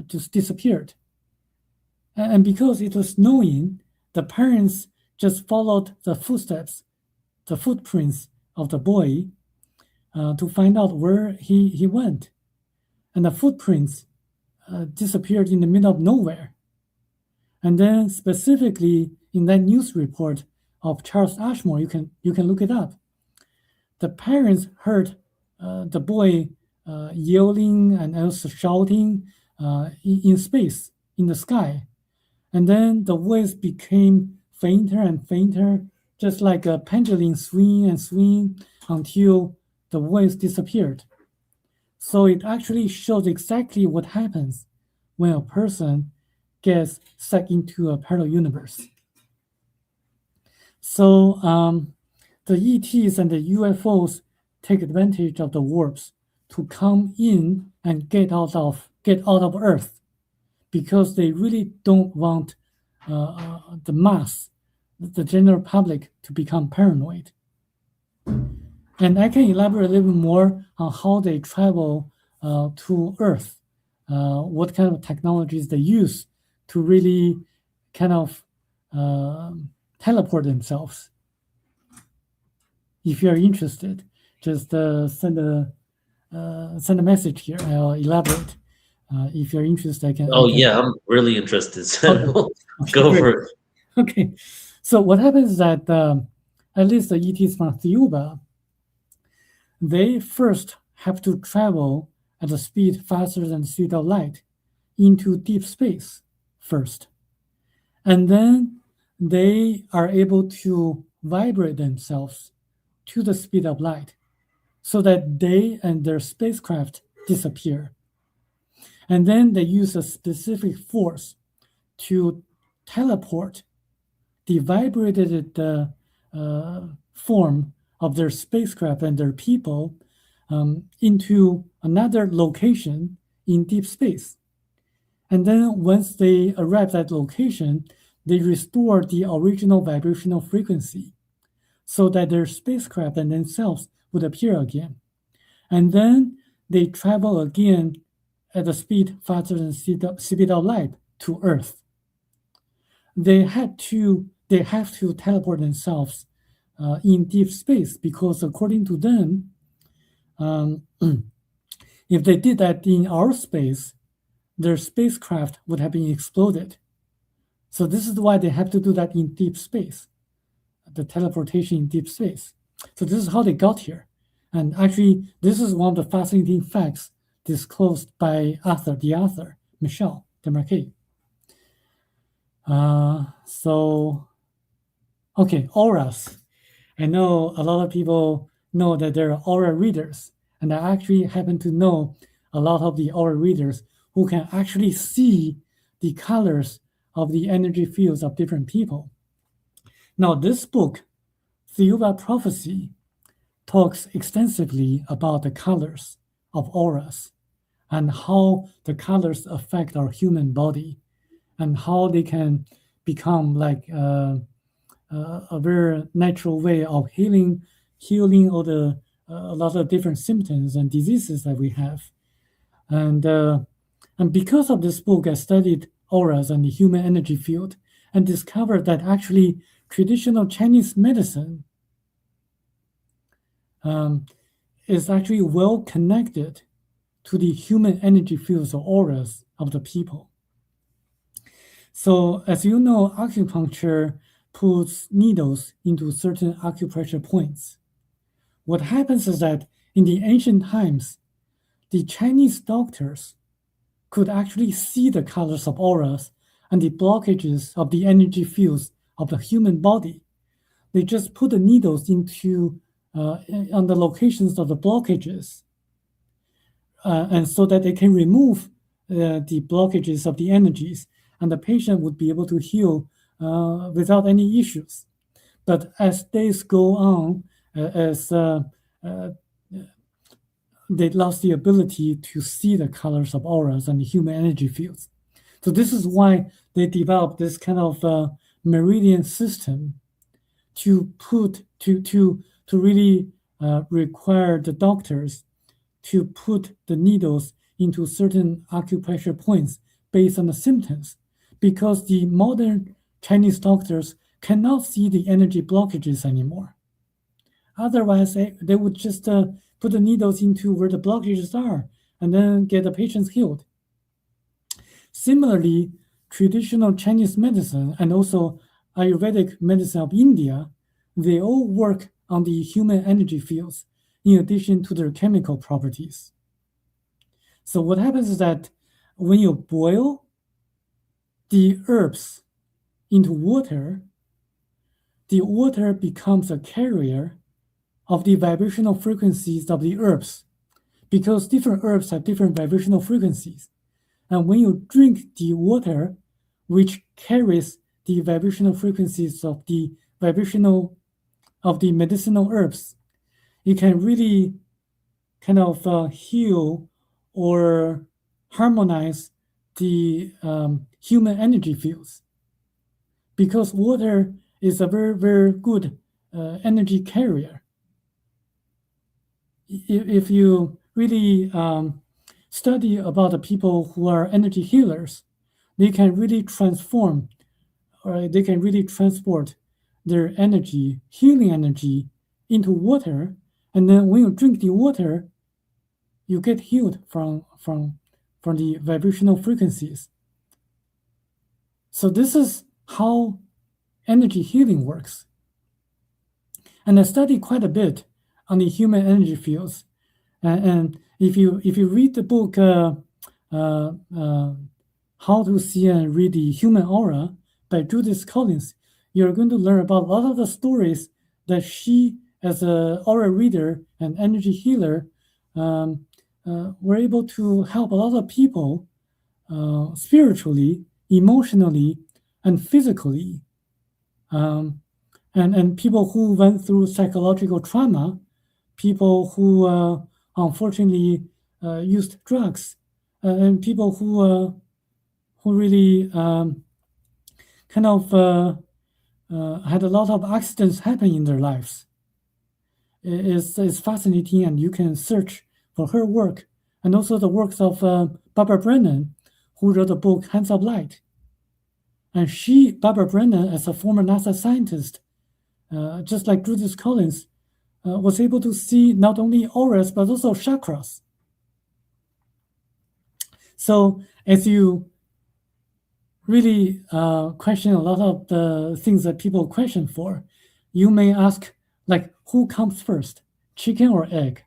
just disappeared. And because it was snowing, the parents just followed the footprints of the boy to find out where he went. And the footprints disappeared in the middle of nowhere. And then specifically in that news report of Charles Ashmore, you can look it up. The parents heard the boy yelling and also shouting in space, in the sky. And then the voice became fainter and fainter, just like a pendulum swing and swing until the voice disappeared. So it actually shows exactly what happens when a person gets sucked into a parallel universe. So the ETs and the UFOs take advantage of the warps to come in and get out of Earth, because they really don't want the mass, the general public, to become paranoid. And I can elaborate a little bit more on how they travel to Earth, what kind of technologies they use to really kind of teleport themselves. If you're interested, just send a message here. I'll elaborate. If you're interested, I can. Oh yeah, I'm really interested. So go great. for it. Okay, so what happens is that at least the ETs from Thiuba, they first have to travel at a speed faster than the speed of light into deep space first. And then they are able to vibrate themselves to the speed of light so that they and their spacecraft disappear. And then they use a specific force to teleport the vibrated form of their spacecraft and their people into another location in deep space. And then once they arrive at that location, they restore the original vibrational frequency so that their spacecraft and themselves would appear again. And then they travel again at a speed faster than speed of light to Earth. They have to teleport themselves in deep space, because according to them, if they did that in our space, their spacecraft would have been exploded. So this is why they have to do that in deep space, the teleportation in deep space. So this is how they got here. And actually, this is one of the fascinating facts disclosed by the author, Michel Desmarquet. Okay, auras. I know a lot of people know that there are aura readers, and I actually happen to know a lot of the aura readers who can actually see the colors of the energy fields of different people. Now, this book, Thiuba Prophecy, talks extensively about the colors of auras and how the colors affect our human body and how they can become like a very natural way of healing all the a lot of different symptoms and diseases that we have. And because of this book, I studied auras and the human energy field and discovered that actually traditional Chinese medicine is actually well connected to the human energy fields or auras of the people. So as you know, acupuncture puts needles into certain acupressure points. What happens is that in the ancient times, the Chinese doctors could actually see the colors of auras and the blockages of the energy fields of the human body. They just put the needles into on the locations of the blockages, and so that they can remove the blockages of the energies, and the patient would be able to heal without any issues. But as days go on, as they lost the ability to see the colors of auras and the human energy fields. So this is why they developed this kind of meridian system to really require the doctors to put the needles into certain acupressure points based on the symptoms, because the modern Chinese doctors cannot see the energy blockages anymore. Otherwise, they would just put the needles into where the blockages are and then get the patients healed. Similarly, traditional Chinese medicine and also Ayurvedic medicine of India, they all work on the human energy fields in addition to their chemical properties. So what happens is that when you boil the herbs into water, the water becomes a carrier of the vibrational frequencies of the herbs, because different herbs have different vibrational frequencies. And when you drink the water, which carries the vibrational frequencies of the medicinal herbs, you can really kind of heal or harmonize the human energy fields, because water is a very, very good energy carrier. If you really study about the people who are energy healers, they can really transform, or they can really transport their energy, healing energy, into water. And then when you drink the water, you get healed from the vibrational frequencies. So this is how energy healing works. And I studied quite a bit on the human energy fields. And if you read the book How to See and Read the Human Aura by Judith Collins, you're going to learn about a lot of the stories that she, as an aura reader and energy healer, were able to help a lot of people spiritually, emotionally, and physically. And people who went through psychological trauma, people who unfortunately used drugs, and people who really kind of had a lot of accidents happen in their lives. It's fascinating, and you can search for her work, and also the works of Barbara Brennan, who wrote the book Hands of Light. And Barbara Brennan, as a former NASA scientist, just like Judith Collins, was able to see not only auras, but also chakras. So as you really question a lot of the things that people question for, you may ask, like, who comes first, chicken or egg?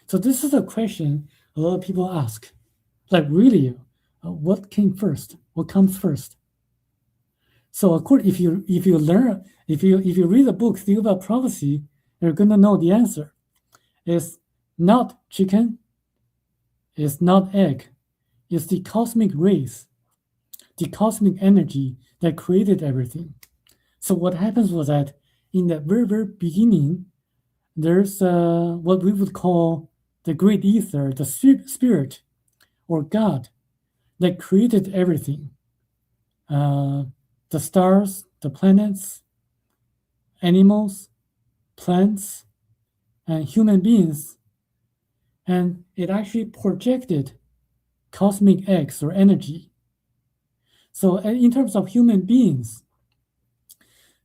So this is a question a lot of people ask, like, really, what came first? What comes first? So if you read the book Theory of Prophecy, you're gonna know the answer. It's not chicken, it's not egg, it's the cosmic rays, the cosmic energy that created everything. So what happens was that in the very, very beginning, there's what we would call the great ether, the spirit or God that created everything. The stars, the planets, animals, plants, and human beings. And it actually projected cosmic eggs or energy. So in terms of human beings,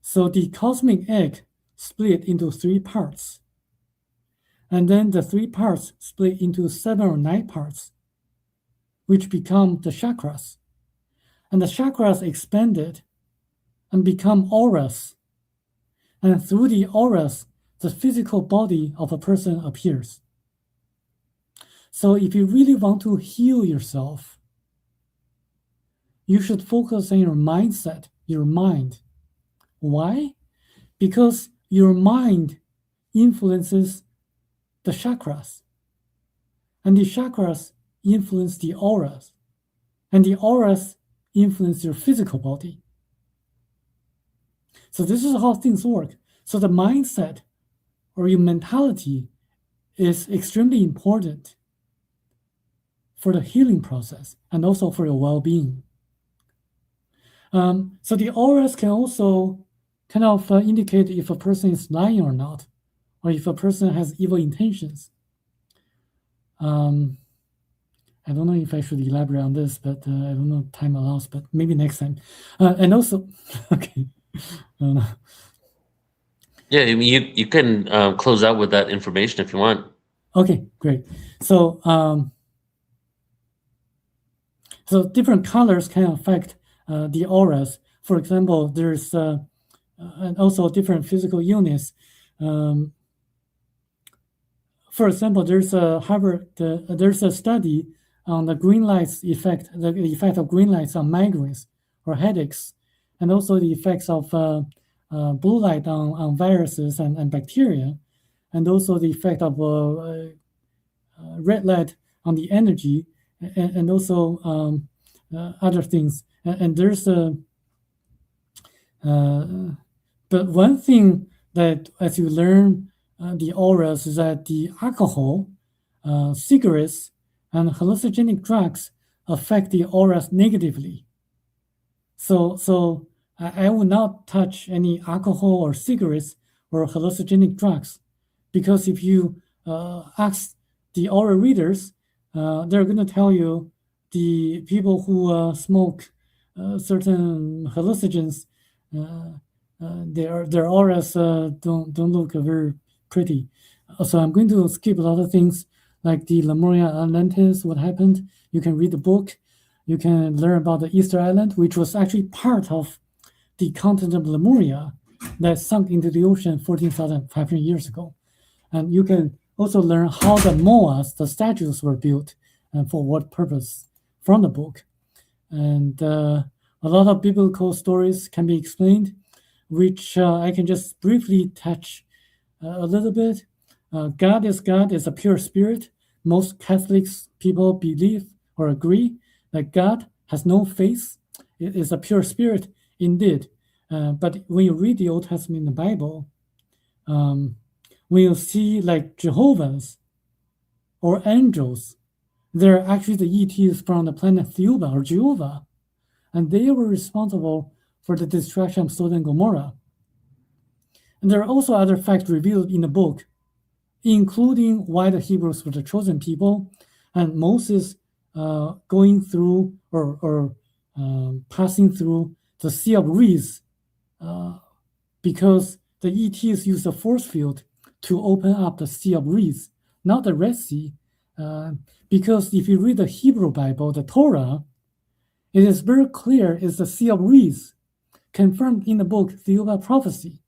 so the cosmic egg split into 3 parts. And then the 3 parts split into 7 or 9 parts, which become the chakras. And the chakras expanded and become auras. And through the auras, the physical body of a person appears. So if you really want to heal yourself, you should focus on your mindset, your mind. Why? Because your mind influences the chakras. And the chakras influence the auras. And the auras influence your physical body. So this is how things work. So the mindset or your mentality is extremely important for the healing process and also for your well-being. So the auras can also kind of indicate if a person is lying or not, or if a person has evil intentions. I don't know if I should elaborate on this, but I don't know if time allows, but maybe next time. And also, okay. Yeah, I mean, you can close out with that information if you want. Okay, great. So, so different colors can affect the auras. For example, there's and also different physical units. For example, there's a study on the green lights effect, the effect of green lights on migraines or headaches and also the effects of blue light on viruses and bacteria, and also the effect of red light on the energy, and also other things. And there's but one thing that as you learn the auras is that the alcohol, cigarettes, and hallucinogenic drugs affect the auras negatively. So I will not touch any alcohol or cigarettes or hallucinogenic drugs, because if you ask the aura readers, they're going to tell you the people who smoke certain hallucinogens, their auras don't look very pretty. So I'm going to skip a lot of things like the Lemuria Atlantis, what happened. You can read the book. You can learn about the Easter Island, which was actually part of the continent of Lemuria that sunk into the ocean 14,500 years ago. And you can also learn how the moas, the statues, were built and for what purpose from the book. And a lot of biblical stories can be explained, which I can just briefly touch a little bit. God is a pure spirit. Most Catholics people believe or agree that God has no face. It is a pure spirit indeed. But when you read the Old Testament in the Bible, when you see like Jehovah's or angels, they're actually the ETs from the planet Theuba or Jehovah, and they were responsible for the destruction of Sodom and Gomorrah. And there are also other facts revealed in the book, including why the Hebrews were the chosen people, and Moses going through or passing through the Sea of Reeds, because the ETs used a force field to open up the Sea of Reeds, not the Red Sea. Because if you read the Hebrew Bible, the Torah, it is very clear it's the Sea of Reeds, confirmed in the book Theuba Prophecy.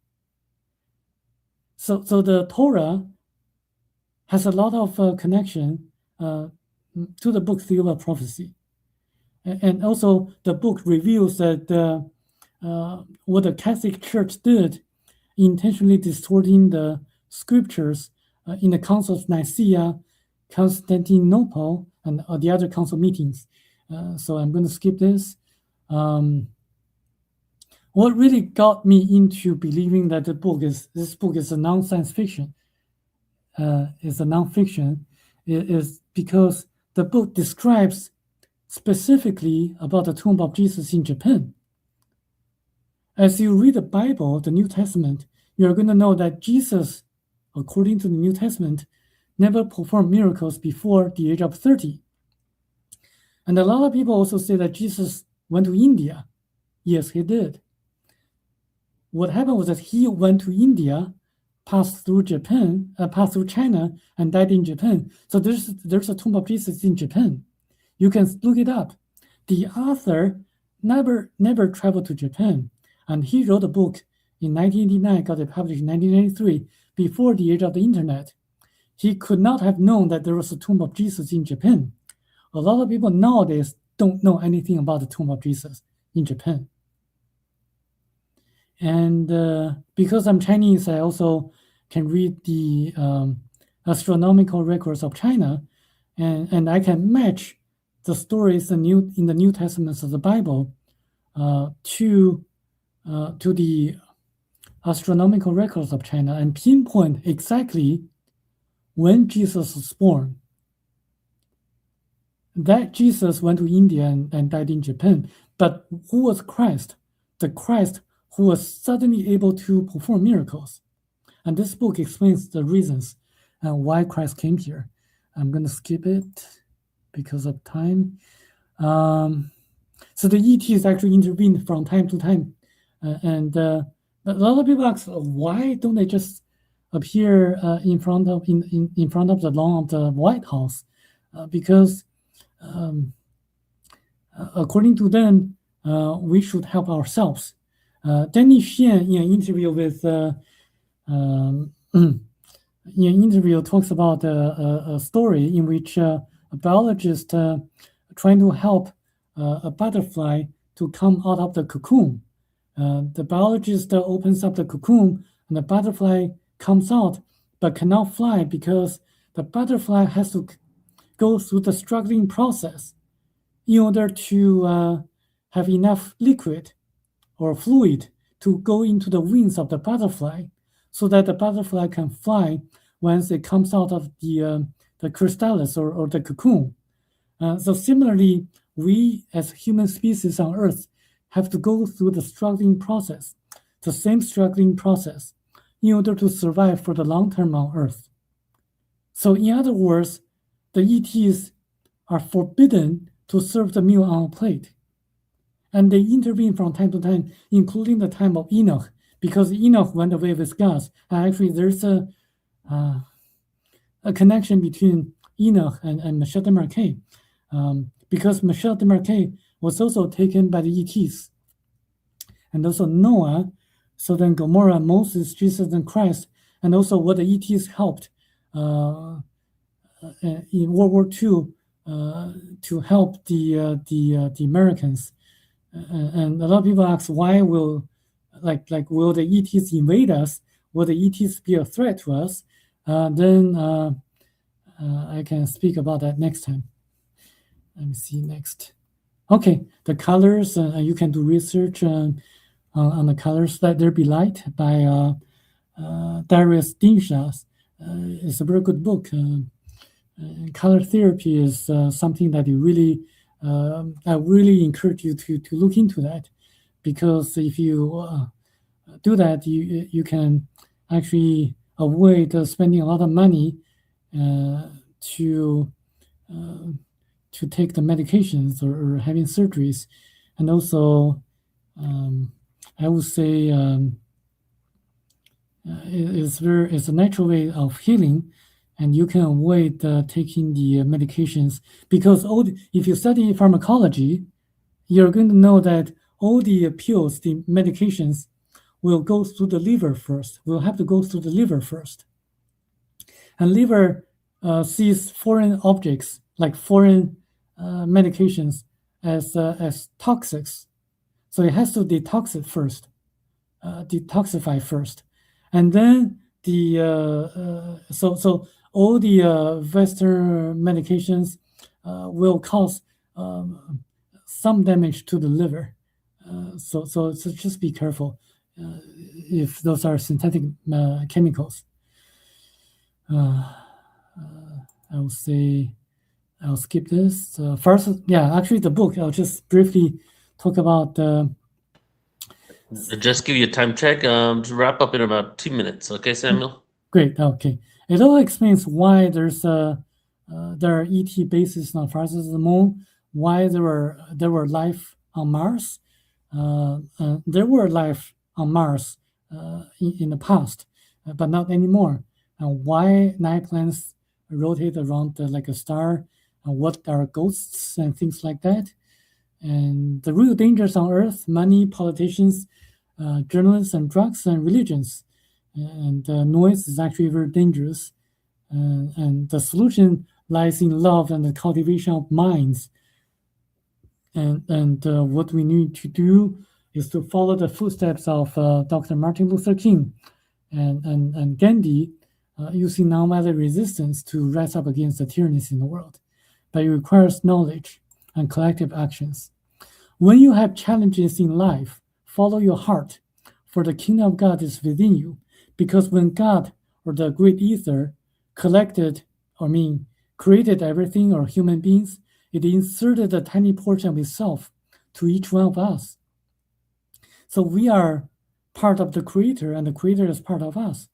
So the Torah has a lot of connection to the book Theuba Prophecy. And also the book reveals that what the Catholic Church did, intentionally distorting the scriptures in the Council of Nicaea, Constantinople, and the other council meetings. So I'm going to skip this. What really got me into believing that this book is a non-science fiction, is a non-fiction, is because the book describes specifically about the tomb of Jesus in Japan. As you read the Bible, the New Testament, you're going to know that Jesus, according to the New Testament, never performed miracles before the age of 30. And a lot of people also say that Jesus went to India. Yes, he did. What happened was that he went to India, passed through China, and died in Japan. So there's a tomb of Jesus in Japan. You can look it up. The author never traveled to Japan, and he wrote a book in 1989, got it published in 1993, before the age of the internet. He could not have known that there was a tomb of Jesus in Japan. A lot of people nowadays don't know anything about the tomb of Jesus in Japan. And because I'm Chinese, I also can read the astronomical records of China, and I can match the stories in the New Testaments of the Bible to the astronomical records of China and pinpoint exactly when Jesus was born. That Jesus went to India and died in Japan. But who was Christ? The Christ who was suddenly able to perform miracles. And this book explains the reasons and why Christ came here. I'm going to skip it because of time. So the ETs actually intervened from time to time. And a lot of people ask, why don't they just appear in front of the lawn of the White House? Because according to them, we should help ourselves. Danny Xian, in an interview with talks about a story in which a biologist trying to help a butterfly to come out of the cocoon, The biologist opens up the cocoon and the butterfly comes out but cannot fly because the butterfly has to go through the struggling process in order to have enough liquid or fluid to go into the wings of the butterfly so that the butterfly can fly once it comes out of the chrysalis or the cocoon. So similarly, we as human species on Earth have to go through the struggling process, the same struggling process, in order to survive for the long term on Earth. So in other words, the ETs are forbidden to serve the meal on a plate. And they intervene from time to time, including the time of Enoch, because Enoch went away with God. And actually, there's a connection between Enoch and Michel Desmarquet, because Michel Desmarquet was also taken by the ETs. And also Noah, Sodom and Gomorrah, Moses, Jesus, and Christ, and also what the ETs helped in World War II to help the Americans. And a lot of people ask, why will will the ETs invade us? Will the ETs be a threat to us? Then I can speak about that next time. Let me see next. Okay, the colors, you can do research on the colors. Let There Be Light by Darius Dinshaw. It's a very good book. Color therapy is something that I really encourage you to look into that, because if you do that, you can actually avoid spending a lot of money to take the medications or having surgeries. And also, I would say it's a natural way of healing, and you can avoid taking the medications, because if you study pharmacology, you're going to know that all the pills, the medications, will go through the liver first. Will have to go through the liver first. And liver sees foreign objects, like foreign medications, as toxics. So it has to detoxify first. And then so all the Western medications will cause some damage to the liver. So just be careful if those are synthetic chemicals. I will say I'll skip this. First, actually the book, I'll just briefly talk about. Just give you a time check to wrap up in about 2 minutes. Okay, Samuel? Great, okay. It all explains why there are ET bases on Farsighted of the Moon, why there were life on Mars. There were life on Mars in the past, but not anymore. And why night planets rotate around like a star, and what are ghosts and things like that. And the real dangers on Earth: money, politicians, journalists, and drugs, and religions. And noise is actually very dangerous. And the solution lies in love and the cultivation of minds. And what we need to do is to follow the footsteps of Dr. Martin Luther King and Gandhi, using nonviolent resistance to rise up against the tyrannies in the world. But it requires knowledge and collective actions. When you have challenges in life, follow your heart, for the kingdom of God is within you. Because when God, or the great ether, created everything, or human beings, it inserted a tiny portion of itself to each one of us. So we are part of the Creator, and the Creator is part of us.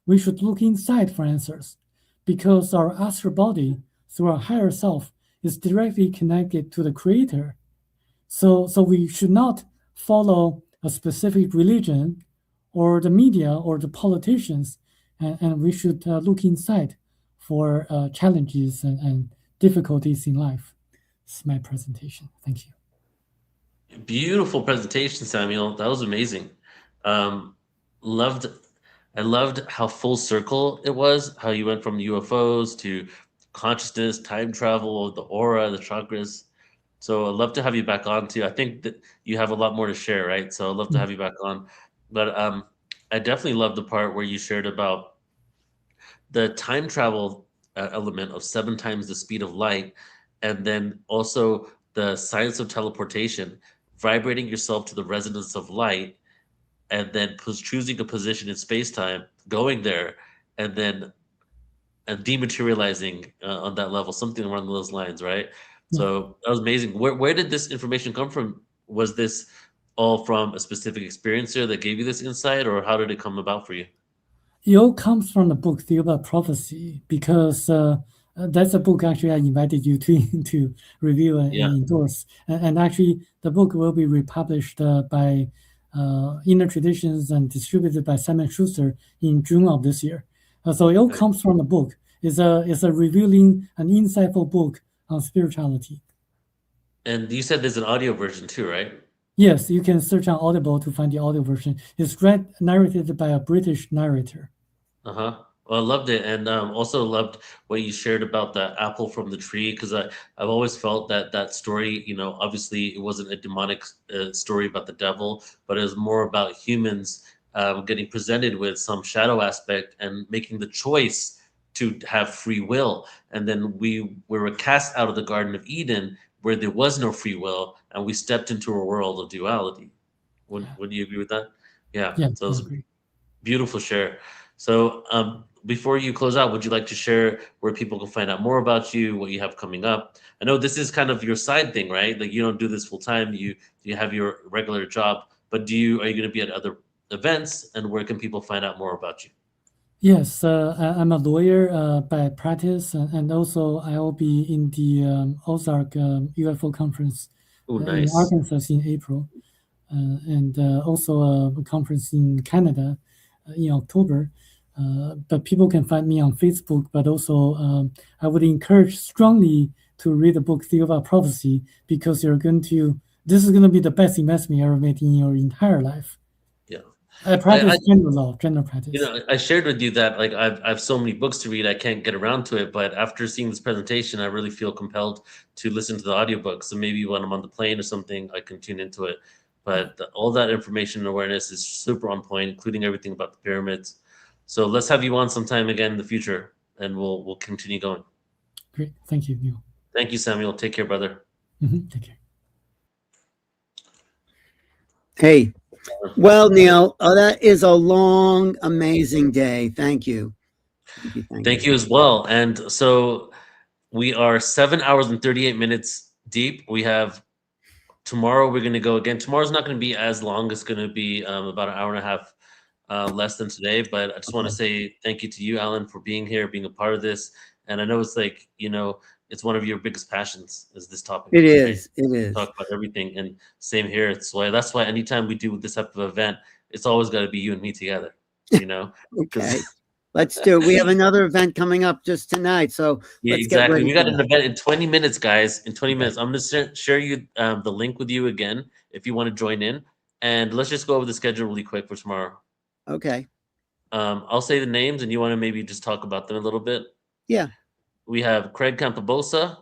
We should look inside for answers, because our astral body, through our higher self, is directly connected to the Creator. So we should not follow a specific religion or the media or the politicians, and we should look inside for challenges and difficulties in life. This is my presentation. Thank you. Beautiful presentation, Samuel. That was amazing. I loved how full circle it was, how you went from UFOs to consciousness, time travel, the aura, the chakras. So I'd love to have you back on too. I think that you have a lot more to share, right? So I'd love to have you back on. But I definitely love the part where you shared about the time travel element of 7 times the speed of light, and then also the science of teleportation, vibrating yourself to the resonance of light, and then choosing a position in space time, going there, and then and dematerializing on that level, something along those lines, right? Yeah. So that was amazing. Where did this information come from? Was this all from a specific experiencer that gave you this insight, or how did it come about for you? It all comes from the book Theory of Prophecy, because that's a book actually I invited you to to review and Yeah. endorse. And actually, the book will be republished by Inner Traditions and distributed by Simon Schuster in June of this year. So it all Okay. comes from the book. It's a revealing, an insightful book on spirituality. And you said there's an audio version too, right? Yes, you can search on Audible to find the audio version. It's narrated by a British narrator. Uh-huh. Well, I loved it, and also loved what you shared about the apple from the tree, because I've always felt that that story, obviously it wasn't a demonic story about the devil, but it was more about humans getting presented with some shadow aspect and making the choice to have free will, and then we were cast out of the Garden of Eden where there was no free will, and we stepped into a world of duality. Would you agree with that? Yeah. Yeah, So it I was agree. beautiful share. So, before you close out, would you like to share where people can find out more about you, what you have coming up? I know this is kind of your side thing, right? Like you don't do this full time. You have your regular job, but are you going to be at other events, and where can people find out more about you? Yes, I'm a lawyer by practice, and also I will be in the Ozark UFO conference Oh, in nice. Arkansas in April, and also a conference in Canada in October. But people can find me on Facebook, but also I would encourage strongly to read the book Theory of Prophecy, because this is going to be the best investment you ever made in your entire life. Yeah. I I practice general law, general practice. I shared with you that like I've so many books to read, I can't get around to it. But after seeing this presentation, I really feel compelled to listen to the audiobook. So maybe when I'm on the plane or something, I can tune into it. But all that information and awareness is super on point, including everything about the pyramids. So let's have you on sometime again in the future, and we'll continue going. Great. Thank you, Neil. Thank you, Samuel. Take care, brother. Take care. Hey, well, Neil, that is a long, amazing day. Thank you. Thank you as well. And so we are 7 hours and 38 minutes deep. We have tomorrow, we're going to go again. Tomorrow's not going to be as long. It's going to be about an hour and a half less than today. But I just want to say thank you to you, Alan, for being here, being a part of this. And I know it's like, it's one of your biggest passions is this topic. It is. Right? It is. Talk about everything. And same here. That's why anytime we do this type of event, it's always got to be you and me together, Okay. Let's do it. We have another event coming up just tonight. So yeah, let's exactly. get ready. We got an event in 20 minutes, guys. In 20 minutes. I'm going to share you the link with you again if you want to join in. And let's just go over the schedule really quick for tomorrow. Okay. I'll say the names, and you want to maybe just talk about them a little bit? Yeah. We have Craig Campobosa.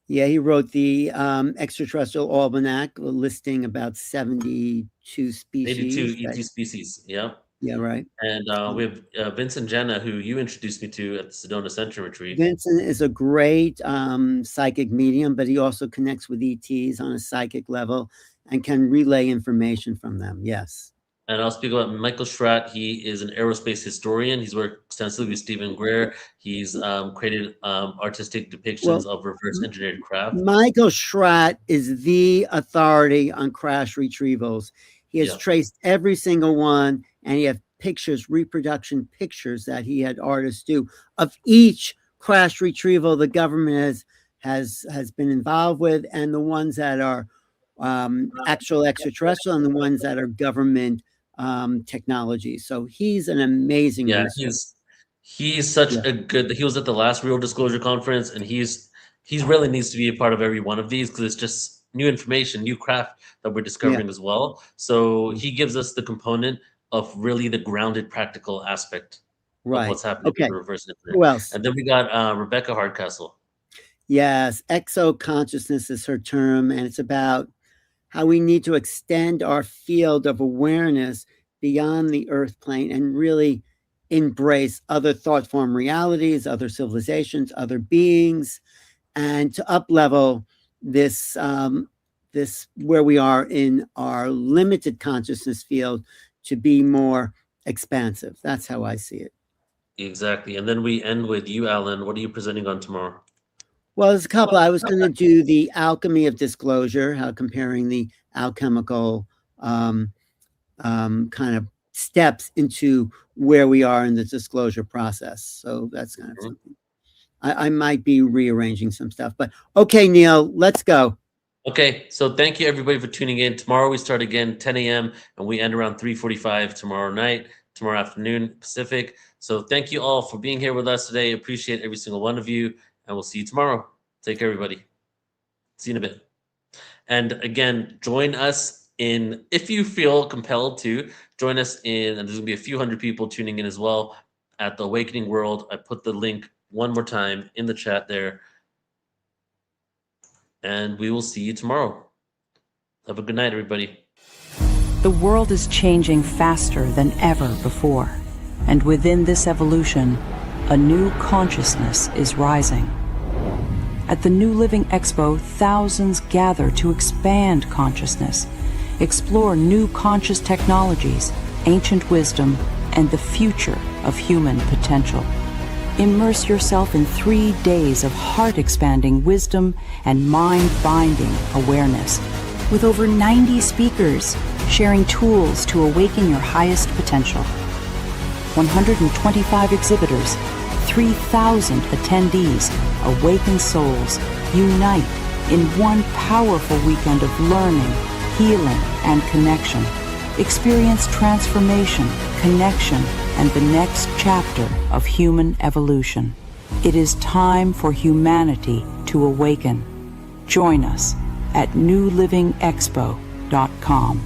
Yeah, he wrote the Extraterrestrial Almanac, listing about 72 species. 82 ET species, yeah. Yeah, right. And we have Vincent Jenna, who you introduced me to at the Sedona Center retreat. Vincent is a great psychic medium, but he also connects with ETs on a psychic level and can relay information from them. Yes. And I'll speak about Michael Schratt. He is an aerospace historian. He's worked extensively with Stephen Greer. He's created artistic depictions of reverse engineered craft. Michael Schratt is the authority on crash retrievals. He has traced every single one, and he has pictures, reproduction pictures that he had artists do of each crash retrieval the government has been involved with, and the ones that are actual extraterrestrial and the ones that are government technology. So he's an amazing researcher. He's such a good. He was at the last Real Disclosure Conference, and he's really needs to be a part of every one of these, because it's just new information, new craft that we're discovering as well. So he gives us the component of really the grounded, practical aspect of what's happening with the reverse engineering. Who else? And then we got Rebecca Hardcastle. Yes, exo-consciousness is her term, and it's about how we need to extend our field of awareness beyond the earth plane and really embrace other thought form realities, other civilizations, other beings, and to up-level this this where we are in our limited consciousness field to be more expansive. That's how I see it. Exactly. And then we end with you, Alan. What are you presenting on tomorrow? Well, there's a couple. I was going to do the alchemy of disclosure, how comparing the alchemical kind of steps into where we are in the disclosure process. So that's kind of something. I might be rearranging some stuff, but okay, Neil, let's go. Okay, so thank you everybody for tuning in. Tomorrow we start again 10 a.m. and we end around 3:45 tomorrow night, tomorrow afternoon Pacific. So thank you all for being here with us today. Appreciate every single one of you, and we'll see you tomorrow. Take care, everybody. See you in a bit. And again, join us in, if you feel compelled to, join us in, and there's gonna be a few hundred people tuning in as well at the Awakening World. I put the link one more time in the chat there. And we will see you tomorrow. Have a good night, everybody. The world is changing faster than ever before. And within this evolution, a new consciousness is rising. At the New Living Expo, thousands gather to expand consciousness, explore new conscious technologies, ancient wisdom, and the future of human potential. Immerse yourself in 3 days of heart-expanding wisdom and mind-binding awareness, with over 90 speakers sharing tools to awaken your highest potential. 125 exhibitors, 3,000 attendees, awakened souls unite in one powerful weekend of learning, healing, and connection. Experience transformation, connection, and the next chapter of human evolution. It is time for humanity to awaken. Join us at newlivingexpo.com.